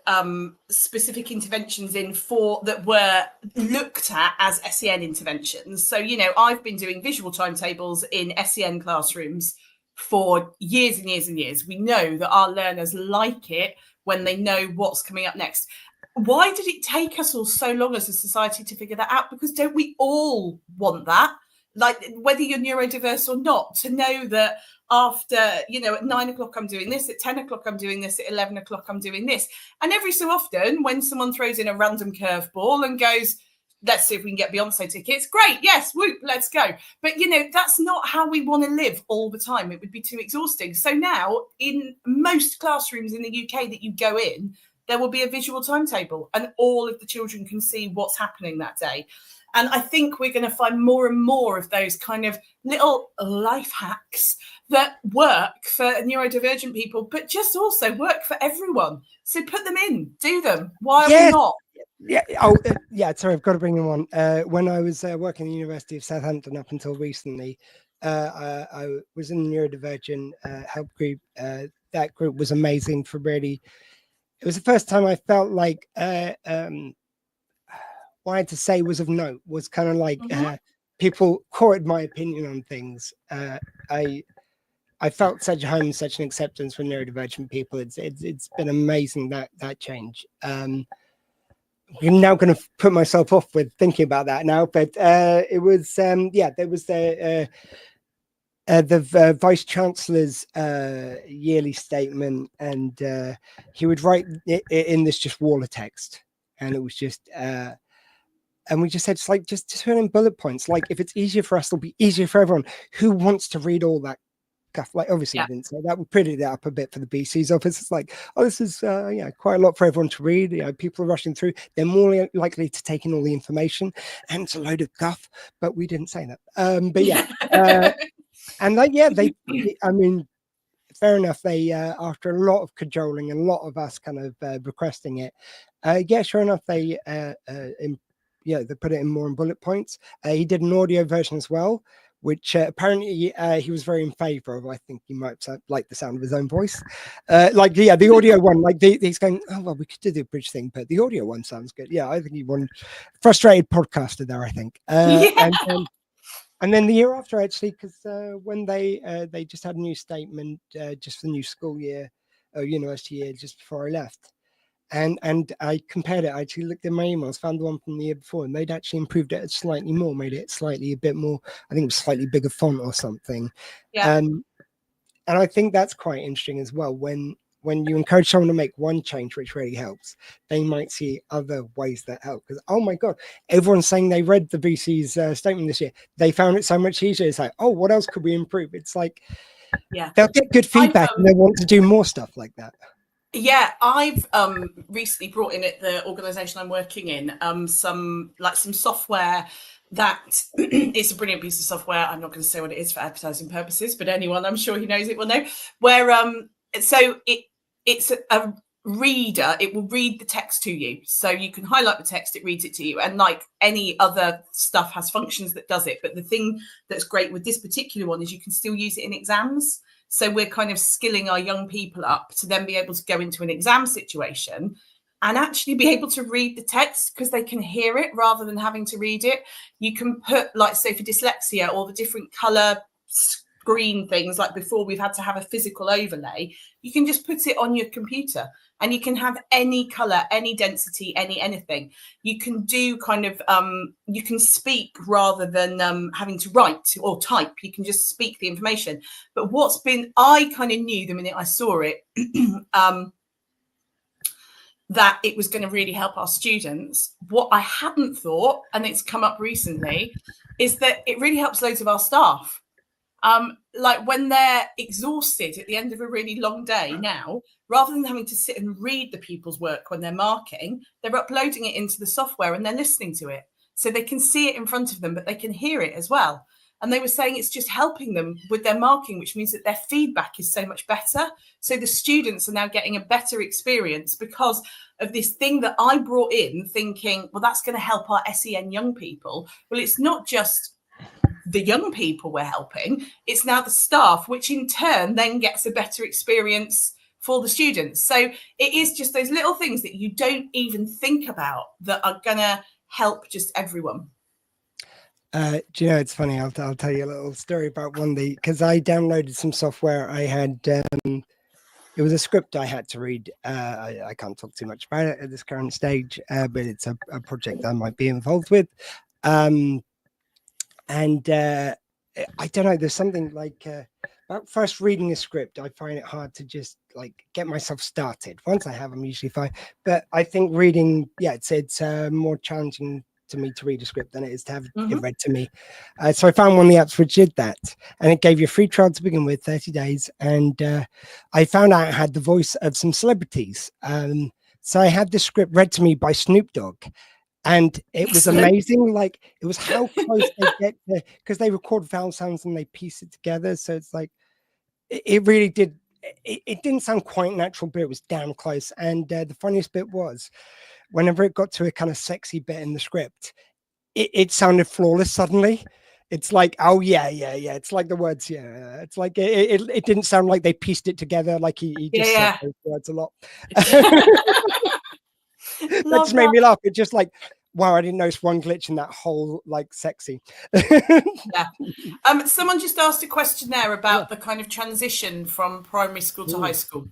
specific interventions in that were looked at as SEN interventions. So, I've been doing visual timetables in SEN classrooms for years and years and years. We know that our learners like it when they know what's coming up next. Why did it take us all so long as a society to figure that out? Because don't we all want that? Like, whether you're neurodiverse or not, to know that after, at 9 o'clock I'm doing this, at 10 o'clock I'm doing this, at 11 o'clock I'm doing this. And every so often, when someone throws in a random curveball and goes, let's see if we can get Beyonce tickets, great, yes, whoop, let's go. But, that's not how we want to live all the time. It would be too exhausting. So now, in most classrooms in the UK that you go in, there will be a visual timetable and all of the children can see what's happening that day. And I think we're going to find more and more of those kind of little life hacks that work for neurodivergent people, but just also work for everyone. So put them in, do them. Why are we not? Yeah. Oh, yeah. Sorry, I've got to bring them on. When I was working at the University of Southampton up until recently, I was in the neurodivergent help group. That group was amazing for really. It was the first time I felt like what I had to say was of note, was kind of like people courted my opinion on things. I felt such a home, such an acceptance from neurodivergent people. It's been amazing that change. I'm now going to put myself off with thinking about that now, but it was there was the Vice Chancellor's yearly statement, and he would write in this just wall of text, and it was just and we just said, it's like just put in bullet points. Like, if it's easier for us, it'll be easier for everyone. Who wants to read all that stuff? Like, obviously, we didn't say that. We prettied it up a bit for the BC's office. It's like, oh, this is quite a lot for everyone to read. People are rushing through. They're more likely to take in all the information, and it's a load of guff. But we didn't say that. But yeah, and I mean, fair enough. They after a lot of cajoling and a lot of us kind of requesting it, sure enough, they put it in more in bullet points. He did an audio version as well, which apparently he was very in favor of. I think he might like the sound of his own voice. The audio one, he's going, oh, well, we could do the bridge thing, but the audio one sounds good. Yeah, I think he won frustrated podcaster there, I think. And then the year after, actually, because when they just had a new statement just for the new school year, or university year, just before I left. And I compared it. I actually looked in my emails, found the one from the year before, and they'd actually improved it slightly more, made it slightly a bit more, I think it was slightly bigger font or something. Yeah. And I think that's quite interesting as well. When you encourage someone to make one change, which really helps, they might see other ways that help. Because, oh my God, everyone's saying they read the BC's statement this year. They found it so much easier. It's like, oh, what else could we improve? It's like, they'll get good feedback and they'll want to do more stuff like that. Yeah, I've recently brought in at the organisation I'm working in some software that it's a brilliant piece of software. I'm not going to say what it is for advertising purposes, but anyone I'm sure who knows it will know. Where so it's a reader, it will read the text to you. So you can highlight the text, it reads it to you. And like any other stuff has functions that does it. But the thing that's great with this particular one is you can still use it in exams. So we're kind of skilling our young people up to then be able to go into an exam situation and actually be able to read the text because they can hear it rather than having to read it. You can put, like, say for dyslexia, all the different colour screen things, like before we've had to have a physical overlay, you can just put it on your computer and you can have any colour, any density, anything. You can do kind of, you can speak rather than having to write or type. You can just speak the information. But I kind of knew the minute I saw it, that it was going to really help our students. What I hadn't thought, and it's come up recently, is that it really helps loads of our staff. Like when they're exhausted at the end of a really long day now, rather than having to sit and read the people's work when they're marking, they're uploading it into the software and they're listening to it. So they can see it in front of them, but they can hear it as well. And they were saying it's just helping them with their marking, which means that their feedback is so much better. So the students are now getting a better experience because of this thing that I brought in thinking, well, that's going to help our SEN young people. Well, it's not just the young people we're helping, it's now the staff, which in turn then gets a better experience for the students. So it is just those little things that you don't even think about that are going to help just everyone. Do you know, it's funny, I'll tell you a little story about one day, because I downloaded some software. I had, it was a script I had to read. I can't talk too much about it at this current stage, but it's a project I might be involved with. And I don't know, there's something like about first reading a script, I find it hard to just like get myself started. Once I have, I'm usually fine. But I think reading, it's more challenging to me to read a script than it is to have it read to me. So I found one of the apps which did that, and it gave you a free trial to begin with, 30 days. And I found out it had the voice of some celebrities. So I had this script read to me by Snoop Dogg. And it was amazing. Like, it was how close they get to, because they record vowel sounds and they piece it together. So it's like, it really did. It didn't sound quite natural, but it was damn close. And the funniest bit was, whenever it got to a kind of sexy bit in the script, it sounded flawless suddenly. It's like, oh yeah. It's like the words, yeah. It's like it didn't sound like they pieced it together. Like he just said those words a lot. That just made me laugh. It's just like, wow, I didn't notice one glitch in that whole like sexy. Someone just asked a question there about the kind of transition from primary school to high school.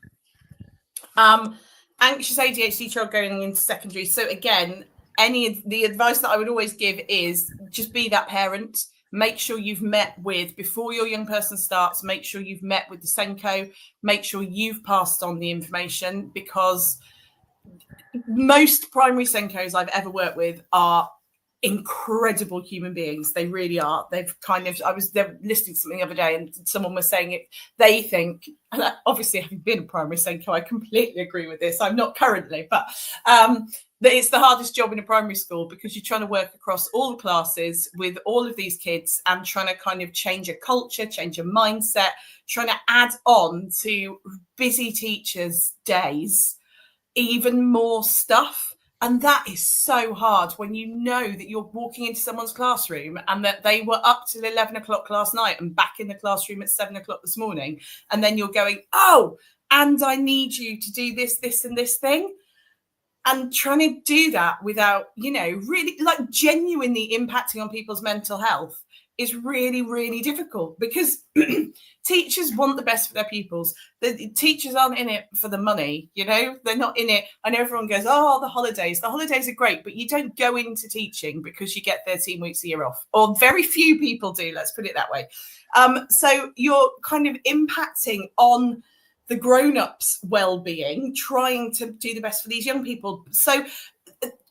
Anxious ADHD child going into secondary. So again, the advice that I would always give is just be that parent. Make sure you've met with, before your young person starts, make sure you've met with the SENCO, make sure you've passed on the information, because most primary SENCOs I've ever worked with are incredible human beings. They really are. They've kind of, I was listening to something the other day and someone was saying it, they think, and obviously having been a primary SENCO, I completely agree with this. I'm not currently, but that it's the hardest job in a primary school because you're trying to work across all the classes with all of these kids and trying to kind of change a culture, change a mindset, trying to add on to busy teachers' days even more stuff. And that is so hard when you know that you're walking into someone's classroom and that they were up till 11 o'clock last night and back in the classroom at 7 o'clock this morning. And then you're going, oh, and I need you to do this, this and this thing. And trying to do that without, really like genuinely impacting on people's mental health is really, really difficult because teachers want the best for their pupils. The teachers aren't in it for the money, they're not in it. I know everyone goes, oh, the holidays are great, but you don't go into teaching because you get 13 weeks a year off, or very few people do, let's put it that way. So you're kind of impacting on the grown-ups' well-being, trying to do the best for these young people. So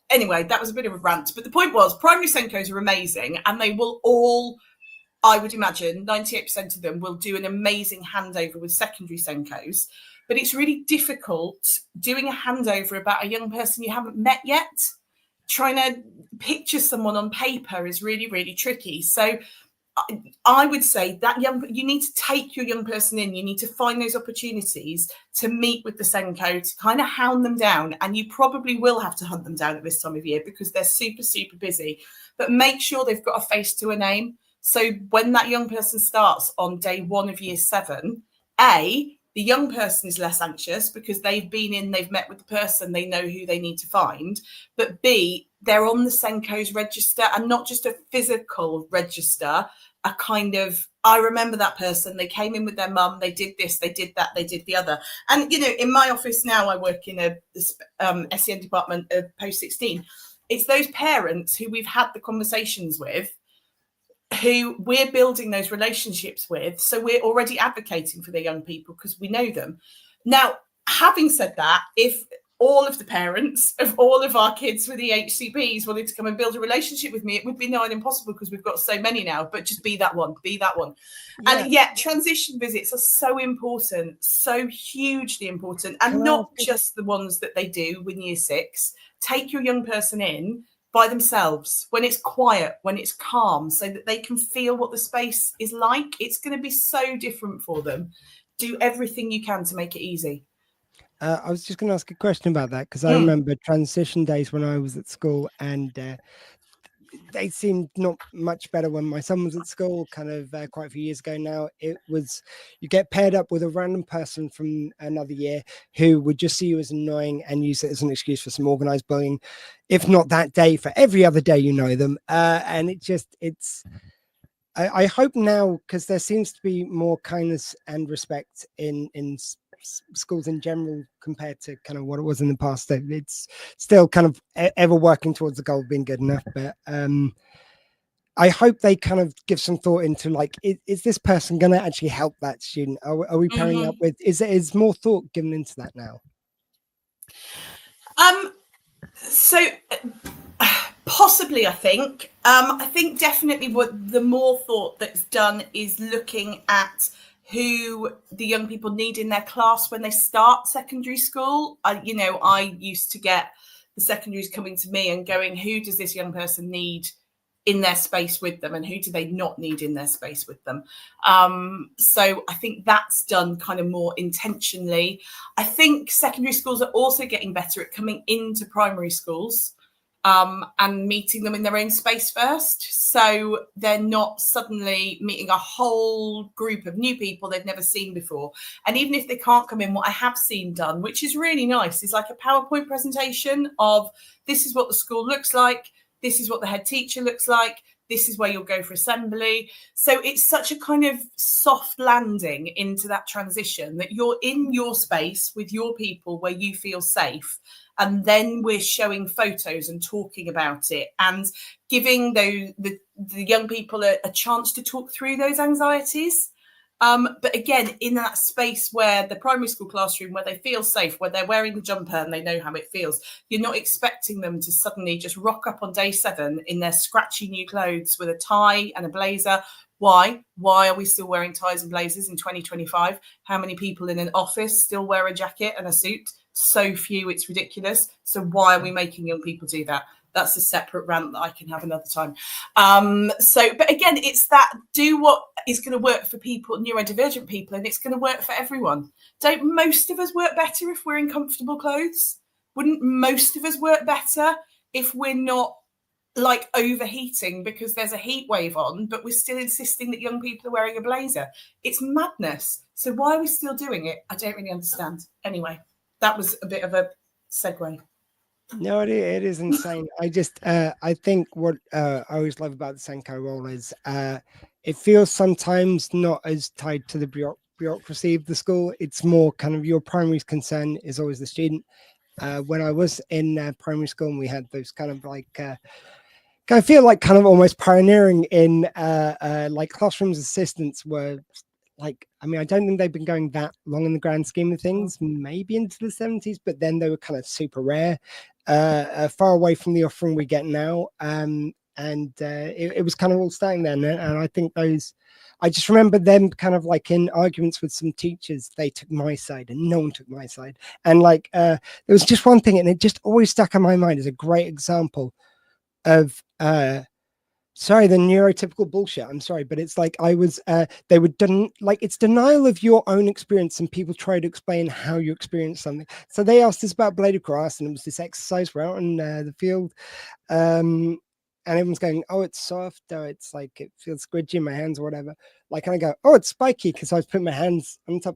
anyway, that was a bit of a rant, but the point was primary SENCOs are amazing and they will all I would imagine 98% of them will do an amazing handover with secondary SENCOs, but it's really difficult doing a handover about a young person you haven't met yet. Trying to picture someone on paper is really, really tricky. So I would say that you need to take your young person in. You need to find those opportunities to meet with the SENCO, to kind of hound them down. And you probably will have to hunt them down at this time of year because they're super, super busy. But make sure they've got a face to a name. So when that young person starts on day 1 of year 7, the young person is less anxious because they've been in, they've met with the person, they know who they need to find. But B, they're on the SENCO's register, and not just a physical register, a kind of, I remember that person, they came in with their mum, they did this, they did that, they did the other. And, you know, in my office now, I work in a SEN department of post-16. It's those parents who we've had the conversations with, who we're building those relationships with. So we're already advocating for the young people because we know them. Now, having said that, if all of the parents of all of our kids with the HCPs wanted to come and build a relationship with me, it would be nigh impossible because we've got so many now, but just be that one. Yeah. And yet transition visits are so important, so hugely important, and not just the ones that they do in year 6. Take your young person in by themselves when it's quiet, when it's calm, so that they can feel what the space is like. It's going to be so different for them. Do everything you can to make it easy. I was just going to ask a question about that because I remember transition days when I was at school, and they seemed not much better when my son was at school, kind of quite a few years ago now. It was, you get paired up with a random person from another year who would just see you as annoying and use it as an excuse for some organized bullying, if not that day, for every other day you know them. And I hope now, because there seems to be more kindness and respect in schools in general compared to kind of what it was in the past, that it's still kind of ever working towards the goal of being good enough. But I hope they kind of give some thought into, like, is this person going to actually help that student? Are we pairing up with, is more thought given into that now? So possibly, I think definitely what the more thought that's done is looking at who the young people need in their class when they start secondary school. I used to get the secondaries coming to me and going, who does this young person need in their space with them, and who do they not need in their space with them? So I think that's done kind of more intentionally. I think secondary schools are also getting better at coming into primary schools and meeting them in their own space first. So they're not suddenly meeting a whole group of new people they've never seen before. And even if they can't come in, what I have seen done, which is really nice, is like a PowerPoint presentation of, this is what the school looks like, this is what the head teacher looks like, this is where you'll go for assembly. So it's such a kind of soft landing into that transition, that you're in your space with your people where you feel safe. And then we're showing photos and talking about it and giving the young people a chance to talk through those anxieties. But again, in that space where the primary school classroom, where they feel safe, where they're wearing the jumper and they know how it feels, you're not expecting them to suddenly just rock up on day 7 in their scratchy new clothes with a tie and a blazer. Why? Why are we still wearing ties and blazers in 2025? How many people in an office still wear a jacket and a suit? So few, it's ridiculous. So why are we making young people do that? That's a separate rant that I can have another time. But again, it's that, do what is going to work for people, neurodivergent people, and it's going to work for everyone. Don't most of us work better if we're in comfortable clothes? Wouldn't most of us work better if we're not like overheating because there's a heat wave on, but we're still insisting that young people are wearing a blazer? It's madness. So why are we still doing it? I don't really understand. Anyway, that was a bit of a segue. No, it is insane. I think what I always love about the SENCO role is it feels sometimes not as tied to the bureaucracy of the school. It's more kind of your primary concern is always the student. When I was in primary school and we had those kind of like, I feel like kind of almost pioneering in like classrooms assistants were like, I mean, I don't think they've been going that long in the grand scheme of things, maybe into the 70s, but then they were kind of super rare, far away from the offering we get now. And and it was kind of all starting then. And I think I just remember them kind of like in arguments with some teachers, they took my side and no one took my side. And like there was just one thing, and it just always stuck in my mind as a great example of sorry, the neurotypical bullshit. I'm sorry, but it's like they were done, like it's denial of your own experience, and people try to explain how you experience something. So they asked us about blade of grass, and it was this exercise. We're out in the field, and everyone's going, "Oh, it's soft. Oh, it's like it feels squidgy in my hands or whatever." Like, and I go, "Oh, it's spiky," because I was putting my hands on top.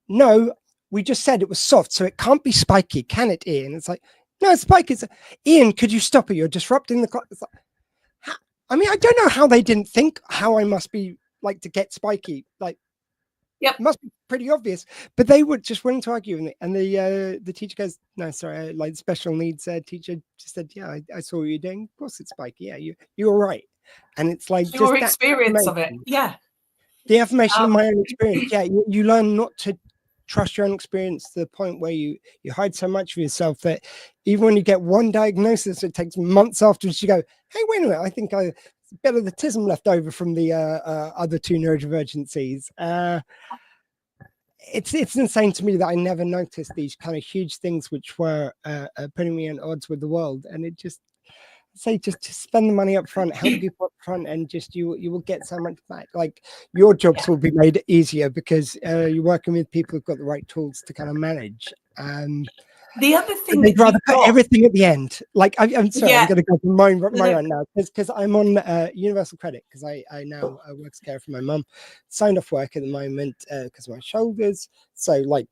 No, we just said it was soft, so it can't be spiky, can it, Ian? It's like, no, it's spiky. Ian, could you stop it? You're disrupting the class. It's like, I mean, I don't know how they didn't think how I must be like to get spiky. Like, yep, must be pretty obvious. But they were just willing to argue with me. And the teacher goes, "No, sorry." Like special needs teacher just said, "Yeah, I saw what you're doing. Of course, it's spiky. Yeah, you're right." And it's like your just experience of it. Yeah, the affirmation of my own experience. Yeah, you learn not to trust your own experience to the point where you hide so much of yourself that even when you get one diagnosis, it takes months afterwards. You go, "Hey, wait a minute, I think I bit of the tism left over from the other two neurodivergencies." It's insane to me that I never noticed these kind of huge things which were putting me at odds with the world. And it just just spend the money up front, help people up front, and just you will get so much back. Like your jobs will be made easier because you're working with people who've got the right tools to kind of manage. The other thing they'd rather put everything at the end. Like I'm sorry, Yeah. I'm going to go to my right now because I'm on universal credit because I now work as care for my mum. Signed off work at the moment because of my shoulders. So like,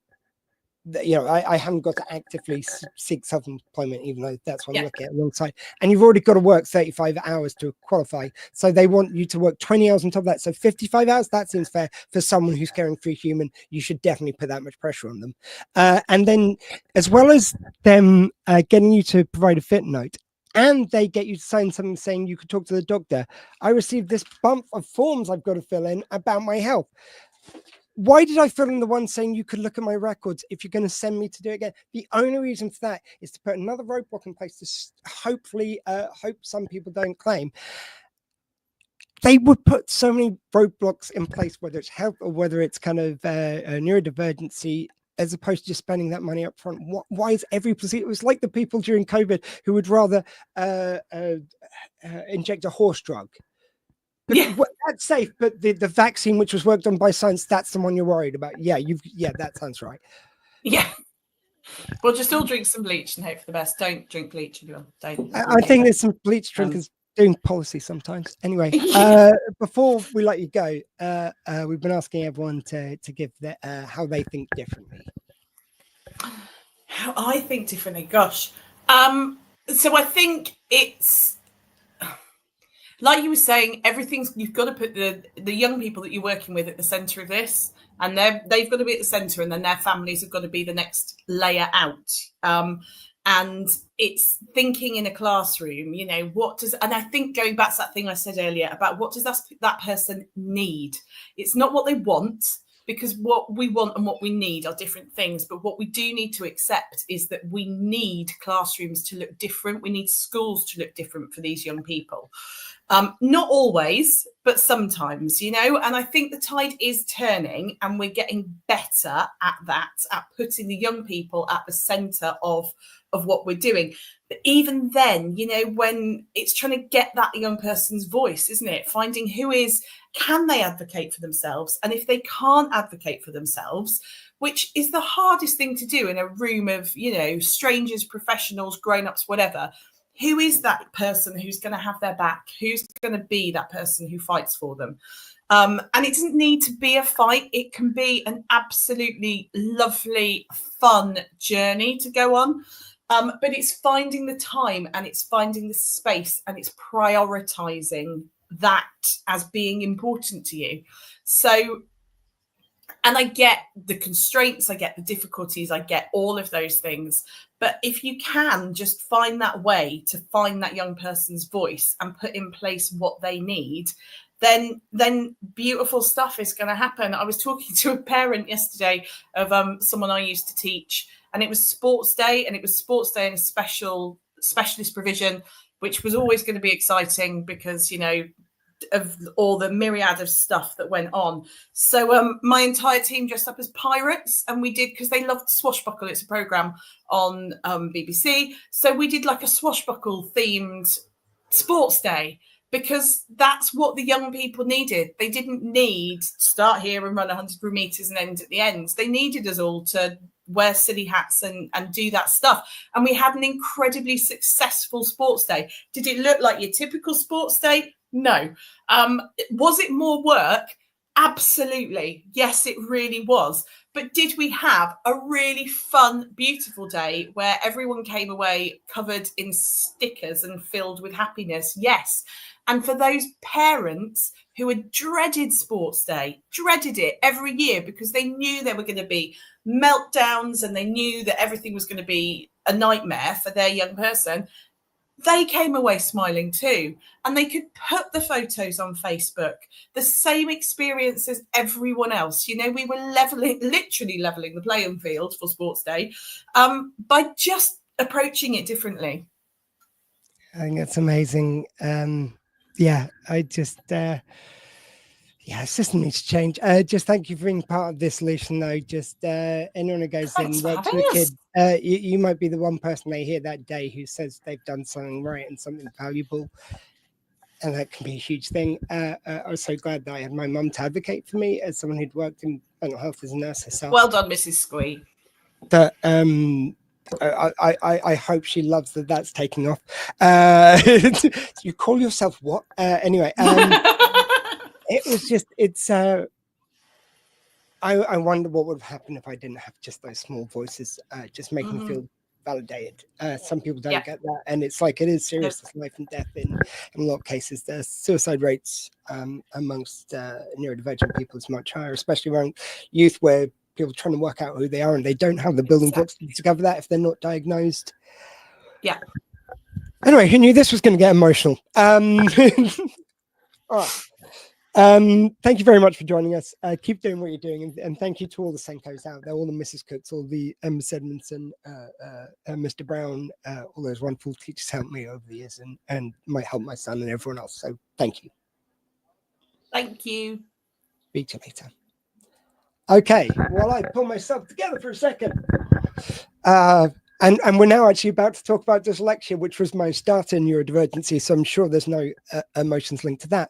you know, I haven't got to actively seek self-employment, even though that's what I'm looking at alongside. And you've already got to work 35 hours to qualify. So they want you to work 20 hours on top of that. So 55 hours, that seems fair for someone who's caring for a human. You should definitely put that much pressure on them. And then as well as them getting you to provide a fit note, and they get you to sign something saying you could talk to the doctor, I received this bump of forms I've got to fill in about my health. Why did I fill in the one saying you could look at my records if you're going to send me to do it again? The only reason for that is to put another roadblock in place to hopefully hope some people don't claim. They would put so many roadblocks in place, whether it's health or whether it's kind of a neurodivergency, as opposed to just spending that money up front. Why is every procedure? It was like the people during COVID who would rather inject a horse drug. But that's safe, but the vaccine which was worked on by science, that's the one you're worried about. Yeah, that sounds right. Yeah. Well, just all drink some bleach and hope for the best. Don't drink bleach, everyone. Don't. I think there's some bleach drinkers doing policy sometimes. Anyway, before we let you go, we've been asking everyone to give how they think differently. How I think differently, gosh. So I think it's like you were saying, you've got to put the young people that you're working with at the centre of this, and they've got to be at the centre, and then their families have got to be the next layer out. And it's thinking in a classroom, you know, and I think going back to that thing I said earlier about what does that person need? It's not what they want, because what we want and what we need are different things. But what we do need to accept is that we need classrooms to look different. We need schools to look different for these young people. Not always, but sometimes, you know, and I think the tide is turning and we're getting better at that, at putting the young people at the centre of what we're doing. But even then, you know, when it's trying to get that young person's voice, isn't it? Finding can they advocate for themselves? And if they can't advocate for themselves, which is the hardest thing to do in a room of, you know, strangers, professionals, grown-ups, whatever, who is that person who's going to have their back? Who's going to be that person who fights for them? And it doesn't need to be a fight. It can be an absolutely lovely, fun journey to go on. But it's finding the time and it's finding the space and it's prioritizing that as being important to you. So, and I get the constraints, I get the difficulties, I get all of those things. But if you can just find that way to find that young person's voice and put in place what they need, then beautiful stuff is going to happen. I was talking to a parent yesterday of someone I used to teach, and it was sports day, and it was sports day in a specialist provision. which was always going to be exciting because, you know, of all the myriad of stuff that went on. So my entire team dressed up as pirates, and we did, because they loved Swashbuckle. It's a program on BBC. So we did like a Swashbuckle themed sports day, because that's what the young people needed. They didn't need to start here and run 100 meters and end at the end. They needed us all to wear silly hats and do that stuff. And we had an incredibly successful sports day. Did it look like your typical sports day? No. Was it more work? Absolutely. Yes, it really was. But did we have a really fun, beautiful day where everyone came away covered in stickers and filled with happiness? Yes. And for those parents who had dreaded sports day, dreaded it every year because they knew there were going to be meltdowns and they knew that everything was going to be a nightmare for their young person, they came away smiling too. And they could put the photos on Facebook, the same experience as everyone else. You know, we were literally leveling the playing field for sports day by just approaching it differently. I think that's amazing. Yeah, I just, yeah, system needs to change. Just thank you for being part of this solution, though. Just anyone who goes in, works with a kid, you might be the one person they hear that day who says they've done something right and something valuable. And that can be a huge thing. I was so glad that I had my mum to advocate for me as someone who'd worked in mental health as a nurse herself. Well done, Mrs. Squee. But I hope she loves that that's taking off. You call yourself what? Anyway, it was just, it's, I wonder what would have happened if I didn't have just those small voices, just making me feel validated. Some people don't get that. And it's like, it is serious. It's life and death in a lot of cases. The suicide rates amongst neurodivergent people is much higher, especially around youth, where people are trying to work out who they are and they don't have the building blocks to discover that if they're not diagnosed. Yeah. Anyway, who knew this was going to get emotional? All right. Thank you very much for joining us. Keep doing what you're doing, and thank you to all the SENCOs out there, all the Mrs. Cooks, all the Ms. Edmondson, Mr. Brown, all those wonderful teachers helped me over the years and might help my son and everyone else. So thank you. Thank you. Speak to you later. Okay, well, I pull myself together for a second. And we're now actually about to talk about dyslexia, which was my start in neurodivergency, so I'm sure there's no emotions linked to that.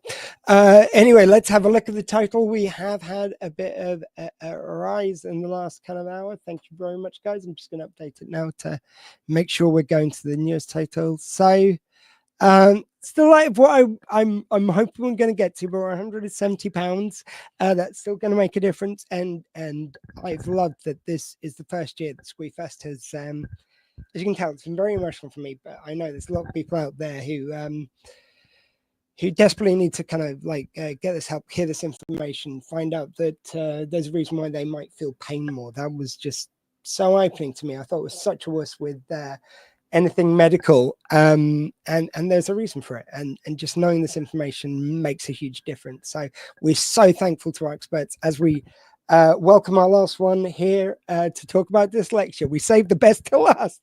Anyway, let's have a look at the title. We have had a bit of a rise in the last kind of hour. Thank you very much, guys. I'm just going to update it now to make sure we're going to the newest title. So, still like what I'm hoping we're going to get to, but we're £170. That's still going to make a difference, and I've loved that this is the first year that Squeefest has, as you can tell, it's been very emotional for me. But I know there's a lot of people out there who desperately need to kind of like get this help, hear this information, find out that there's a reason why they might feel pain more. That was just so eye-opening to me. I thought it was such a wuss with anything medical, and there's a reason for it, and just knowing this information makes a huge difference. So we're so thankful to our experts as we welcome our last one here to talk about dyslexia. We saved the best till last.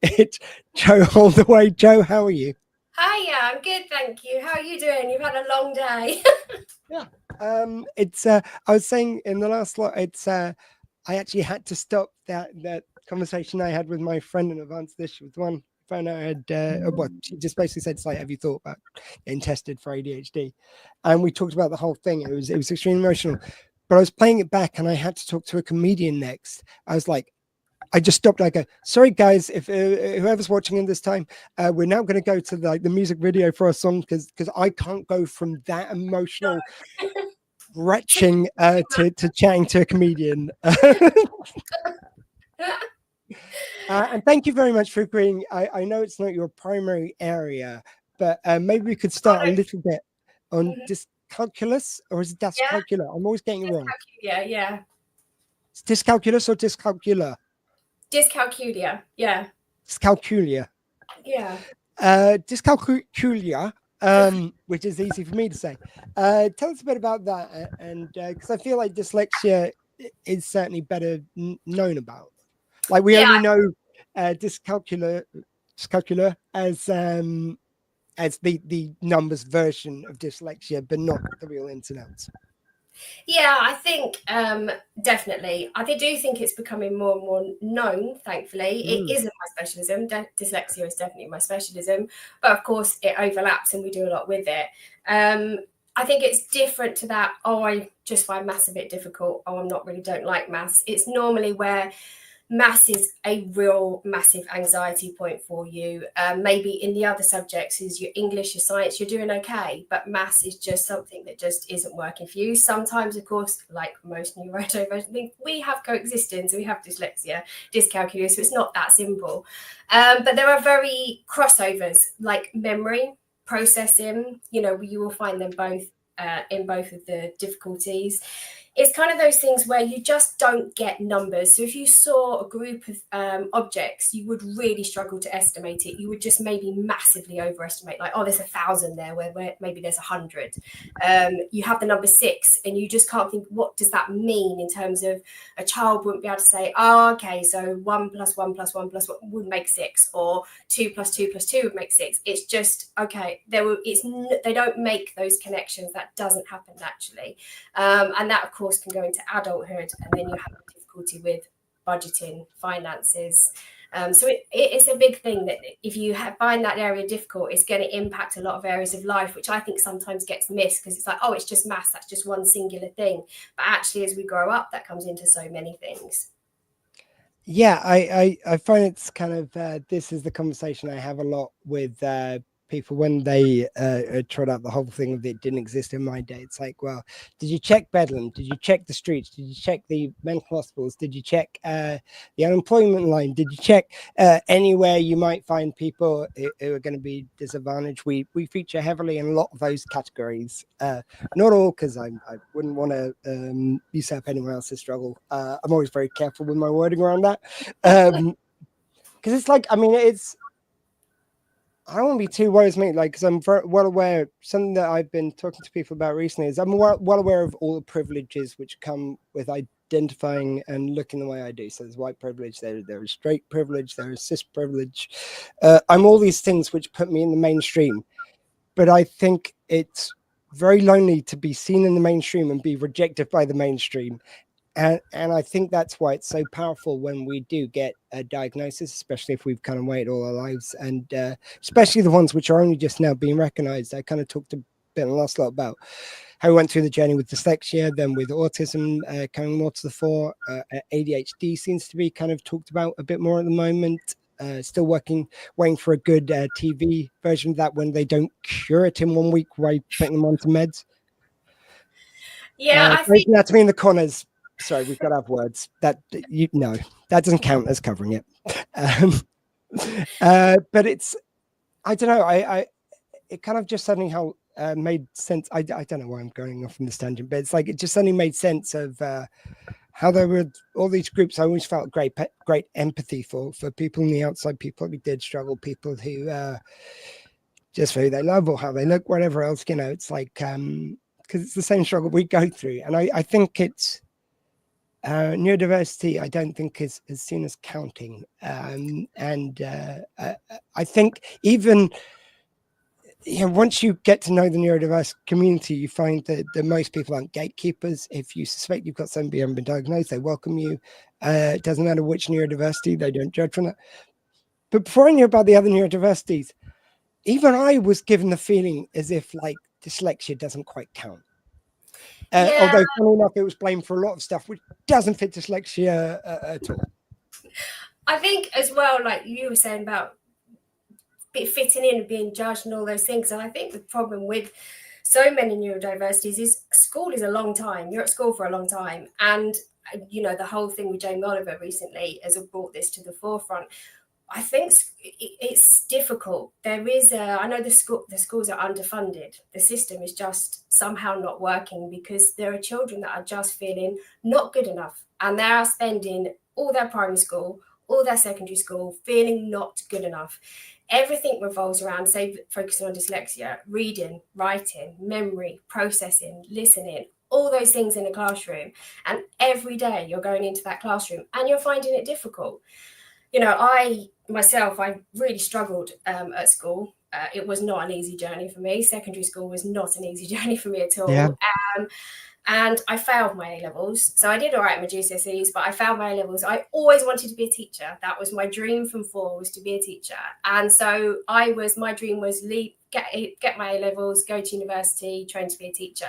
It's Joe Holdaway. Joe, how are you? Hi, I'm good, thank you. How are you doing? You've had a long day. Yeah, it's I was saying in the last lot, it's I actually had to stop that conversation I had with my friend in advance. This was one I found out I had what she just basically said, it's like, have you thought about getting tested for ADHD? And we talked about the whole thing. It was extremely emotional, but I was playing it back and I had to talk to a comedian next. I was like, I just stopped. I go, sorry guys, if whoever's watching in this time, we're now going to go to the music video for our song because I can't go from that emotional retching to chatting to a comedian. And thank you very much for agreeing. I know it's not your primary area, but maybe we could start a little bit on dyscalculus, or is it dyscalculia? I'm always getting it wrong. Yeah. It's dyscalculus or dyscalculia? Dyscalculia, yeah. Dyscalculia. Yeah. Dyscalculia, which is easy for me to say. Tell us a bit about that, and because I feel like dyslexia is certainly better known about. Like we only know dyscalculia as as the numbers version of dyslexia, but not the real ins and outs. Yeah, I think definitely. I do think it's becoming more and more known, thankfully. It isn't my specialism. Dyslexia is definitely my specialism. But of course, it overlaps and we do a lot with it. I think it's different to that, oh, I just find maths a bit difficult. Oh, don't like maths. It's normally where maths is a real massive anxiety point for you. Maybe in the other subjects is your English, your science, you're doing okay, but maths is just something that just isn't working for you. Sometimes, of course, like most neurodivergent, we have coexistence, we have dyslexia, dyscalculia, so it's not that simple. But there are very crossovers, like memory, processing, you will find them both in both of the difficulties. It's kind of those things where you just don't get numbers. So if you saw a group of objects, you would really struggle to estimate it. You would just maybe massively overestimate, like, oh, there's 1,000 there, where maybe there's 100. You have the number 6, and you just can't think, what does that mean in terms of a child wouldn't be able to say, oh, okay, so 1 + 1 + 1 + 1 would make 6, or 2 + 2 + 2 would make 6. It's just, okay, they don't make those connections. That doesn't happen naturally. And that, of course, can go into adulthood, and then you have difficulty with budgeting, finances. So it's a big thing that if you find that area difficult, it's going to impact a lot of areas of life, which I think sometimes gets missed because it's like, oh, it's just maths, that's just one singular thing. But actually, as we grow up, that comes into so many things. Yeah, I find it's kind of this is the conversation I have a lot with people when they trot out the whole thing of it didn't exist in my day. It's like, well, did you check Bedlam? Did you check the streets? Did you check the mental hospitals? Did you check the unemployment line? Did you check anywhere you might find people who are going to be disadvantaged? We feature heavily in a lot of those categories. Not all, because I wouldn't want to usurp anyone else's struggle. I'm always very careful with my wording around that. Because it's like, I mean, I don't want to be too worried, mate, like, because I'm very well aware, something that I've been talking to people about recently is I'm well aware of all the privileges which come with identifying and looking the way I do. So there's white privilege, there is straight privilege, there is cis privilege. I'm all these things which put me in the mainstream. But I think it's very lonely to be seen in the mainstream and be rejected by the mainstream. And I think that's why it's so powerful when we do get a diagnosis, especially if we've kind of waited all our lives, and especially the ones which are only just now being recognized. I kind of talked a bit in the last lot about how we went through the journey with dyslexia, then with autism coming more to the fore. ADHD seems to be kind of talked about a bit more at the moment. Still waiting for a good TV version of that when they don't cure it in 1 week by putting them onto meds. Yeah, I think that to me in the corners. Sorry, we've got to have words. That that doesn't count as covering it. But it's, I don't know. It kind of just suddenly how made sense. I don't know why I'm going off on this tangent, but it's like it just suddenly made sense of how there were all these groups. I always felt great empathy for people on the outside, people who did struggle, people who just for who they love or how they look, whatever else. It's like because it's the same struggle we go through, and I think it's. Neurodiversity, I don't think is seen as counting, and I think even once you get to know the neurodiverse community, you find that most people aren't gatekeepers. If you suspect you've got somebody who hasn't been diagnosed, they welcome you. It doesn't matter which neurodiversity; they don't judge from that. But before I knew about the other neurodiversities, even I was given the feeling as if like dyslexia doesn't quite count. Although, funny enough, it was blamed for a lot of stuff which doesn't fit dyslexia at all. I think as well, like you were saying about fitting in and being judged and all those things. And I think the problem with so many neurodiversities is school is a long time. You're at school for a long time. And, the whole thing with Jamie Oliver recently has brought this to the forefront. I think it's difficult. There is I know the schools are underfunded. The system is just somehow not working because there are children that are just feeling not good enough, and they are spending all their primary school, all their secondary school feeling not good enough. Everything revolves around, say, focusing on dyslexia, reading, writing, memory, processing, listening, all those things in a classroom. And every day you're going into that classroom and you're finding it difficult. I really struggled at school. It was not an easy journey for me. Secondary school was not an easy journey for me at all. Yeah. And I failed my A-levels. So I did all right in my GCSEs, but I failed my A-levels. I always wanted to be a teacher. That was my dream from 4, was to be a teacher. And so my dream was get my A-levels, go to university, train to be a teacher.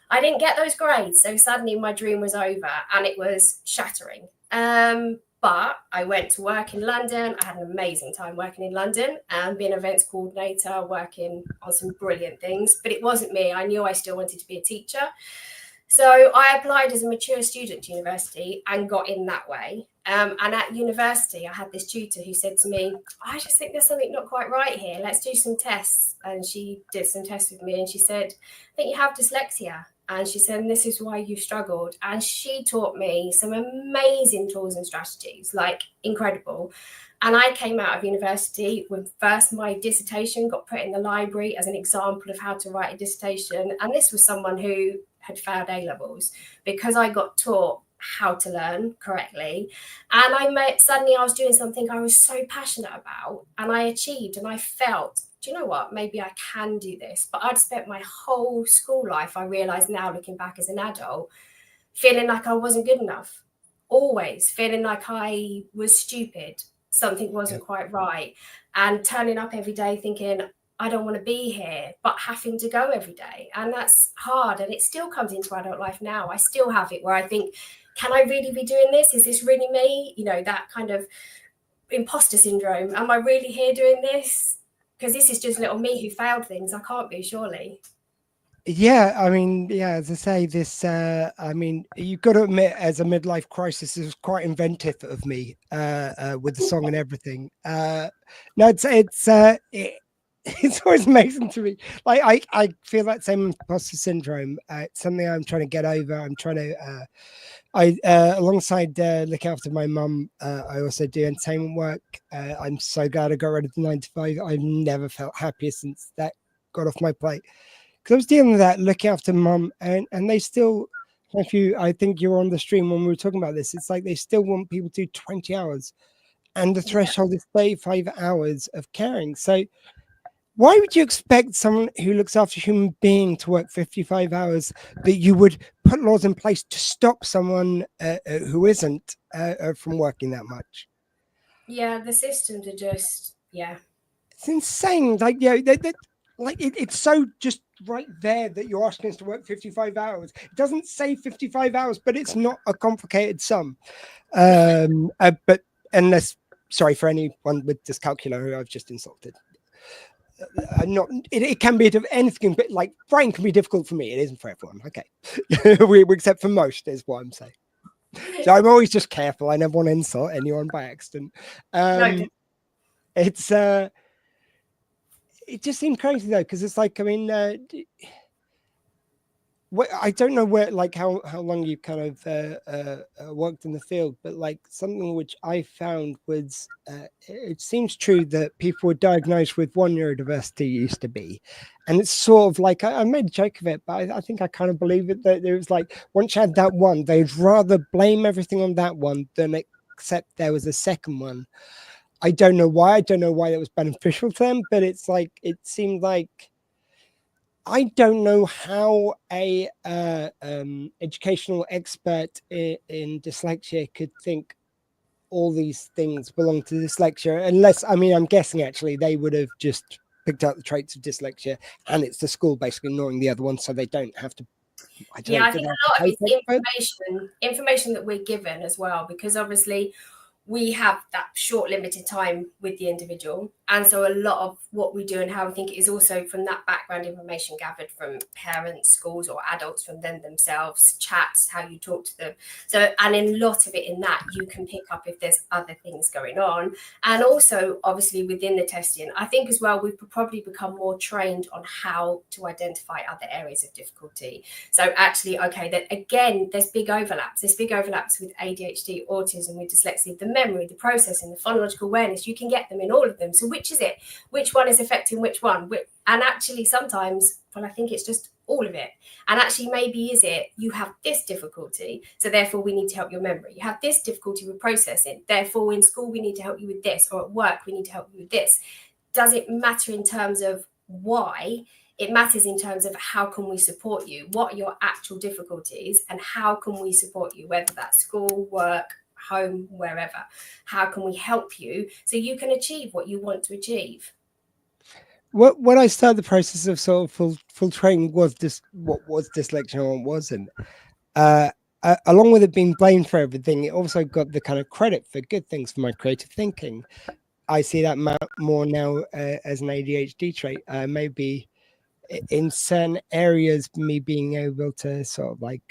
I didn't get those grades. So suddenly my dream was over and it was shattering. But I went to work in London. I had an amazing time working in London and being an events coordinator, working on some brilliant things. But it wasn't me. I knew I still wanted to be a teacher. So I applied as a mature student to university and got in that way. And at university, I had this tutor who said to me, I just think there's something not quite right here. Let's do some tests. And she did some tests with me and she said, I think you have dyslexia. And she said, and this is why you struggled. And she taught me some amazing tools and strategies, like incredible. And I came out of university with first my dissertation got put in the library as an example of how to write a dissertation. And this was someone who had failed A-levels because I got taught how to learn correctly. And suddenly I was doing something I was so passionate about and I achieved and I felt, do you know what, maybe I can do this. But I'd spent my whole school life, I realised now looking back as an adult, feeling like I wasn't good enough, always feeling like I was stupid, something wasn't quite right, and turning up every day thinking, I don't want to be here, but having to go every day. And that's hard. And it still comes into adult life now. I still have it where I think, can I really be doing this? Is this really me? You know, that kind of imposter syndrome. Am I really here doing this? Because this is just little me who failed things. I can't be, surely. Yeah, I mean, yeah, as I say, this, I mean, you've got to admit, as a midlife crisis, it was quite inventive of me with the song and everything. No, it's always amazing to me. Like I feel that same imposter syndrome. It's something I'm trying to get over. I'm trying to, alongside looking after my mum, I also do entertainment work. I'm so glad I got rid of the 9 to 5. I've never felt happier since that got off my plate. Because I was dealing with that, looking after mum, and they still, I think you were on the stream when we were talking about this, it's like they still want people to do 20 hours, and the threshold is 35 hours of caring. So why would you expect someone who looks after a human being to work 55 hours that you would put laws in place to stop someone who isn't from working that much? Yeah, the systems are just, It's insane. Like, it's so just right there that you're asking us to work 55 hours. It doesn't say 55 hours, but it's not a complicated sum. But unless, sorry for anyone with dyscalculia who I've just insulted. It can be anything, but like brain can be difficult for me. It isn't for everyone. Okay. Except for most is what I'm saying. So I'm always just careful. I never want to insult anyone by accident. It's, it just seemed crazy though, because it's like, I mean, I don't know where, like, how long you kind of worked in the field, but like something which I found was, it seems true that people were diagnosed with one neurodiversity used to be, and it's sort of like, I made a joke of it, but I think I kind of believe it, that there was like, once you had that one, they'd rather blame everything on that one than accept there was a second one. I don't know why. I don't know why that was beneficial to them, but it's like, it seemed like, I don't know how a educational expert in dyslexia could think all these things belong to dyslexia, unless, I mean, I'm guessing actually they would have just picked out the traits of dyslexia, and it's the school basically ignoring the other ones, so they don't have to. I think a lot of it's information that we're given as well, because obviously we have that short limited time with the individual, and so a lot of what we do and how we think it is also from that background information gathered from parents, schools, or adults, from them themselves, chats, how you talk to them. So, and in a lot of it in that you can pick up if there's other things going on. And also obviously within the testing, I think as well we've probably become more trained on how to identify other areas of difficulty. So actually, okay, that again, there's big overlaps with ADHD, autism, with dyslexia, the memory, the processing, the phonological awareness. You can get them in all of them. So which is it? Which one is affecting which one? And actually sometimes, well, I think it's just all of it. And actually maybe is it you have this difficulty, so therefore we need to help your memory. You have this difficulty with processing, therefore in school we need to help you with this, or at work we need to help you with this. does it matter in terms of why? It matters in terms of how can we support you, what are your actual difficulties, and how can we support you, whether that's school, work, home, wherever. How can we help you so you can achieve what you want to achieve? When I started the process of sort of full training, was this what was dyslexia and what wasn't. Along with it being blamed for everything, it also got the kind of credit for good things for my creative thinking. I see that more now as an ADHD trait. Maybe in certain areas, me being able to sort of like,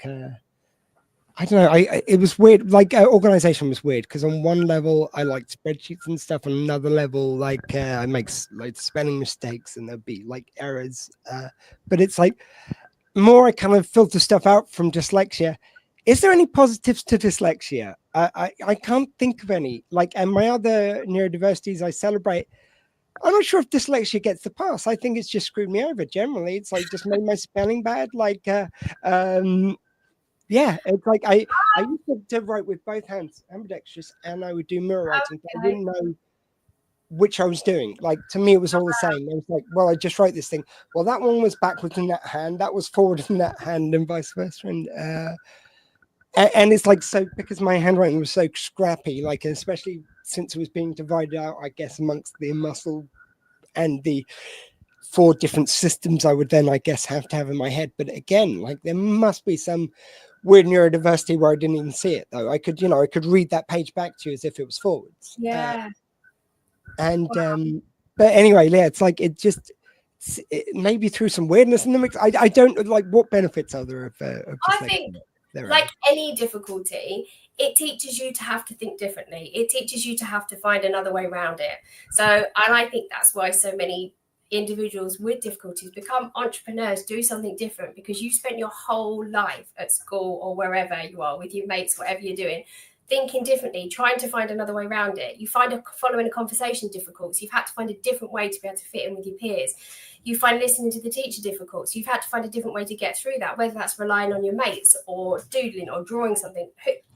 I don't know, it was weird. Like organization was weird because on one level I liked spreadsheets and stuff. On another level, like I make like spelling mistakes and there'd be like errors. But it's like more I kind of filter stuff out from dyslexia. Is there any positives to dyslexia? I can't think of any. Like, and my other neurodiversities I celebrate. I'm not sure if dyslexia gets the pass. I think it's just screwed me over generally. It's like just made my spelling bad. Like, yeah, it's like I used to write with both hands, ambidextrous, and I would do mirror writing. But I didn't know which I was doing. Like, to me, it was all the same. It was like, well, I just wrote this thing. Well, that one was backwards in that hand. That was forward in that hand, and vice versa. And it's like, so because my handwriting was so scrappy, like, especially since it was being divided out, I guess, amongst the muscle and the 4 different systems I would then, I guess, have to have in my head. But again, like, there must be some weird neurodiversity where I didn't even see it, though. I could, I could read that page back to you as if it was forwards. Yeah. But anyway, yeah, it's like, maybe through some weirdness in the mix. I don't like, what benefits are there of I think, like any difficulty, it teaches you to have to think differently. It teaches you to have to find another way around it. So, and I think that's why so many individuals with difficulties become entrepreneurs, do something different, because you spent your whole life at school or wherever you are with your mates, whatever you're doing, thinking differently, trying to find another way around it. You find following a conversation difficult, so you've had to find a different way to be able to fit in with your peers. You find listening to the teacher difficult, so you've had to find a different way to get through that, whether that's relying on your mates or doodling or drawing something.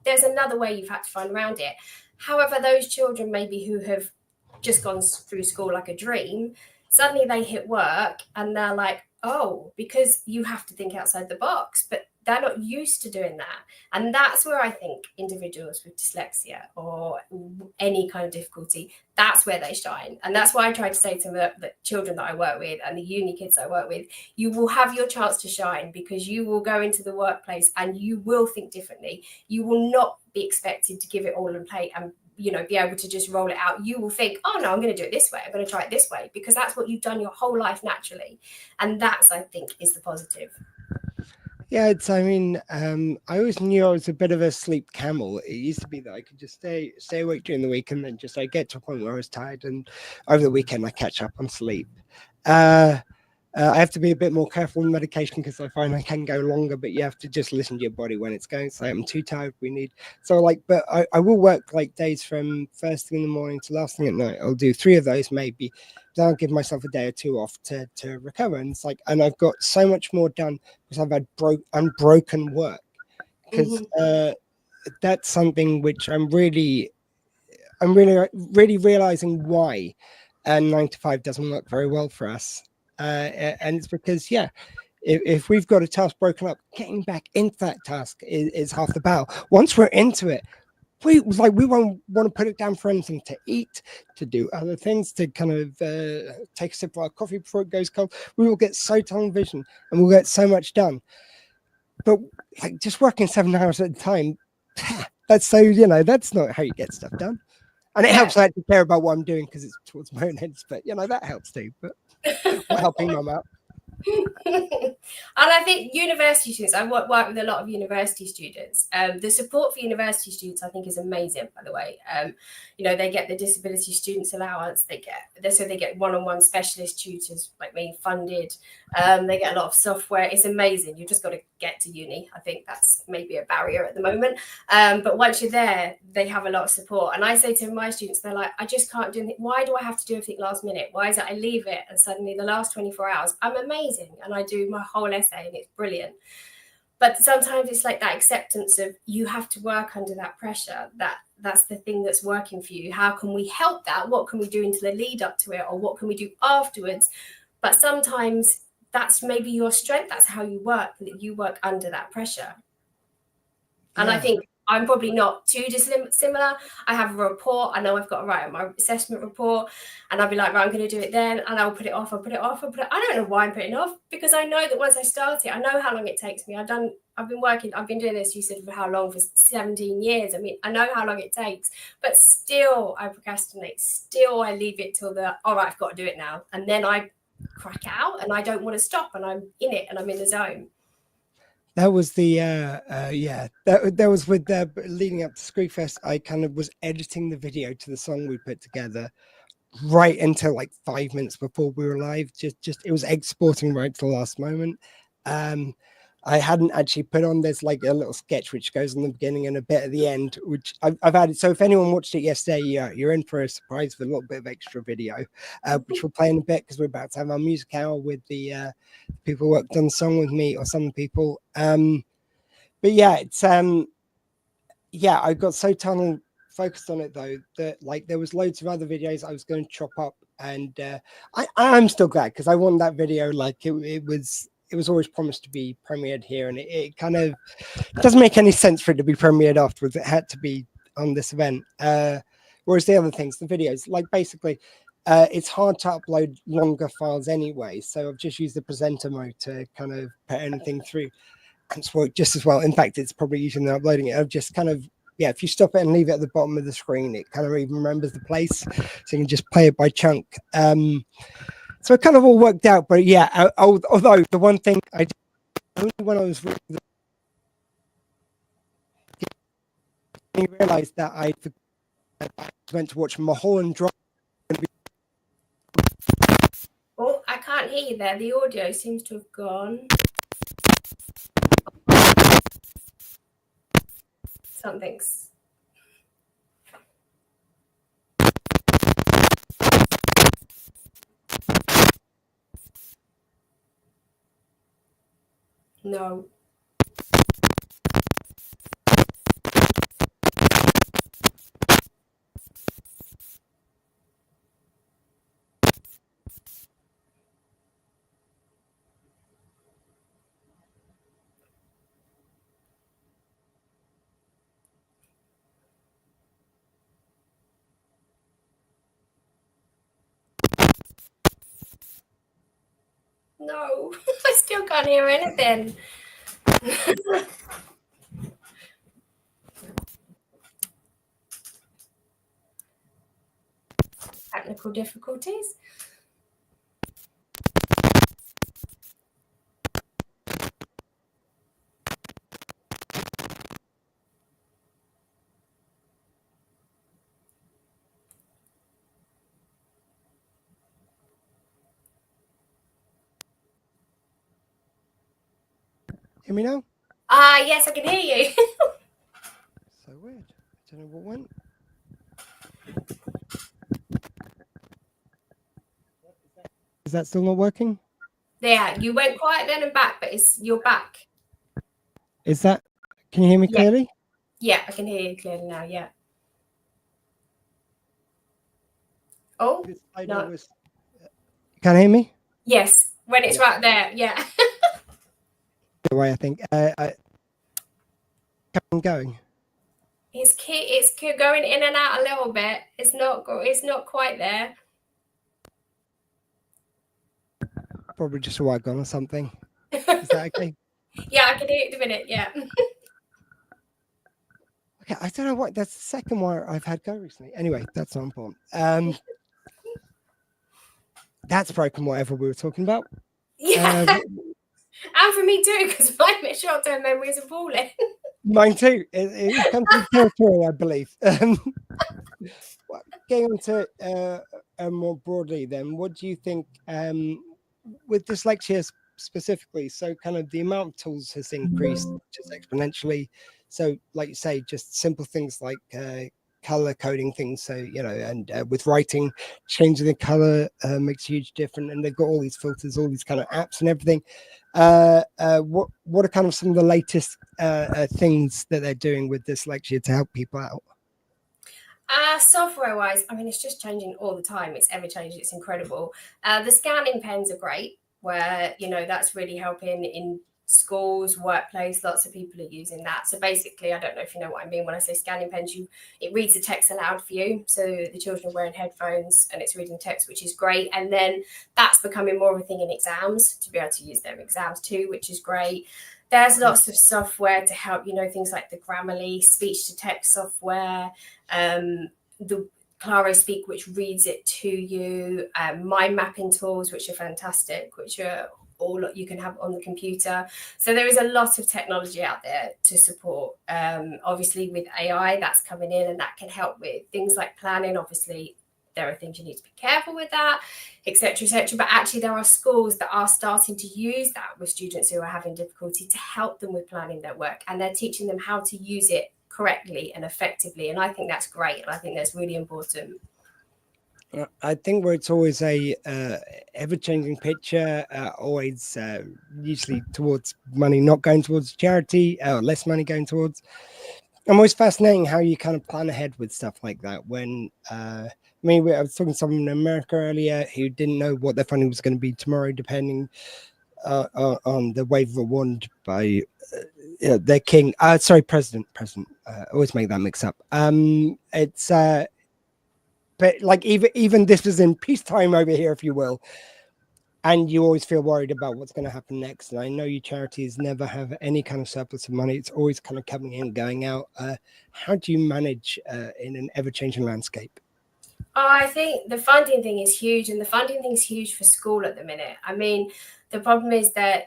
There's another way you've had to find around it. However, those children maybe who have just gone through school like a dream, suddenly they hit work and they're like, oh, because you have to think outside the box, but they're not used to doing that. And that's where I think individuals with dyslexia or any kind of difficulty, that's where they shine. And that's why I try to say to the children that I work with and the uni kids I work with, you will have your chance to shine, because you will go into the workplace and you will think differently. You will not be expected to give it all and play and be able to just roll it out. You will think, oh no, I'm going to do it this way. I'm going to try it this way, because that's what you've done your whole life naturally. And that's, I think, is the positive. Yeah, I always knew I was a bit of a sleep camel. It used to be that I could just stay awake during the week, and then just I get to a point where I was tired, and over the weekend I catch up on sleep. I have to be a bit more careful with medication, because I find I can go longer, but you have to just listen to your body when it's going. So I'm too tired. But I will work like days from first thing in the morning to last thing at night. I'll do 3 of those maybe. Then I'll give myself a day or 2 off to recover. And it's like, and I've got so much more done because I've had unbroken work. Because that's something which I'm really realizing why 9 to 5 doesn't work very well for us. And it's because, if we've got a task broken up, getting back into that task is half the battle. Once we're into it, we won't want to put it down for anything to eat, to do other things, to kind of take a sip of our coffee before it goes cold. We will get so tunnel vision and we'll get so much done. But like just working 7 hours at a time, that's that's not how you get stuff done. And it helps I actually care about what I'm doing, because it's towards my own heads. But that helps too. But we're helping mum out. And I think university students, I work with a lot of university students. The support for university students, I think, is amazing, by the way. They get the disability students allowance, they get one-on-one specialist tutors like me funded. They get a lot of software. It's amazing. You've just got to get to uni. I think that's maybe a barrier at the moment. But once you're there, they have a lot of support. And I say to my students, they're like, I just can't do anything. Why do I have to do everything last minute? Why is it I leave it and suddenly the last 24 hours, I'm amazing and I do my whole essay and it's brilliant? but sometimes it's like that acceptance of you have to work under that pressure. That's the thing that's working for you. How can we help that? What can we do into the lead up to it, or what can we do afterwards? But sometimes that's maybe your strength. That's how you work. That you work under that pressure. And I think I'm probably not too dissimilar. I have a report. I know I've got to write my assessment report, and I'll be like, right, I'm going to do it then, and I'll put it off. I don't know why I'm putting it off, because I know that once I start it, I know how long it takes me. I've been doing this, you said, for how long? For 17 years. I mean, I know how long it takes, but still I procrastinate. Still I leave it till all right, I've got to do it now. And then I crack out, and I don't want to stop, and I'm in it, and I'm in the zone. That was the that was with leading up to Squeefest. I kind of was editing the video to the song we put together right until like 5 minutes before we were live. Just it was exporting right to the last moment. I hadn't actually put on, there's like a little sketch which goes in the beginning and a bit at the end, which I've added. So if anyone watched it yesterday, you're in for a surprise with a little bit of extra video, which we'll play in a bit, because we're about to have our music hour with the people who worked on the song with me, or some people. But yeah, it's I got so tunnel focused on it though that like there was loads of other videos I was going to chop up, and I'm still glad, because I want that video. Like it was always promised to be premiered here, and it kind of doesn't make any sense for it to be premiered afterwards. It had to be on this event. Whereas the other things, the videos, like basically it's hard to upload longer files anyway, so I've just used the presenter mode to kind of put anything through, and it's worked just as well. In fact, it's probably easier than uploading it. I've just kind of, if you stop it and leave it at the bottom of the screen, it kind of even remembers the place, so you can just play it by chunk. So it kind of all worked out. But yeah, although the one thing I did only when I was realized that I went to watch Mulholland Drive. Oh, I can't hear you there. The audio seems to have gone. Something's... No. No, I still can't hear anything. Technical difficulties. Hear me now? Yes, I can hear you. So weird. I don't know what went. Is that still not working? Yeah, you went quiet then and back, but you're back. Is that? Can you hear me clearly? Yeah, I can hear you clearly now. Yeah. Oh, no. Can you hear me? Yes, when it's right there. Yeah. The way I think. I kept going. It's going in and out a little bit. It's not quite there. Probably just a white gun or something. Is that okay? Yeah, I can hear it in a minute. Yeah. Okay, I don't know what. That's the second one I've had go recently. Anyway, that's not important. That's broken. Whatever we were talking about. Yeah. And for me too, because my short-term memory is appalling. Mine too. It comes with territory, I believe. Getting on to more broadly, then, what do you think with dyslexia specifically? So, kind of the amount of tools has increased just exponentially. So, like you say, just simple things like color coding things. So, you know, and with writing, changing the color makes a huge difference. And they've got all these filters, all these kind of apps and everything. What are kind of some of the latest things that they're doing with Dyslexia to help people out? Software wise, I mean, it's just changing all the time. It's ever changing. It's incredible. The scanning pens are great, where, you know, that's really helping in schools, workplace. Lots of people are using that. So basically, I don't know if you know what I mean when I say scanning pens, it reads the text aloud for you. So the children are wearing headphones and it's reading text, which is great. And then that's becoming more of a thing in exams, to be able to use their exams too, which is great. There's lots of software to help, you know, things like the Grammarly, speech to text software, the Claro Speak, which reads it to you, mind mapping tools, which are fantastic, which are all you can have on the computer. So there is a lot of technology out there to support. Obviously with AI, that's coming in and that can help with things like planning. Obviously there are things you need to be careful with that, etc., etc. But actually there are schools that are starting to use that with students who are having difficulty to help them with planning their work, and they're teaching them how to use it correctly and effectively. And I think that's great. And I think that's really important. I think where it's always a ever-changing picture, always usually towards money not going towards charity, less money going towards. I'm always fascinating how you kind of plan ahead with stuff like that. When I was talking to someone in America earlier who didn't know what their funding was going to be tomorrow, depending on the wave of a wand by their king. President. Always make that mix up. It's. But like even this was in peacetime over here, if you will, and you always feel worried about what's going to happen next. And I know you charities never have any kind of surplus of money; it's always kind of coming in, going out. How do you manage in an ever-changing landscape? Oh, I think the funding thing is huge, and the funding thing is huge for school at the minute. I mean, the problem is that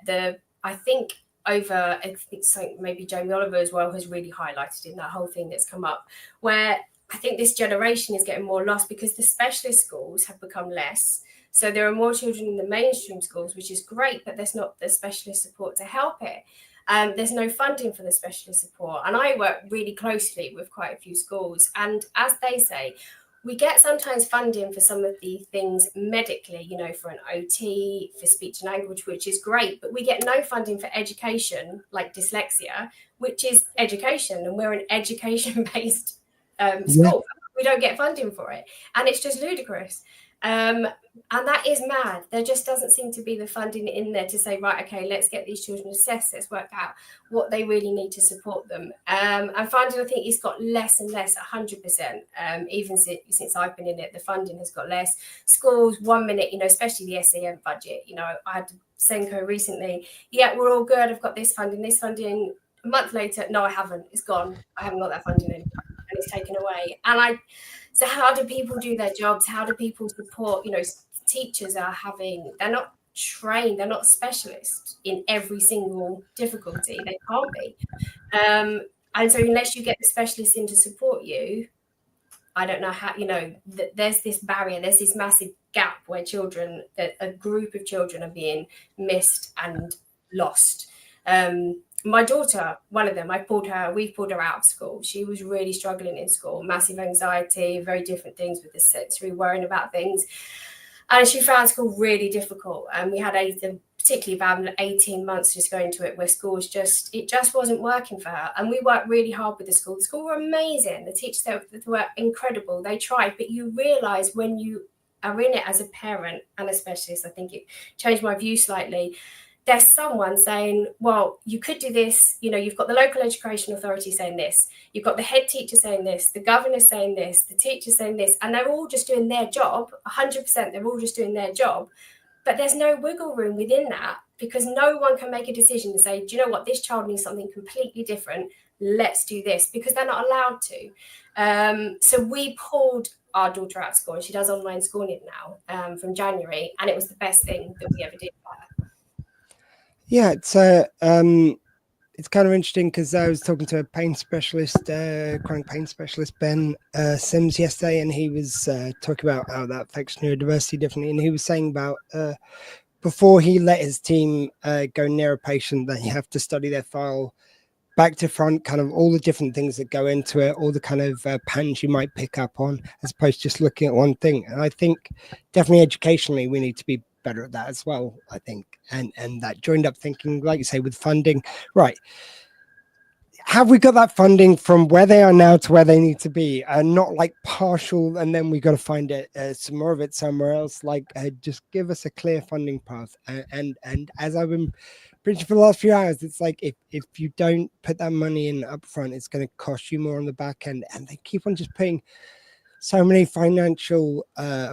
I think something maybe Jamie Oliver as well has really highlighted in that whole thing that's come up, where I think this generation is getting more lost because the specialist schools have become less. So there are more children in the mainstream schools, which is great, but there's not the specialist support to help it. There's no funding for the specialist support. And I work really closely with quite a few schools. And as they say, we get sometimes funding for some of the things medically, you know, for an OT, for speech and language, which is great, but we get no funding for education, like dyslexia, which is education. And we're an education-based school. We don't get funding for it, and it's just ludicrous, and that is mad. There just doesn't seem to be the funding in there to say, right, okay, let's get these children assessed, let's work out what they really need to support them. And funding, I think, it's got less and less, 100%. Even since I've been in it, the funding has got less. Schools, 1 minute, you know, especially the SEN budget, you know, I had SENCO recently, yeah, we're all good, I've got this funding, a month later, no, I haven't, it's gone, I haven't got that funding anymore. And it's taken away. So how do people do their jobs? How do people support? You know, teachers they're not trained, they're not specialists in every single difficulty. They can't be. And so unless you get the specialists in to support you, I don't know how, you know, there's this barrier, there's this massive gap where a group of children are being missed and lost. My daughter, one of them, we've pulled her out of school. She was really struggling in school, massive anxiety, very different things with the sensory, worrying about things. And she found school really difficult. And we had particularly about 18 months just going to it where school just wasn't working for her. And we worked really hard with the school. The school were amazing. The teachers were incredible. They tried, but you realise when you are in it as a parent and a specialist, I think it changed my view slightly. There's someone saying, well, you could do this. You know, you've got the local education authority saying this. You've got the head teacher saying this, the governor saying this, the teacher saying this, and they're all just doing their job, 100%. They're all just doing their job. But there's no wiggle room within that because no one can make a decision and say, do you know what? This child needs something completely different. Let's do this, because they're not allowed to. So we pulled our daughter out of school, and she does online schooling now from January. And it was the best thing that we ever did for her. Yeah, it's kind of interesting because I was talking to a pain specialist, chronic pain specialist, Ben Sims, yesterday, and he was talking about how that affects neurodiversity differently. And he was saying about before he let his team go near a patient, that you have to study their file back to front, kind of all the different things that go into it, all the kind of patterns you might pick up on, as opposed to just looking at one thing. And I think definitely educationally, we need to be better at that as well, I think. And that joined up thinking, like you say, with funding, right? Have we got that funding from where they are now to where they need to be, and not like partial, and then we got to find it some more of it somewhere else? Like, just give us a clear funding path. And as I've been preaching for the last few hours, it's like if you don't put that money in up front, it's going to cost you more on the back end. And they keep on just putting so many financial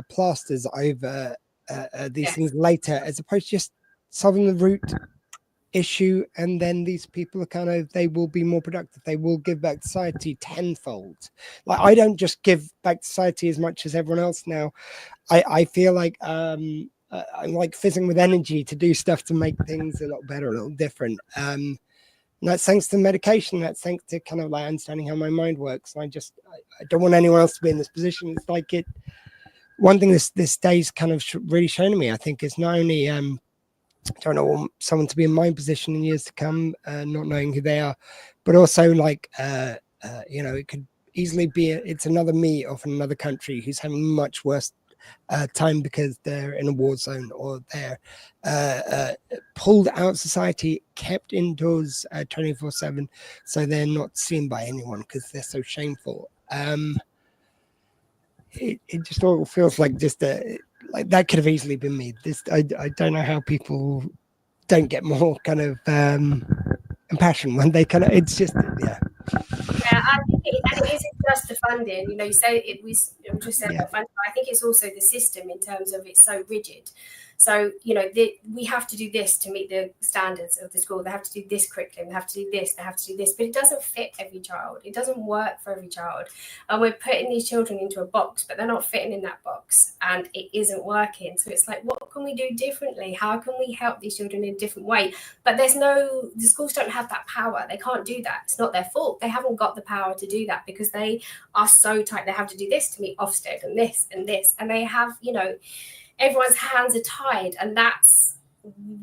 plasters over these things later, as opposed to just solving the root issue. And then these people are kind of, they will be more productive, they will give back to society tenfold. Like, I don't just give back to society as much as everyone else now. I feel like I'm like fizzing with energy to do stuff to make things a lot better, a little different. And that's thanks to medication. That's thanks to kind of like understanding how my mind works. I don't want anyone else to be in this position. It's like one thing this day's kind of really shown me, I think, is not only don't want someone to be in my position in years to come, not knowing who they are, but also like it could easily be it's another me off in another country who's having much worse time because they're in a war zone, or they're pulled out of society, kept indoors 24/7, so they're not seen by anyone because they're so shameful. It just all feels like just like that could have easily been me. I don't know how people don't get more kind of compassion when they kind of, it's just Yeah, I think it isn't just the funding. You say we just said the funding, but I think it's also the system in terms of it's so rigid. So, we have to do this to meet the standards of the school. They have to do this curriculum. They have to do this. They have to do this. But it doesn't fit every child. It doesn't work for every child. And we're putting these children into a box, but they're not fitting in that box. And it isn't working. So it's like, what can we do differently? How can we help these children in a different way? But the schools don't have that power. They can't do that. It's not their fault. They haven't got the power to do that because they are so tight. They have to do this to meet Ofsted and this and this. And they have, everyone's hands are tied, and that's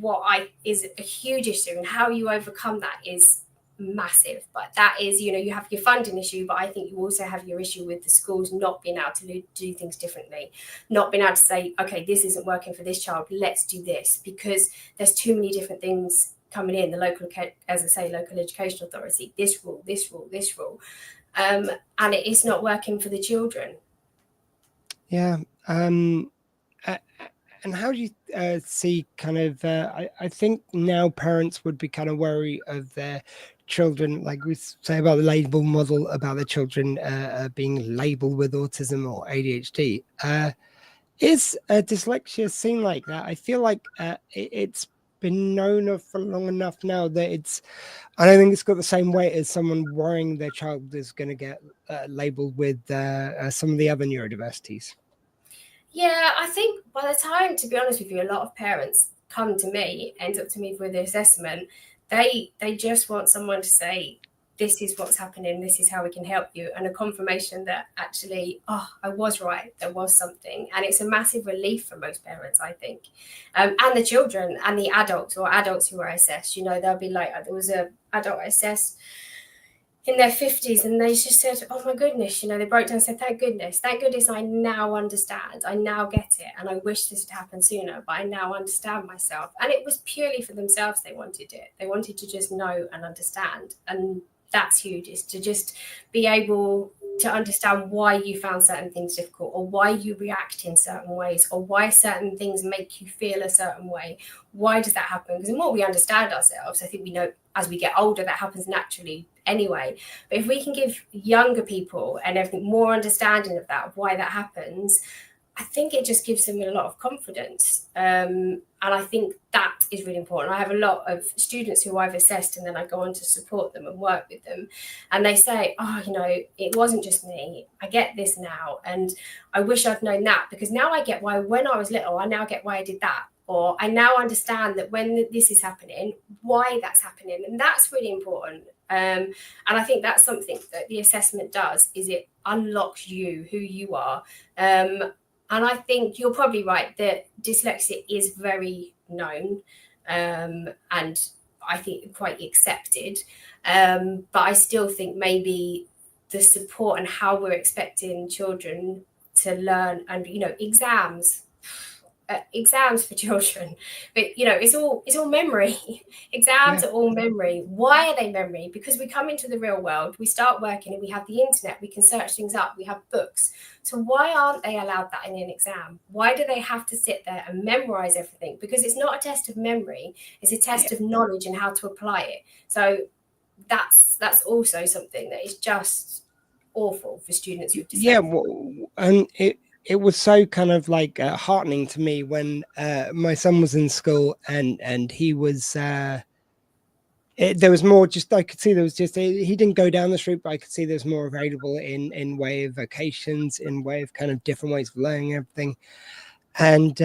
what is a huge issue, and how you overcome that is massive. But that is, you have your funding issue, but I think you also have your issue with the schools not being able to do things differently, not being able to say, okay, this isn't working for this child, let's do this, because there's too many different things coming in. The local education authority, this rule, and it is not working for the children. And how do you see kind of, I think now parents would be kind of wary of their children, like we say about the label model, about their children being labeled with autism or ADHD. Is dyslexia seen like that? I feel like it's been known of for long enough now that I don't think it's got the same weight as someone worrying their child is going to get labeled with some of the other neurodiversities. Yeah, I think by the time, to be honest with you, a lot of parents end up to me for the assessment, they just want someone to say, this is what's happening, this is how we can help you, and a confirmation that actually, I was right, there was something. And it's a massive relief for most parents, I think. And the children and the adults who are assessed, they'll be like, there was an adult assessed in their 50s, and they just said, oh my goodness, they broke down and said, thank goodness I now understand, I now get it, and I wish this had happened sooner, but I now understand myself. And it was purely for themselves. They wanted to just know and understand, and that's huge, is to just be able to understand why you found certain things difficult, or why you react in certain ways, or why certain things make you feel a certain way. Why does that happen? Because the more we understand ourselves, I think we know as we get older that happens naturally anyway. But if we can give younger people and everything more understanding of that, of why that happens, I think it just gives them a lot of confidence. And I think that is really important. I have a lot of students who I've assessed, and then I go on to support them and work with them. And they say, it wasn't just me. I get this now. And I wish I'd known that, because now I get why, when I was little, I now get why I did that. Or I now understand that when this is happening, why that's happening. And that's really important. And I think that's something that the assessment does, is it unlocks you, who you are. And I think you're probably right that dyslexia is very known. And I think, quite accepted. But I still think maybe the support and how we're expecting children to learn, and exams for children, but it's all memory. Exams are all memory. Why are they memory? Because we come into the real world, we start working, and we have the internet, we can search things up, we have books. So why aren't they allowed that in an exam? Why do they have to sit there and memorize everything? Because it's not a test of memory, it's a test of knowledge and how to apply it. So that's also something that is just awful for students with dyslexia. And it was so kind of like heartening to me when my son was in school and he was there was more, just I could see there was just he didn't go down this route, but I could see there's more available in way of vocations, in way of kind of different ways of learning everything. And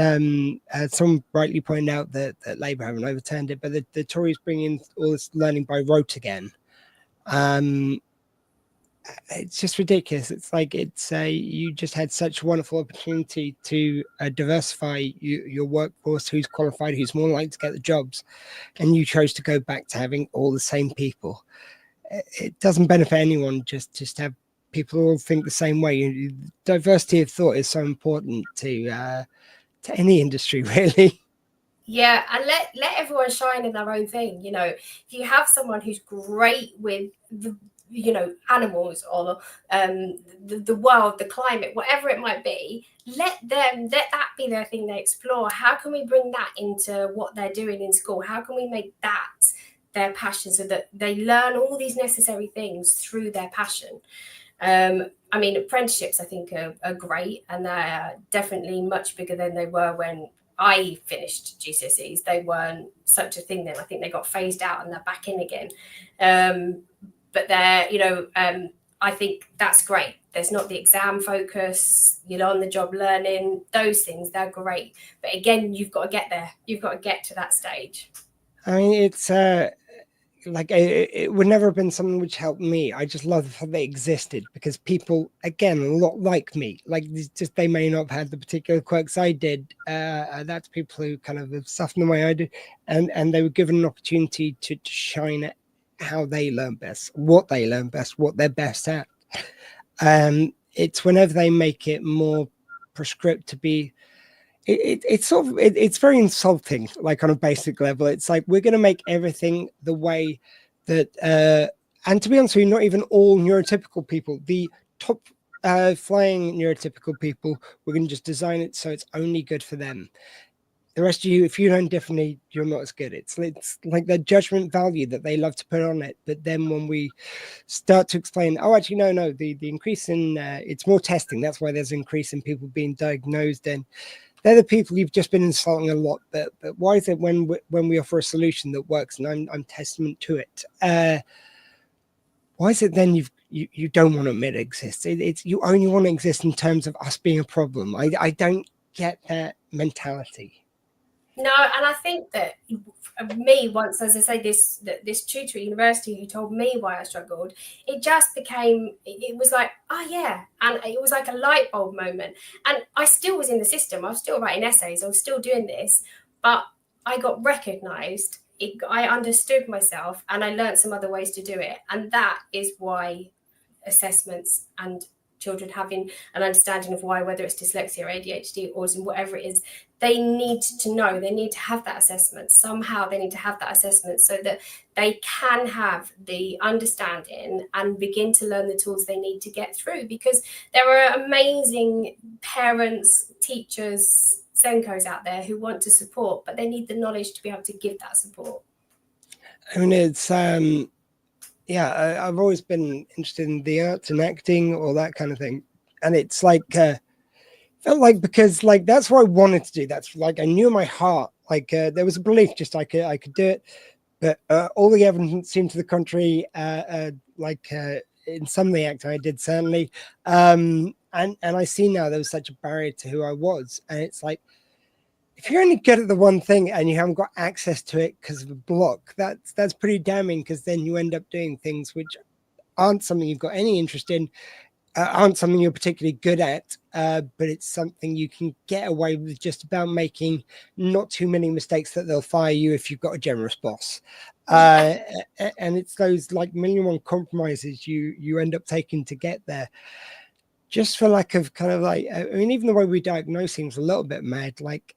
someone rightly pointed out that Labour haven't overturned it, but the Tories bring in all this learning by rote again. It's just ridiculous. It's like you just had such a wonderful opportunity to diversify your workforce, who's qualified, who's more likely to get the jobs, and you chose to go back to having all the same people. It doesn't benefit anyone just to have people all think the same way. Diversity of thought is so important to any industry, really. Yeah, and let everyone shine in their own thing. If you have someone who's great with the animals or the world, the climate, whatever it might be, let that be their thing they explore. How can we bring that into what they're doing in school? How can we make that their passion, so that they learn all these necessary things through their passion? I mean, apprenticeships I think are great, and they're definitely much bigger than they were when I finished GCSEs. They weren't such a thing then. I think they got phased out and they're back in again. But they're, I think that's great. There's not the exam focus, on the job learning, those things, they're great. But again, you've got to get there. You've got to get to that stage. I mean, it's like it would never have been something which helped me. I just love the fact they existed, because people, again, a lot like me, like just they may not have had the particular quirks I did. That's people who kind of have suffered the way I did, and they were given an opportunity to shine at how they learn best, what they learn best, what they're best at. It's whenever they make it more prescriptive to be, it's very insulting, like on a basic level. It's like, we're going to make everything the way that, and to be honest with you, not even all neurotypical people, the top flying neurotypical people, we're going to just design it so it's only good for them. The rest of you, if you learn differently, you're not as good. It's like the judgment value that they love to put on it. But then when we start to explain, oh, actually, no, the increase in, it's more testing. That's why there's an increase in people being diagnosed. And they're the people you've just been insulting a lot. But why is it when we offer a solution that works, and I'm testament to it, why is it then you don't want to admit it exists? It's you only want to exist in terms of us being a problem. I don't get that mentality. No, and I think that me, once, as I say, this tutor at university who told me why I struggled, it just became, it was like, oh yeah, and it was like a light bulb moment. And I still was in the system, I was still writing essays, I was still doing this, but I got recognised, I understood myself, and I learned some other ways to do it. And that is why assessments and children having an understanding of why, whether it's dyslexia or ADHD or autism, whatever it is, they need to know, they need to have that assessment. Somehow they need to have that assessment so that they can have the understanding and begin to learn the tools they need to get through. Because there are amazing parents, teachers, SENCOs out there who want to support, but they need the knowledge to be able to give that support. I mean, it's yeah, I've always been interested in the arts and acting, all that kind of thing. And it's like, felt like, because like, that's what I wanted to do. That's like, I knew in my heart, like there was a belief just I could do it. But all the evidence seemed to the contrary, like in some of the acting I did, certainly. And I see now there was such a barrier to who I was. And it's like, if you're only good at the one thing and you haven't got access to it because of a block, that's pretty damning, because then you end up doing things which aren't something you've got any interest in, aren't something you're particularly good at, but it's something you can get away with just about making not too many mistakes that they'll fire you if you've got a generous boss. And it's those like million one compromises you end up taking to get there, just for lack of kind of like, I mean, even the way we diagnose seems a little bit mad. Like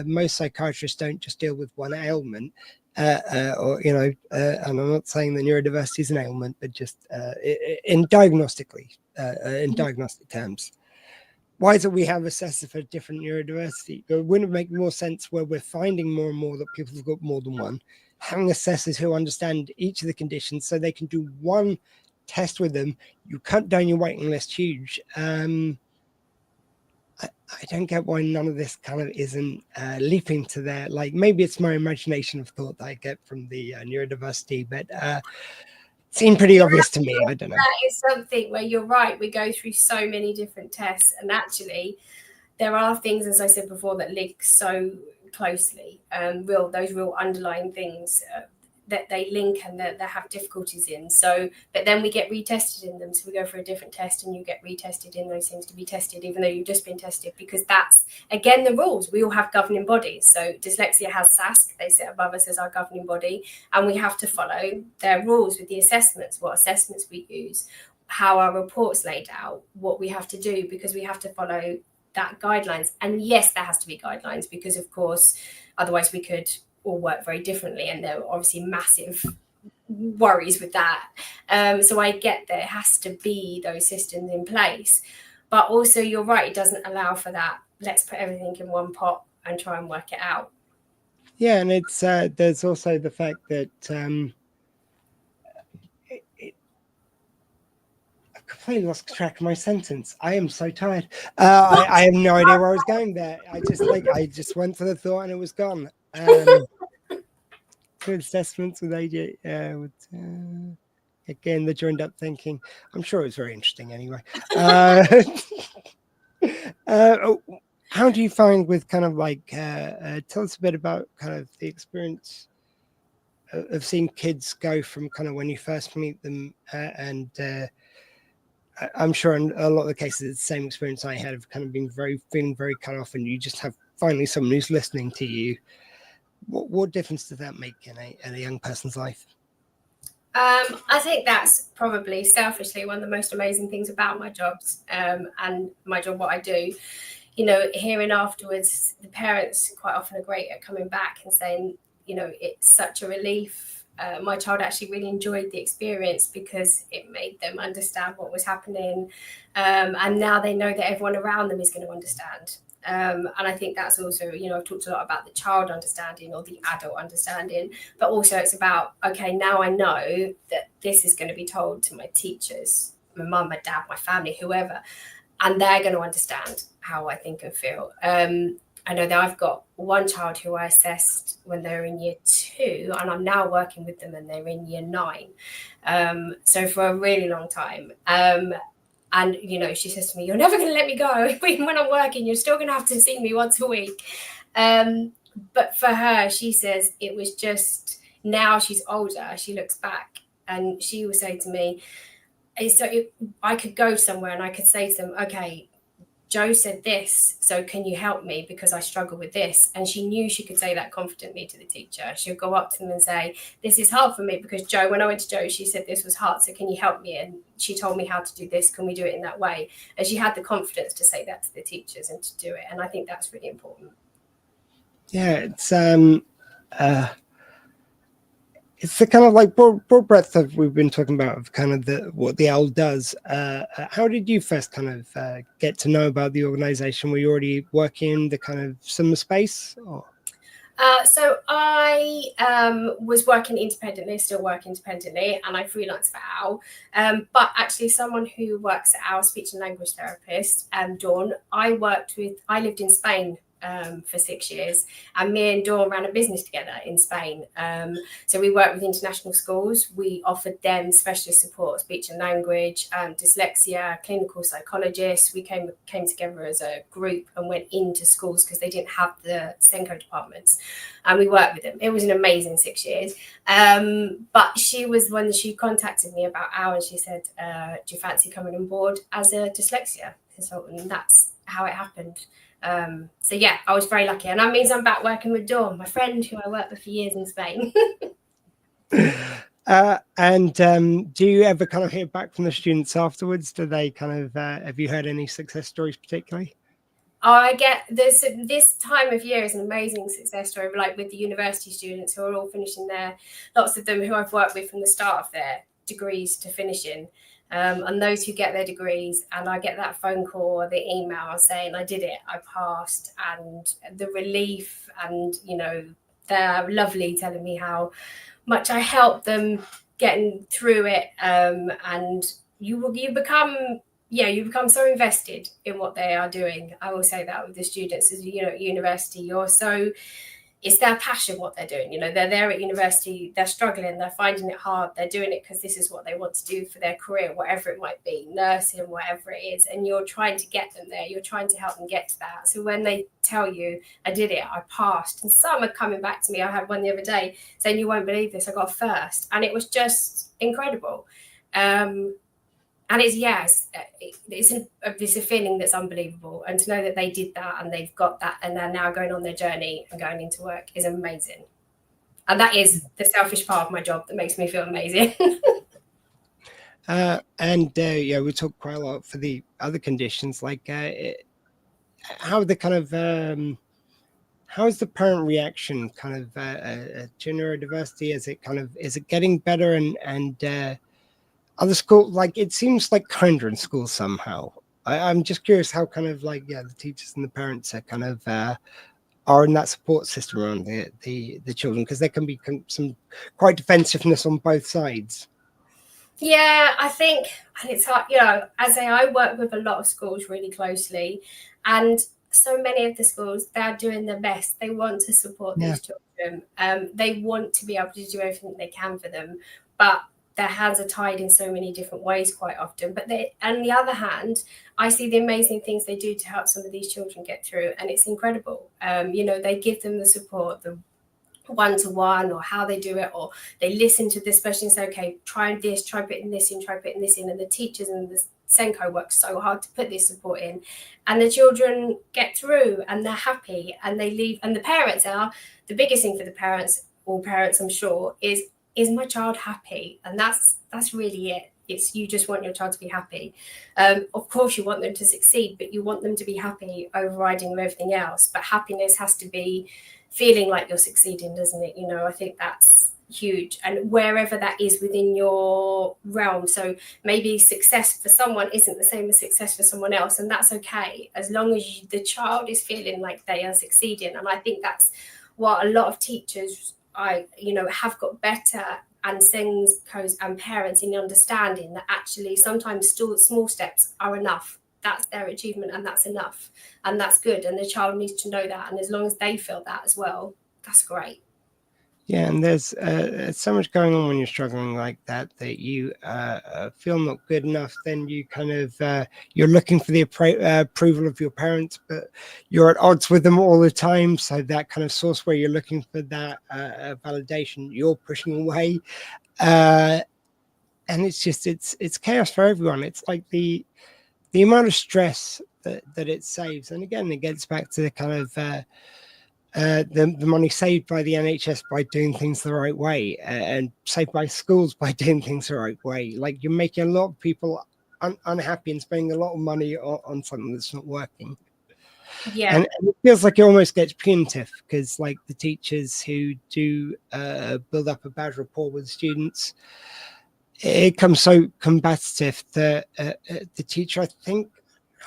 most psychiatrists don't just deal with one ailment, or and I'm not saying that neurodiversity is an ailment, but just in diagnostic terms. Why is it we have assessors for different neurodiversity? Wouldn't it make more sense where we're finding more and more that people have got more than one, having assessors who understand each of the conditions so they can do one test with them? You cut down your waiting list huge. I don't get why none of this kind of isn't leaping to there. Like, maybe it's my imagination of thought that I get from the neurodiversity, but seemed pretty obvious to me. I don't know. That is something where you're right. We go through so many different tests, and actually there are things, as I said before, that link so closely, those real underlying things that they link and that they have difficulties in. So, but then we get retested in them. So we go for a different test and you get retested in those things to be tested, even though you've just been tested, because that's, again, the rules. We all have governing bodies. So Dyslexia has SASC. They sit above us as our governing body, and we have to follow their rules with the assessments, what assessments we use, how our reports laid out, what we have to do, because we have to follow that guidelines. And yes, there has to be guidelines, because of course, otherwise we could all work very differently, and there are obviously massive worries with that. So I get there has to be those systems in place, but also you're right, it doesn't allow for that. Let's put everything in one pot and try and work it out. Yeah, and it's there's also the fact that I completely lost track of my sentence. I am so tired. I have no idea where I was going there. I just went for the thought and it was gone. Good assessments with AJ. Again, the joined up thinking. I'm sure it was very interesting anyway. How do you find with kind of like, tell us a bit about kind of the experience of seeing kids go from kind of when you first meet them and I'm sure in a lot of the cases it's the same experience I had of kind of being feeling very cut off, and you just have finally someone who's listening to you. What difference does that make in a young person's life? I think that's probably selfishly one of the most amazing things about my jobs, and my job, what I do. Hearing afterwards, the parents quite often are great at coming back and saying, it's such a relief. My child actually really enjoyed the experience because it made them understand what was happening. And now they know that everyone around them is going to understand. And I think that's also, I've talked a lot about the child understanding or the adult understanding, but also it's about, okay, now I know that this is going to be told to my teachers, my mum, my dad, my family, whoever, and they're going to understand how I think and feel. I know that I've got one child who I assessed when they were in year 2, and I'm now working with them and they're in year 9. So for a really long time. And, she says to me, you're never going to let me go. When I'm working, you're still going to have to see me once a week. But for her, she says it was just, now she's older, she looks back and she would say to me, I could go somewhere and I could say to them, okay, Joe said this, so can you help me because I struggle with this? And she knew she could say that confidently to the teacher. She'll go up to them and say, this is hard for me because Joe, when I went to Joe, she said this was hard, so can you help me? And she told me how to do this, can we do it in that way? And she had the confidence to say that to the teachers and to do it. And I think that's really important. Yeah, it's the kind of like broad breadth that we've been talking about of kind of what the OWL does. How did you first kind of get to know about the organization? Were you already working in the kind of similar space? Or? So I was working independently, still work independently, and I freelance for OWL. But actually someone who works at OWL, speech and language therapist, Dawn, I lived in Spain for 6 years, and me and Dawn ran a business together in Spain. So we worked with international schools. We offered them specialist support, speech and language, dyslexia, clinical psychologists. We came together as a group and went into schools because they didn't have the SENCO departments, and we worked with them. It was an amazing 6 years. But she was when she contacted me about OWL, and she said, do you fancy coming on board as a dyslexia consultant? And that's how it happened. So yeah, I was very lucky, and that means I'm back working with Dawn, my friend who I worked with for years in Spain. And do you ever kind of hear back from the students afterwards? Do they kind of have you heard any success stories particularly? I get this time of year is an amazing success story, like with the university students who are all finishing lots of them who I've worked with from the start of their degrees to finishing. And those who get their degrees, and I get that phone call or the email saying I did it, I passed, and the relief, and they're lovely, telling me how much I helped them getting through it. And you become so invested in what they are doing. I will say that with the students, as at university, it's their passion what they're doing. They're there at university, they're struggling, they're finding it hard, they're doing it because this is what they want to do for their career, whatever it might be, nursing, whatever it is, and you're trying to get them there, you're trying to help them get to that. So when they tell you, I did it, I passed, and some are coming back to me. I had one the other day saying, you won't believe this, I got a first, and it was just incredible. And it's a feeling that's unbelievable. And to know that they did that and they've got that and they're now going on their journey and going into work is amazing. And that is the selfish part of my job that makes me feel amazing. We talk quite a lot for the other conditions, like how is the parent reaction kind of to neurodiversity? Is it getting better and other school, like it seems like kinder in school somehow. I'm just curious how the teachers and the parents are kind of are in that support system around the children, because there can be some quite defensiveness on both sides. Yeah, I think, and it's hard, I work with a lot of schools really closely, and so many of the schools, they're doing their best. They want to support these children. They want to be able to do everything they can for them, but their hands are tied in so many different ways quite often. But on the other hand, I see the amazing things they do to help some of these children get through, and it's incredible. They give them the support, the one-to-one, or how they do it, or they listen to this special and say, okay, try this, try putting this in, try putting this in. And the teachers and the SENCO work so hard to put this support in, and the children get through and they're happy and they leave. And the parents are, the biggest thing for the parents, all parents I'm sure, is my child happy? And that's really it. It's, you just want your child to be happy. Of course you want them to succeed, but you want them to be happy overriding everything else. But happiness has to be feeling like you're succeeding, doesn't it? I think that's huge. And wherever that is within your realm. So maybe success for someone isn't the same as success for someone else, and that's okay, as long as the child is feeling like they are succeeding. And I think that's what a lot of teachers have got better, and SENCOs and parents, in understanding that actually sometimes small steps are enough. That's their achievement and that's enough, and that's good. And the child needs to know that. And as long as they feel that as well, that's great. Yeah, and there's so much going on when you're struggling like that you feel not good enough. Then you kind of you're looking for the approval of your parents, but you're at odds with them all the time. So that kind of source where you're looking for that validation, you're pushing away, and it's just it's chaos for everyone. It's like the amount of stress that it saves, and again it gets back to the kind of the money saved by the NHS by doing things the right way, and saved by schools by doing things the right way. Like, you're making a lot of people unhappy and spending a lot of money on something that's not working. Yeah, and it feels like it almost gets punitive, because like the teachers who do build up a bad rapport with students, it comes so combative that the teacher, I think,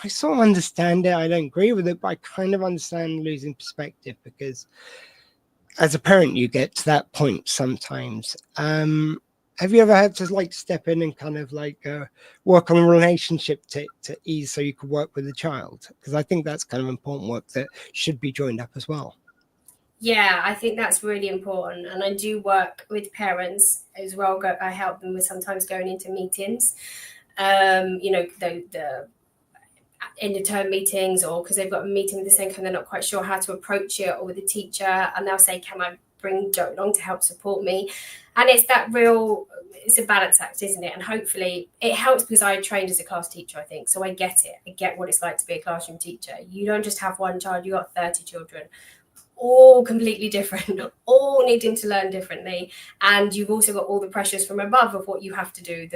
I sort of understand it. I don't agree with it, but I kind of understand losing perspective, because as a parent, you get to that point sometimes. Have you ever had to like step in and kind of like work on a relationship to ease so you could work with the child? Because I think that's kind of important work that should be joined up as well. Yeah, I think that's really important. And I do work with parents as well. I help them with sometimes going into meetings, the end of term meetings, or because they've got a meeting with the SENCO and they're not quite sure how to approach it, or with the teacher, and they'll say, can I bring Joe along to help support me? And it's a balance act, isn't it? And hopefully it helps, because I trained as a class teacher, I think, so I get it. I get what it's like to be a classroom teacher. You don't just have one child, you got 30 children, all completely different, all needing to learn differently, and you've also got all the pressures from above of what you have to do,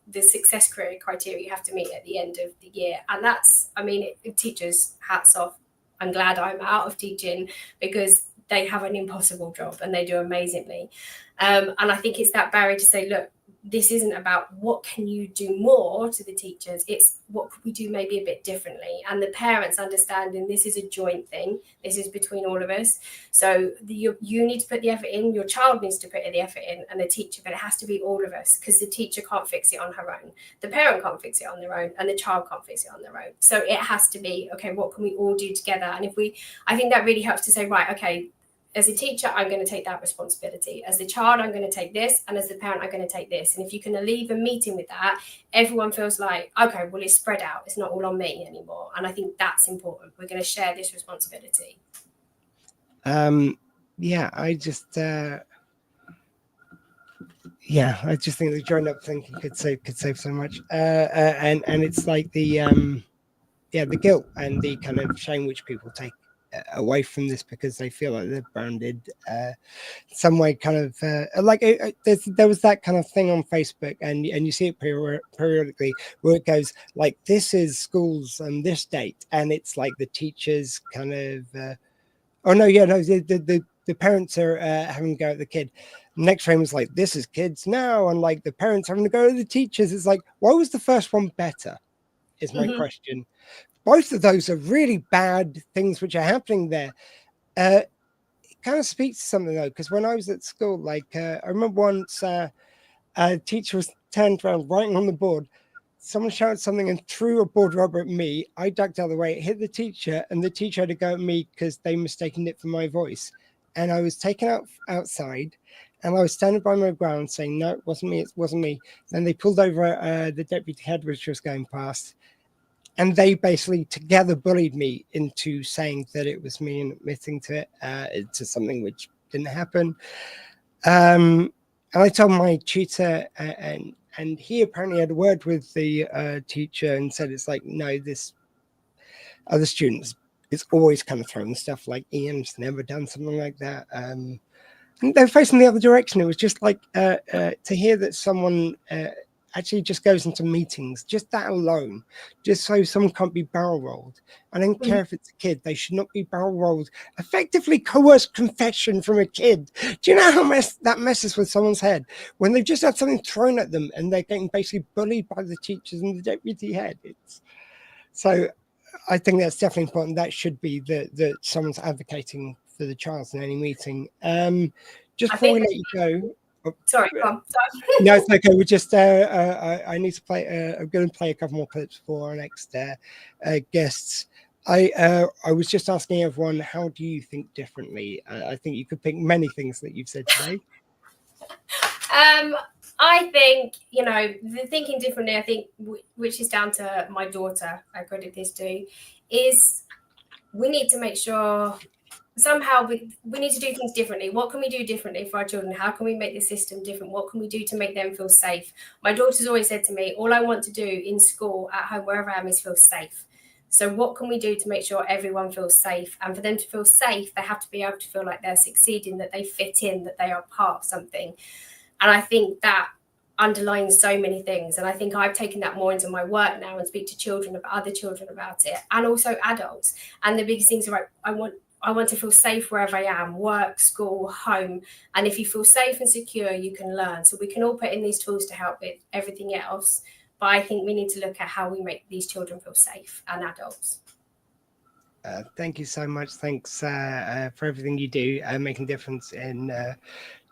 the success criteria you have to meet at the end of the year. And that's, I mean, teachers, hats off. I'm glad I'm out of teaching, because they have an impossible job and they do amazingly. And I think it's that barrier to say, look, this isn't about what can you do more to the teachers, it's what could we do maybe a bit differently, and the parents understanding this is a joint thing, this is between all of us. So you need to put the effort in, your child needs to put the effort in, and the teacher, but it has to be all of us, because the teacher can't fix it on her own, the parent can't fix it on their own, and the child can't fix it on their own. So it has to be, okay, what can we all do together? And I think that really helps to say, right, okay, as a teacher, I'm going to take that responsibility. As the child, I'm going to take this. And as the parent, I'm going to take this. And if you can leave a meeting with that, everyone feels like, okay, well, it's spread out. It's not all on me anymore. And I think that's important. We're going to share this responsibility. Yeah, I just think the joined up thinking could save so much. And it's like the guilt and the kind of shame which people take away from this, because they feel like they're branded some way, kind of there was that kind of thing on Facebook, and you see it periodically, where it goes like, this is schools and this date, and it's like the teachers kind of the parents are having to go at the kid. Next frame is like, this is kids now, and like the parents having to go at the teachers. It's like, why was the first one better is my question. Both of those are really bad things which are happening there. It kind of speaks to something, though, because when I was at school, like I remember once a teacher was turned around writing on the board. Someone shouted something and threw a board rubber at me. I ducked out of the way, it hit the teacher, and the teacher had to go at me because they mistaken it for my voice. And I was taken outside, and I was standing by my ground saying, no, it wasn't me, it wasn't me. Then they pulled over the deputy head which was going past. And they basically together bullied me into saying that it was me and admitting to it, to something which didn't happen. And I told my tutor, and he apparently had a word with the teacher and said, it's like, no, this other students, it's always kind of throwing stuff like Ian's never done something like that. And they're facing the other direction. It was just like to hear that someone actually just goes into meetings, just that alone, just so someone can't be barrel rolled. I don't care if it's a kid, they should not be barrel rolled. Effectively coerced confession from a kid. Do you know how that messes with someone's head when they've just had something thrown at them and they're getting basically bullied by the teachers and the deputy head? So I think that's definitely important. That should be that someone's advocating for the child in any meeting. Just before we let you go. Sorry, Tom. No, it's okay. We just I need to play. I'm going to play a couple more clips for our next guests. I was just asking everyone, how do you think differently? I think you could pick many things that you've said today. I think, the thinking differently, I think, which is down to my daughter, I credit this to, is we need to make sure somehow we need to do things differently. What can we do differently for our children? How can we make the system different? What can we do to make them feel safe? My daughter's always said to me, all I want to do in school, at home, wherever I am, is feel safe. So what can we do to make sure everyone feels safe? And for them to feel safe, they have to be able to feel like they're succeeding, that they fit in, that they are part of something. And I think that underlines so many things. And I think I've taken that more into my work now and speak to children, other children about it, and also adults. And the biggest things are, I want to feel safe wherever I am, work, school, home. And if you feel safe and secure, you can learn. So we can all put in these tools to help with everything else. But I think we need to look at how we make these children feel safe, and adults. Thank you so much. Thanks for everything you do, making a difference in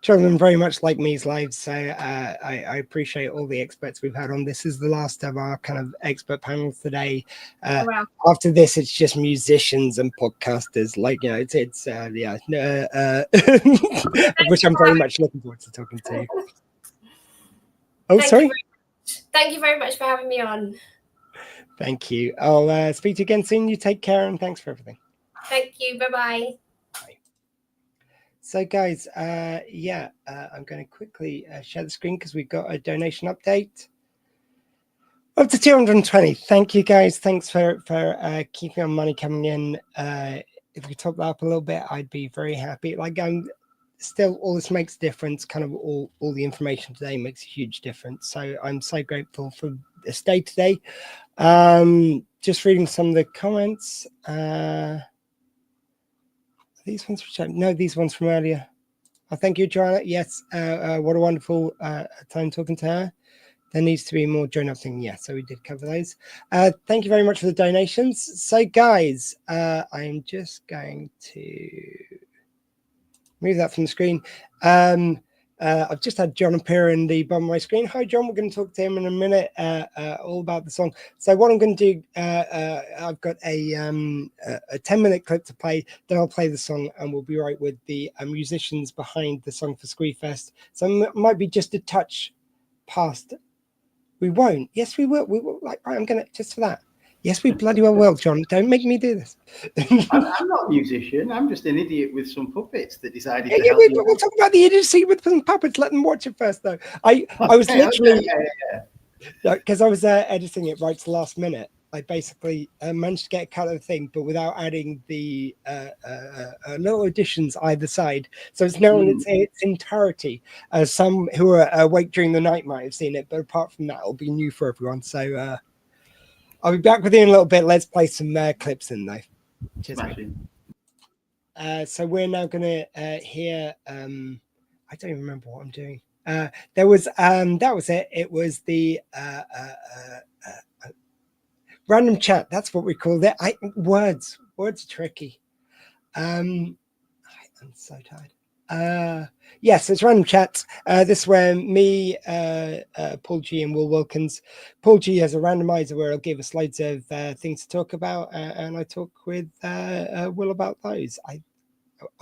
children very much like me's lives. So I appreciate all the experts we've had on. This is the last of our kind of expert panels today. Wow. After this, it's just musicians and podcasters. Like, which I'm very much looking forward to talking to. Oh, sorry. Thank you very much for having me on. Thank you. I'll speak to you again soon. You take care, and thanks for everything. Thank you. Bye-bye. Bye. So, guys, I'm going to quickly share the screen because we've got a donation update. Up to 220. Thank you, guys. Thanks for keeping our money coming in. if we top that up a little bit, I'd be very happy. Like, still, all this makes a difference. Kind of all the information today makes a huge difference. So I'm so grateful for this day today. Just reading some of the comments. These ones from no, these ones from earlier. Thank you, Joanna. Yes, what a wonderful time talking to her. There needs to be more join up thing. Yeah, so we did cover those. Thank you very much for the donations. So, guys, I'm just going to move that from the screen. I've just had John appear in the bottom of my screen. Hi, John. We're going to talk to him in a minute all about the song. So what I'm going to do, I've got a 10-minute clip to play. Then I'll play the song, and we'll be right with the musicians behind the song for Squeefest. So it might be just a touch past. We won't. Yes, we will. We will. Like, I'm going to, just for that. Yes, we bloody well will, John. Don't make me do this. I'm not a musician. I'm just an idiot with some puppets that decided to help we'll talk about the idiocy with some puppets. Let them watch it first, though. I was literally, because I was editing it right to the last minute. I basically managed to get a cut of the thing, but without adding the little additions either side. So it's now in its entirety. Some who are awake during the night might have seen it, but apart from that, it'll be new for everyone. So I'll be back with you in a little bit. Let's play some clips in though. Cheers. So we're now going to hear. I don't even remember what I'm doing. There was that was it. It was the random chat. That's what we called it. Words are tricky. I'm so tired. Yes, it's random chats. This is where me, Paul G, and Will Wilkins. Paul G has a randomizer where he'll give us loads of things to talk about, and I talk with Will about those. I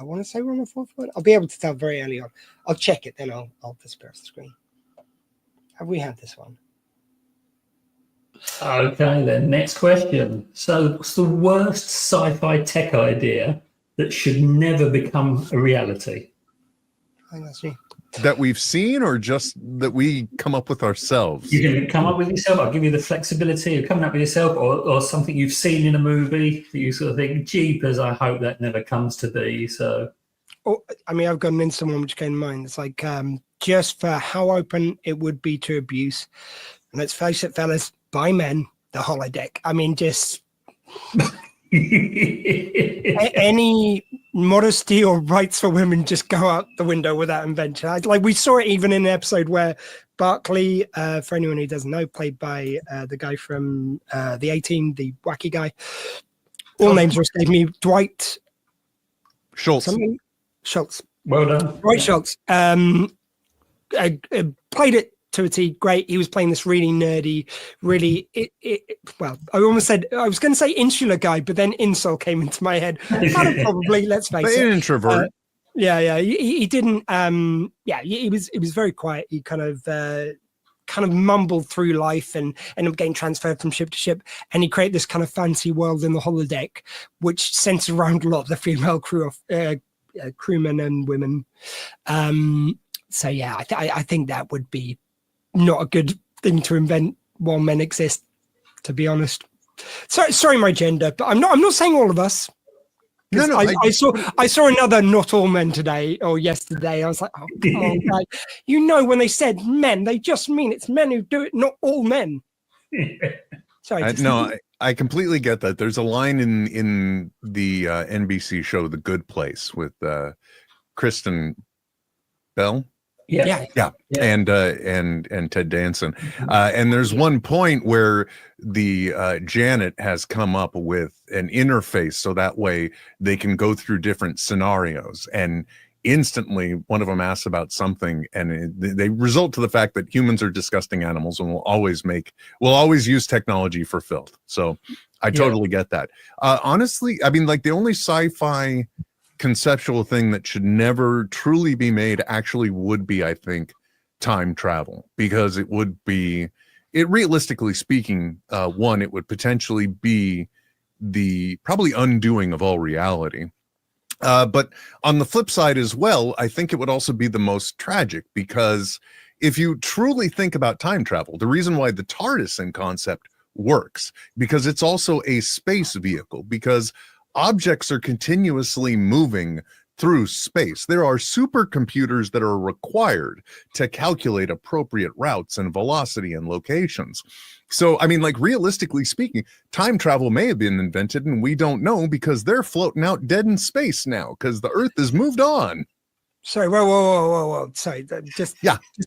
want to say we're on the fourth one. I'll be able to tell very early on. I'll check it, then I'll disappear off the screen. Have we had this one? Okay, then next question. So, what's the worst sci-fi tech idea that should never become a reality? I think that's me. That we've seen, or just that we come up with ourselves? You can come up with yourself. I'll give you the flexibility of coming up with yourself, or something you've seen in a movie that you sort of think, jeepers, I hope that never comes to be. So, I mean, I've got an instant one which came to mind. It's like just for how open it would be to abuse. And let's face it, fellas, by men, the holodeck. I mean, just any modesty or rights for women just go out the window with that invention. Like we saw it even in an episode where Barclay, for anyone who doesn't know, played by the guy from the 18, the wacky guy. All names were escaping me. Dwight Schultz. Schultz. Well done. Dwight Schultz. Played it to a T. Great. He was playing this really nerdy, really well, I almost said, I was going to say insular guy, but then insult came into my head. Probably, let's face it. An introvert. He didn't he was very quiet. He kind of mumbled through life and ended up getting transferred from ship to ship, and he created this kind of fancy world in the holodeck which centers around a lot of the female crewmen and women. So yeah, I think that would be not a good thing to invent while men exist, to be honest. Sorry, my gender, but I'm not saying all of us. No, I saw another not all men today or yesterday. I was like, oh, come on, guys. You know, when they said men, they just mean it's men who do it, not all men. Sorry. No, I completely get that. There's a line in the NBC show The Good Place with Kristen Bell. Yeah. And Ted Danson, and there's one point where the Janet has come up with an interface so that way they can go through different scenarios, and instantly one of them asks about something, and they result to the fact that humans are disgusting animals and will always use technology for filth. So I totally get that. Honestly, I mean, like the only sci-fi conceptual thing that should never truly be made actually would be, I think, time travel, because it realistically speaking, it would potentially be the probably undoing of all reality. But on the flip side as well, I think it would also be the most tragic, because if you truly think about time travel, the reason why the TARDIS in concept works, because it's also a space vehicle, because objects are continuously moving through space. There are supercomputers that are required to calculate appropriate routes and velocity and locations. So, I mean, like, realistically speaking, time travel may have been invented and we don't know because they're floating out dead in space now because the Earth has moved on. Sorry, whoa. Sorry, just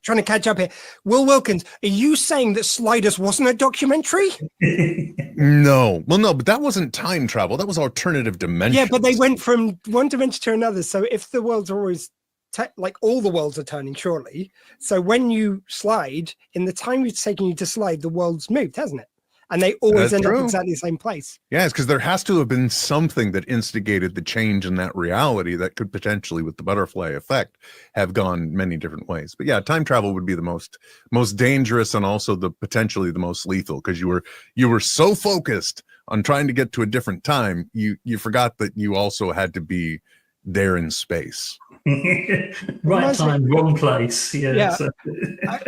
trying to catch up here. Will Wilkins, are you saying that Sliders wasn't a documentary? No. Well, no, but that wasn't time travel. That was alternative dimensions. Yeah, but they went from one dimension to another. So if the world's always, like all the worlds are turning, surely. So when you slide, in the time it's taken you to slide, the world's moved, hasn't it? And they always end up exactly the same place. Yes, because there has to have been something that instigated the change in that reality that could potentially, with the butterfly effect, have gone many different ways. But yeah, time travel would be the most dangerous and also the potentially the most lethal, because you were so focused on trying to get to a different time, you forgot that you also had to be there in space. Right time, wrong place. Yeah.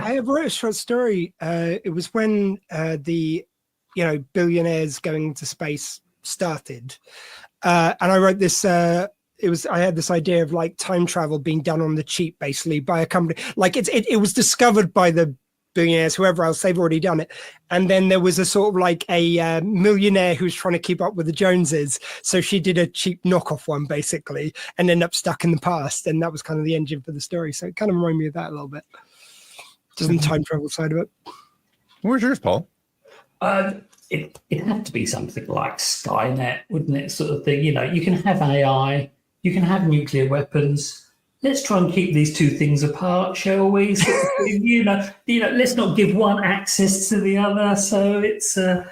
I have wrote a short story. It was when the billionaires going into space started, and I wrote this. I had this idea of like time travel being done on the cheap, basically by a company. Like it was discovered by the billionaires, whoever else, they've already done it. And then there was a sort of like a millionaire who's trying to keep up with the Joneses, so she did a cheap knockoff one basically, and ended up stuck in the past. And that was kind of the engine for the story. So it kind of reminded me of that a little bit, just the time travel side of it. Where's yours, Paul? It had to be something like Skynet, wouldn't it? Sort of thing. You can have AI, you can have nuclear weapons. Let's try and keep these two things apart, shall we? Sort of thing, let's not give one access to the other. So it's that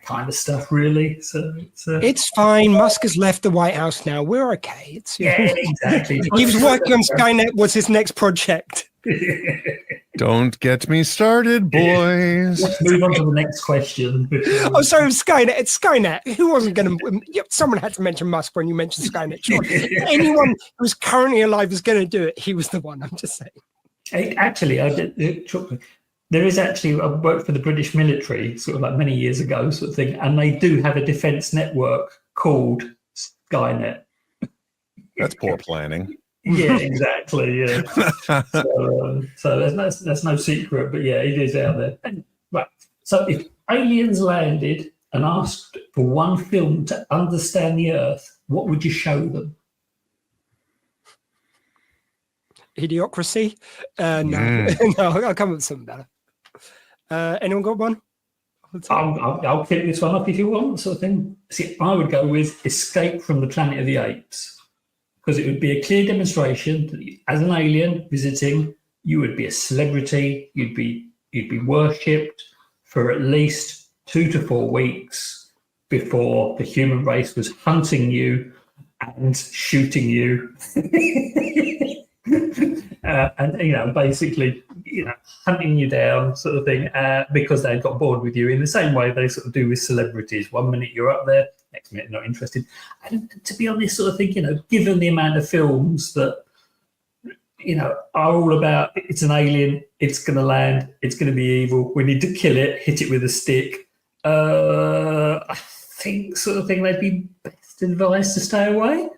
kind of stuff, really. So it's fine. Musk has left the White House now. We're okay. Exactly. He was working on Skynet. Was his next project? Don't get me started, boys. Let's move on to the next question. Oh, sorry, Skynet. It's Skynet. Who wasn't going to? Someone had to mention Musk when you mentioned Skynet. Sure. Anyone who's currently alive is going to do it. He was the one. I'm just saying. Actually, there is actually, I worked for the British military sort of like many years ago, sort of thing, and they do have a defence network called Skynet. That's poor planning. Yeah, exactly. Yeah. So that's no secret, but yeah, it is out there. Right. So if aliens landed and asked for one film to understand the Earth, what would you show them? Idiocracy? No, I'll come up with something better. Anyone got one? I'll kick this one up if you want, sort of thing. See, I would go with Escape from the Planet of the Apes. Because it would be a clear demonstration that as an alien visiting, you would be a celebrity, you'd be worshipped for at least 2 to 4 weeks before the human race was hunting you and shooting you. And basically hunting you down, sort of thing, because they got bored with you in the same way they sort of do with celebrities. 1 minute you're up there, next minute not interested. And to be honest, sort of think, given the amount of films that are all about it's an alien, it's going to land, it's going to be evil, we need to kill it, hit it with a stick. I think sort of thing they'd be best advised to stay away.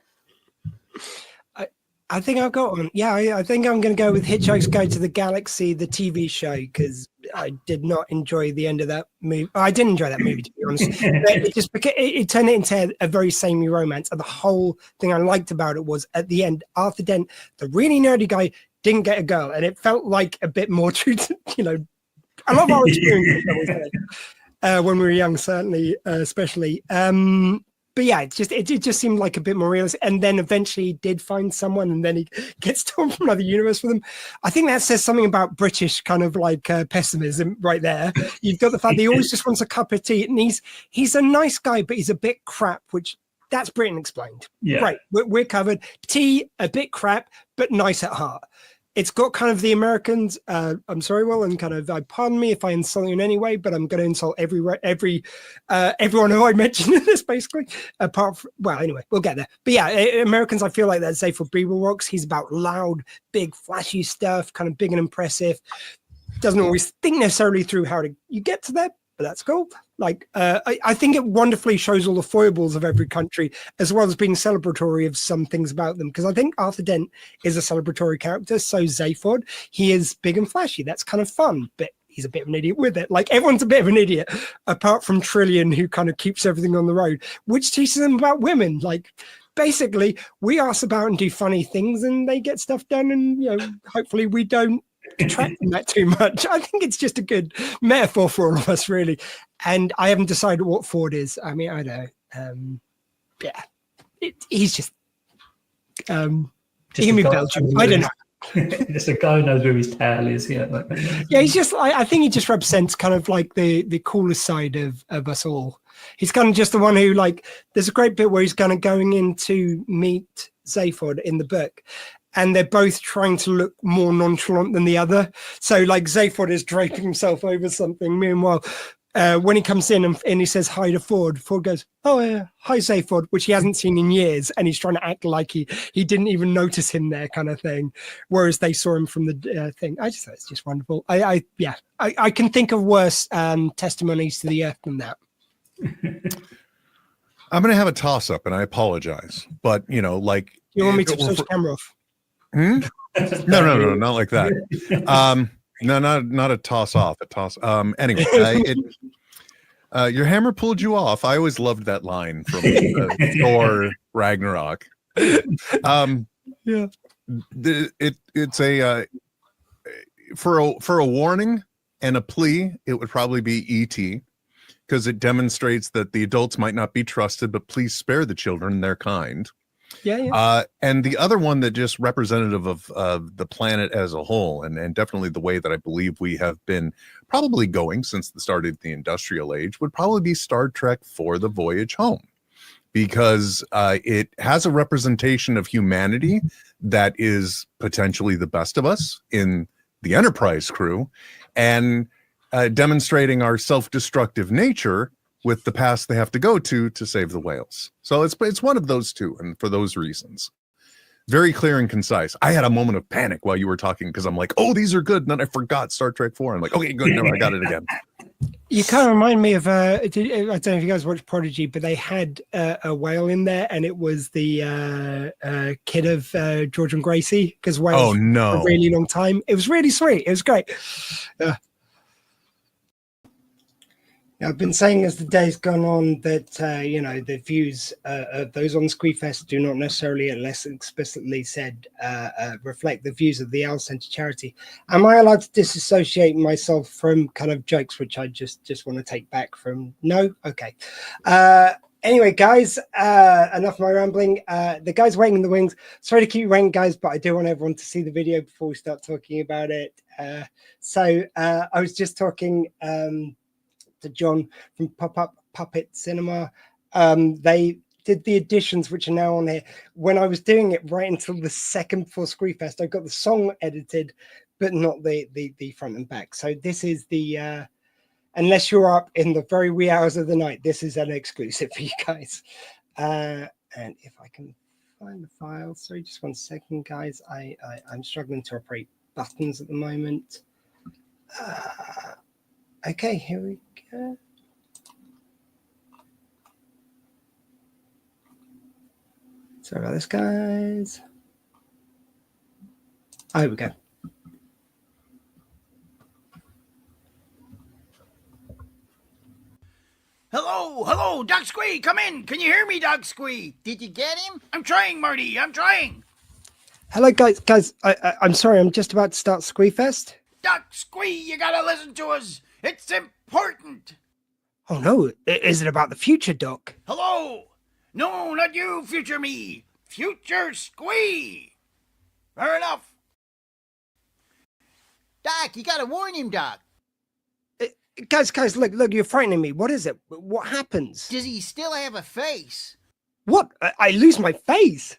I think I've got one. Yeah, I think I'm going to go with Hitchhiker's Guide to the Galaxy, the TV show, because I did not enjoy the end of that movie. I didn't enjoy that movie, to be honest. It turned it into a very samey romance. And the whole thing I liked about it was at the end, Arthur Dent, the really nerdy guy, didn't get a girl. And it felt like a bit more true to, a lot of our experience when we were young, certainly, especially. But yeah, it just seemed like a bit more realistic. And then eventually he did find someone, and then he gets torn from another universe with them. I think that says something about British kind of like pessimism right there. You've got the fact that he always just wants a cup of tea, and he's a nice guy, but he's a bit crap, which that's Britain explained. Yeah. Right, we're covered. Tea, a bit crap, but nice at heart. It's got kind of the Americans. I'm sorry, Will, and kind of pardon me if I insult you in any way, but I'm going to insult everyone who I mentioned in this, basically. Apart from, anyway, we'll get there. But yeah, Americans, I feel like that's safe for Beeble Rocks. He's about loud, big, flashy stuff, kind of big and impressive. Doesn't always think necessarily through how you get to that, but that's cool. Like, I think it wonderfully shows all the foibles of every country, as well as being celebratory of some things about them. Because I think Arthur Dent is a celebratory character. So Zaphod, he is big and flashy. That's kind of fun, but he's a bit of an idiot with it. Like, everyone's a bit of an idiot, apart from Trillian, who kind of keeps everything on the road, which teaches them about women. Like, basically, we ask about and do funny things, and they get stuff done. And, you know, hopefully we don't detract from that too much. I think it's just a good metaphor for all of us, really. And I haven't decided what Ford is. I mean, I don't know. Yeah, he's just he can be Belgian. I don't know. Just a guy who knows where his tail is. Yeah, yeah. He's just. I think he just represents kind of like the coolest side of us all. He's kind of just the one who, like, there's a great bit where he's kind of going in to meet Zaphod in the book, and they're both trying to look more nonchalant than the other. So, like, Zaphod is draping himself over something. Meanwhile, when he comes in and he says hi to Ford, Ford goes, "Oh, hi, Zaphod," which he hasn't seen in years, and he's trying to act like he didn't even notice him there, kind of thing. Whereas they saw him from the thing. I just thought it's just wonderful. I can think of worse testimonies to the earth than that. I'm going to have a toss up, and I apologize, but you know, like, you want me to switch the camera off? No, not like that. No, not a toss off. A toss. Anyway, your hammer pulled you off. I always loved that line from Thor Ragnarok. Yeah. It's a for a warning and a plea. It would probably be E.T. because it demonstrates that the adults might not be trusted, but please spare the children, their kind. Yeah. And the other one that just representative of the planet as a whole, and definitely the way that I believe we have been probably going since the start of the industrial age, would probably be Star Trek for the Voyage Home, because it has a representation of humanity that is potentially the best of us in the Enterprise crew, and demonstrating our self-destructive nature with the paths they have to go to save the whales. So it's one of those two, and for those reasons. Very clear and concise. I had a moment of panic while you were talking, because I'm like, oh, these are good, and then I forgot Star Trek 4. I'm like, okay, good, no, I got it again. You kind of remind me of, I don't know if you guys watched Prodigy, but they had a whale in there, and it was the kid of George and Gracie, because whales for a really long time. It was really sweet. It was great. I've been saying as the day's gone on that, you know, the views of those on Squeefest do not necessarily, unless explicitly said, reflect the views of the Untitled Charity. Am I allowed to disassociate myself from kind of jokes, which I just want to take back from? No? Okay. Anyway, guys, enough of my rambling. The guy's waiting in the wings. Sorry to keep you waiting, guys, but I do want everyone to see the video before we start talking about it. So I was just talking to John from Pop-Up Puppet Cinema. They did the additions, which are now on here. When I was doing it right until the second before Squeefest, I got the song edited, but not the front and back. So this is the, unless you're up in the very wee hours of the night, this is an exclusive for you guys. And if I can find the file, sorry, just 1 second, guys. I'm struggling to operate buttons at the moment. Okay, here we go. Sorry about this, guys. Oh, here we go. Hello, Doc Squee, come in. Can you hear me, Doc Squee? Did you get him? I'm trying, Marty, I'm trying. Hello, guys. I'm sorry, I'm just about to start Squeefest. Doc Squee, you gotta listen to us. It's important. Oh, no. Is it about the future, Doc? Hello. No, not you, future me. Future Squee. Fair enough. Doc, you gotta warn him, Doc. Guys, look, you're frightening me. What is it? What happens? Does he still have a face? What? I lose my face?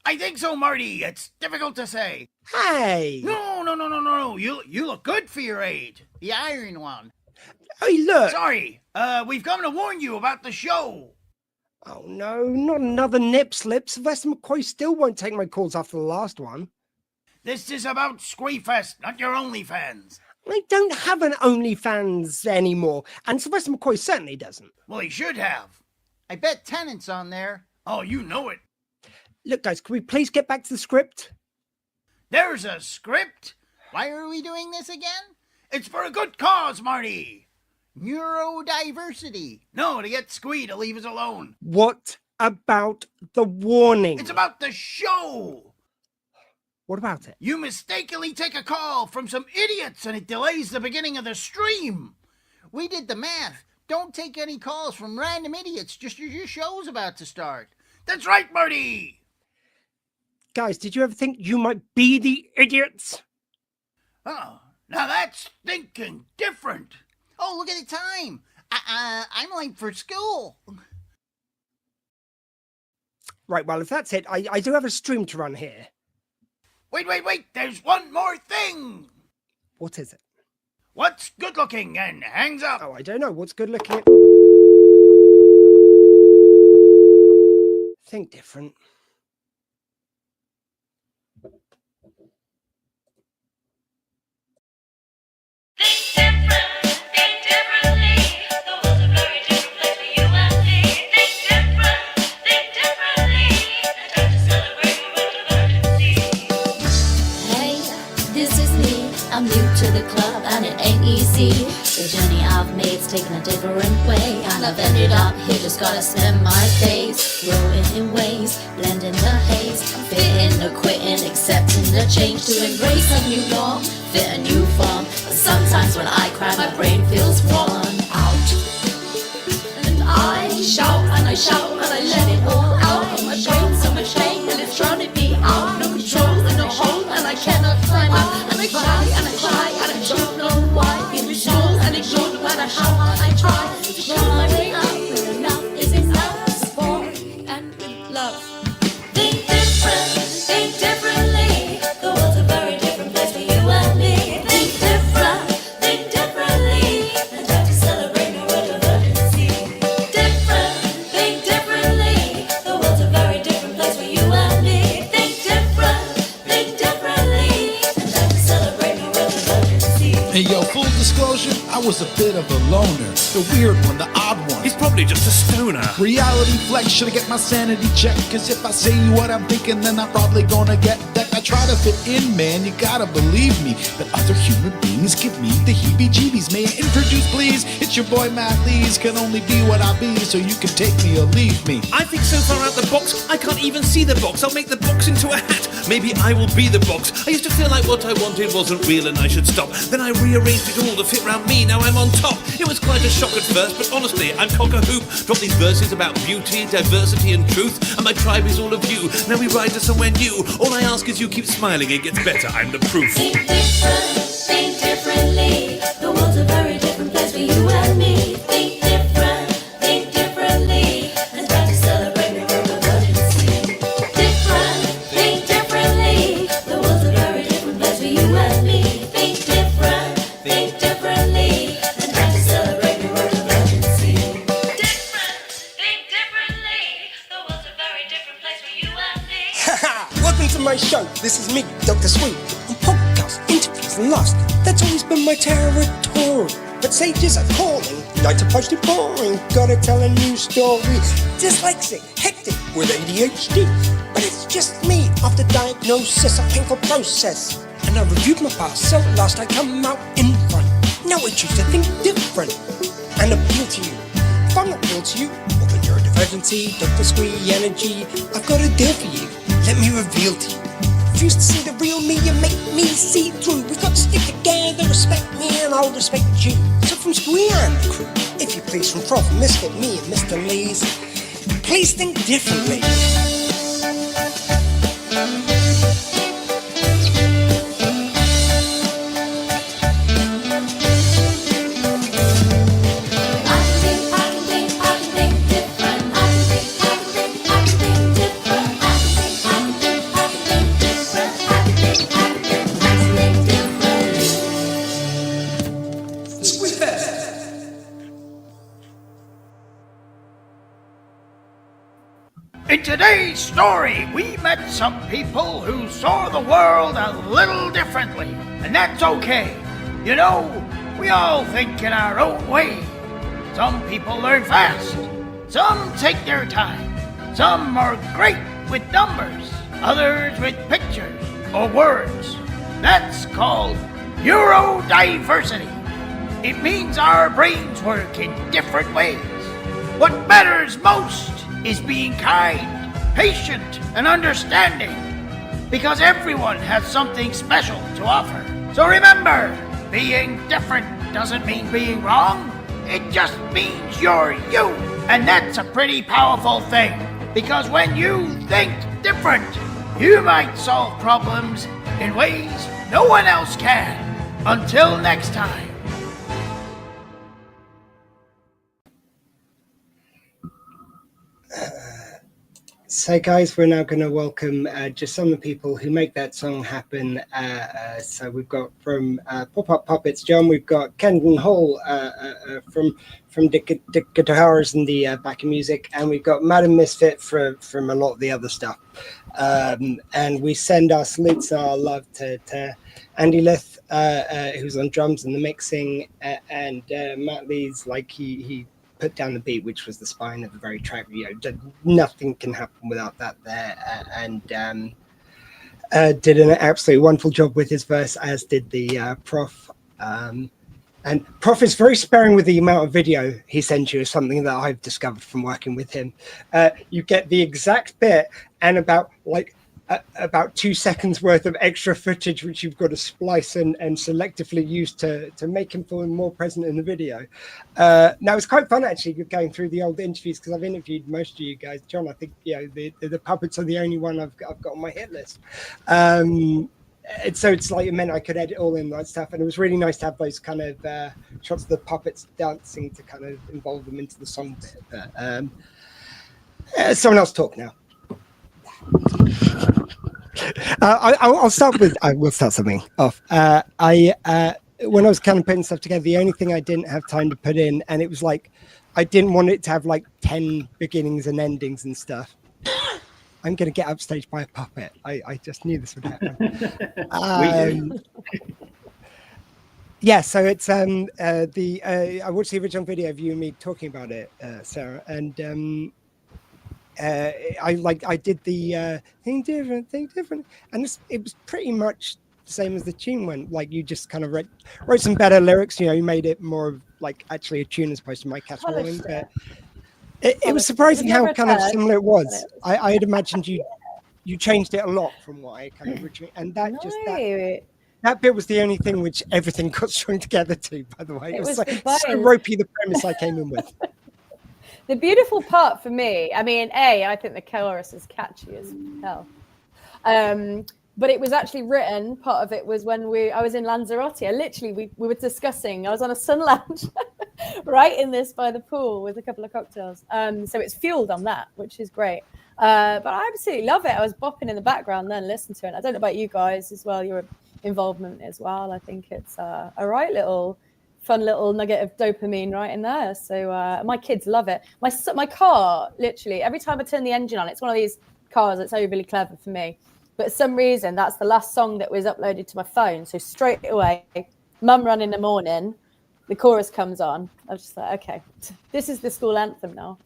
I think so, Marty. It's difficult to say. Hey! No. You look good for your age. The iron one. Hey, look! Sorry, we've come to warn you about the show. Oh, no, not another nip slip. Sylvester McCoy still won't take my calls after the last one. This is about Squeefest, not your OnlyFans. I don't have an OnlyFans anymore, and Sylvester McCoy certainly doesn't. Well, he should have. I bet Tennant's on there. Oh, you know it. Look, guys, can we please get back to the script? There's a script. Why are we doing this again? It's for a good cause, Marty. Neurodiversity. No, to get Squee to leave us alone. What about the warning? It's about the show. What about it? You mistakenly take a call from some idiots and it delays the beginning of the stream. We did the math. Don't take any calls from random idiots just as your show's about to start. That's right, Marty. Guys, did you ever think you might be the idiots? Oh, now that's thinking different. Oh, look at the time. I'm late for school. Right, well, if that's it, I do have a stream to run here. Wait. There's one more thing. What is it? What's good looking and hangs up? Oh, I don't know. What's good looking at... Think different. I'm new to the club and it ain't easy. The journey I've made's taken a different way, and I've ended up here, just gotta spend my days growing in ways, blending the haze, fitting the quitting, accepting the change, to embrace a new norm, fit a new form. But sometimes when I cry, my brain feels worn out, and I shout and I shout and I let it all out of my brain. So much pain and it's drowning me out. No control and no hold, and I cannot climb out. And I cry and I cry and I don't know why. Being restored and ignored, no matter how hard I try to show my way up. But enough is enough. Support and love. Think different, think differently. The world's a very different place for you and me. Think different, think differently. And try to celebrate the world of urgency. Different, think differently. The world's a very different place for you and me. Think different, think differently. And try to celebrate the world of urgency. Hey yo, full disclosure, I was a bit of a loner. The weird one, the odd one. He's probably just a stoner. Reality flex, should I get my sanity checked? Cause if I say what I'm thinking, then I'm probably gonna get decked. I try to fit in, man, you gotta believe me. But other human beings give me the heebie-jeebies. May I introduce, please? It's your boy Matt Lees. Can only be what I be, so you can take me or leave me. I think so far out the box, I can't even see the box. I'll make the box into a hat. Maybe I will be the box. I used to feel like what I wanted wasn't real and I should stop. Then I rearranged it all to fit round me, now I'm on top. It was quite a shock at first, but honestly, I'm cock-a-hoop. Drop these verses about beauty, diversity and truth, and my tribe is all of you. Now we ride to somewhere new. All I ask is you keep smiling, it gets better, I'm the proof. Think different, think differently. The world's a very different place for you and me. Think different, think differently. And try to celebrate the world of urgency. Different, think differently. The world's a very different place for you and me. Think different, think differently. And try to celebrate the world of urgency. Different, think differently. The world's a very different place for you and me. Welcome to my show. This is me, Doctor Squee. On podcasts, interviews, and laughs. That's always been my territory. But sages are calling. Nights are posted boring. Gotta tell a new story. Dyslexic, hectic with ADHD. But it's just me after diagnosis, a painful process. And I reviewed my past, so at last I come out in front. Now I choose to think different and appeal to you. If I'm not appeal to you, well then you're a divergency, Dr. Squee energy. I've got a deal for you. Let me reveal to you. Refuse to see the real me and make me see through. We've got to stick together, respect me and I'll respect you. So from Squee and the crew, if you please, from Prof, Misfit, me and Mr. Lees, please think differently. In today's story, we met some people who saw the world a little differently, and that's okay. You know, we all think in our own way. Some people learn fast. Some take their time. Some are great with numbers. Others with pictures or words. That's called neurodiversity. It means our brains work in different ways. What matters most is being kind, patient, and understanding. Because everyone has something special to offer. So remember, being different doesn't mean being wrong. It just means you're you. And that's a pretty powerful thing. Because when you think different, you might solve problems in ways no one else can. Until next time. So guys, we're now going to welcome just some of the people who make that song happen. So we've got from Pop-Up Puppets, John, we've got Kenton Hall from the guitars and the backing music, and we've got Madam Misfit from a lot of the other stuff. And we send our salutes, our love to Andy Lith, who's on drums and the mixing, and Matt Lee's like he put down the beat, which was the spine of the very track. You know, nothing can happen without that there, and did an absolutely wonderful job with his verse, as did the Prof. And Prof is very sparing with the amount of video he sends you. Is something that I've discovered from working with him. You get the exact bit and about 2 seconds worth of extra footage, which you've got to splice and selectively use to make him feel more present in the video. Now it's quite fun actually going through the old interviews, because I've interviewed most of you guys. John, I think the puppets are the only one I've got on my hit list. And so it's like it meant I could edit all in that stuff, and it was really nice to have those kind of shots of the puppets dancing to kind of involve them into the song bit. But someone else talk now. I'll start with. I will start something off. When I was kind of putting stuff together, the only thing I didn't have time to put in, and it was like I didn't want it to have like 10 beginnings and endings and stuff. I'm going to get upstaged by a puppet. I just knew this would happen. Yeah, so it's I watched the original video of you and me talking about it, Sarah, and I did the thing different, and it was pretty much the same as the tune went. Like you just kind of wrote some better lyrics. You know, you made it more of like actually a tune as opposed to my cat's rolling. But it was surprising how kind of similar it was. I had imagined you changed it a lot from what I kind of originally, and that just that bit was the only thing which everything got strung together to. By the way, it was like so ropey the premise I came in with. The beautiful part for me, I mean, I think the chorus is catchy as hell. But it was actually written, part of it was when I was in Lanzarote. We were discussing, I was on a sun lounge writing this by the pool with a couple of cocktails. So it's fueled on that, which is great. But I absolutely love it. I was bopping in the background then listening to it. I don't know about you guys as well, your involvement as well. I think it's a fun little nugget of dopamine right in there. So my kids love it. My car, literally, every time I turn the engine on, it's one of these cars that's overly clever for me. But for some reason, that's the last song that was uploaded to my phone. So straight away, Mum run in the morning, the chorus comes on. I was just like, okay, this is the school anthem now.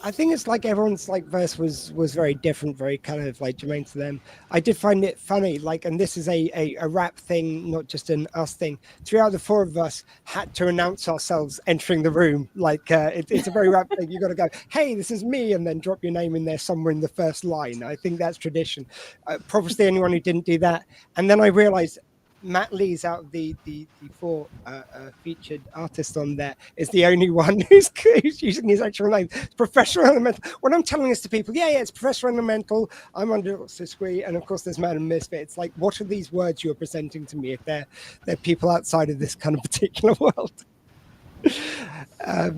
I think it's like everyone's like verse was very different, very kind of like germane to them. I did find it funny, like, and this is a rap thing, not just an us thing. 3 out of the 4 of us had to announce ourselves entering the room. Like it's a very rap thing. You got to go, hey, this is me, and then drop your name in there somewhere in the first line. I think that's tradition. Probably the only one who didn't do that. And then I realized Matt Lee's out of the 4 featured artists on there is the only one who's using his actual name. It's Professor Elemental. When I'm telling this to people, it's Professor Elemental, I'm under Doctor Squee, and of course there's Madam Misfit. It's like, what are these words you're presenting to me if they're people outside of this kind of particular world? Sorry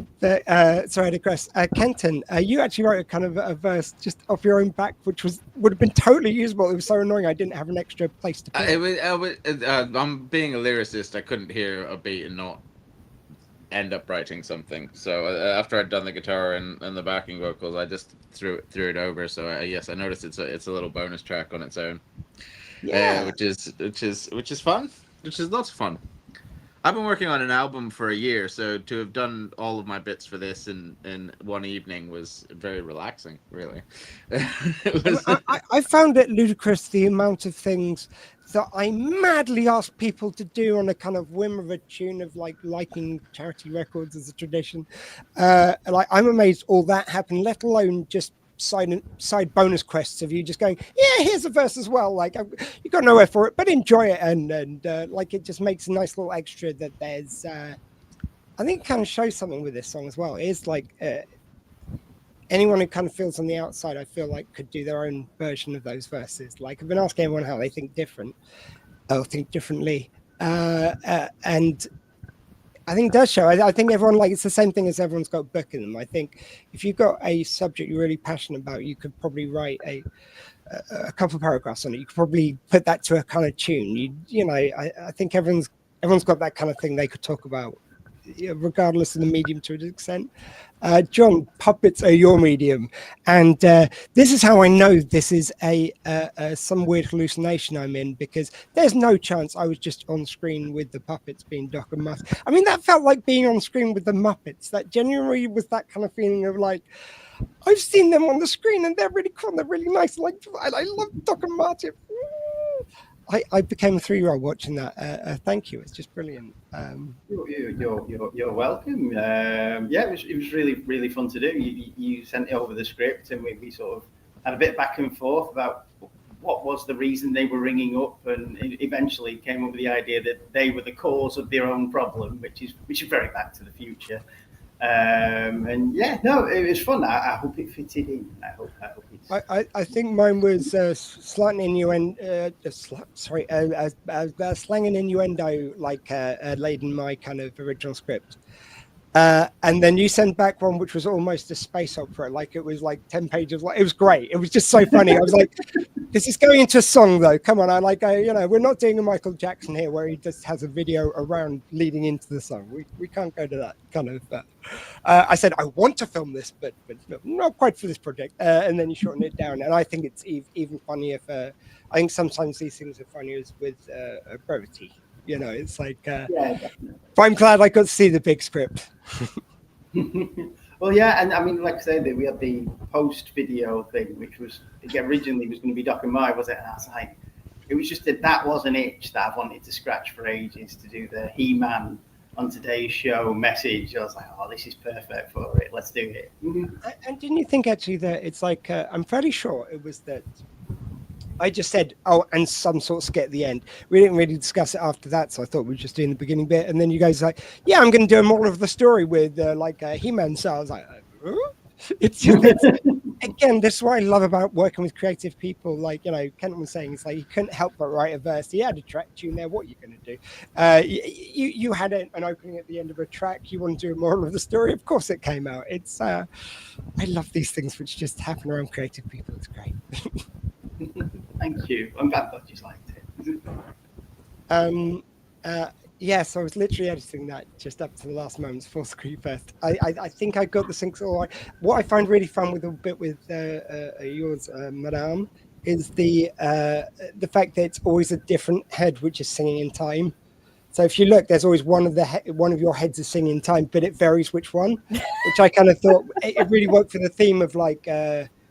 to digress. Kenton, you actually wrote a kind of a verse just off your own back, which would have been totally usable. It was so annoying I didn't have an extra place to put it. I'm being a lyricist. I couldn't hear a beat and not end up writing something. So after I'd done the guitar and the backing vocals, I just threw it over. So I noticed it's a little bonus track on its own, which is fun. which is lots of fun. I've been working on an album for a year, so to have done all of my bits for this in one evening was very relaxing, really. I found it ludicrous the amount of things that I madly asked people to do on a kind of whim of a tune of like liking charity records as a tradition. Like I'm amazed all that happened, let alone just side bonus quests of you just going, yeah, here's a verse as well. Like you got nowhere for it, but enjoy it, and like it just makes a nice little extra that there's. I think it kind of shows something with this song as well. It's like anyone who kind of feels on the outside, I feel like could do their own version of those verses. Like I've been asking everyone how they think differently, and I think it does show. I think everyone, like, it's the same thing as everyone's got a book in them. I think if you've got a subject you're really passionate about, you could probably write a couple of paragraphs on it. You could probably put that to a kind of tune. You know, I think everyone's got that kind of thing they could talk about, regardless of the medium to an extent. John, puppets are your medium, and this is how I know this is some weird hallucination I'm in, because there's no chance I was just on screen with the puppets being Doc and Mutt. I mean, that felt like being on screen with the Muppets. That genuinely was that kind of feeling of like, I've seen them on the screen and they're really cool, and they're really nice. Like I love Doc and Martin. I became a 3-year-old watching that. Thank you. It's just brilliant. You're welcome. Yeah, it was really fun to do. You sent over the script, and we sort of had a bit back and forth about what was the reason they were ringing up, and eventually came up with the idea that they were the cause of their own problem, which is very Back to the Future. And yeah, no, it was fun. I hope it fitted in. I hope it's... I think mine was slang innuendo. Slang and innuendo, like laid in my kind of original script. And then you sent back one which was almost a space opera, like it was like 10 pages. Like, it was great. It was just so funny. I was like, this is going into a song though. Come on. We're not doing a Michael Jackson here where he just has a video around leading into the song. We can't go to that kind of. I said, I want to film this, but not quite for this project. And then you shorten it down. And I think it's even funnier I think sometimes these things are funnier with brevity. You know, it's like, but I'm glad I got to see the big script. Well, yeah, and I mean, like I said, we had the post-video thing, which was originally was going to be Doc and Mai, was it? And I was like, it was just that was an itch that I've wanted to scratch for ages, to do the He-Man on today's show message. I was like, oh, this is perfect for it. Let's do it. And didn't you think actually that it's like, I'm fairly sure it was that I just said, oh, and some sort of skit at the end. We didn't really discuss it after that, so I thought we were just doing the beginning bit. And then you guys were like, yeah, I'm going to do a moral of the story with He-Man. So I was like, it's again, this is what I love about working with creative people. Like, you know, Kenton was saying, it's like you couldn't help but write a verse. He had a track tune there. What are you going to do? You had an opening at the end of a track. You want to do a moral of the story. Of course it came out. It's I love these things which just happen around creative people. It's great. Thank you. I'm glad that you liked it. Yes, I was literally editing that just up to the last moments for Squeefest. I think I got the syncs all right. What I find really fun with a bit with yours, Madame, is the fact that it's always a different head which is singing in time. So if you look, there's always one of your heads is singing in time, but it varies which one. Which I kind of thought it really worked for the theme of like.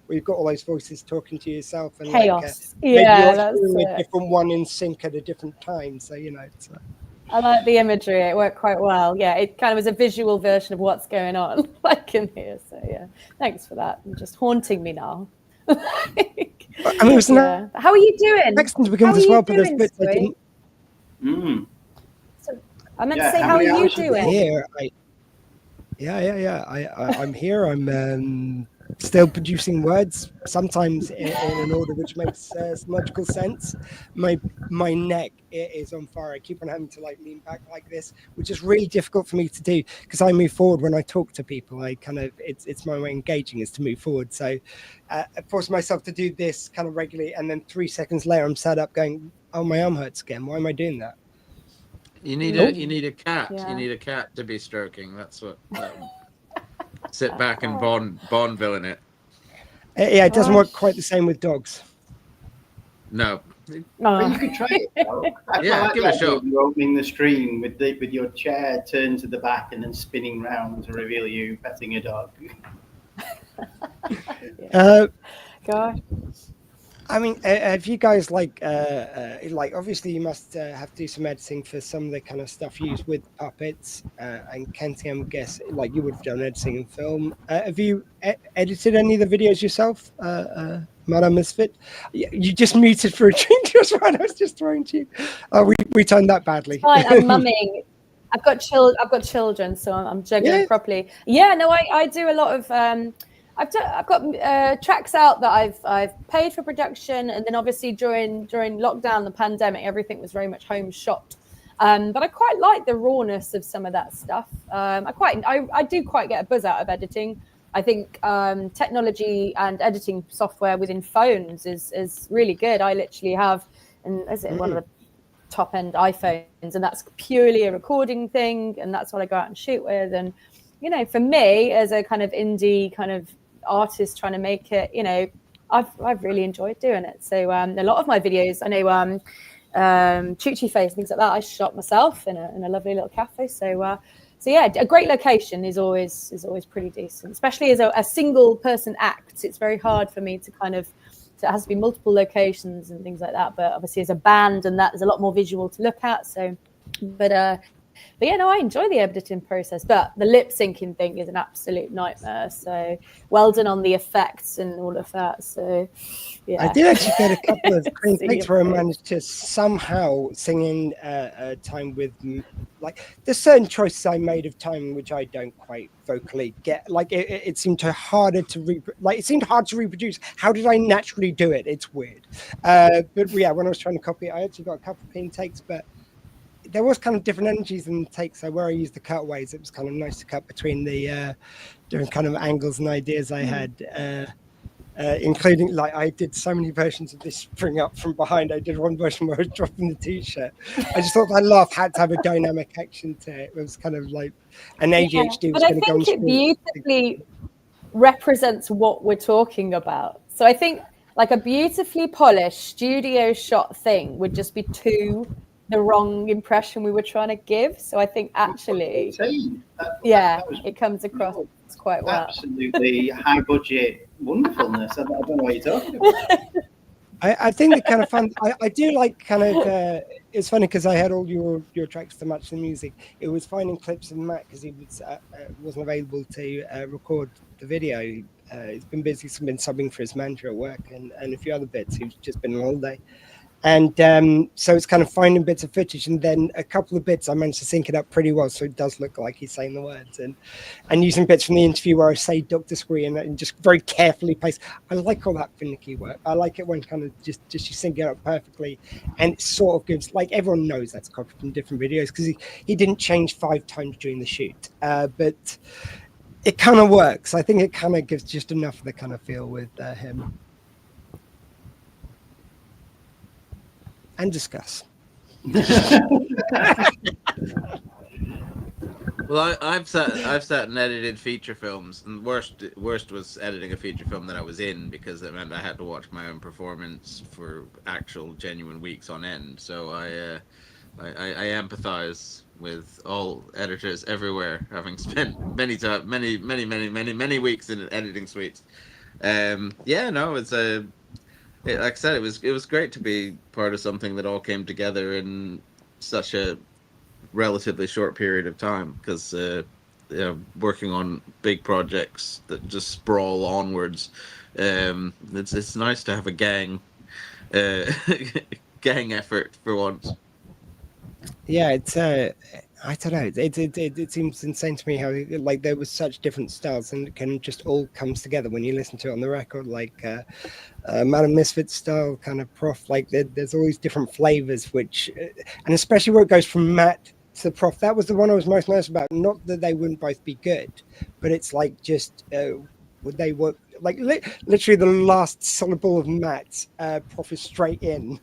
Where you've got all those voices talking to yourself and chaos. Maybe that's a different one in sync at a different time. So you know, I like the imagery. It worked quite well. Yeah, it kind of was a visual version of what's going on, like in here. So yeah, thanks for that. You're just haunting me now. I mean, it was How are you doing? Excellent to begin as well, but there's bits I didn't. So I meant to say, how are you doing? Here, I'm here. I'm still producing words, sometimes in an order which makes logical sense. My neck is on fire. I keep on having to like lean back like this, which is really difficult for me to do because I move forward when I talk to people. I kind of it's my way of engaging is to move forward. So I force myself to do this kind of regularly, and then 3 seconds later I'm sat up going, "Oh, my arm hurts again. Why am I doing that?" You need a cat. Yeah. You need a cat to be stroking. That's what. Sit back and Bonneville in it. Yeah, it doesn't work quite the same with dogs. No, Well, you could try it. Yeah, give it a shot. You're opening the stream with your chair turned to the back and then spinning round to reveal you petting a dog. God. I mean, have you guys like obviously you must have to do some editing for some of the kind of stuff used with puppets and Kenton, I'm guessing like you would have done editing in film. Have you edited any of the videos yourself, Madam Misfit? You just muted for a drink just when I was just throwing to you. We turned that badly. It's fine, I'm mumming. I've got children, so I'm juggling properly. Yeah, no, I do a lot of. I've got tracks out that I've paid for production, and then obviously during lockdown, the pandemic, everything was very much home shot. But I quite like the rawness of some of that stuff. I do quite get a buzz out of editing. I think technology and editing software within phones is really good. I literally have one of the top end iPhones, and that's purely a recording thing, and that's what I go out and shoot with. And for me as a kind of indie kind of artist trying to make it, I've really enjoyed doing it. So a lot of my videos, I know Choochie Face, things like that, I shot myself in a lovely little cafe. So yeah, a great location is always pretty decent, especially as a single person act. It's very hard for me to so it has to be multiple locations and things like that. But obviously as a band and that, there's a lot more visual to look at. So, but yeah, no, I enjoy the editing process, but the lip syncing thing is an absolute nightmare. So well done on the effects and all of that. So yeah, I did actually get a couple of clean takes where I managed to somehow sing in time with, like, there's certain choices I made of time which I don't quite vocally get. Like it seemed harder to it seemed hard to reproduce. How did I naturally do it? It's weird. But yeah, when I was trying to copy it, I actually got a couple of clean takes, but there was kind of different energies in the takes. So where I used the cutaways, it was kind of nice to cut between the different kind of angles and ideas I had, including, like, I did so many versions of this spring up from behind. I did one version where I was dropping the t-shirt. I just thought that laugh had to have a dynamic action to it. It was kind of like an ADHD was going to go on screen. But I think it beautifully represents what we're talking about. So I think like a beautifully polished studio shot thing would just be the wrong impression we were trying to give. So I think actually, it comes across quite well. Absolutely high budget wonderfulness. I don't know what you're talking about. I think the kind of fun, I do like kind of, it's funny because I had all your tracks to match the music. It was finding clips of Matt because he wasn't available to record the video. He's been busy, been subbing for his manager at work and a few other bits. He's just been on holiday. And so it's kind of finding bits of footage, and then a couple of bits I managed to sync it up pretty well, so it does look like he's saying the words, and using bits from the interview where I say Doctor Squee and just very carefully place. I like all that finicky work. I like it when kind of just you sync it up perfectly, and it sort of gives, like, everyone knows that's copied from different videos because he didn't change 5 times during the shoot, but it kind of works. I think it kind of gives just enough of the kind of feel with him. And discuss. Well, I've sat and edited feature films, and worst was editing a feature film that I was in, because it meant I had to watch my own performance for actual genuine weeks on end. So I empathize with all editors everywhere, having spent many weeks in editing suites. Like I said, it was great to be part of something that all came together in such a relatively short period of time, because working on big projects that just sprawl onwards, it's nice to have a gang effort for once. Yeah, it's I don't know. It seems insane to me how, like, there was such different styles and it can just all comes together when you listen to it on the record. Like Madam Misfit style, kind of Prof. Like there's always different flavors, which, and especially where it goes from Matt to the Prof. That was the one I was most nervous about. Not that they wouldn't both be good, but it's like just would they work? Like literally the last syllable of Matt, Prof is straight in.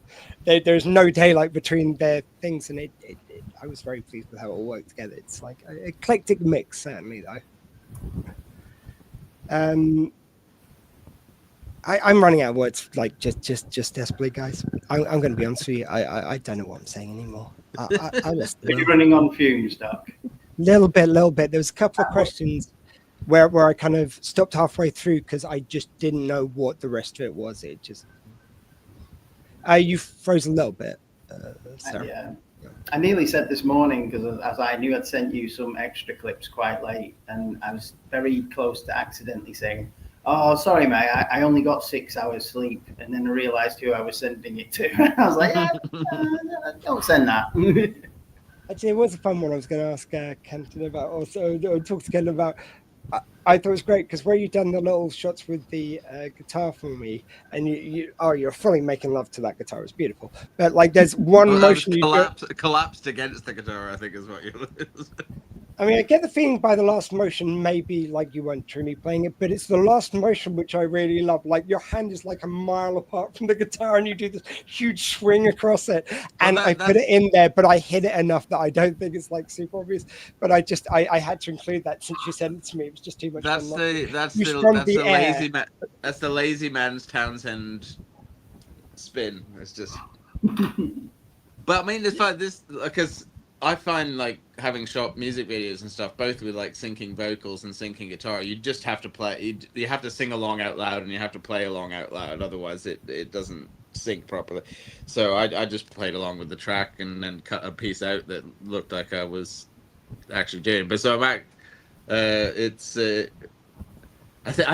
There's no daylight between their things, and I was very pleased with how it all worked together. It's like an eclectic mix, certainly, though. I'm running out of words, like just desperately, guys. I'm going to be honest with you. I don't know what I'm saying anymore. I lost the Are you running on fumes, Doc? little bit. There was a couple of questions where I kind of stopped halfway through because I just didn't know what the rest of it was. It just you froze a little bit, Sarah. Yeah. I nearly said this morning, because as I knew I'd sent you some extra clips quite late, and I was very close to accidentally saying, "Oh, sorry, mate, I only got 6 hours sleep," and then I realised who I was sending it to. I was like, "Don't send that." Actually, it was a fun one. I was going to ask Kenton about, also talk to Kenton about. I thought it was great because where you've done the little shots with the guitar for me, and you're fully making love to that guitar. It's beautiful. But like, there's one motion you collapsed against the guitar, I think is what you're. I mean, I get the feeling by the last motion, maybe like you weren't truly playing it, but it's the last motion which I really love. Like your hand is like a mile apart from the guitar, and you do this huge swing across it. And I put it in there, but I hit it enough that I don't think it's like super obvious. But I had to include that since you sent it to me. It was just too much fun. That's the lazy man's Townsend spin. It's just. But I mean, it's like this because. I find like having shot music videos and stuff, both with like syncing vocals and syncing guitar, you just have to play. You have to sing along out loud, and you have to play along out loud. Otherwise, it doesn't sync properly. So I just played along with the track and then cut a piece out that looked like I was actually doing. But so I'm back. I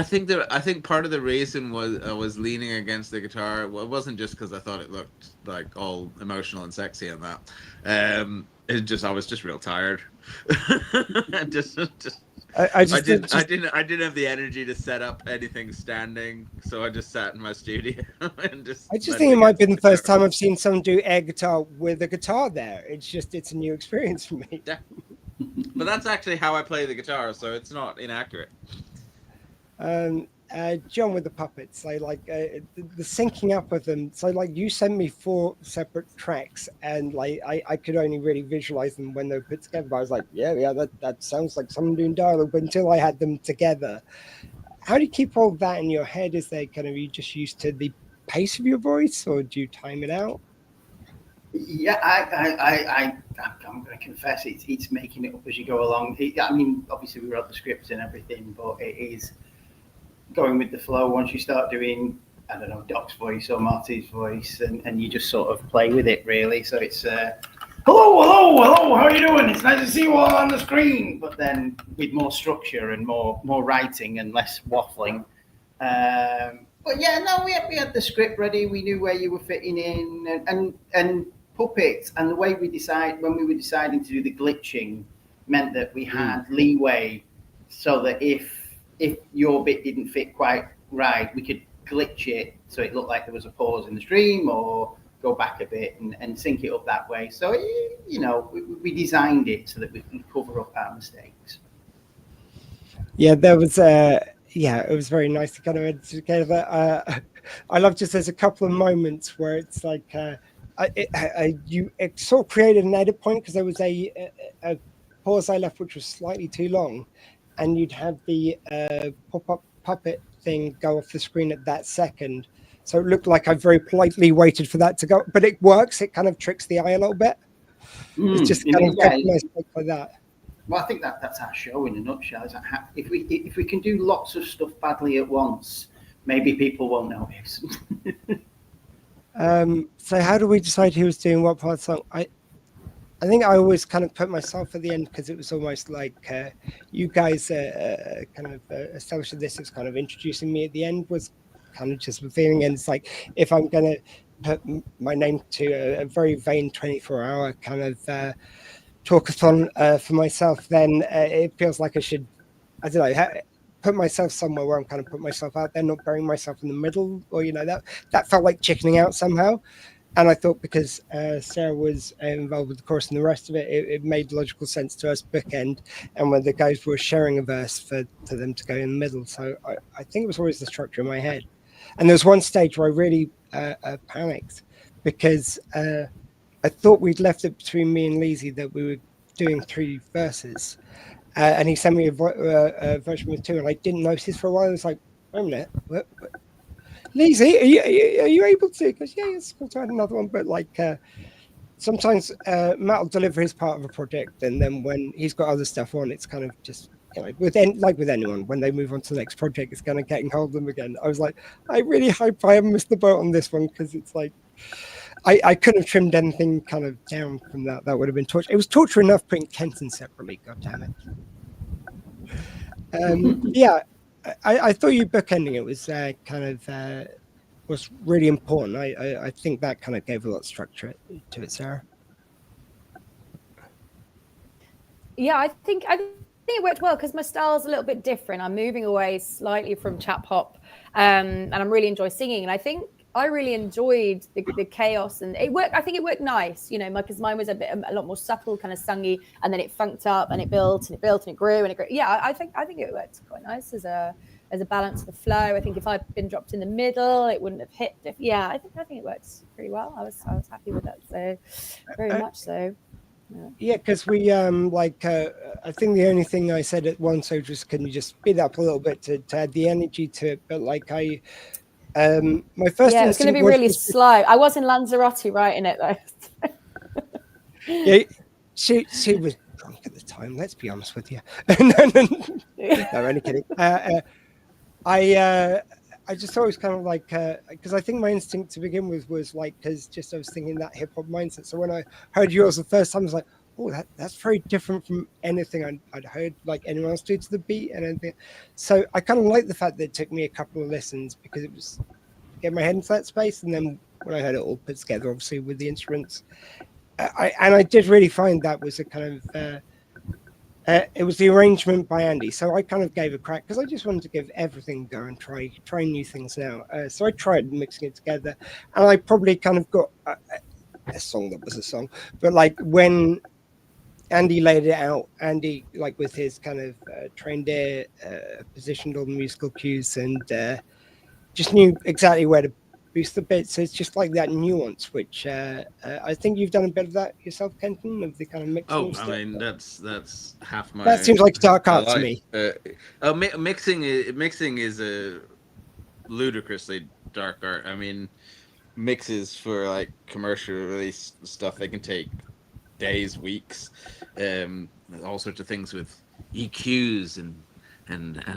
think part of the reason was I was leaning against the guitar. Well, it wasn't just because I thought it looked like all emotional and sexy and that. I was just real tired. I didn't have the energy to set up anything standing, so I just sat in my studio and just. I just think it might be the first time I've seen someone do air guitar with a guitar there. It's a new experience for me. Yeah. But that's actually how I play the guitar, so it's not inaccurate. John with the puppets, so like the syncing up of them. So like you sent me 4 separate tracks, and like I could only really visualize them when they were put together. But I was like, yeah, that sounds like someone doing dialogue. But until I had them together, how do you keep all that in your head? Is they kind of you just used to the pace of your voice, or do you time it out? Yeah, I'm going to confess it's making it up as you go along. I mean, obviously we wrote the script and everything, but it is going with the flow. Once you start doing, I don't know, Doc's voice or Marty's voice, and you just sort of play with it, really. So it's hello, how are you doing? It's nice to see you all on the screen. But then with more structure and more writing and less waffling. But yeah, no, we had the script ready. We knew where you were fitting in, and puppets, and the way when we were deciding to do the glitching meant that we had leeway, so that if your bit didn't fit quite right, we could glitch it so it looked like there was a pause in the stream, or go back a bit and sync it up that way. So, you know, we designed it so that we can cover up our mistakes. Yeah, there was it was very nice to kind of edit together. I love just there's a couple of moments where it's like you sort of created an edit point because there was a pause I left which was slightly too long, and you'd have the pop-up puppet thing go off the screen at that second. So it looked like I very politely waited for that to go, but it works. It kind of tricks the eye a little bit. It's just kind of nice like that. Well, I think that's our show in a nutshell. Is that if we can do lots of stuff badly at once, maybe people won't notice. So how do we decide who was doing what part of the song? I think I always kind of put myself at the end because it was almost like you guys kind of established this. It was kind of introducing me at the end was kind of just the feeling. And it's like, if I'm going to put my name to a very vain 24-hour kind of talkathon for myself, then it feels like I should, I don't know, put myself somewhere where I'm kind of put myself out there, not burying myself in the middle, or, you know, that felt like chickening out somehow. And I thought because Sarah was involved with the chorus and the rest of it, it made logical sense to us bookend, and when the guys were sharing a verse for them to go in the middle. So I think it was always the structure in my head. And there was one stage where I really panicked because I thought we'd left it between me and Lizzie that we were doing 3 verses. And he sent me a version with 2, and I didn't notice for a while. I was like, wait a minute, what? Lizzie, are you able to? Because yeah, it's cool to add another one, but like sometimes Matt will deliver his part of a project, and then when he's got other stuff on, it's kind of just with anyone, when they move on to the next project, it's kind of getting hold of them again. I was like, I really hope I haven't missed the boat on this one, because it's like I couldn't have trimmed anything kind of down from that. That would have been torture. It was torture enough putting Kenton separately. God damn it. Yeah, I thought you bookending it was kind of was really important. I think that kind of gave a lot of structure to it, Sarah. Yeah, I think it worked well because my style's a little bit different. I'm moving away slightly from chap hop, and I'm really enjoy singing. And I think I really enjoyed the chaos, and it worked. I think it worked nice, because mine was a lot more subtle, kind of sungy, and then it funked up, and it built, and it grew, and it grew. Yeah, I think it worked quite nice as a balance of the flow. I think if I'd been dropped in the middle, it wouldn't have hit. Yeah, I think it works pretty well. I was happy with that, so very much so. Yeah, because we I think the only thing I said at once was, can you just speed up a little bit to add the energy to it? But my first it's going to be really slow. I was in Lanzarote writing it though. Yeah, she was drunk at the time. Let's be honest with you. No, only kidding. I just thought it was kind of like, because I think my instinct to begin with was like, because just I was thinking that hip hop mindset. So when I heard yours the first time, I was like, oh, that's very different from anything I'd heard like anyone else do to the beat and anything. So I kind of like the fact that it took me a couple of listens, because it was get my head into that space. And then when I heard it all put together, obviously with the instruments, I did really find that was a kind of, it was the arrangement by Andy, so I kind of gave a crack because I just wanted to give everything a go and try new things out. So I tried mixing it together, and I probably kind of got a song that was a song, but like when Andy laid it out, Andy like with his kind of trained ear, positioned all the musical cues, and just knew exactly where to boost the bits. So it's just like that nuance, which I think you've done a bit of that yourself, Kenton, of the kind of mixing. I mean, that's half my. That seems like dark art to me. Mixing is a ludicrously dark art. I mean, mixes for like commercial release stuff, they can take days, weeks, all sorts of things with EQs and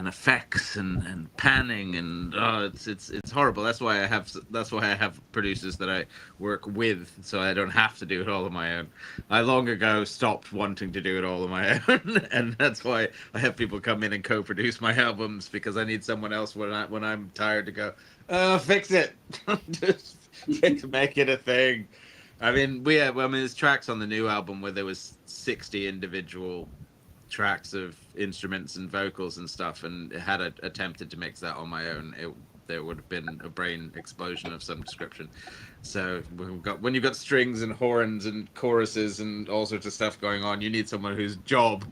effects and panning, and it's horrible. That's why I have producers that I work with, so I don't have to do it all on my own. I long ago stopped wanting to do it all on my own, and that's why I have people come in and co-produce my albums, because I need someone else when I'm tired to go, fix it, just make it a thing. I mean, there's tracks on the new album where there was 60 individual tracks of instruments and vocals and stuff, and had attempted to mix that on my own, there would have been a brain explosion of some description. So when you've got strings and horns and choruses and all sorts of stuff going on, you need someone whose job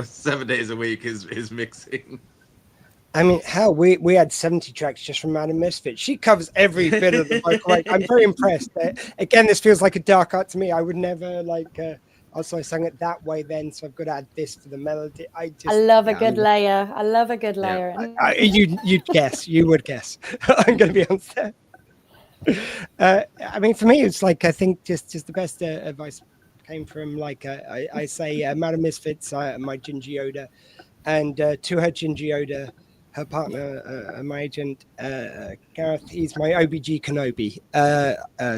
7 days a week is mixing. I mean, hell, we had 70 tracks just from Madam Misfit. She covers every bit of the vocal. I'm very impressed. Again, this feels like a dark art to me. I would never also I sang it that way then, so I've got to add this for the melody. I love a good layer. I love a good layer. You'd guess. You would guess. I'm going to be honest there. I mean, for me, it's like, I think just the best advice came from, like, I say Madam Misfit's my Ginger Yoda, and to her Ginger Yoda, her partner, my agent, Gareth, he's my OBG Kenobi.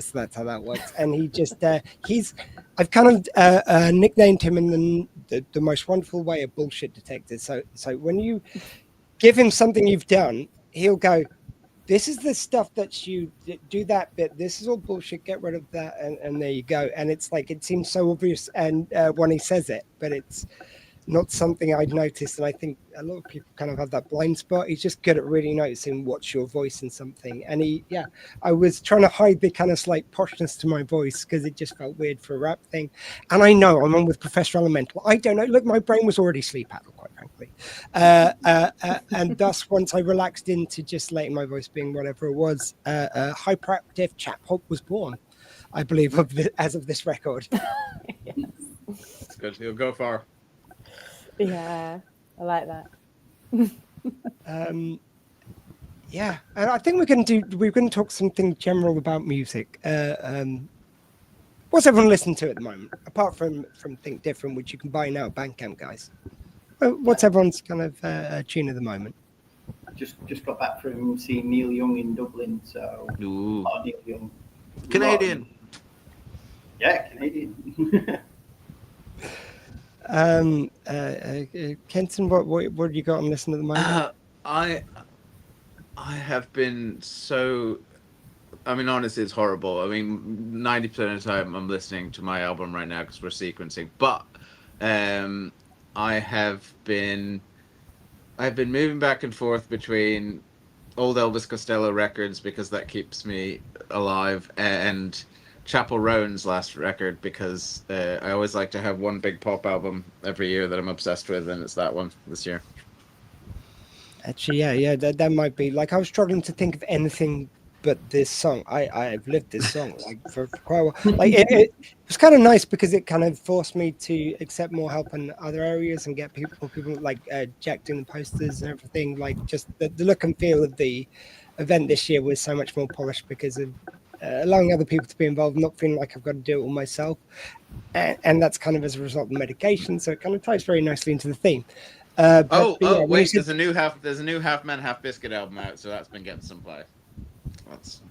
So that's how that works. And he just, I've kind of nicknamed him in the most wonderful way, a bullshit detector. So when you give him something you've done, he'll go, this is the stuff that you do that bit. This is all bullshit. Get rid of that. And there you go. And it's like, it seems so obvious and when he says it, but it's not something I'd noticed. And I think a lot of people kind of have that blind spot. He's just good at really noticing what's your voice in something. And I was trying to hide the kind of slight poshness to my voice because it just felt weird for a rap thing. And I know I'm on with Professor Elemental. I don't know. Look, my brain was already sleep apnea, quite frankly. And thus, once I relaxed into just letting my voice being whatever it was, hyperactive chap hop was born, I believe, as of this record. Yes. It's good. He'll go far. Yeah, I like that. Yeah, and I think we're going to talk something general about music. What's everyone listening to at the moment, apart from Think Different, which you can buy now at Bandcamp, guys? What's everyone's kind of tune at the moment? Just got back from seeing Neil Young in Dublin, so Neil Young. Canadian. Yeah, Canadian. Kenton, what have you got on listen at the moment? I have been so. I mean, honestly, it's horrible. I mean, 90% of the time I'm listening to my album right now because we're sequencing. But I've been moving back and forth between old Elvis Costello records because that keeps me alive, and Chapel Roan's last record because I always like to have one big pop album every year that I'm obsessed with, and it's that one this year. Actually, yeah, that might be. Like, I was struggling to think of anything but this song. I've lived this song like for quite a while. Like it was kind of nice because it kind of forced me to accept more help in other areas and get people like Jack doing the posters and everything. Like, just the look and feel of the event this year was so much more polished because of allowing other people to be involved, not feeling like I've got to do it all myself. And that's kind of as a result of medication. So it kind of ties very nicely into the theme. Wait, there's a new Half Man Half Biscuit album out, so that's been getting some play.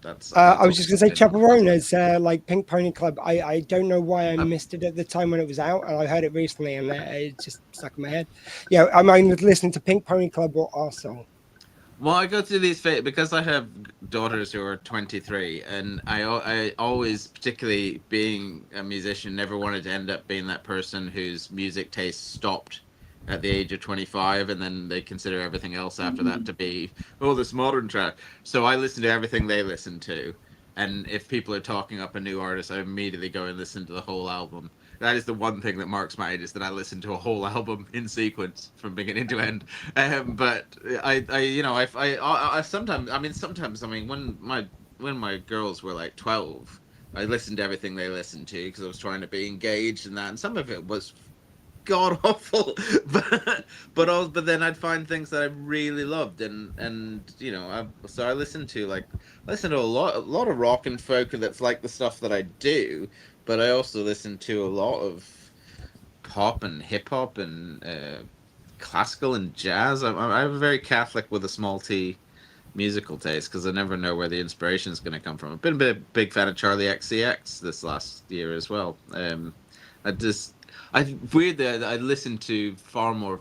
That's I was just going to say Chapel Roan is like Pink Pony Club. I don't know why I missed it at the time when it was out, and I heard it recently, and it just stuck in my head. Yeah, I mean, listening to Pink Pony Club or our song. Well, I go through these because I have daughters who are 23, and I always, particularly being a musician, never wanted to end up being that person whose music taste stopped at the age of 25, and then they consider everything else after that to be, this modern track. So I listen to everything they listen to, and if people are talking up a new artist, I immediately go and listen to the whole album. That is the one thing that marks my age, is that I listen to a whole album in sequence from beginning to end. But I sometimes when my girls were like 12, I listened to everything they listened to because I was trying to be engaged in that, and some of it was god awful, but then I'd find things that I really loved, and so I listen to a lot of rock and folk that's like the stuff that I do, but I also listen to a lot of pop and hip hop and classical and jazz. I'm very Catholic with a small t musical taste because I never know where the inspiration is going to come from. I've been a big fan of Charlie XCX this last year as well. Weird that I listen to far more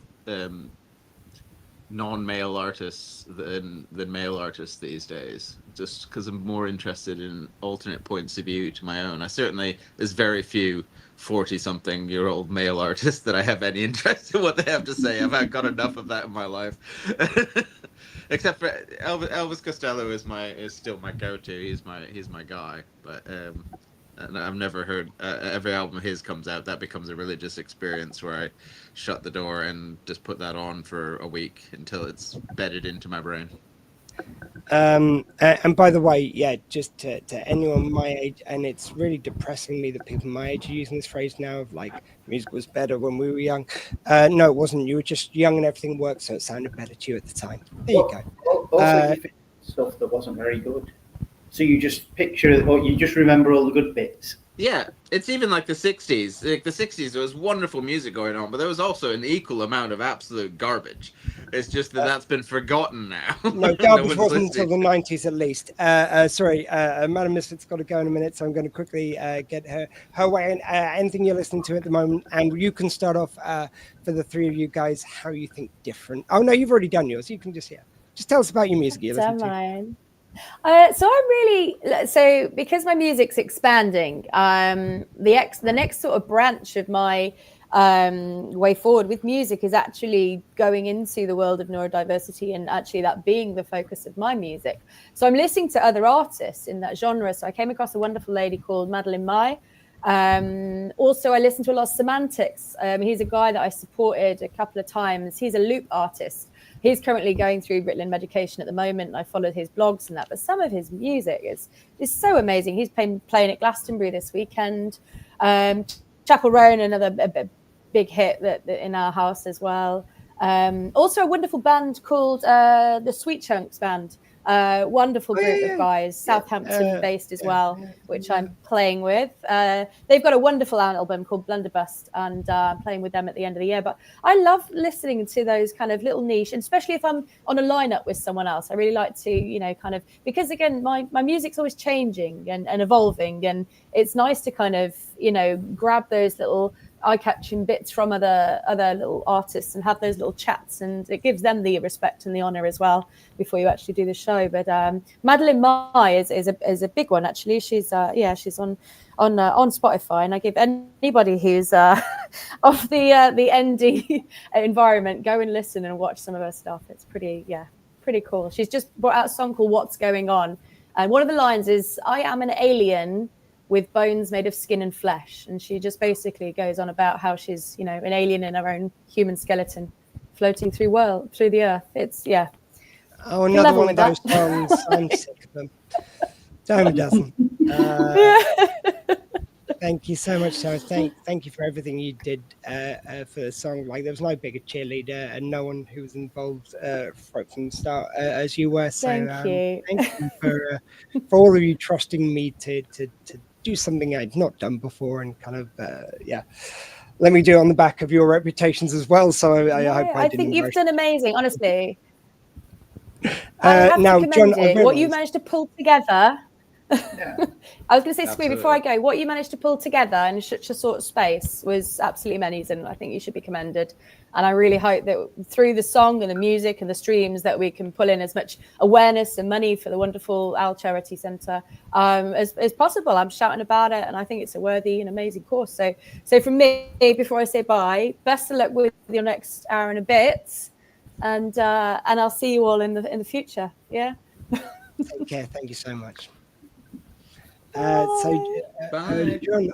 non-male artists than male artists these days, just because I'm more interested in alternate points of view to my own. There's very few 40-something-year-old male artists that I have any interest in what they have to say. I've got enough of that in my life. Except for Elvis Costello is still my go-to. He's my guy, but. And I've never heard every album of his comes out, that becomes a religious experience where I shut the door and just put that on for a week until it's bedded into my brain. And by the way, yeah, just to anyone my age, and it's really depressing me that people my age are using this phrase now of like music was better when we were young. No, it wasn't. You were just young and everything worked, so it sounded better to you at the time. There you go. Also, you stuff that wasn't very good. So you just picture, or you just remember all the good bits. Yeah, it's even like the 60s. Like the 60s, there was wonderful music going on, but there was also an equal amount of absolute garbage. It's just that's been forgotten now. No, garbage wasn't until the 90s at least. Sorry, Madam Misfit's got to go in a minute, so I'm going to quickly get her way in. Anything you're listening to at the moment, and you can start off for the three of you guys how you think different. Oh, no, you've already done yours. You can just tell us about your music you're listening to. So because my music's expanding, the next sort of branch of my way forward with music is actually going into the world of neurodiversity, and actually that being the focus of my music. So I'm listening to other artists in that genre. So I came across a wonderful lady called Madeline Mai. Also, I listen to a lot of Semantics. He's a guy that I supported a couple of times. He's a loop artist. He's currently going through Ritalin medication at the moment, and I followed his blogs and that. But some of his music is so amazing. He's playing at Glastonbury this weekend. Chapel Roan, another big hit that in our house as well. Also, a wonderful band called the Sweet Chunks Band. Wonderful group of guys, Southampton based as well, which I'm playing with. They've got a wonderful album called Blunderbuss, and I'm playing with them at the end of the year. But I love listening to those kind of little niche, and especially if I'm on a lineup with someone else. I really like to, you know, kind of, because again, my music's always changing and evolving, and it's nice to kind of, you know, grab those little eye-catching bits from other little artists and have those little chats, and it gives them the respect and the honor as well before you actually do the show. But Madeline Mai is a big one actually. She's on Spotify, and I give anybody who's of the ND environment, go and listen and watch some of her stuff. It's pretty cool. She's just brought out a song called What's Going On, and one of the lines is, "I am an alien with bones made of skin and flesh," and she just basically goes on about how she's, you know, an alien in her own human skeleton floating through the earth. It's Oh, another one of those songs. I'm sick of them. Time a dozen. Thank you so much, Sarah. Thank you for everything you did for the song. Like, there was no bigger cheerleader and no one who was involved right from the start as you were. So Thank you. Thank you for all of you trusting me to do something I'd not done before, and kind of let me do it on the back of your reputations as well. So I hope I didn't. think you've done amazing, honestly. Now, John, what you managed to pull together. I was going to say, Squee, before I go, what you managed to pull together in such a sort of space was absolutely amazing. I think you should be commended. And I really hope that through the song and the music and the streams that we can pull in as much awareness and money for the wonderful Owl Charity Centre as possible. I'm shouting about it, and I think it's a worthy and amazing cause. So from me, before I say bye, best of luck with your next hour and a bit, and I'll see you all in the future. Yeah. Take care. Thank you so much. John,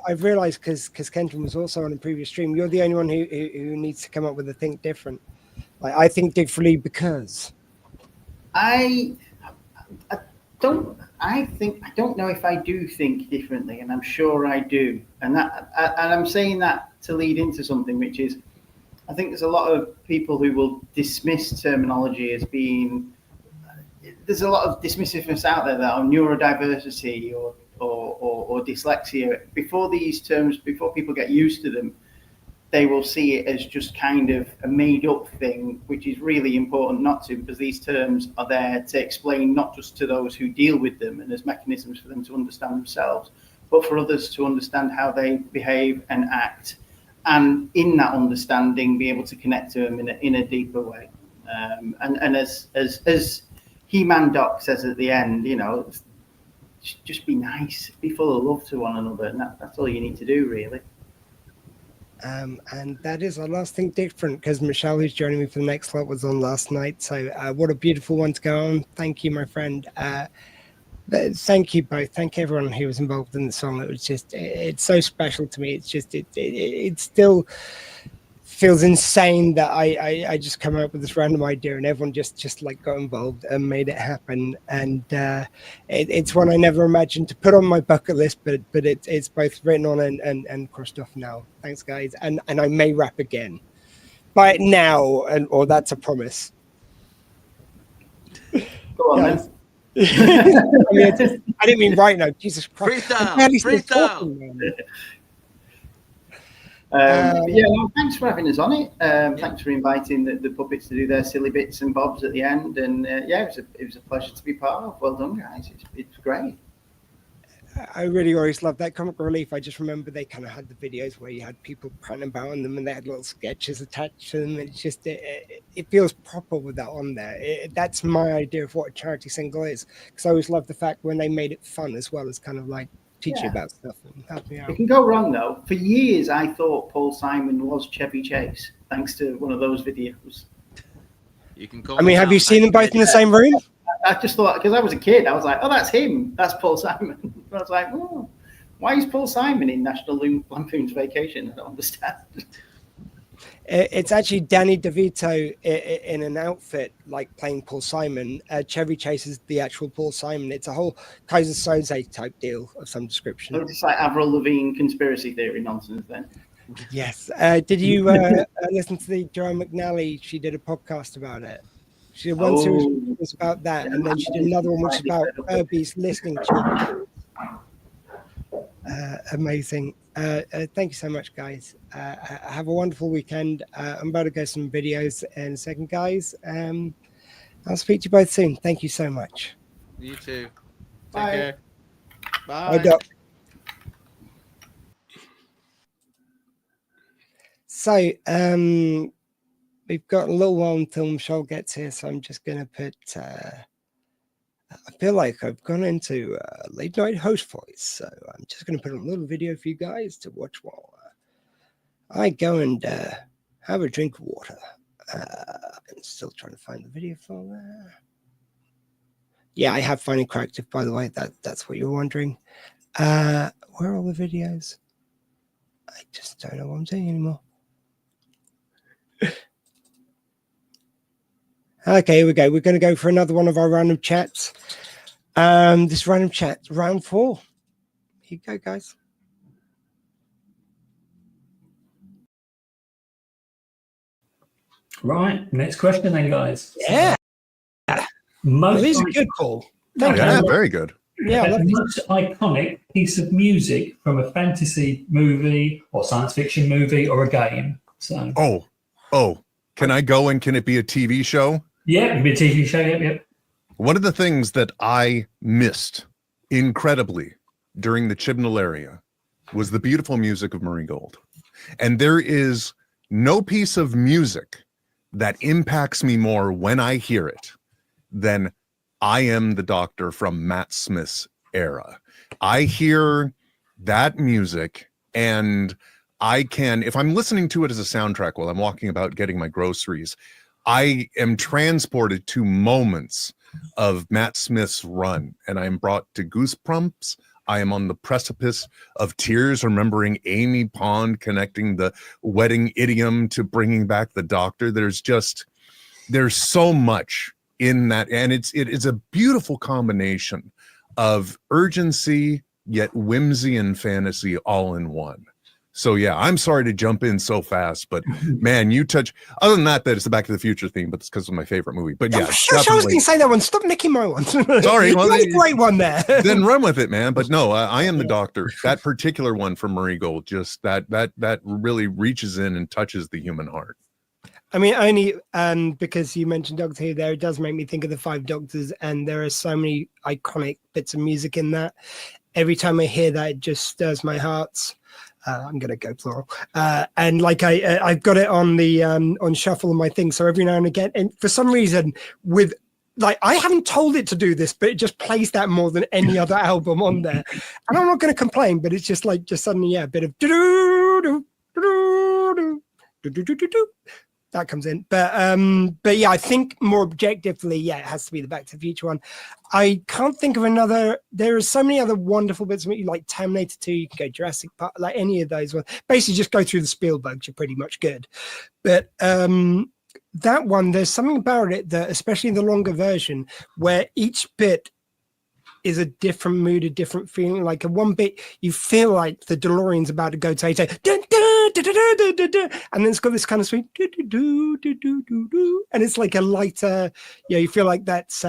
I've realised because Kenton was also on a previous stream, you're the only one who needs to come up with a think different. Like, I think differently because I don't know if I do think differently, and I'm sure I do, and I'm saying that to lead into something, which is, I think there's a lot of people who will dismiss terminology as being. There's a lot of dismissiveness out there that are neurodiversity or dyslexia. Before people get used to them, they will see it as just kind of a made-up thing, which is really important not to, because these terms are there to explain not just to those who deal with them and as mechanisms for them to understand themselves, but for others to understand how they behave and act, and in that understanding be able to connect to them in a deeper way. And as He-Man Doc says at the end, you know, just be nice, be full of love to one another, and that's all you need to do, really. And that is our last thing different, because Michelle, who's joining me for the next slot, was on last night. So what a beautiful one to go on. Thank you, my friend. Thank you both. Thank everyone who was involved in the song. It was just, it's so special to me. It's just, it still feels insane that I just come up with this random idea and everyone just like got involved and made it happen. And it's one I never imagined to put on my bucket list, but it's both written on and crossed off now. Thanks, guys. And I may rap again by now, or that's a promise. Go on, then. I didn't mean right now. Jesus Christ. Freestyle. No, thanks for having us on it. Thanks for inviting the puppets to do their silly bits and bobs at the end. And it was a pleasure to be part of. Well done, guys. It's great. I really always love that comic relief. I just remember they kind of had the videos where you had people prattling about on them and they had little sketches attached to them. It's just, it feels proper with that on there. That's my idea of what a charity single is. Because I always love the fact when they made it fun as well as kind of like teach you about stuff and help me out. It can go wrong though. For years, I thought Paul Simon was Chevy Chase, thanks to one of those videos. You can call. I mean, have you seen them both in the same room? I just thought, because I was a kid, I was like, oh, that's him. That's Paul Simon. I was like, oh, why is Paul Simon in National Lampoon's Vacation? I don't understand. It's actually Danny DeVito in an outfit like playing Paul Simon. Chevy Chase is the actual Paul Simon. It's a whole Kaiser Soze type deal of some description. So it's like Avril Lavigne conspiracy theory nonsense then. Yes. Did you listen to the Joanna McNally? She did a podcast about it. She did one series was about that, and then she did another one which is about Furbies listening to amazing. Thank you so much, guys. Have a wonderful weekend. I'm about to go some videos in a second, guys. I'll speak to you both soon. Thank you so much. You too. Bye. Take care. Bye, Bye. Doc. So, we've got a little while until Michelle gets here, so I'm just going to put, I feel like I've gone into late night host voice, so I'm just going to put a little video for you guys to watch while I go and have a drink of water. I'm still trying to find the video file there. Yeah, I have finally cracked it, by the way. That's what you're wondering. Where are all the videos? I just don't know what I'm doing anymore. Okay, here we go. We're going to go for another one of our random chats. This random chat, round 4. Here you go, guys. Right, next question then, guys. Yeah. Most These are good, Paul. Thank Yeah, you. very good. Yeah, I love these. most iconic piece of music from a fantasy movie or science fiction movie or a game. So Oh, can I go and can it be a TV show? yeah, it could be a TV show. Yep. One of the things that I missed incredibly during the Chibnall area was the beautiful music of Murray Gold. And there is no piece of music that impacts me more when I hear it than I Am the Doctor from Matt Smith's era. I hear that music and I can, if I'm listening to it as a soundtrack while I'm walking about getting my groceries, I am transported to moments of Matt Smith's run, and I am brought to goosebumps. I am on the precipice of tears, remembering Amy Pond connecting the wedding idiom to bringing back the Doctor. There's so much in that, and it is a beautiful combination of urgency yet whimsy and fantasy all in one. So yeah, I'm sorry to jump in so fast, but man, you touch. Other than that it's the Back to the Future theme, but it's because of my favorite movie. But yeah, I was going to say that one. Stop nicking my one. Sorry, well, a great one there. Then run with it, man. But no, I Am the Doctor. That particular one from Murray Gold, just that really reaches in and touches the human heart. I mean, only because you mentioned Doctor Who there, it does make me think of the 5 Doctors, and there are so many iconic bits of music in that. Every time I hear that, it just stirs my heart. I'm gonna go plural, and like I've got it on the on shuffle on my thing. So every now and again, and for some reason, with like I haven't told it to do this, but it just plays that more than any other album on there. And I'm not gonna complain, but it's just like suddenly, yeah, a bit of that comes in. But yeah, I think more objectively, yeah, it has to be the Back to the Future one. I can't think of another. There are so many other wonderful bits of it, like Terminator 2, you can go Jurassic Park, like any of those ones. Basically just go through the Spielbergs, you're pretty much good. But that one, there's something about it that, especially in the longer version, where each bit is a different mood, a different feeling. Like a one bit, you feel like the DeLorean's about to go to 8, and then it's got this kind of sweet, and it's like a lighter, you feel like that's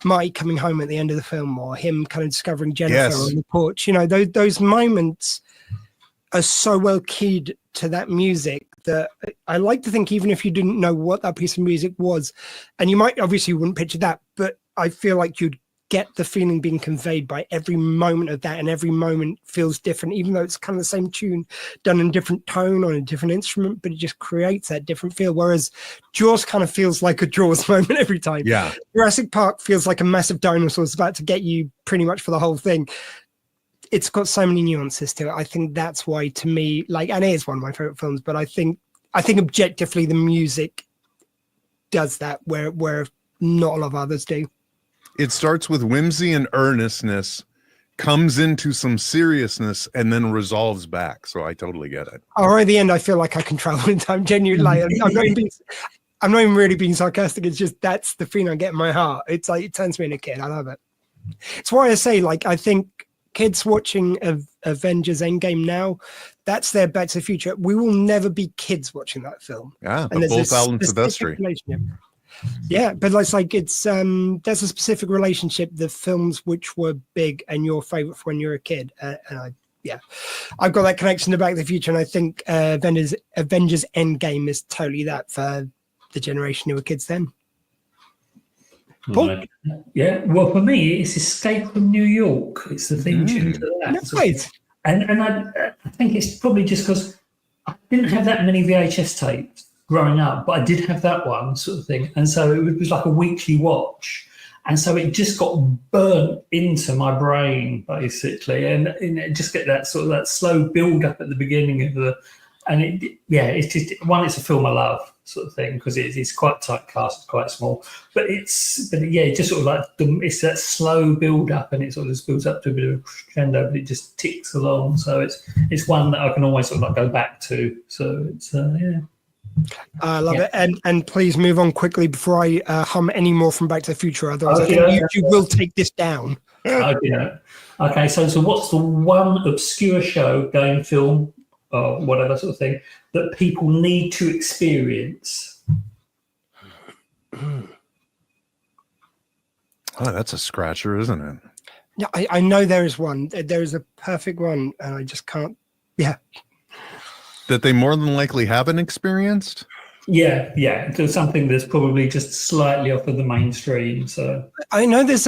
Mike coming home at the end of the film, or him kind of discovering Jennifer on the porch. You know, those moments are so well keyed to that music that I like to think, even if you didn't know what that piece of music was, and you might obviously wouldn't picture that, but I feel like you'd get the feeling being conveyed by every moment of that, and every moment feels different, even though it's kind of the same tune done in a different tone on a different instrument, but it just creates that different feel. Whereas Jaws kind of feels like a Jaws moment every time. Yeah. Jurassic Park feels like a massive dinosaur is about to get you pretty much for the whole thing. It's got so many nuances to it. I think that's why, to me, like, and it is one of my favorite films, but I think objectively the music does that where not a lot of others do. It starts with whimsy and earnestness, comes into some seriousness, and then resolves back. So I totally get it. Or at the end, I feel like I can travel in time. Genuinely, like, I'm not even really being sarcastic. It's just that's the feeling I get in my heart. It's like it turns me into a kid. I love it. It's why I say, like, I think kids watching Avengers Endgame now, that's their Back to the Future. We will never be kids watching that film. Yeah, and both Alan Silvestri. Yeah, but it's like there's a specific relationship, the films which were big and your favorite when you were a kid, and I've got that connection to Back to the Future, and I think Avengers Endgame is totally that for the generation who were kids then. Paul? Yeah, well, for me, it's Escape from New York. It's the theme tune to that. Right. And I think it's probably just because I didn't have that many VHS tapes growing up, but I did have that one sort of thing. And so it was like a weekly watch. And so it just got burnt into my brain, basically. And it just get that sort of that slow build up at the beginning of it's just, one, it's a film I love sort of thing, because it's quite tight cast, it's quite small. But it just sort of like, it's that slow build up, and it sort of just builds up to a bit of a crescendo, but it just ticks along. So it's one that I can always sort of like go back to. So it's, I love it, and please move on quickly before I hum any more from Back to the Future. Otherwise, I think YouTube will take this down. Okay. So what's the one obscure show, game, film, or whatever sort of thing that people need to experience? Oh, that's a scratcher, isn't it? Yeah, I know there is one. There is a perfect one, and I just can't. Yeah. That they more than likely haven't experienced? Yeah. So something that's probably just slightly off of the mainstream. So I know there's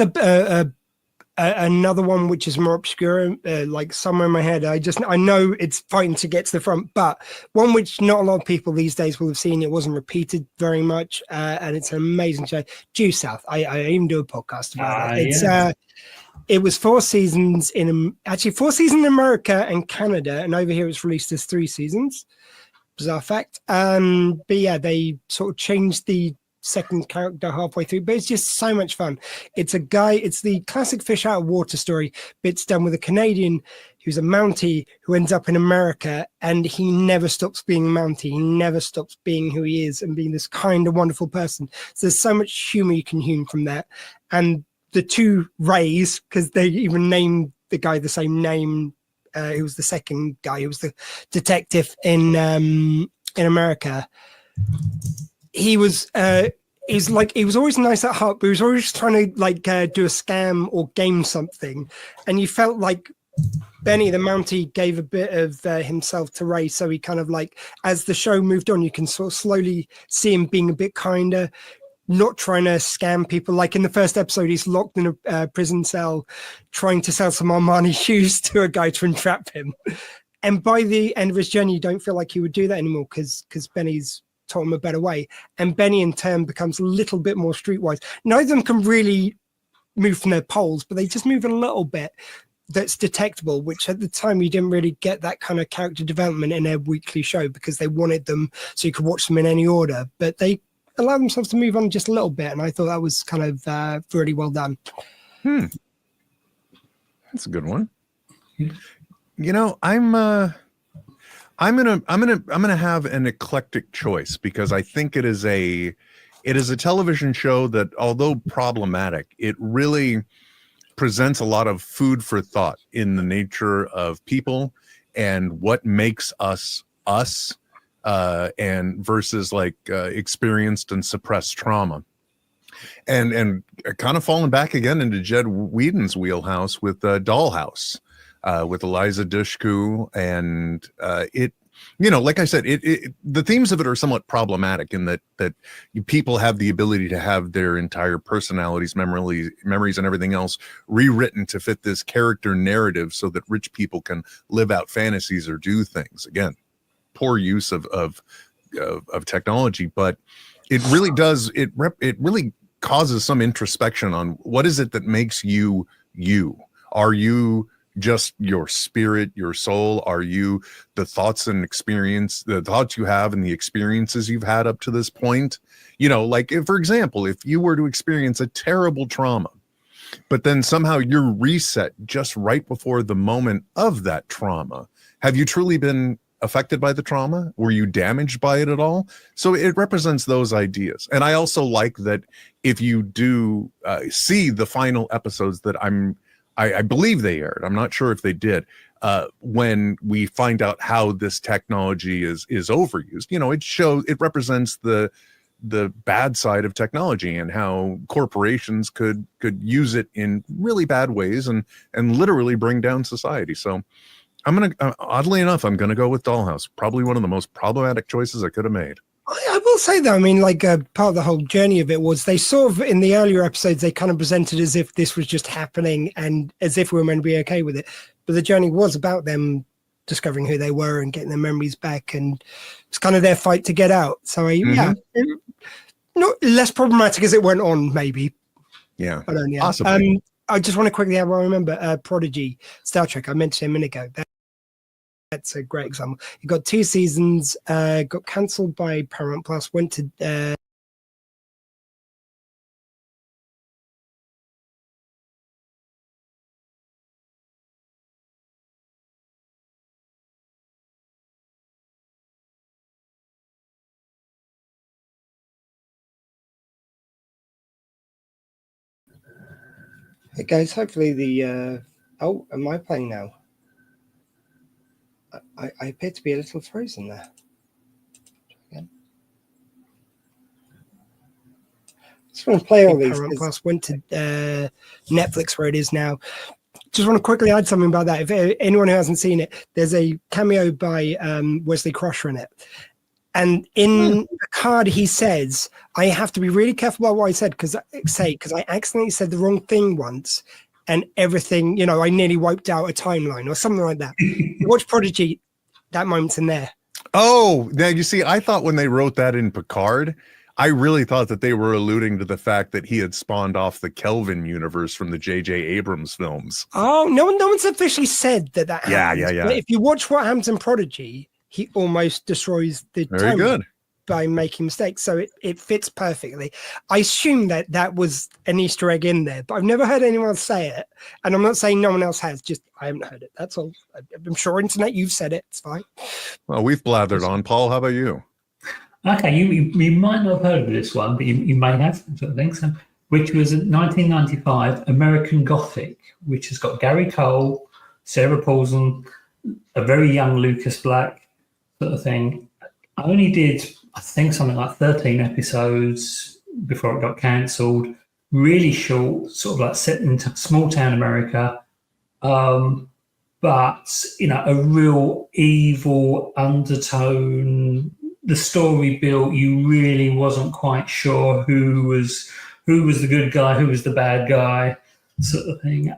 another one which is more obscure, like somewhere in my head. I know it's fighting to get to the front, but one which not a lot of people these days will have seen. It wasn't repeated very much, and it's an amazing show. Due South. I even do a podcast about it. It's it was 4 seasons in 4 seasons in America and Canada, and over here it's released as 3 seasons. Bizarre fact. But yeah, they sort of changed the second character halfway through, but it's just so much fun. It's the classic fish out of water story, but it's done with a Canadian who's a Mounty who ends up in America, and he never stops being Mounty. He never stops being who he is and being this kind of wonderful person. So there's so much humor you can hear from that. And the 2 Rays, because they even named the guy the same name, who was the second guy, who was the detective in America. He was always nice at heart, but he was always trying to do a scam or game something, and you felt like Benny the Mounty gave a bit of himself to Ray. So he kind of as the show moved on, you can sort of slowly see him being a bit kinder, not trying to scam people. Like in the first episode, he's locked in a prison cell trying to sell some Armani shoes to a guy to entrap him. And by the end of his journey, you don't feel like he would do that anymore because Benny's taught him a better way. And Benny in turn becomes a little bit more streetwise. Neither of them can really move from their poles, but they just move a little bit that's detectable, which at the time you didn't really get that kind of character development in their weekly show because they wanted them so you could watch them in any order. But they allow themselves to move on just a little bit, and I thought that was kind of really well done. That's a good one. You know, I'm gonna have an eclectic choice because I think it is a television show that, although problematic, it really presents a lot of food for thought in the nature of people and what makes us us. And versus experienced and suppressed trauma, and kind of falling back again into Jed Whedon's wheelhouse with Dollhouse, with Eliza Dushku, and it, like I said, the themes of it are somewhat problematic in that people have the ability to have their entire personalities, memories, and everything else rewritten to fit this character narrative, so that rich people can live out fantasies or do things. Again, poor use of technology, but it really does. It really causes some introspection on what is it that makes you you. Are you just your spirit, your soul? Are you the thoughts and experience, the thoughts you have and the experiences you've had up to this point? For example, if you were to experience a terrible trauma, but then somehow you're reset just right before the moment of that trauma, have you truly been affected by the trauma? Were you damaged by it at all? So it represents those ideas. And I also like that if you do see the final episodes that I believe they aired, I'm not sure if they did, when we find out how this technology is overused, it represents the the bad side of technology and how corporations could use it in really bad ways and literally bring down society. So I'm gonna oddly enough, I'm gonna go with Dollhouse. Probably one of the most problematic choices I could have made. I will say though, I mean, like part of the whole journey of it was they sort of, in the earlier episodes, they kind of presented as if this was just happening and as if we were meant to be okay with it. But the journey was about them discovering who they were and getting their memories back, and it's kind of their fight to get out. So yeah, not less problematic as it went on, maybe. Yeah, I don't know. Possibly. I just want to quickly add, well, I remember Prodigy, Star Trek, I mentioned a minute ago. That's a great example. It got 2 seasons, got cancelled by Paramount Plus, went to hey guys, hopefully the oh, am I playing now? I appear to be a little frozen there. Again. Just want to play all these. Paramount Plus went to Netflix where it is now. Just want to quickly add something about that. If anyone who hasn't seen it, there's a cameo by Wesley Crusher in it. And in the card, he says, I have to be really careful about what I said because I accidentally said the wrong thing once and everything, you know, I nearly wiped out a timeline or something like that. Watch Prodigy, that moment's in there. Oh, now you see, I thought when they wrote that in Picard, I really thought that they were alluding to the fact that he had spawned off the Kelvin universe from the J.J. Abrams films. Oh, no one's officially said that happens. Yeah. But if you watch what happens in Prodigy, he almost destroys the Very good. By making mistakes. So it fits perfectly. I assume that was an Easter egg in there, but I've never heard anyone say it. And I'm not saying no one else has, just I haven't heard it. That's all. I'm sure internet, you've said it. It's fine. Well, we've blathered on. Paul, how about you? Okay, you might not have heard of this one, but you may have, I think so, which was a 1995 American Gothic, which has got Gary Cole, Sarah Paulson, a very young Lucas Black sort of thing. I only did, I think, something like 13 episodes before it got cancelled. Really short, sort of like set in small town America. But, you know, a real evil undertone. The story built, you really wasn't quite sure who was the good guy, who was the bad guy, sort of thing.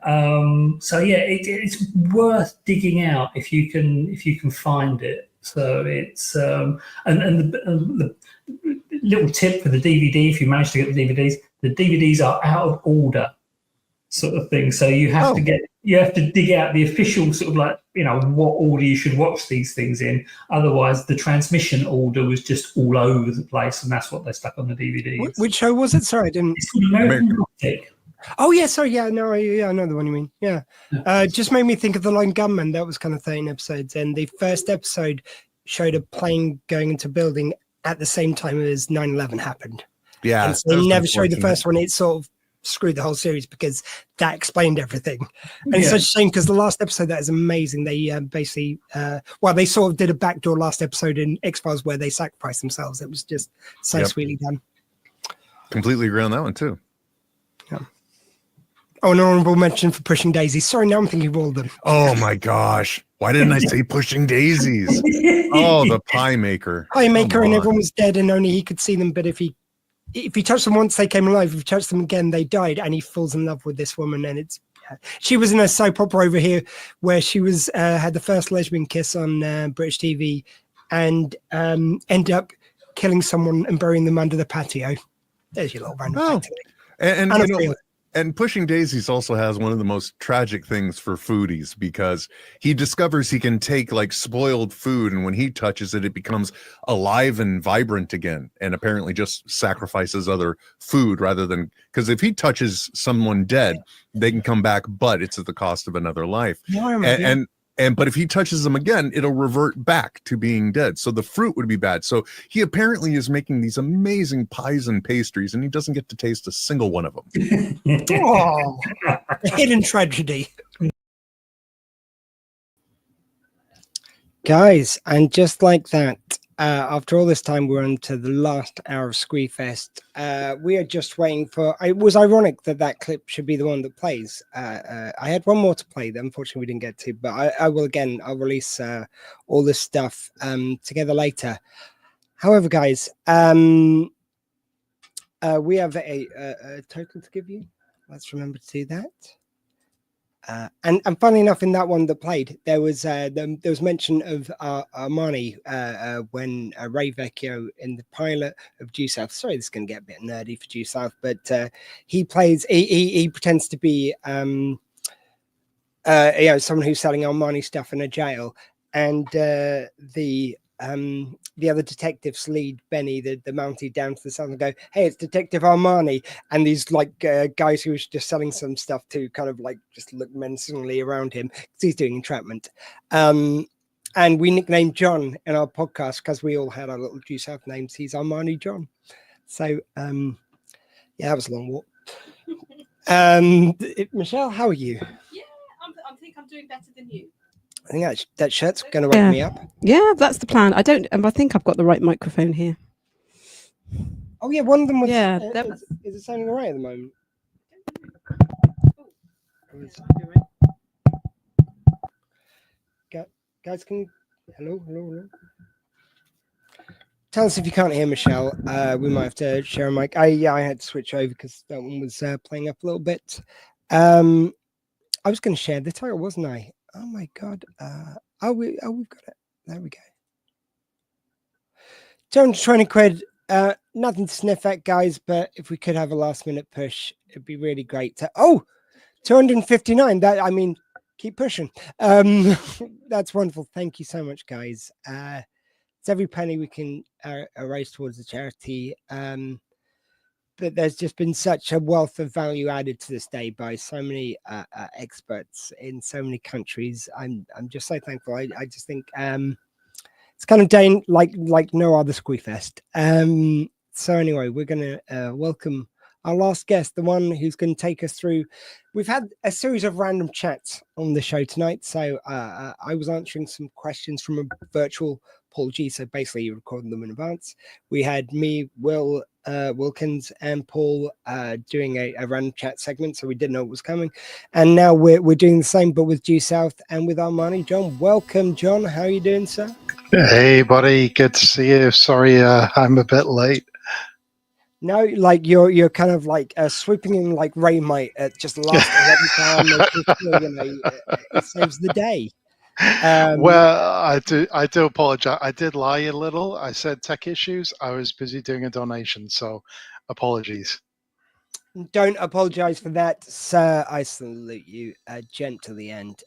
So yeah, it's worth digging out if you can find it. So it's and the little tip for the DVD, if you manage to get the DVDs are out of order, sort of thing. So you have to dig out the official sort of like, you know, what order you should watch these things in. Otherwise, the transmission order was just all over the place, and that's what they stuck on the DVDs. Which show was it? Sorry, I didn't. It's called American Gothic. Oh yeah, sorry, yeah, no, I know the one you mean. Yeah, just made me think of The Lone Gunman. That was kind of 13 episodes, and the first episode showed a plane going into a building at the same time as 9/11 happened. Yeah, and so they never showed the first one. It sort of screwed the whole series because that explained everything. And it's such a shame because the last episode, that is amazing. They basically, they sort of did a backdoor last episode in X-Files where they sacrificed themselves. It was just so sweetly done. Completely agree on that one too. Yeah. Oh, an honorable mention for Pushing Daisies. Sorry, now I'm thinking of all of them. Oh my gosh. Why didn't I say Pushing Daisies? Oh, the Pie Maker. Pie Maker, and everyone was dead and only he could see them. But if he touched them once, they came alive. If he touched them again, they died. And he falls in love with this woman. And she was in a soap opera over here where she was had the first lesbian kiss on British TV and ended up killing someone and burying them under the patio. There's your little random fact. And Pushing Daisies also has one of the most tragic things for foodies because he discovers he can take like spoiled food, and when he touches it, it becomes alive and vibrant again, and apparently just sacrifices other food rather than, because if he touches someone dead, they can come back, but it's at the cost of another life. But if he touches them again, it'll revert back to being dead. So the fruit would be bad. So he apparently is making these amazing pies and pastries, and he doesn't get to taste a single one of them. Oh, hidden tragedy. Guys, and just like that, after all this time, we're on to the last hour of Squeefest. We are just waiting for. It was ironic that clip should be the one that plays. I had one more to play that unfortunately we didn't get to, but I will again. I'll release all this stuff together later. However, guys, we have a total to give you. Let's remember to do that. And funnily enough, in that one that played, there was mention of Armani when Ray Vecchio in the pilot of Due South. Sorry, this is going to get a bit nerdy for Due South, but he plays. He pretends to be someone who's selling Armani stuff in a jail, and the other detectives lead Benny, the Mounty, down to the south and go, "Hey, it's Detective Armani," and these like guys who was just selling some stuff to kind of like just look menacingly around him because he's doing entrapment. And we nicknamed John in our podcast because we all had our little Due South names. He's Armani John. So yeah, that was a long walk. Michelle, how are you? Yeah, I think I'm doing better than you. I think that shirt's going to wake me up. Yeah, that's the plan. I think I've got the right microphone here. Oh yeah, one of them was. Yeah, is it sounding all right at the moment? Guys, can you? Hello. Tell us if you can't hear Michelle. We might have to share a mic. I had to switch over because that one was playing up a little bit. I was going to share the title, wasn't I? Oh my God. We've got it. There we go. 220 quid. Nothing to sniff at, guys, but if we could have a last minute push, it'd be really great. 259. Keep pushing. That's wonderful. Thank you so much, guys. It's every penny we can raise towards the charity. But there's just been such a wealth of value added to this day by so many experts in so many countries. I'm just so thankful. I just think it's kind of day like no other Squeefest. So anyway, we're going to welcome our last guest, the one who's going to take us through. We've had a series of random chats on the show tonight. So I was answering some questions from a virtual Paul G. So basically, you recorded them in advance. We had me, Will, Wilkins, and Paul doing a random chat segment, so we didn't know what was coming. And now we're doing the same, but with Due South and with Armani. John, welcome, John. How are you doing, sir? Hey, buddy. Good to see you. Sorry, I'm a bit late. No, like you're kind of like swooping in like Ray might at just the last 11 time. It saves the day. Well, I do apologize. I did lie a little. I said tech issues. I was busy doing a donation, so apologies. Don't apologize for that, sir. I salute you, gent to the end.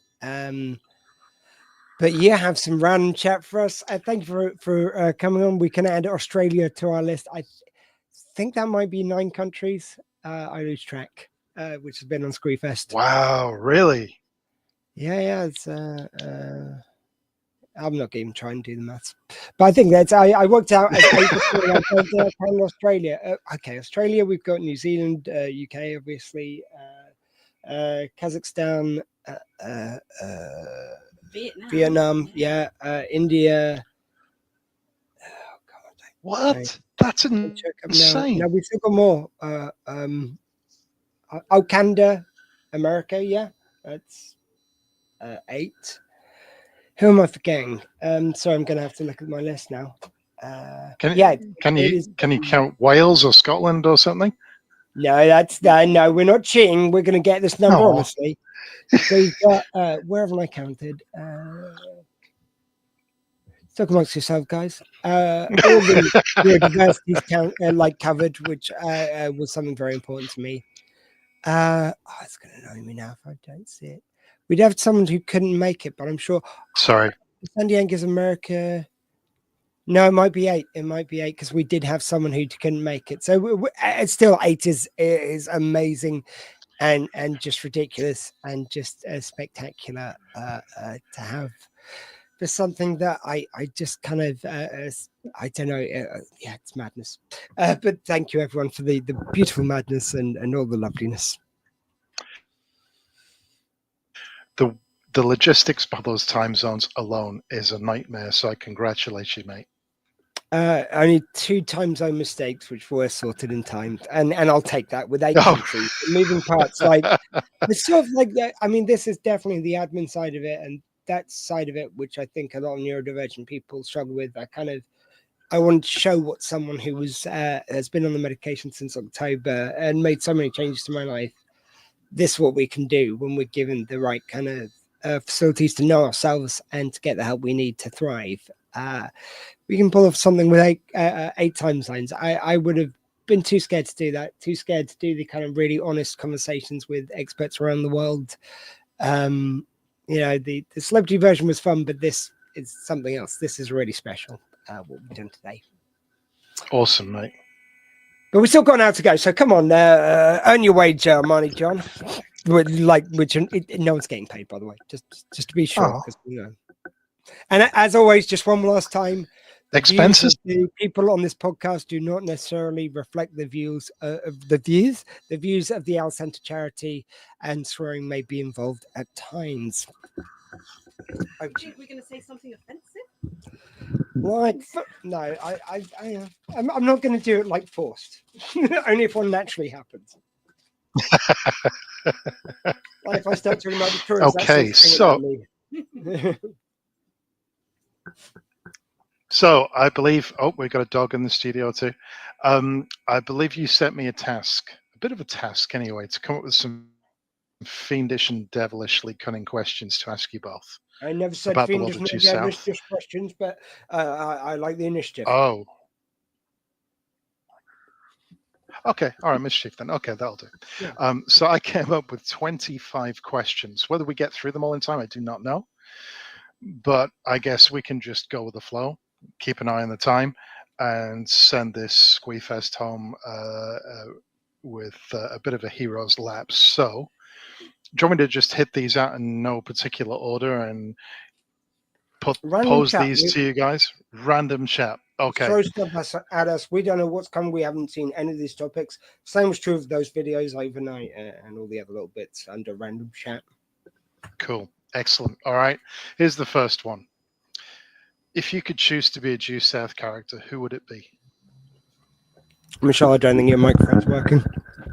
But yeah, have some random chat for us. Thank you for coming on. We can add Australia to our list. I think that might be 9 countries. I lose track, which has been on Squeefest. Wow, really? Yeah. It's I'm not even trying to do the maths, but I think that's I worked out as Australia. Okay, Australia. We've got New Zealand, UK, obviously, Kazakhstan, Vietnam, India. What? Okay. That's insane. No, we've still got more. Canada, America. Yeah, that's 8. Who am I forgetting? So I'm going to have to look at my list now. Can you count Wales or Scotland or something? No, no. We're not cheating. We're going to get this number, honestly. So you've got where haven't I counted? Talk amongst yourself, guys. All the universities covered, which was something very important to me. It's going to annoy me now if I don't see it. We'd have someone who couldn't make it, but I'm sure. Sorry. San Diego's America. No, it might be 8. It might be 8 because we did have someone who couldn't make it. So it's still 8 is amazing and just ridiculous and just spectacular to have. There's something that I just kind of I don't know. Yeah, it's madness. But thank you everyone for the beautiful madness and all the loveliness. The logistics of those time zones alone is a nightmare. So I congratulate you, mate. Only 2 time zone mistakes, which were sorted in time, and I'll take that with 8 countries. Moving parts, like it's sort of like that. I mean, this is definitely the admin side of it, and that side of it, which I think a lot of neurodivergent people struggle with. I want to show what someone who was has been on the medication since October and made so many changes to my life. This is what we can do when we're given the right kind of facilities to know ourselves and to get the help we need to thrive. We can pull off something with 8 time zones. I would have been too scared to do that, too scared to do the kind of really honest conversations with experts around the world. The celebrity version was fun, but this is something else. This is really special, what we've done today. Awesome, mate. But we've still got an hour to go, so come on, earn your wage, Marnie John. No one's getting paid, by the way, just to be sure. And as always, just one last time, expenses. The people on this podcast do not necessarily reflect the views of the views of the Al Centre charity, and swearing may be involved at times. Do you think we're going to say something offensive? No, I'm not going to do it like forced. Only if one naturally happens. Like if I start talking about the tourists. Okay, so I believe. Oh, we've got a dog in the studio too. I believe you sent me a bit of a task anyway, to come up with some fiendish and devilishly cunning questions to ask you both. I never said about fiendish the and devilish, just questions, but I like the initiative. Oh. Okay, all right, mischief then. Okay, that'll do. Yeah. So I came up with 25 questions. Whether we get through them all in time, I do not know. But I guess we can just go with the flow, keep an eye on the time, and send this Squeefest home with a bit of a hero's lapse. So, do you want me to just hit these out in no particular order and pose these to you guys? Random chat. Okay. Throw stuff at us. We don't know what's coming. We haven't seen any of these topics. Same was true of those videos overnight and all the other little bits under random chat. Cool. Excellent. All right. Here's the first one. If you could choose to be a due south character, who would it be? Michelle, I don't think your microphone's working.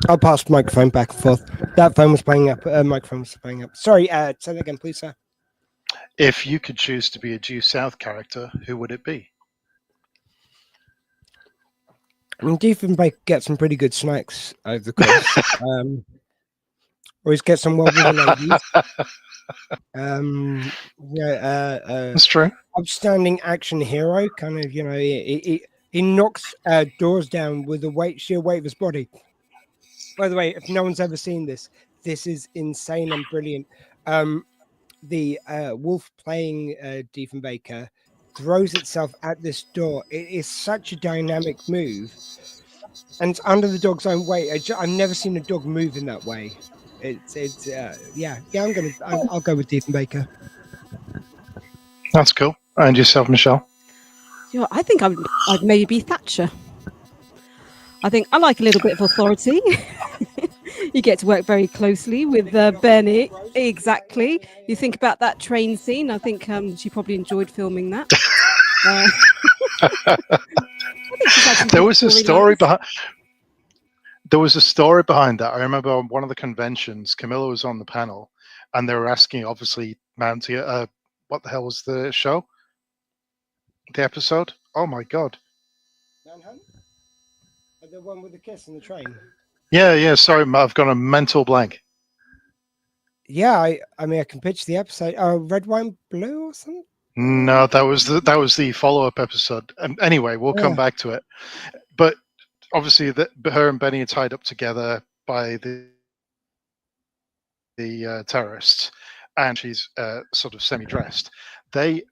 I'll pass the microphone back and forth. That phone was playing up. Microphone was playing up. Sorry, say that again, please, sir. If you could choose to be a due south character, who would it be? I mean, Diefenbake gets some pretty good snacks over the course. Always get some well with the ladies. That's true. Outstanding action hero, kind of, he knocks doors down with the sheer weight of his body. By the way, if no one's ever seen this is insane and brilliant. The wolf playing Diefenbaker throws itself at this door. It is such a dynamic move, and it's under the dog's own weight. I've never seen a dog move in that way. I'll go with Diefenbaker. That's cool. And yourself, Michelle? I think I'd maybe be Thatcher. I think I like a little bit of authority. You get to work very closely with Benny. Exactly. You think about that train scene. I think she probably enjoyed filming that. There was a story behind. There was a story behind that. I remember on one of the conventions, Camilla was on the panel, and they were asking, obviously, Mounty, what the hell was the show? The episode? Oh my god! Manhunt? The one with the kiss on the train. Yeah. Sorry, I've got a mental blank. Yeah, I mean, I can pitch the episode. Red, White, Blue or something. No, that was the follow-up episode. And anyway, we'll come back to it. But obviously, her and Benny are tied up together by the terrorists, and she's sort of semi-dressed. They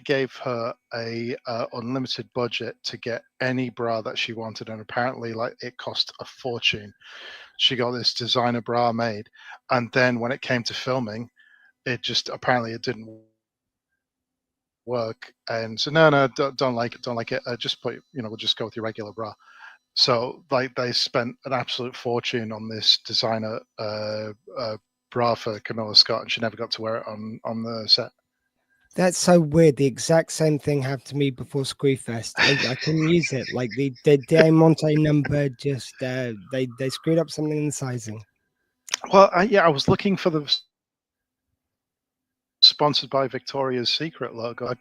gave her a unlimited budget to get any bra that she wanted, and apparently, it cost a fortune. She got this designer bra made, and then when it came to filming, it didn't work. And so no, don't like it. Just put, we'll just go with your regular bra. So they spent an absolute fortune on this designer bra for Camilla Scott, and she never got to wear it on the set. That's so weird. The exact same thing happened to me before Squeefest. I couldn't use it. Like the Diamante number just they screwed up something in the sizing. Well, I was looking for the sponsored by Victoria's Secret logo.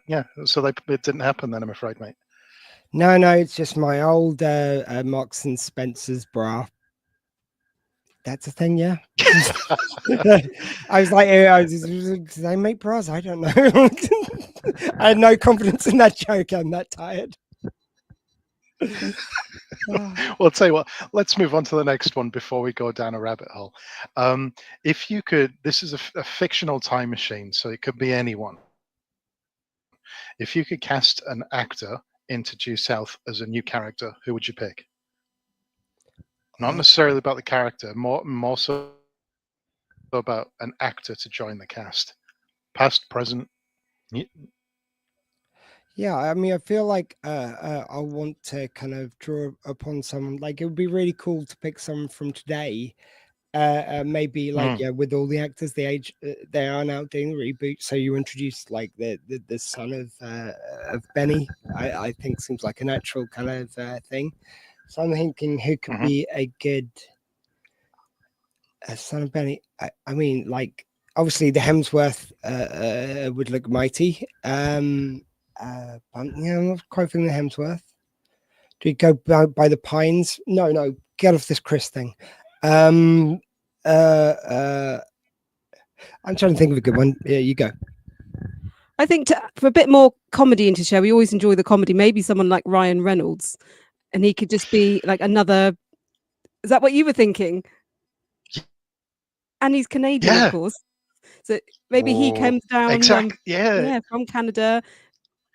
So it didn't happen then, I'm afraid, mate. No, it's just my old Marks and Spencer's bra. That's a thing, yeah. I was like, do they make bras? I don't know. I had no confidence in that joke. I'm that tired. Well, I'll tell you what, let's move on to the next one before we go down a rabbit hole. If you could, this is a fictional time machine, so it could be anyone. If you could cast an actor into Due South as a new character, who would you pick? Not necessarily about the character, more so about an actor to join the cast. Past, present. Yeah, I mean, I feel like I want to kind of draw upon someone. Like, it would be really cool to pick someone from today. Maybe like with all the actors, the age they are now doing the reboot. So you introduce like the son of Benny. I think seems like a natural kind of thing. So I'm thinking who could be a good son of Benny. I mean, like obviously the Hemsworth would look mighty. I'm not quite feeling the Hemsworth. Do we go by the Pines? No, get off this Chris thing. I'm trying to think of a good one. Yeah, you go. I think for a bit more comedy into show, we always enjoy the comedy. Maybe someone like Ryan Reynolds, and he could just be like another. Is that what you were thinking? And he's Canadian, of course. So maybe he comes down from Canada.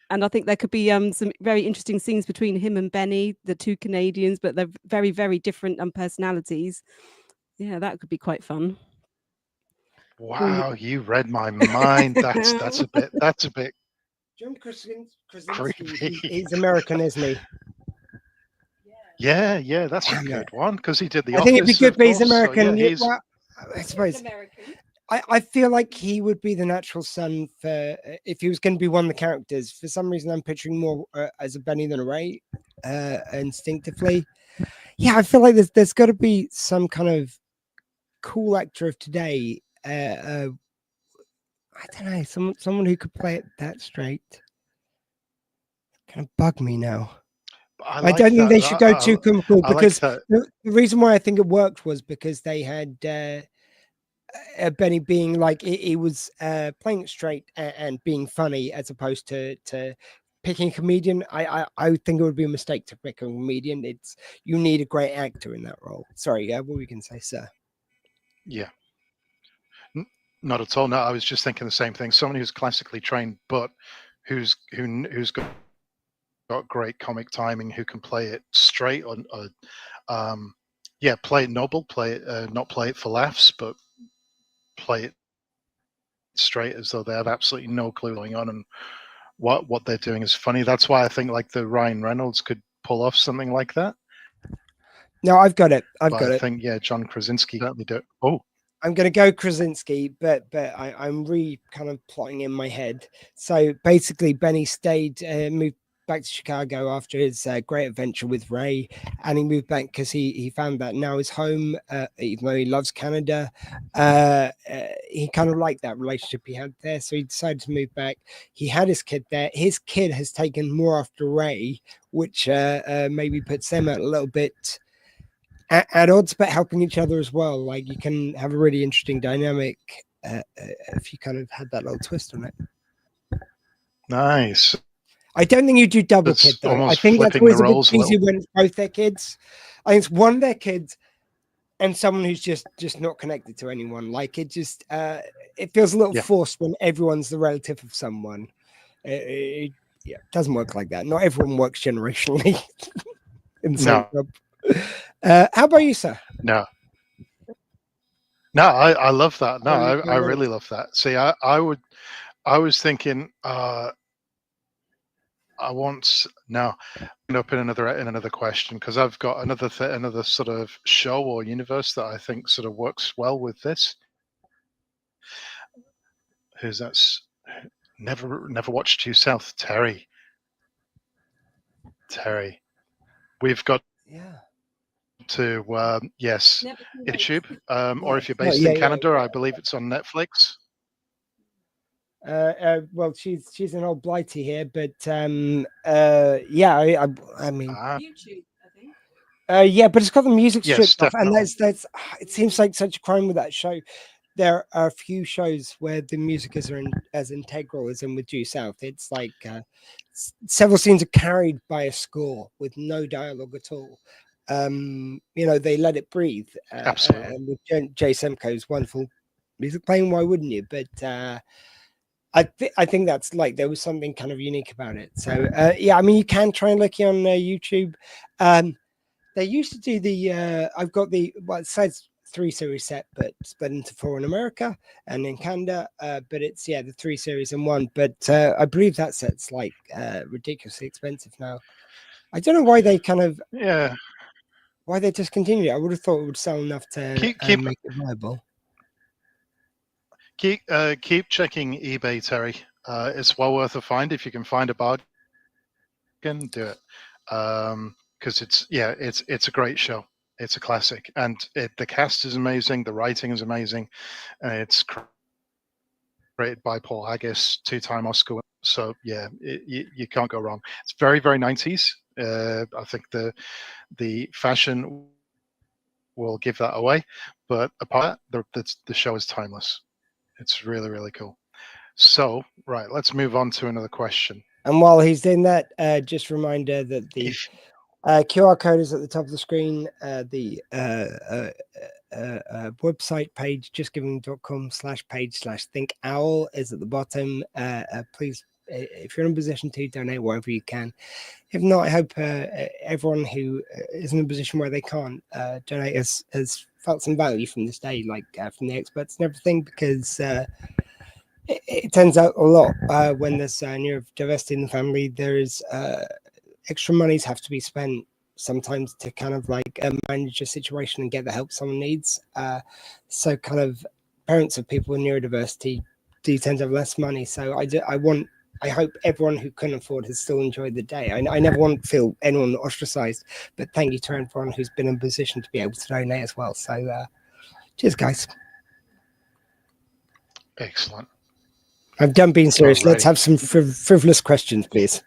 And I think there could be some very interesting scenes between him and Benny, the two Canadians, but they're very, very different personalities. Yeah, that could be quite fun. Wow, you read my mind. That's a bit. John Krasinski, he's American, isn't he? Yeah, that's a good one because he did the. I think it'd be good, but he's American. So, well, I suppose. I feel like he would be the natural son for if he was going to be one of the characters. For some reason, I'm picturing more as a Benny than a Ray, instinctively. Yeah, I feel like there's got to be some kind of cool actor of today. I don't know, someone who could play it that straight. Kind of bug me now. I don't think they should go too comical because the reason why I think it worked was because they had. Benny being like he was playing it straight and being funny as opposed to picking a comedian. I would think it would be a mistake to pick a comedian. You need a great actor in that role. Sorry, what were you going to say, sir? Yeah, not at all. No, I was just thinking the same thing. Someone who's classically trained, but who's got great comic timing, who can play it straight on. Play it noble, not play it for laughs, but play it straight as though they have absolutely no clue going on and what they're doing is funny. That's why I think like the Ryan Reynolds could pull off something like that. No, I've got it. I think John Krasinski certainly do. Oh, I'm going to go Krasinski, but I'm kind of plotting in my head. So basically, Benny moved back to Chicago after his great adventure with Ray, and he moved back because he found that now his home, even though he loves Canada, he kind of liked that relationship he had there, so he decided to move back. He had his kid there. His kid has taken more after Ray, which maybe puts them a little bit at odds, but helping each other as well. Like you can have a really interesting dynamic if you kind of had that little twist on it. Nice. I don't think you do double kid though. I think that's always a bit easy when it's both their kids. I think it's one of their kids and someone who's just not connected to anyone. Like it just it feels a little forced when everyone's the relative of someone. It doesn't work like that. Not everyone works generationally in the same job. How about you, sir? No, I love that. No, I really love that. See, I was thinking I want now end up in another question because I've got another sort of show or universe that I think sort of works well with this. Who's that? Never watched Due South. Terry, we've got to yes, YouTube, or if you're based in Canada, I believe it's on Netflix. Well, she's an old blighty here, but yeah, I mean, YouTube, I think. yeah, but it's got the music Yes, stripped off, and definitely. that's it seems like such a crime with that show. There are a few shows where the music is as integral as in with Due South. It's like several scenes are carried by a score with no dialogue at all. You know, they let it breathe. Absolutely. And with Jay Semko's wonderful music playing, why wouldn't you? But I think that's like there was something kind of unique about it. So yeah, I mean, you can try and look on YouTube. They used to do the I've got the it says 3 series set, but split into 4 in America and in Canada. But it's the 3 series in 1. But I believe that set's like ridiculously expensive now. I don't know why they kind of why they discontinued it. I would have thought it would sell enough to make it viable. Keep checking eBay, Terry. It's well worth a find if you can find a bargain. Do it because it's a great show. It's a classic, and the cast is amazing. The writing is amazing, and it's created by Paul Haggis, 2-time Oscar. So yeah, you can't go wrong. It's very, very 90s. I think the fashion will give that away, but apart from that, the show is timeless. It's really, really cool. So, right, let's move on to another question. And while he's doing that, just a reminder that the QR code is at the top of the screen. The website page, justgiving.com/page/thinkowl is at the bottom. Please, if you're in a position to donate wherever you can. If not, I hope everyone who is in a position where they can't donate has felt some value from this day, like from the experts and everything, because it turns out a lot when there's neurodiversity in the family, there is extra monies have to be spent sometimes to kind of like manage a situation and get the help someone needs. So kind of parents of people with neurodiversity do tend to have less money. So I hope everyone who couldn't afford has still enjoyed the day. I never want to feel anyone ostracized, but thank you to everyone who's been in a position to be able to donate as well. So cheers, guys. Excellent. I'm done being serious. All right. Let's have some frivolous questions, please.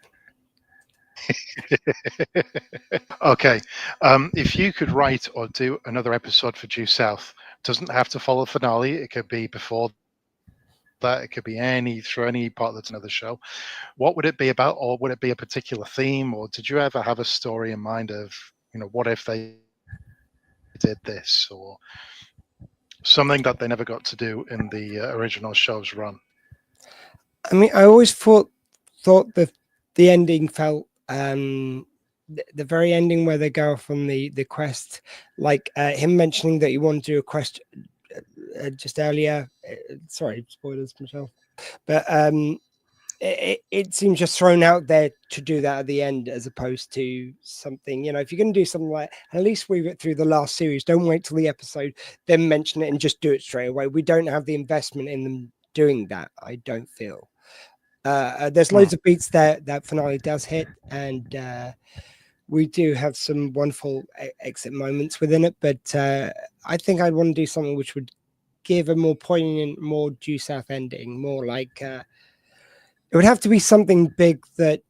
Okay. If you could write or do another episode for Due South, doesn't have to follow the finale. It could be before that. It could be through any part that's another show. What would it be about, or would it be a particular theme, or did you ever have a story in mind of, what if they did this, or something that they never got to do in the original show's run? I mean, I always thought that the ending felt the very ending where they go off on the quest, like him mentioning that he wanted to do a quest just earlier. Sorry, spoilers, Michelle. But it seems just thrown out there to do that at the end, as opposed to something, if you're going to do something like, at least weave it through the last series. Don't wait till the episode, then mention it and just do it straight away. We don't have the investment in them doing that, I don't feel. There's loads of beats that finale does hit, and we do have some wonderful exit moments within it, but I think I'd want to do something which would give a more poignant, more Due South ending, more like it would have to be something big that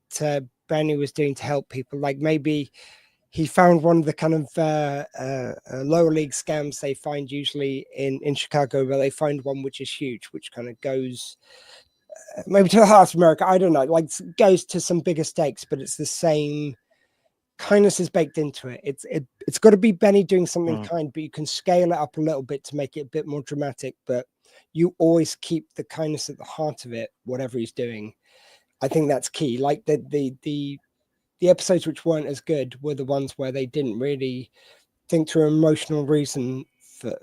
Benny was doing to help people, like maybe he found one of the kind of lower league scams they find usually in Chicago, where they find one which is huge, which kind of goes maybe to the heart of America. I don't know, like goes to some bigger stakes, but it's the same kindness is baked into it. It's got to be Benny doing something kind, but you can scale it up a little bit to make it a bit more dramatic, but you always keep the kindness at the heart of it, whatever he's doing. I think that's key. Like the episodes which weren't as good were the ones where they didn't really think through emotional reason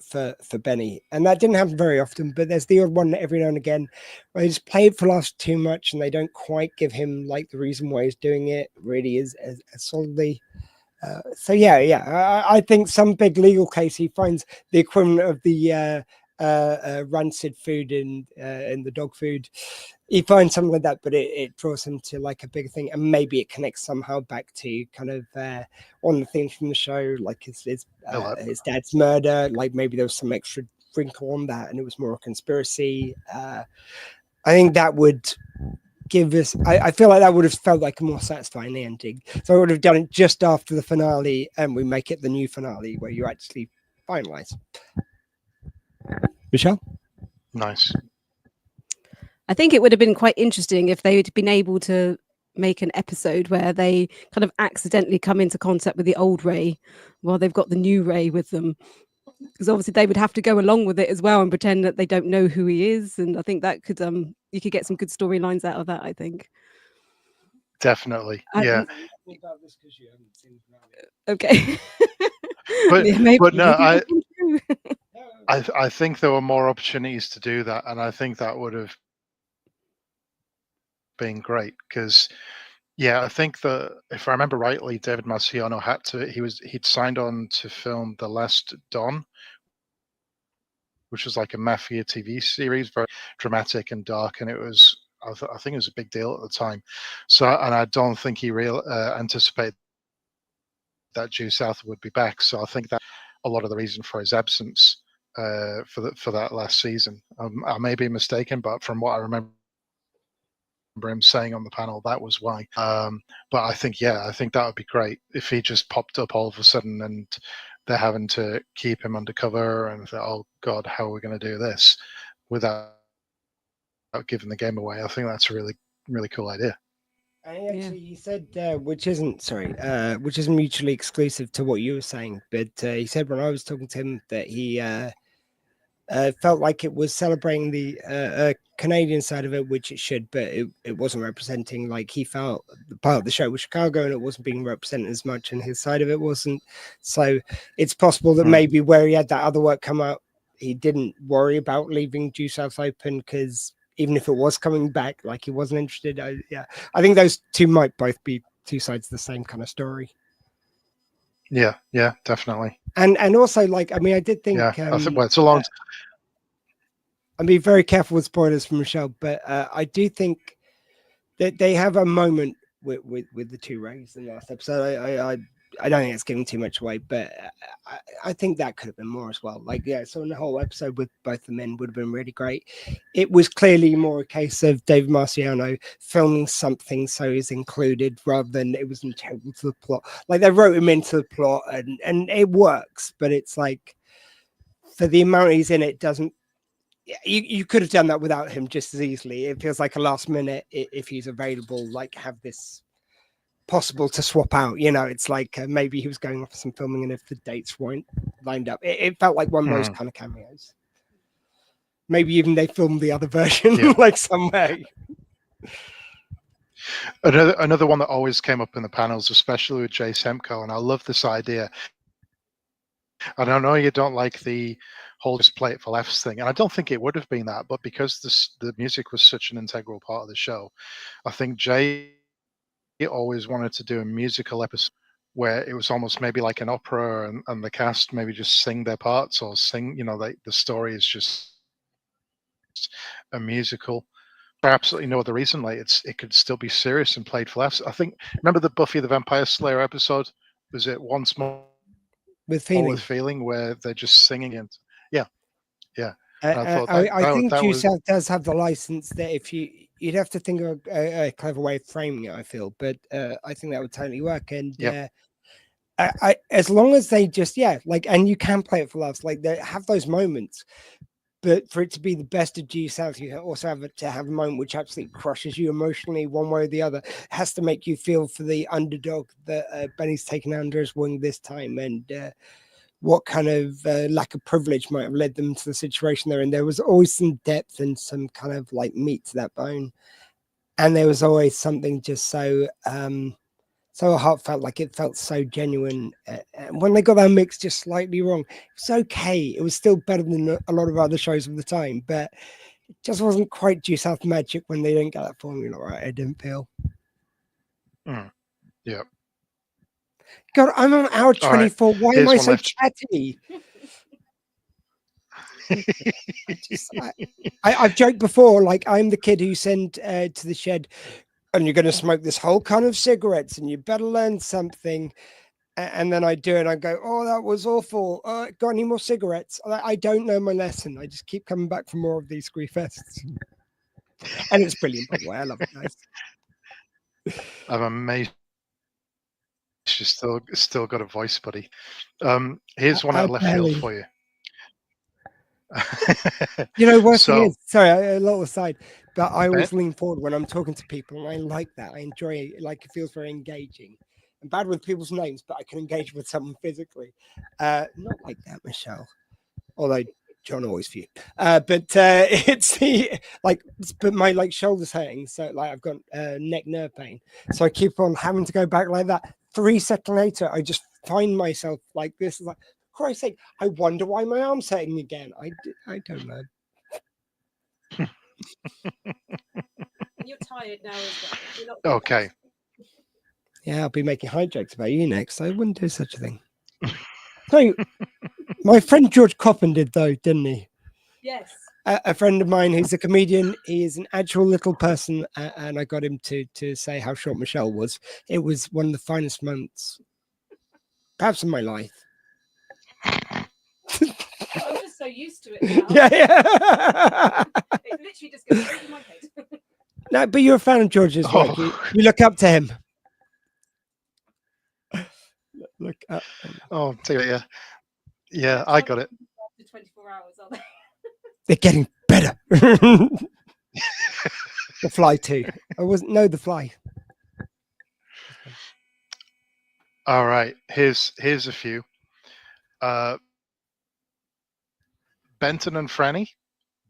for Benny, and that didn't happen very often, but there's the odd one every now and again where they just play it for laughs too much and they don't quite give him like the reason why he's doing it really is as solidly. So I think some big legal case he finds the equivalent of the rancid food in the dog food. You find something like that, but it draws him to like a bigger thing, and maybe it connects somehow back to kind of one of the things from the show, like his dad's murder. Like maybe there was some extra wrinkle on that, and it was more a conspiracy. I think that would give us. I feel like that would have felt like a more satisfying ending. So I would have done it just after the finale, and we make it the new finale where you actually finalize. Michelle? Nice. I think it would have been quite interesting if they had been able to make an episode where they kind of accidentally come into contact with the old Ray while they've got the new Ray with them. Because obviously they would have to go along with it as well and pretend that they don't know who he is. And I think that could you could get some good storylines out of that, I think. Definitely. Yeah. Okay. But, Yeah, maybe, but no, maybe I think there were more opportunities to do that, and I think that would have been great because, yeah, I think that if I remember rightly, David Marciano he'd signed on to film The Last Don, which was like a mafia TV series, very dramatic and dark, and it was I think it was a big deal at the time. So, and I don't think he anticipated that Due South would be back. So I think that a lot of the reason for his absence for that last season. I may be mistaken, but from what I remember him saying on the panel, that was why. But I think that would be great if he just popped up all of a sudden and they're having to keep him undercover and thought, oh God, how are we going to do this without giving the game away? I think that's a really, really cool idea. And actually, he said, which isn't mutually exclusive to what you were saying, but he said when I was talking to him that he felt like it was celebrating the Canadian side of it, which it should, but it wasn't representing, like he felt the part of the show was Chicago and it wasn't being represented as much, and his side of it wasn't. So it's possible that maybe where he had that other work come out, he didn't worry about leaving Due South open because even if it was coming back, like he wasn't interested. I think those two might both be two sides of the same kind of story. Yeah, definitely. And also, like, I mean, I did think. Yeah, I think it's a long. I'll be very careful with spoilers from Michelle, but I do think that they have a moment with the two Rays in the last episode. I don't think it's giving too much away, but I think that could have been more as well. Like, yeah, so in the whole episode with both the men would have been really great. It was clearly more a case of David Marciano filming something so he's included rather than it was integral to the plot. Like, they wrote him into the plot and it works, but it's like for the amount he's in, it doesn't. You could have done that without him just as easily. It feels like a last minute, if he's available, like have this possible to swap out, it's like maybe he was going off for some filming and if the dates weren't lined up, it felt like one of those kind of cameos. Maybe even they filmed the other version like some way. Another one that always came up in the panels, especially with Jay SENCO, and I love this idea. And I know you don't like the whole just play it for laughs thing, and I don't think it would have been that, but because the music was such an integral part of the show, I think Jay always wanted to do a musical episode where it was almost maybe like an opera and the cast maybe just sing their parts or sing, like the story is just a musical for absolutely no other reason. Like it could still be serious and played for laughs. I think, remember the Buffy the Vampire Slayer episode? Was it Once More with Feeling where they're just singing and yeah. I think Due South does have the license that if you'd have to think of a clever way of framing it, I feel, but I think that would totally work. And I as long as they just and you can play it for laughs, like they have those moments, but for it to be the best of Due South, you also have to have a moment which absolutely crushes you emotionally one way or the other. It has to make you feel for the underdog that Benny's taken under his wing this time, and what kind of lack of privilege might have led them to the situation they're in. There was always some depth and some kind of like meat to that bone. And there was always something just so heartfelt, like it felt so genuine. When they got that mix just slightly wrong, it was okay. It was still better than a lot of other shows of the time, but it just wasn't quite Due South magic when they didn't get that formula right, I didn't feel. Yeah. God, I'm on hour 24. Right. Why am I so chatty? I've joked before, like I'm the kid who sent to the shed, and you're going to smoke this whole can of cigarettes, and you better learn something. And then I do it, and I go, oh, that was awful. Got any more cigarettes? I don't know my lesson. I just keep coming back for more of these Squeefests. And it's brilliant, by the way. I love it, guys. I'm amazed she's still got a voice, buddy. Here's one out of left field for you. You know, worst thing So, is, sorry, a little aside, but I always lean forward when I'm talking to people, and I like that. I enjoy it. Like, it feels very engaging. I'm bad with people's names, but I can engage with someone physically. Not like that, Michelle. Although John always for you. But it's the but my like shoulder's hurting, so like I've got neck nerve pain. So I keep on having to go back like that. 3 seconds later, I just find myself like this. Like, for Christ's sake, I wonder why my arm's hurting again. I don't know. You're tired now as well. You're not okay. Yeah, I'll be making hijacks about you next. I wouldn't do such a thing. So, my friend George Coppin did, though, didn't he? Yes. A friend of mine who's a comedian. He is an actual little person, and I got him to say how short Michelle was. It was one of the finest months, perhaps, in my life. I'm just so used to it now. Yeah. It literally just goes over my head. No, but you're a fan of George's work. You look up to him. Look up. Oh, dear, yeah, I got it. After 24 hours, are they? They're getting better. The Fly too. I wasn't the Fly. All right, here's a few. Benton and Franny,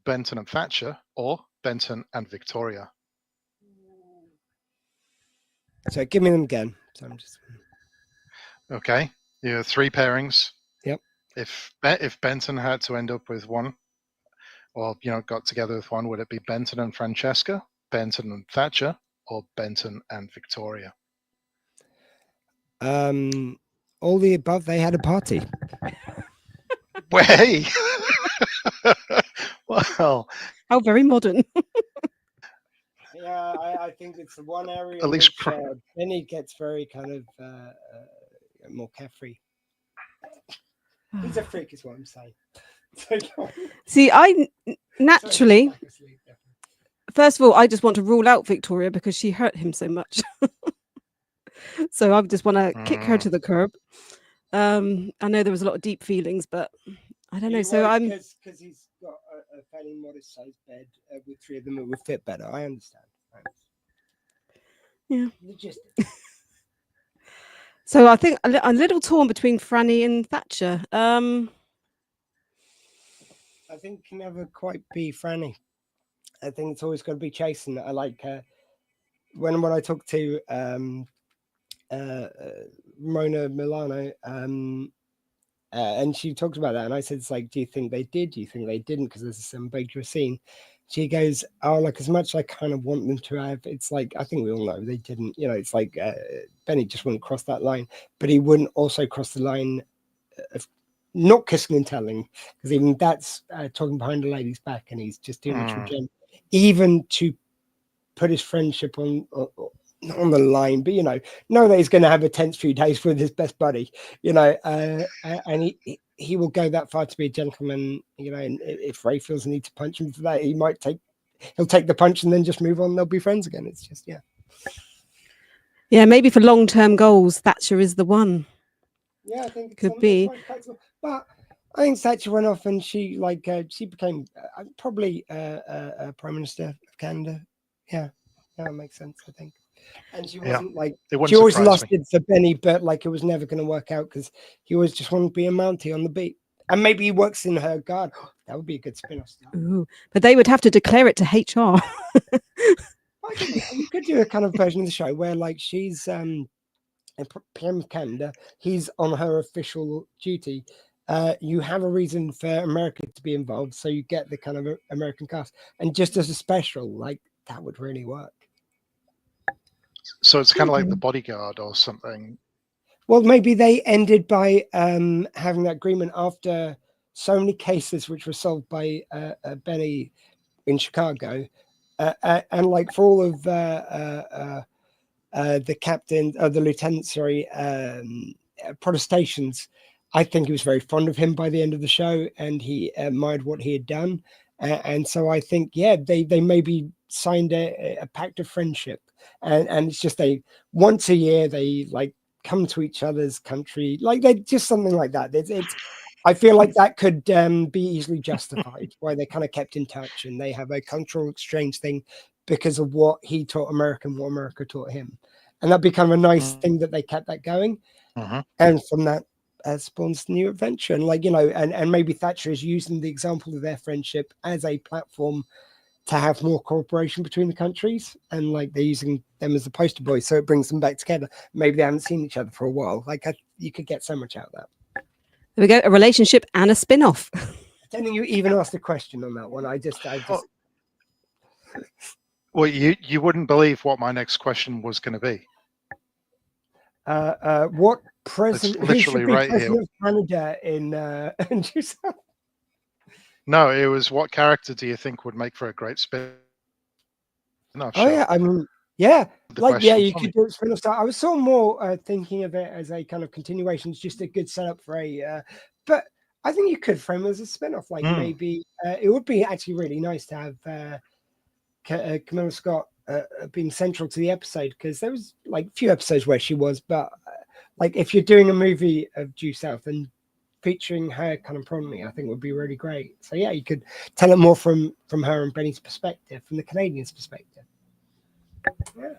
Benton and Thatcher, or Benton and Victoria. So give me them again. So I'm just. Okay, you have 3 pairings. Yep. If Benton had to end up with one, or got together with one, would it be Benton and Francesca, Benton and Thatcher, or Benton and Victoria? All the above. They had a party. Way. Well, how very modern. Yeah, I think it's the one area at least Benny gets very kind of more carefree. He's a freak, is what I'm saying. See, I naturally, first of all, I just want to rule out Victoria because she hurt him so much. So I just want to kick her to the curb. I know there was a lot of deep feelings, but I don't know. So I'm because he's got a fairly modest sized bed with 3 of them, it would fit better. I understand. Yeah. Logistics. So I think I'm a little torn between Franny and Thatcher. I think it can never quite be Franny. I think it's always got to be Jason. I like when I talk to Mona Milano, and she talks about that, and I said, it's like, do you think they did? Do you think they didn't? Because there's some ambiguous scene. She goes, oh, like as much as I kind of want them to have, it's like, I think we all know they didn't, it's like Benny just wouldn't cross that line, but he wouldn't also cross the line of not kissing and telling, because even that's talking behind a lady's back, and he's just doing it to Jen, even to put his friendship on the line, but know that he's going to have a tense few days with his best buddy, and he will go that far to be a gentleman, and if Ray feels the need to punch him for that, he'll take the punch and then just move on. They'll be friends again. It's just, maybe for long-term goals, Thatcher is the one. Yeah, I think could be. But I think Thatcher went off and she she became probably Prime Minister of Canada. Yeah, that makes sense, I think. And she wasn't she always lost it for Benny, but it was never going to work out because he always just wanted to be a Mounty on the beat. And maybe he works in her guard. That would be a good spin-off. Ooh, but they would have to declare it to HR. You could do a kind of version of the show where she's PM of Canada, he's on her official duty. You have a reason for America to be involved, so you get the kind of American cast. And just as a special, that would really work. So it's kind of like The Bodyguard or something. Well, maybe they ended by having that agreement after so many cases which were solved by Benny in Chicago, and like for all of the captain, the lieutenant, sorry, protestations, I think he was very fond of him by the end of the show, and he admired what he had done. And so I think, yeah, they maybe signed a pact of friendship, and it's just once a year they like come to each other's country, like they just something like that. It's I feel like that could be easily justified why they kind of kept in touch, and they have a cultural exchange thing because of what he taught America and what America taught him, and that became a nice thing that they kept that going. And from that spawns new adventure, and like, you know, and maybe Thatcher is using the example of their friendship as a platform to have more cooperation between the countries, and like they're using them as the poster boys, so it brings them back together. Maybe they haven't seen each other for a while. Like you could get so much out of that. There we go, a relationship and a spin-off. I don't think you even asked a question on that one. I just Well, you wouldn't believe what my next question was going to be. What president? It's literally right president here. of Canada in No, it was what character do you think would make for a great spin-off show? Oh yeah, I mean, yeah, The like yeah, question you for could me. do it spin-off style. I was sort of more thinking of it as a kind of continuation. It's just a good setup for a. But I think you could frame it as a spin-off. Like maybe it would be actually really nice to have Camilla Scott being central to the episode, because there was like a few episodes where she was, but like if you're doing a movie of Due South and featuring her kind of prominently, I think would be really great. So yeah, you could tell it more from her and Benny's perspective, from the Canadians' perspective. Yeah.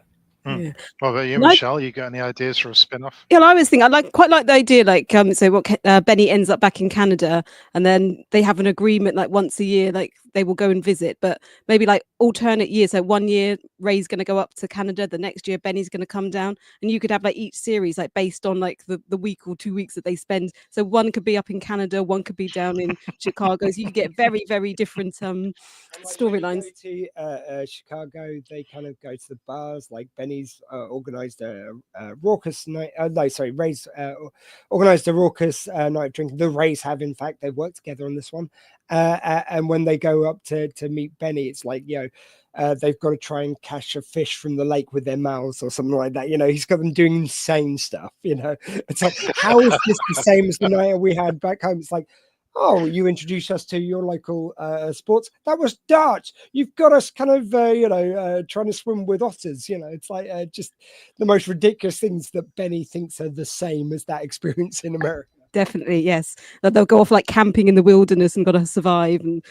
Yeah. What about you, Like- Michelle? You got any ideas for a spin-off? Yeah, I was thinking I quite like the idea, like so what Benny ends up back in Canada, and then they have an agreement like once a year, like they will go and visit, but maybe like alternate years. So one year Ray's going to go up to Canada, the next year Benny's going to come down, and you could have like each series like based on like the week or 2 weeks that they spend. So one could be up in Canada, one could be down in Chicago. So you could get very, very different storylines. To Chicago, they kind of go to the bars. Like Benny's organized a raucous night. Ray's organized a raucous night of drinking. The Rays have, in fact, they worked together on this one. And when they go up to meet Benny, it's like, you know, they've got to try and catch a fish from the lake with their mouths or something like that. You know, he's got them doing insane stuff. You know, it's like, how is this the same as the night we had back home? It's like, oh, you introduced us to your local sports. That was darts. You've got us kind of, trying to swim with otters. You know, it's like just the most ridiculous things that Benny thinks are the same as that experience in America. Definitely, yes. That they'll go off like camping in the wilderness and got to survive. And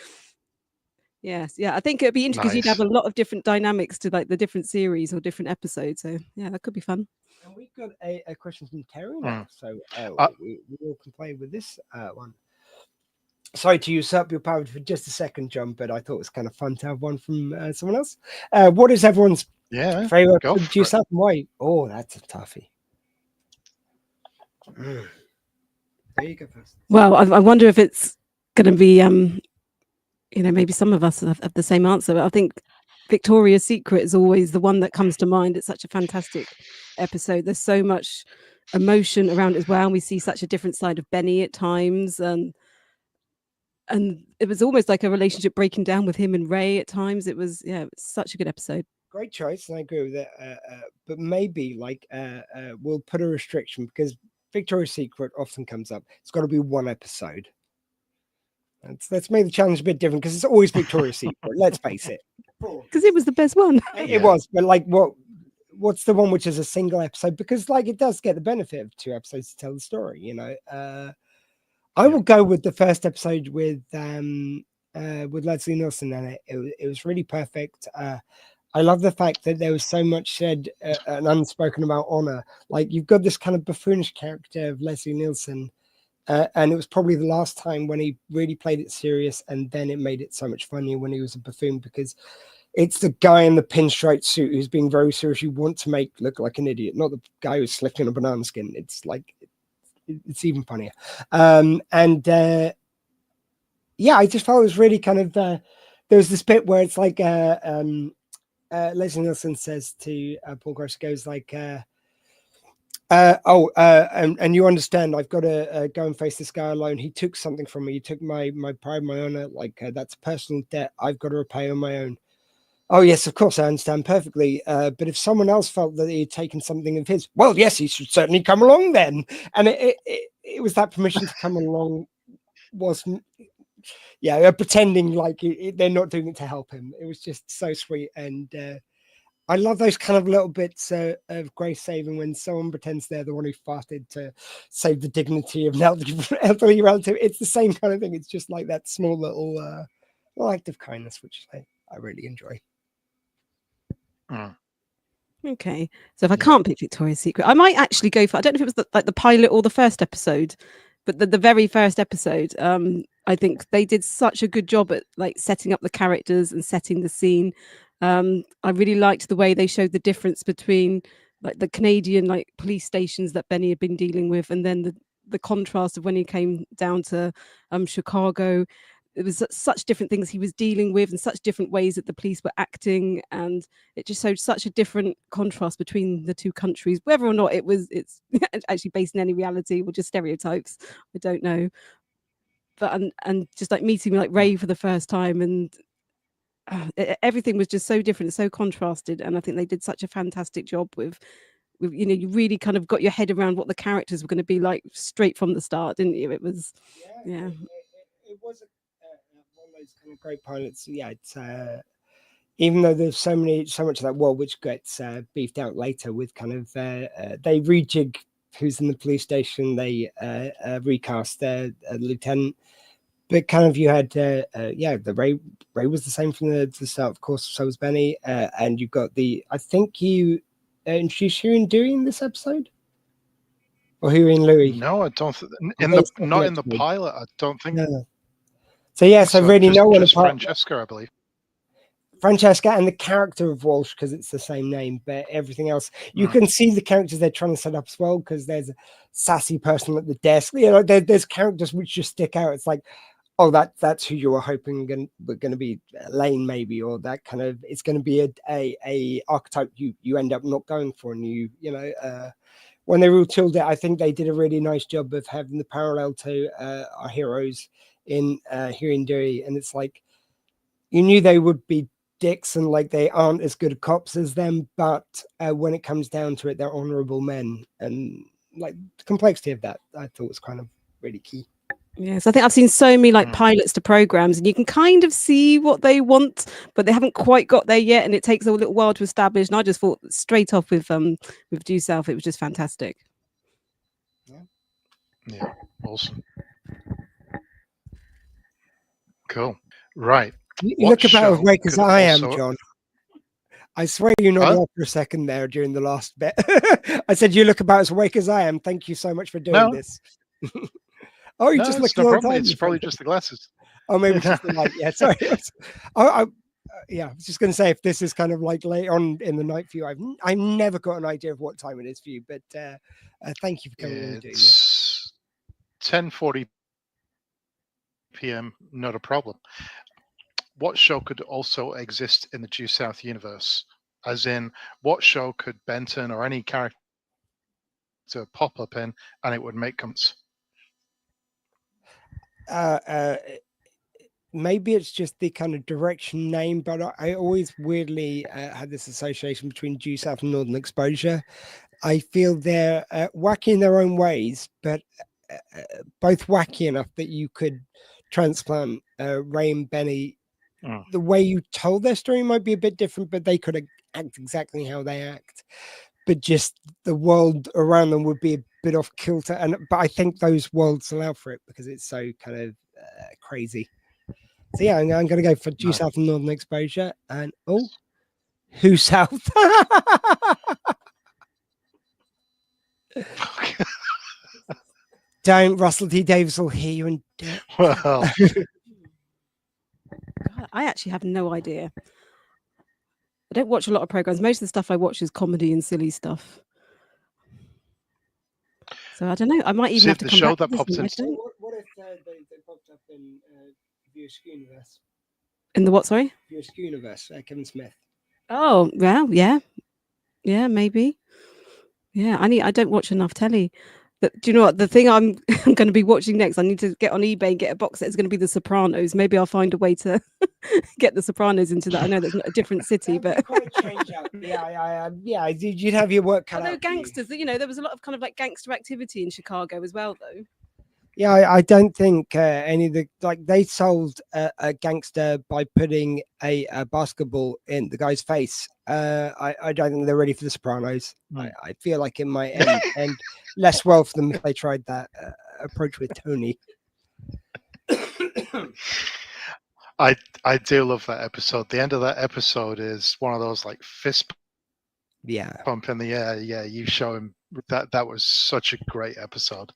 yes, yeah, I think it'd be interesting because you'd have a lot of different dynamics to like the different series or different episodes. So yeah, that could be fun. And we've got a question from Terry now, so we all can play with this one. Sorry to usurp your power for just a second, John, but I thought it was kind of fun to have one from someone else. What is everyone's favorite Due South and why? Oh, that's a toughie. There you go first. Well, I wonder if it's going to be, maybe some of us have the same answer. But I think Victoria's Secret is always the one that comes to mind. It's such a fantastic episode. There's so much emotion around it as well. And we see such a different side of Benny at times. And it was almost like a relationship breaking down with him and Ray at times. It was such a good episode. Great choice, and I agree with it. But maybe we'll put a restriction, because Victoria's Secret often comes up. It's got to be one episode. Let's make the challenge a bit different, because it's always Victoria's Secret. Let's face it. Because it was the best one. It was, but like what's the one which is a single episode? Because like it does get the benefit of 2 episodes to tell the story. You know. I will go with the first episode with Leslie Nielsen in it. It was really perfect. I love the fact that there was so much said and unspoken about honor. Like, you've got this kind of buffoonish character of Leslie Nielsen, and it was probably the last time when he really played it serious, and then it made it so much funnier when he was a buffoon, because it's the guy in the pinstripe suit who's being very serious you want to make look like an idiot, not the guy who's slipping a banana skin. It's like, it's even funnier. I just felt it was really kind of there was this bit where it's like Leslie Nielsen says to Paul Gross, goes like And you understand, I've got to go and face this guy alone. He took something from me. He took my pride, my honor. Like that's a personal debt I've got to repay on my own. Oh yes, of course I understand perfectly. But if someone else felt that he had taken something of his, well, yes, he should certainly come along then. And it was that permission to come along wasn't, pretending like they're not doing it to help him. It was just so sweet, and I love those kind of little bits of grace saving when someone pretends they're the one who farted to save the dignity of an elderly relative. It's the same kind of thing. It's just like that small little act of kindness, which I really enjoy. Okay, so if I can't pick Victoria's Secret, I might actually go for, I don't know if it was the pilot or the first episode, but the very first episode. I think they did such a good job at like setting up the characters and setting the scene. I really liked the way they showed the difference between like the Canadian like police stations that Benny had been dealing with, and then the contrast of when he came down to Chicago. It was such different things he was dealing with and such different ways that the police were acting, and it just showed such a different contrast between the two countries. Whether or not it's actually based in any reality or just stereotypes, I don't know. But and just like meeting like Ray for the first time, and everything was just so different, so contrasted, and I think they did such a fantastic job with you really kind of got your head around what the characters were going to be like straight from the start, didn't you? It was It was one of those kind of great pilots. Yeah, it's even though there's so much of that world which gets beefed out later with kind of they rejig who's in the police station, they recast their lieutenant. But kind of you had, the Ray was the same from the start, of course, so was Benny. And you've got I think you introduced Huey and Dewey in this episode? Or Huey and Louie? No, I don't. Not in the pilot, I don't think. No. So, yes, I really know one just apart. Francesca, I believe. Francesca and the character of Walsh, because it's the same name, but everything else you can see the characters they're trying to set up as well, because there's a sassy person at the desk. There's characters which just stick out. It's like, oh, that's who you were hoping we're going to be, Lane maybe, or that kind of, it's going to be a archetype you end up not going for, and when they retooled it, I think they did a really nice job of having the parallel to our heroes in Huey and Dewey, and it's like you knew they would be dicks and like they aren't as good cops as them, but when it comes down to it, they're honorable men, and like the complexity of that I thought was kind of really key. Yes, I think I've seen so many like pilots to programs, and you can kind of see what they want, but they haven't quite got there yet, and it takes a little while to establish. And I just thought straight off with Due South, it was just fantastic. Yeah, awesome. Cool. Right. You look about as awake as I am, John. I swear you nodded off for a second there during the last bit. I said you look about as awake as I am. Thank you so much for doing this. Oh, you just look. No problem. It's probably just the glasses. Oh, maybe it's just the light. Yeah, sorry. I was just going to say, if this is kind of like late on in the night for you, I've never got an idea of what time it is for you. But thank you for coming and doing this. 10:40 p.m. Not a problem. What show could also exist in the Due South universe? As in, what show could Benton or any character pop up in, and it would make comments? Maybe it's just the kind of direction name, but I always weirdly had this association between Due South and Northern Exposure. I feel they're wacky in their own ways, but both wacky enough that you could transplant Ray and Benny. The way you told their story might be a bit different, but they could act exactly how they act. But just the world around them would be a bit off kilter, but I think those worlds allow for it because it's so kind of crazy. So yeah, I'm going to go for Due South and Northern Exposure, and Who South? Don't. Russell T Davies will hear you and do it. Well, God, I actually have no idea. I don't watch a lot of programs. Most of the stuff I watch is comedy and silly stuff. So I don't know. I might even have to come back to this one. What if they popped up in View Universe? In the what? Sorry. View Universe. Kevin Smith. Oh well, yeah, maybe. Yeah, I don't watch enough telly. But do you know what? The thing I'm going to be watching next, I need to get on eBay and get a box set. It's going to be The Sopranos. Maybe I'll find a way to get The Sopranos into that. I know that's not a different city, but yeah, you'd have your work cut although out for you. gangsters, there was a lot of kind of like gangster activity in Chicago as well, though. Yeah, I don't think any of they sold a gangster by putting a basketball in the guy's face. I don't think they're ready for The Sopranos. I feel like it might end less well for them if they tried that approach with Tony. I do love that episode. The end of that episode is one of those like fist pump in the air. Yeah, you show him that was such a great episode.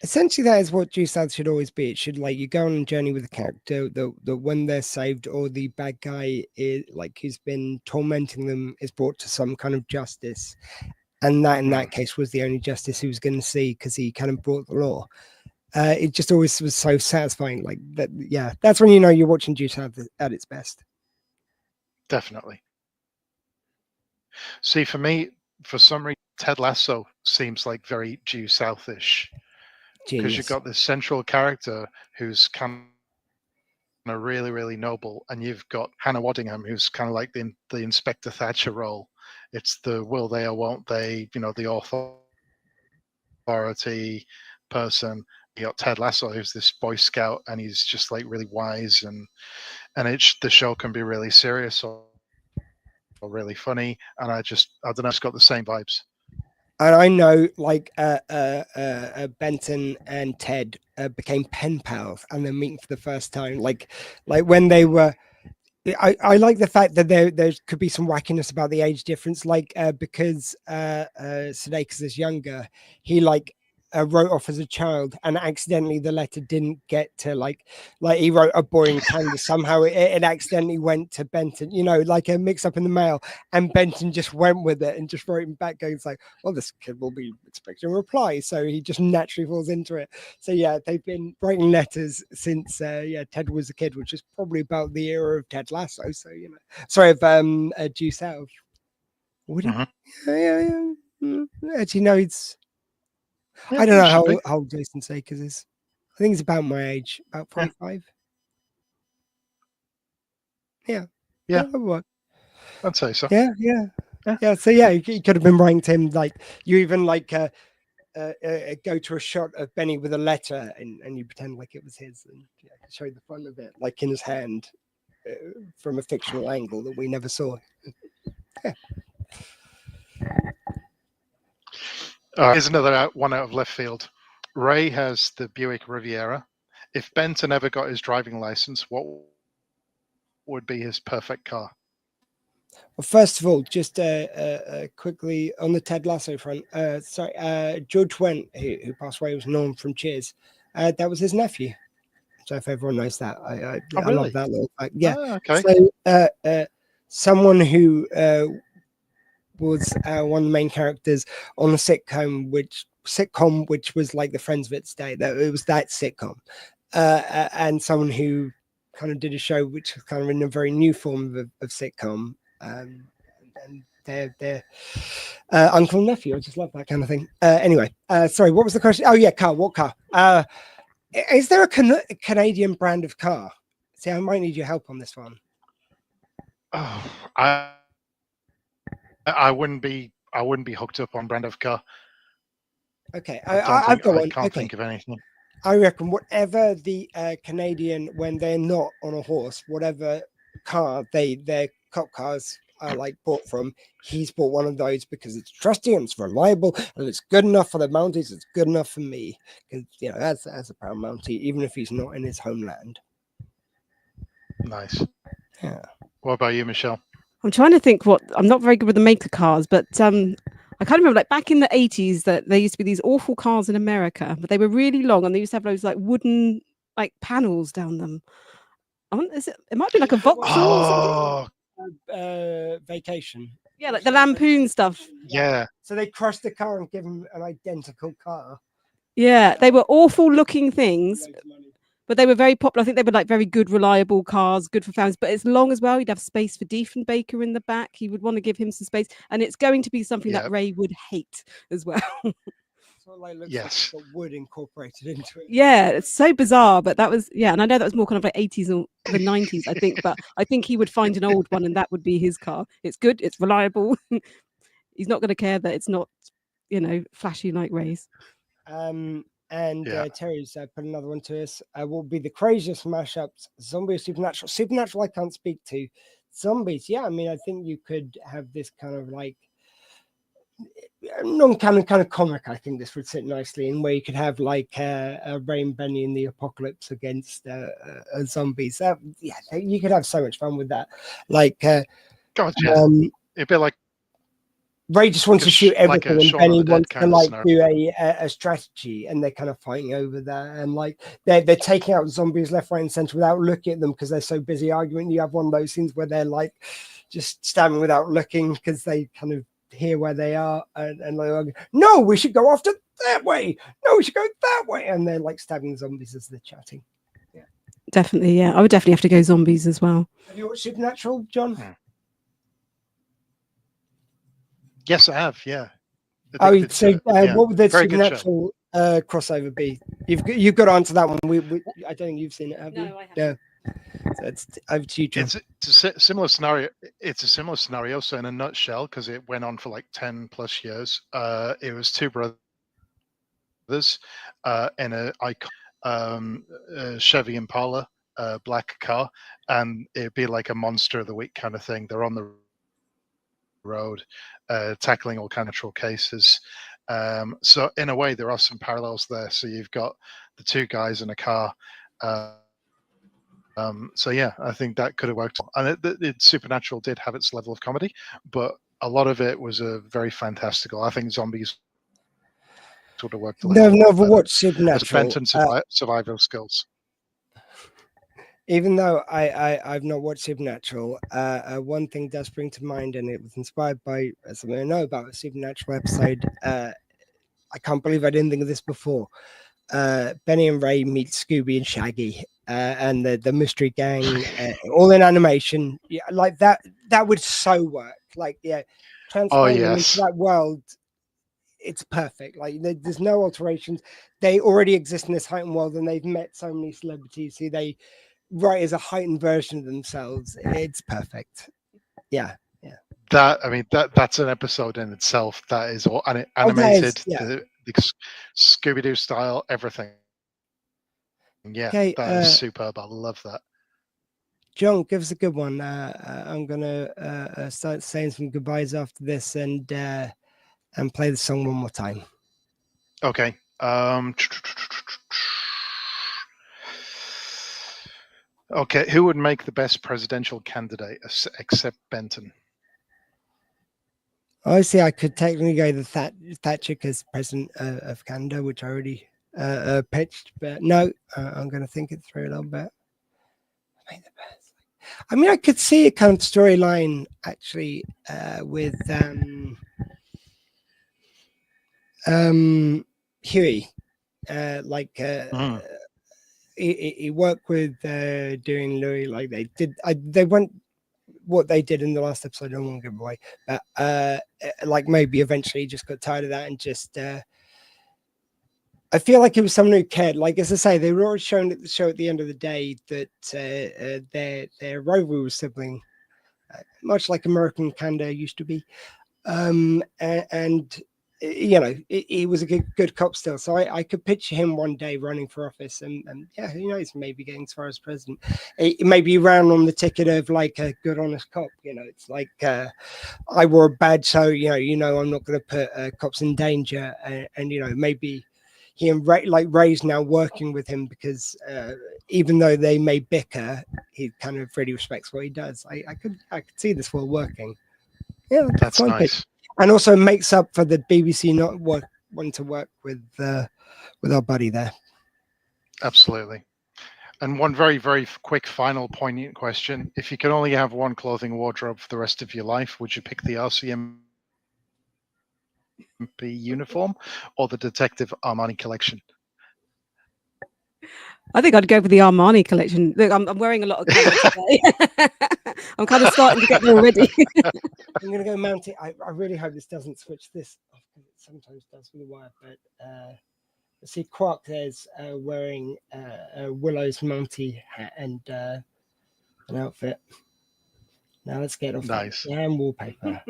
Essentially, that is what Due South should always be. It should you go on a journey with a character. The when they're saved or the bad guy is who's been tormenting them is brought to some kind of justice, and that in that case was the only justice he was going to see because he kind of brought the law. It just always was so satisfying. Like that, yeah. That's when you know you're watching Due South at its best. Definitely. See, for me, for some reason, Ted Lasso seems like very Due Southish. Because you've got this central character who's kind of really, really noble, and you've got Hannah Waddingham, who's kind of like the Inspector Thatcher role. It's the will they or won't they, the authority person. You got Ted Lasso, who's this Boy Scout, and he's just like really wise, and the show can be really serious or really funny, and I don't know, it's got the same vibes. And I know, Benton and Ted became pen pals, and they're meeting for the first time. Like when they were, I like the fact that there could be some wackiness about the age difference. Because Sudeikis is younger, he wrote off as a child, and accidentally the letter didn't get to he wrote a boring Candace. Somehow it accidentally went to Benton, a mix up in the mail, and Benton just went with it and just wrote him back going well, this kid will be expecting a reply, so he just naturally falls into it. So yeah, they've been writing letters since Ted was a kid, which is probably about the era of Ted Lasso. So of Due South. Actually, no, it's. Yeah, I don't know how old Jason Sakers is. I think he's about my age, about 45. Yeah. I'd say so. Yeah. So yeah, you could have been writing to him you even go to a shot of Benny with a letter and you pretend like it was his and show the front of it in his hand from a fictional angle that we never saw. Yeah. Here's another one out of left field. Ray has the Buick Riviera. If Benton ever got his driving license, what would be his perfect car? Well, first of all, just quickly on the Ted Lasso front, George Wendt, who passed away, was Norm from Cheers. That was his nephew. So if everyone knows that, I love that little fact. Yeah. Okay. So someone who was one of the main characters on a sitcom, which was like the Friends of Its day. That it was that sitcom, and someone who kind of did a show which was kind of in a very new form of sitcom, and they're uncle and nephew. I just love that kind of thing. Anyway, sorry, what was the question? Oh yeah, car. What car? Is there a Canadian brand of car? See, I might need your help on this one. Oh, I wouldn't be hooked up on brand of car. Okay, I one. can't think of anything. I reckon whatever the Canadian, when they're not on a horse, whatever car their cop cars are bought from, he's bought one of those because it's trusty and it's reliable and it's good enough for the Mounties. It's good enough for me because as a proud Mountie, even if he's not in his homeland. Nice. Yeah. What about you, Michelle? I'm trying to think I'm not very good with the maker cars, but I can't remember back in the 80s that there used to be these awful cars in America, but they were really long and they used to have those wooden panels down them. It might be like a Vauxhall. Vacation. Yeah, like the Lampoon stuff. Yeah. So they crushed the car and give him an identical car. Yeah, they were awful looking things, But they were very popular. I think they were like very good, reliable cars, good for families. But it's long as well. You'd have space for Diefenbaker in the back. He would want to give him some space. And it's going to be something that Ray would hate as well. Sort of like looks like it's got wood incorporated into it. Yeah, it's so bizarre. But that was, and I know that was more kind of like 80s or the 90s, I think. But I think he would find an old one and that would be his car. It's good. It's reliable. He's not going to care that it's not, flashy like Ray's. Terry's put another one to us. What would be the craziest mashups? Zombie or supernatural? Supernatural, I can't speak to. Zombies, yeah. I mean, I think you could have this kind of like non-canon kind of comic. I think this would sit nicely in where you could have like Ray and Benny in the apocalypse against zombies. You could have so much fun with that. Like, it'd be like. Ray just wants to shoot everything, and Benny wants to like do a strategy, and they're kind of fighting over that, and like they're taking out zombies left, right, and center without looking at them because they're so busy arguing. You have one of those scenes where they're like just stabbing without looking because they kind of hear where they are, and like, no, we should go after that way. No, we should go that way, and they're like stabbing zombies as they're chatting. Yeah, definitely. Yeah, I would definitely have to go zombies as well. Have you watched Supernatural, John? Yes, I have. Yeah. What would the Supernatural crossover be? You've got to answer that one. I don't think you've seen it, have you? No, I haven't. Yeah. So it's over to you, John. It's a similar scenario. It's a similar scenario. So in a nutshell, because it went on for like 10 plus years, it was two brothers in a Chevy Impala, black car, and it'd be like a monster of the week kind of thing. They're on the road tackling all kind of natural cases, so in a way there are some parallels there. So you've got the two guys in a car, so yeah, I think that could have worked. And it Supernatural did have its level of comedy, but a lot of it was very fantastical. I think zombies sort of worked. I've never watched Supernatural. Benton survival skills. Even though I've not watched Supernatural, one thing does spring to mind, and it was inspired by something I know about a Supernatural episode. I can't believe I didn't think of this before. Benny and Ray meet Scooby and Shaggy, and the mystery gang, all in animation. Yeah, like that would so work. Like, transforming them into that world. It's perfect. Like, there's no alterations. They already exist in this heightened world, and they've met so many celebrities who they write as a heightened version of themselves. It's perfect. Yeah. That's an episode in itself. That is all animated, the Scooby-Doo style, everything. Yeah, that is superb. I love that. John, give us a good one. I'm gonna start saying some goodbyes after this and play the song one more time. Okay. Okay, who would make the best presidential candidate except Benton? Obviously, I could technically go the Thatcher as president of Canada, which I already pitched, but no, I'm going to think it through a little bit. I mean, I could see a kind of storyline actually with Huey, he worked with doing Louis like they did. They went what they did in the last episode. I don't want to give away, but like maybe eventually he just got tired of that and just. I feel like it was someone who cared. Like, as I say, they were already showing at the show at the end of the day that their rival sibling, much like American Canada used to be, and you know, he was a good cop still. So I could picture him one day running for office, and yeah, who knows, maybe getting as far as president. Maybe he ran on the ticket of like a good, honest cop. You know, it's like I wore a badge, so you know, I'm not going to put cops in danger, and you know, maybe. He and Ray's now working with him because even though they may bicker, he kind of really respects what he does. I could see this all working. Yeah, that's nice. And also makes up for the BBC not wanting to work with our buddy there. Absolutely. And one very, very quick, final, poignant question: if you could only have one clothing wardrobe for the rest of your life, would you pick the RCMP uniform or the Detective Armani collection? I think I'd go for the Armani collection. Look, I'm wearing a lot of colour today. I'm kind of starting to get there already. I'm going to go Mounty. I really hope this doesn't switch this off. It sometimes does with the wire, but see Quark there's wearing Willow's Mounty hat and an outfit. Now let's get off nice. And wallpaper.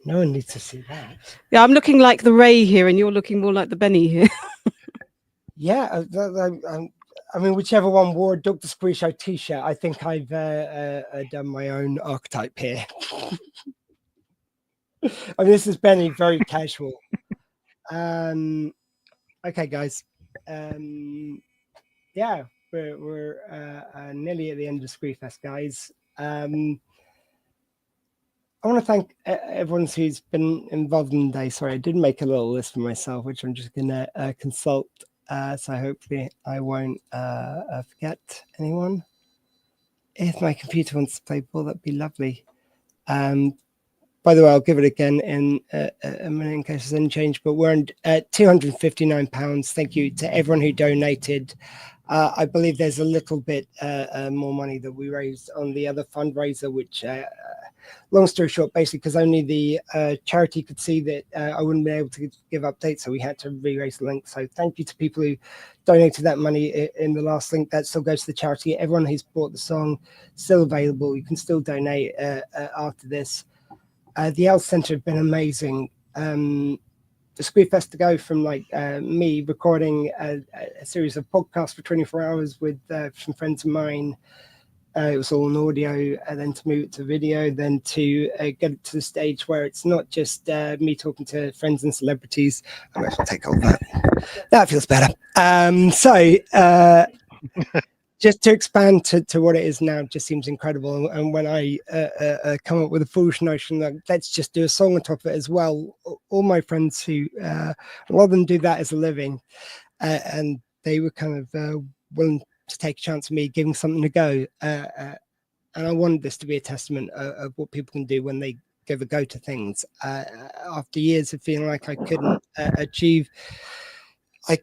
No one needs to see that. Yeah, I'm looking like the Ray here, and you're looking more like the Benny here. Yeah, I mean, whichever one wore a Doctor Squee show T-shirt, I think I've done my own archetype here. I mean, this is Benny, very casual. Okay, guys. Yeah, we're nearly at the end of Squeefest, guys. I want to thank everyone who's been involved in the day. Sorry, I did make a little list for myself, which I'm just going to consult. So hopefully I won't forget anyone. If my computer wants to play ball, that'd be lovely. By the way, I'll give it again in a minute in case there's any change, but we're at £259. Thank you to everyone who donated. I believe there's a little bit more money that we raised on the other fundraiser, which, long story short, basically, because only the charity could see that I wouldn't be able to give updates, so we had to re-raise the link. So thank you to people who donated that money in the last link. That still goes to the charity. Everyone who's bought the song, still available. You can still donate after this. The L Centre have been amazing. The Squeefest to go from like me recording a series of podcasts for 24 hours with some friends of mine. It was all in audio, and then to move it to video, then to get it to the stage where it's not just me talking to friends and celebrities. I'm going to take all that. That feels better. Just to expand to what it is now just seems incredible. And when I come up with a foolish notion that let's just do a song on top of it as well, all my friends who, a lot of them do that as a living, and they were kind of willing to take a chance of me giving something a go. And I wanted this to be a testament of what people can do when they give a go to things. After years of feeling like I couldn't achieve, I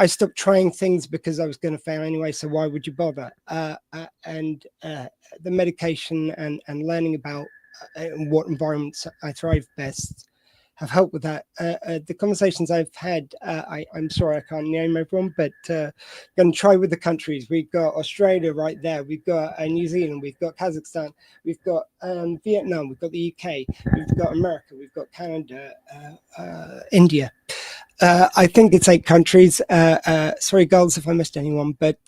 stopped trying things because I was going to fail anyway, so why would you bother? And the medication and learning about what environments I thrive best have helped with that. The conversations I've had, I'm sorry I can't name everyone, but going to try with the countries. We've got Australia right there. We've got New Zealand. We've got Kazakhstan. We've got Vietnam. We've got the UK. We've got America. We've got Canada, India. I think it's 8 countries. Sorry, girls, if I missed anyone, but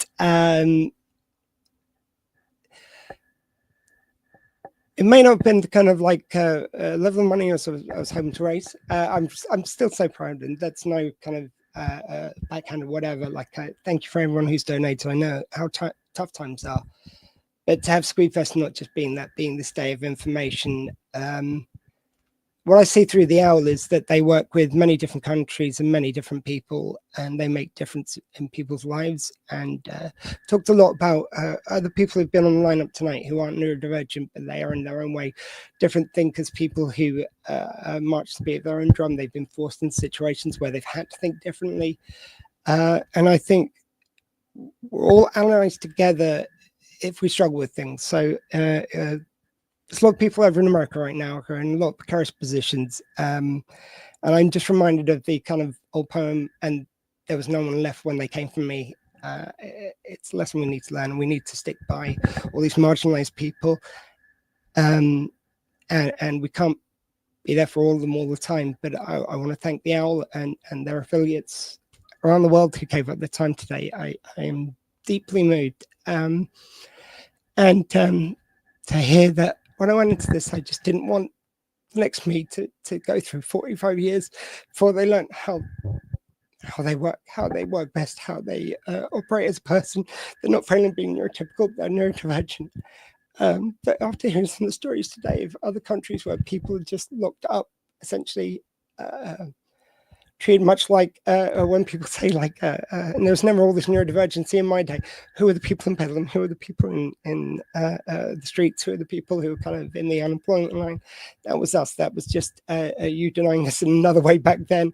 it may not have been the kind of like level of money I was hoping to raise. I'm still so proud, and that's no kind of backhand or whatever. Like, thank you for everyone who's donated. I know how tough times are, but to have Squeefest not just being this day of information. What I see through the OWL is that they work with many different countries and many different people, and they make difference in people's lives. And talked a lot about other people who've been on the lineup tonight who aren't neurodivergent, but they are in their own way different thinkers, people who march to the beat of their own drum. They've been forced in situations where they've had to think differently. And I think we're all allies together if we struggle with things. So there's a lot of people over in America right now who are in a lot of precarious positions. And I'm just reminded of the kind of old poem, and there was no one left when they came from me. It's a lesson we need to learn, and we need to stick by all these marginalized people. And we can't be there for all of them all the time. But I want to thank the OWL and their affiliates around the world who gave up their time today. I am deeply moved. And to hear that when I went into this, I just didn't want the next me to go through 45 years before they learned how they work best, how they operate as a person. They're not failing being neurotypical, they're neurodivergent. But after hearing some of the stories today of other countries where people are just locked up, essentially treated much like when people say like, and there was never all this neurodivergency in my day. Who are the people in Bedlam? Who are the people in the streets? Who are the people who are kind of in the unemployment line? That was us. That was just you denying us in another way back then.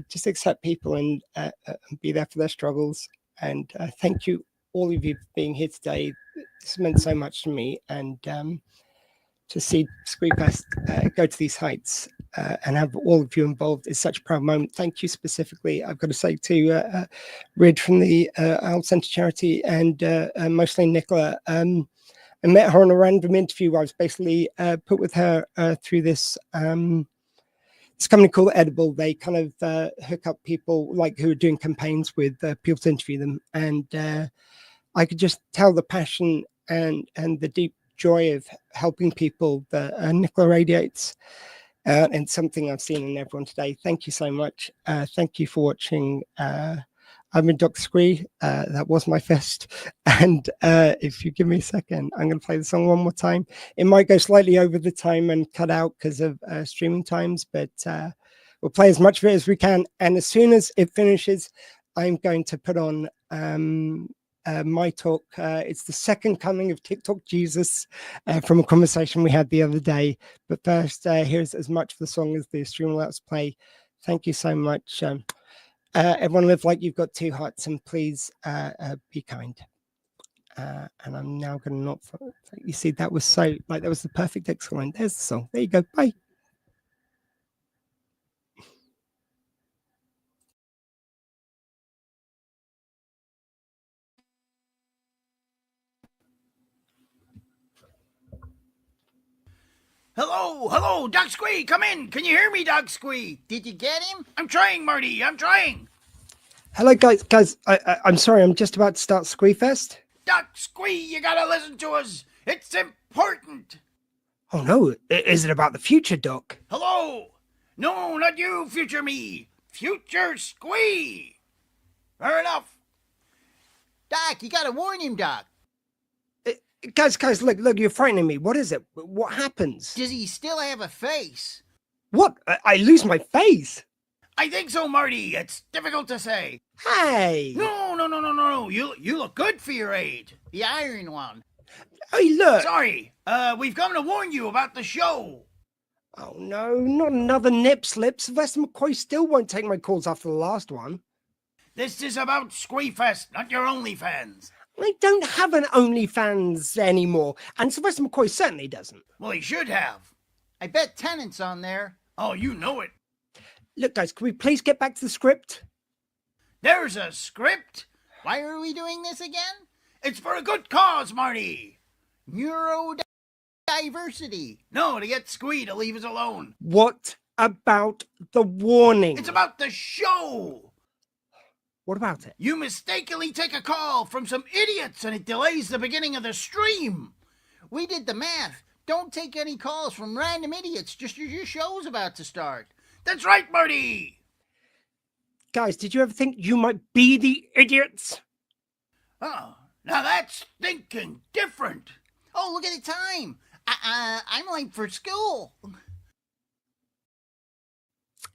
just accept people and be there for their struggles. And thank you, all of you, for being here today. This meant so much to me. And to see Squeefest go to these heights and have all of you involved is such a proud moment. Thank you specifically, I've got to say, to Rid from the Owl Centre charity, and mostly Nicola. I met her on a random interview. I was basically put with her through this this company called Edible. They kind of hook up people like who are doing campaigns with people to interview them, and I could just tell the passion and the deep joy of helping people that Nicola radiates, and something I've seen in everyone today. Thank you so much. Thank you for watching. I'm in Doctor Squee. That was my fest. And if you give me a second, I'm going to play the song one more time. It might go slightly over the time and cut out because of streaming times, but we'll play as much of it as we can. And as soon as it finishes, I'm going to put on my talk. It's the second coming of TikTok Jesus from a conversation we had the other day. But first, here's as much of the song as the stream will let us play. Thank you so much. Everyone live like you've got two hearts, and please be kind. And I'm now going to not. You see, that was so like that was the perfect exit line. There's the song. There you go. Bye. Hello, Doc Squee, come in. Can you hear me, Doc Squee? Did you get him? I'm trying, Marty, I'm trying. Hello, guys. I'm sorry. I'm just about to start Squeefest. Doc Squee, you gotta listen to us. It's important. Oh no! Is it about the future, Doc? Hello. No, not you, future me. Future Squee. Fair enough. Doc, you gotta warn him, Doc. Guys, look, you're frightening me. What is it? What happens? Does he still have a face? What? I lose my face? I think so, Marty. It's difficult to say. Hey! No. You look good for your age. The iron one. Hey, look! Sorry, we've come to warn you about the show. Oh no, not another nip slip. Sylvester McCoy still won't take my calls after the last one. This is about Squeefest, not your OnlyFans. I don't have an OnlyFans anymore, and Sylvester McCoy certainly doesn't. Well, he should have. I bet Tennant's on there. Oh, you know it. Look, guys, can we please get back to the script? There's a script? Why are we doing this again? It's for a good cause, Marty. Neurodiversity. No, to get Squee to leave us alone. What about the warning? It's about the show. What about it? You mistakenly take a call from some idiots and it delays the beginning of the stream. We did the math. Don't take any calls from random idiots just as your show's about to start. That's right, Marty. Guys, did you ever think you might be the idiots? Oh, now that's thinking different. Oh, look at the time. I'm late for school.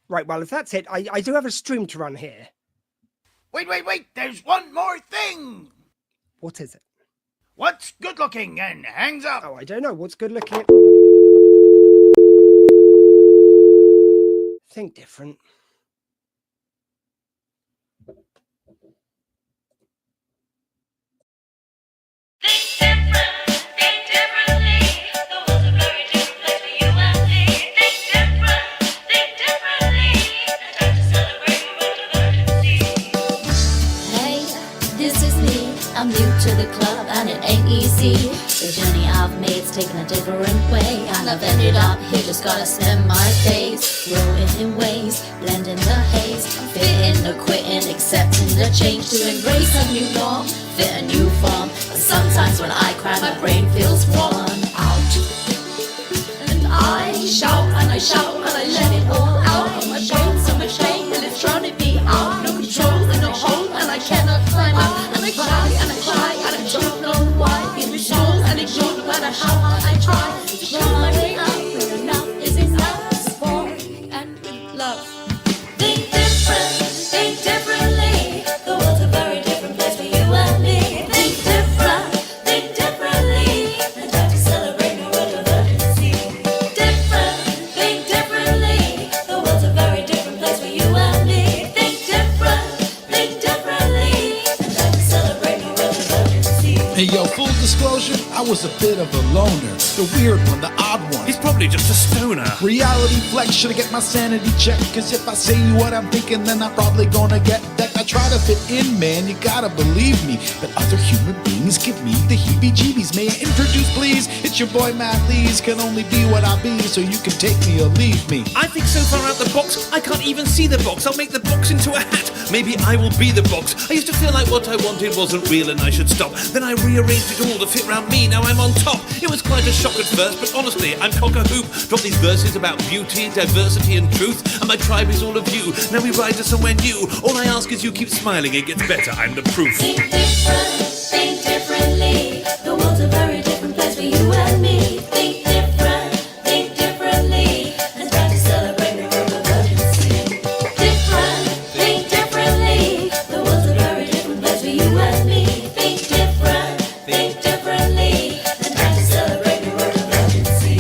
Right, well, if that's it, I do have a stream to run here. Wait, there's one more thing. What is it? What's good looking and hangs up? Oh, I don't know. What's good looking? Think different. I'm new to the club and it ain't easy. The journey I've made's taken a different way, and I've ended up here, just gotta spend my days growing in ways, blending the haze, fitting the quitting, accepting the change, to embrace a new norm, fit a new form. But sometimes when I cry, my brain feels worn out, and I shout and I shout and I let it all out of my brain. So much pain and it's drowning me out, no control in a hole, and I cannot climb out. I cry and I don't know why. Being restored and ignored, no matter how hard I try to show my way out, where enough is enough. Support and love. Think differently. The world's a very different place for you and me. Think differently. And time to celebrate no world of urgency. Think differently. was a bit of a loner. The weird one, the odd one. He's probably just a stoner. Reality flex, should I get my sanity checked? Cause if I say what I'm thinking, then I'm probably gonna get that. I try to fit in, man, you gotta believe me. But other human beings give me the heebie-jeebies. May I introduce, please? It's your boy Matt Lees. Can only be what I be, so you can take me or leave me. I think so far out the box, I can't even see the box. I'll make the box into a hat. Maybe I will be the box. I used to feel like what I wanted wasn't real and I should stop. Then I rearranged it all to fit round me. Now I'm on top. It was quite a shock at first, but honestly, I'm cock-a-hoop. Drop these verses about beauty, diversity and truth, and my tribe is all of you. Now we ride to somewhere new. All I ask is you keep smiling, it gets better, I'm the proof. Think different, think differently. The world's a very different place for you and me. Think differently. It's time to celebrate the birth of urgency. Different, think differently. The world's a very different place for you and me. Think differently. It's time to celebrate the birth of urgency.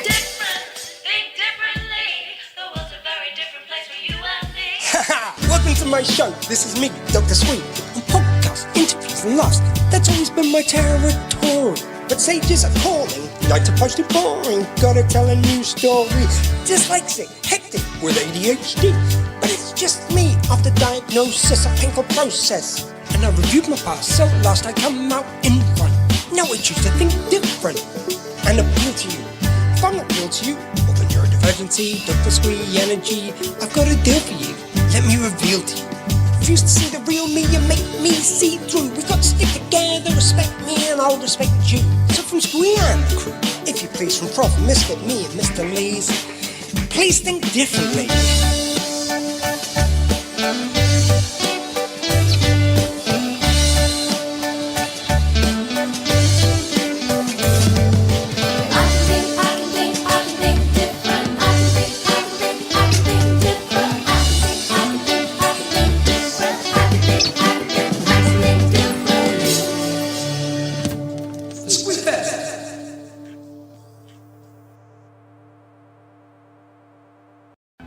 Different, think differently. The world's a very different place for you and me. Welcome to my show. This is me, Doctor Squee. On podcasts, interviews, and laughs. That's always been my territory. But sages are calling. Nights are supposed to be boring. Gotta tell a new story. Dyslexic, hectic with ADHD. But it's just me after diagnosis, a painful process. And I reviewed my past, so at last I come out in front. Now I choose to think different and appeal to you. If I'm not real to you, well then you're a divergency, Doctor Squee energy. I've got a deal for you. Let me reveal to you. Refuse to see the real me and make me see through. We've got to stick together, respect me and I'll respect you. So from Squee and the crew, if you please, from Prof, Misfit, me and Mr. Lees, please think differently.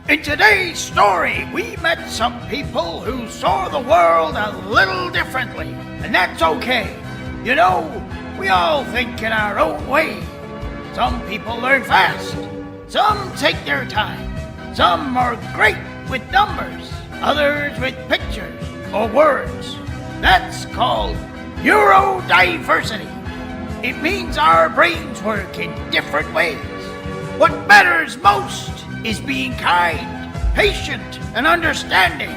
In today's story, we met some people who saw the world a little differently, and that's okay. You know, we all think in our own way. Some people learn fast, some take their time, some are great with numbers, others with pictures or words. That's called neurodiversity. It means our brains work in different ways. What matters most is being kind, patient, and understanding,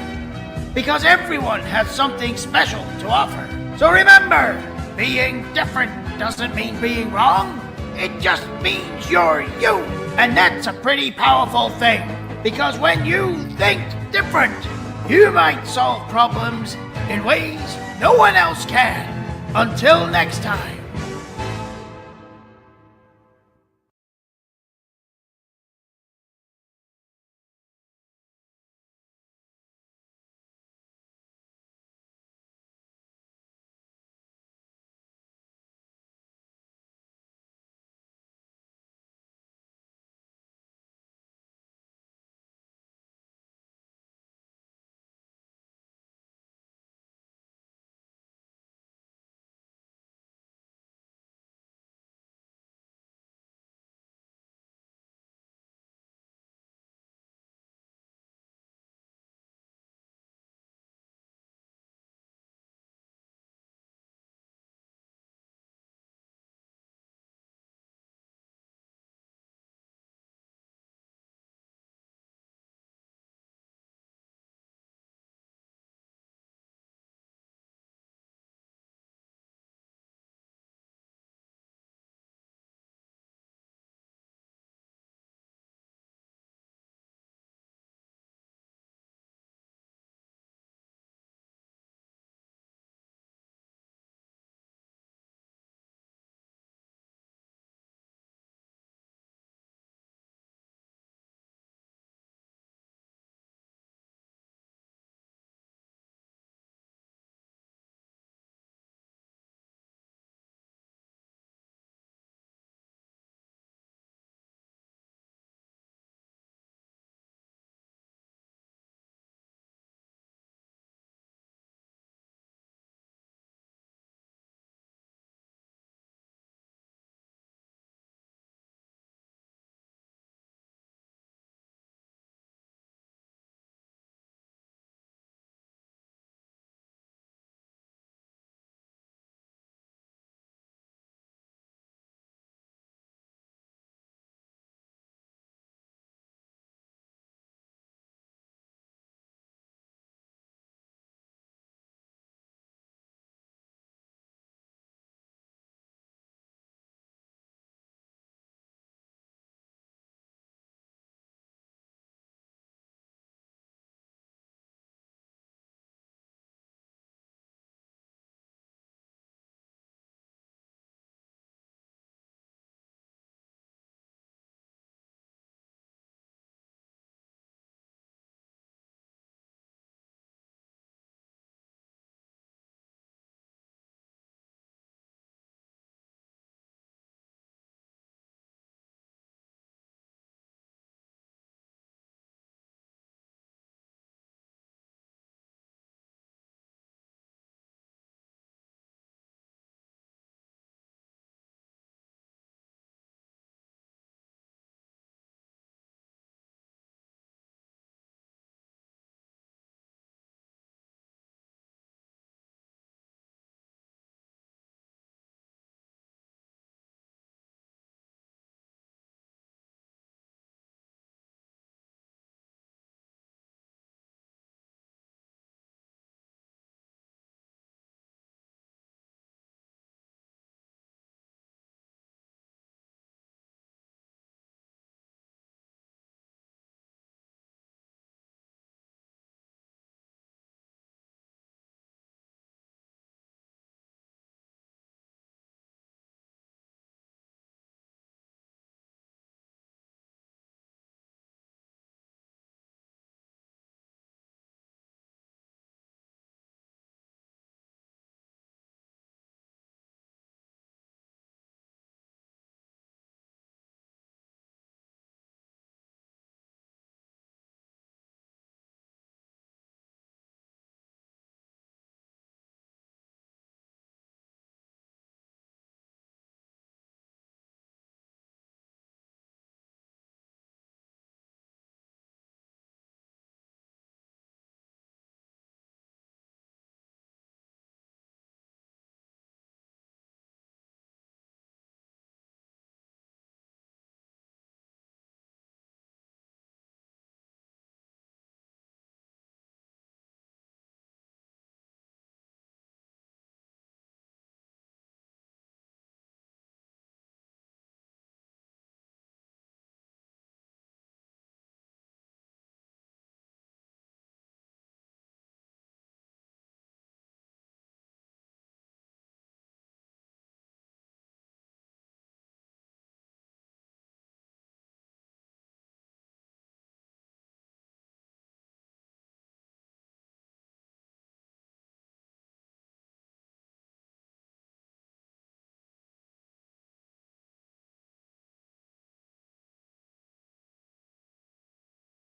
because everyone has something special to offer. So remember, being different doesn't mean being wrong. It just means you're you. And that's a pretty powerful thing, because when you think different, you might solve problems in ways no one else can. Until next time.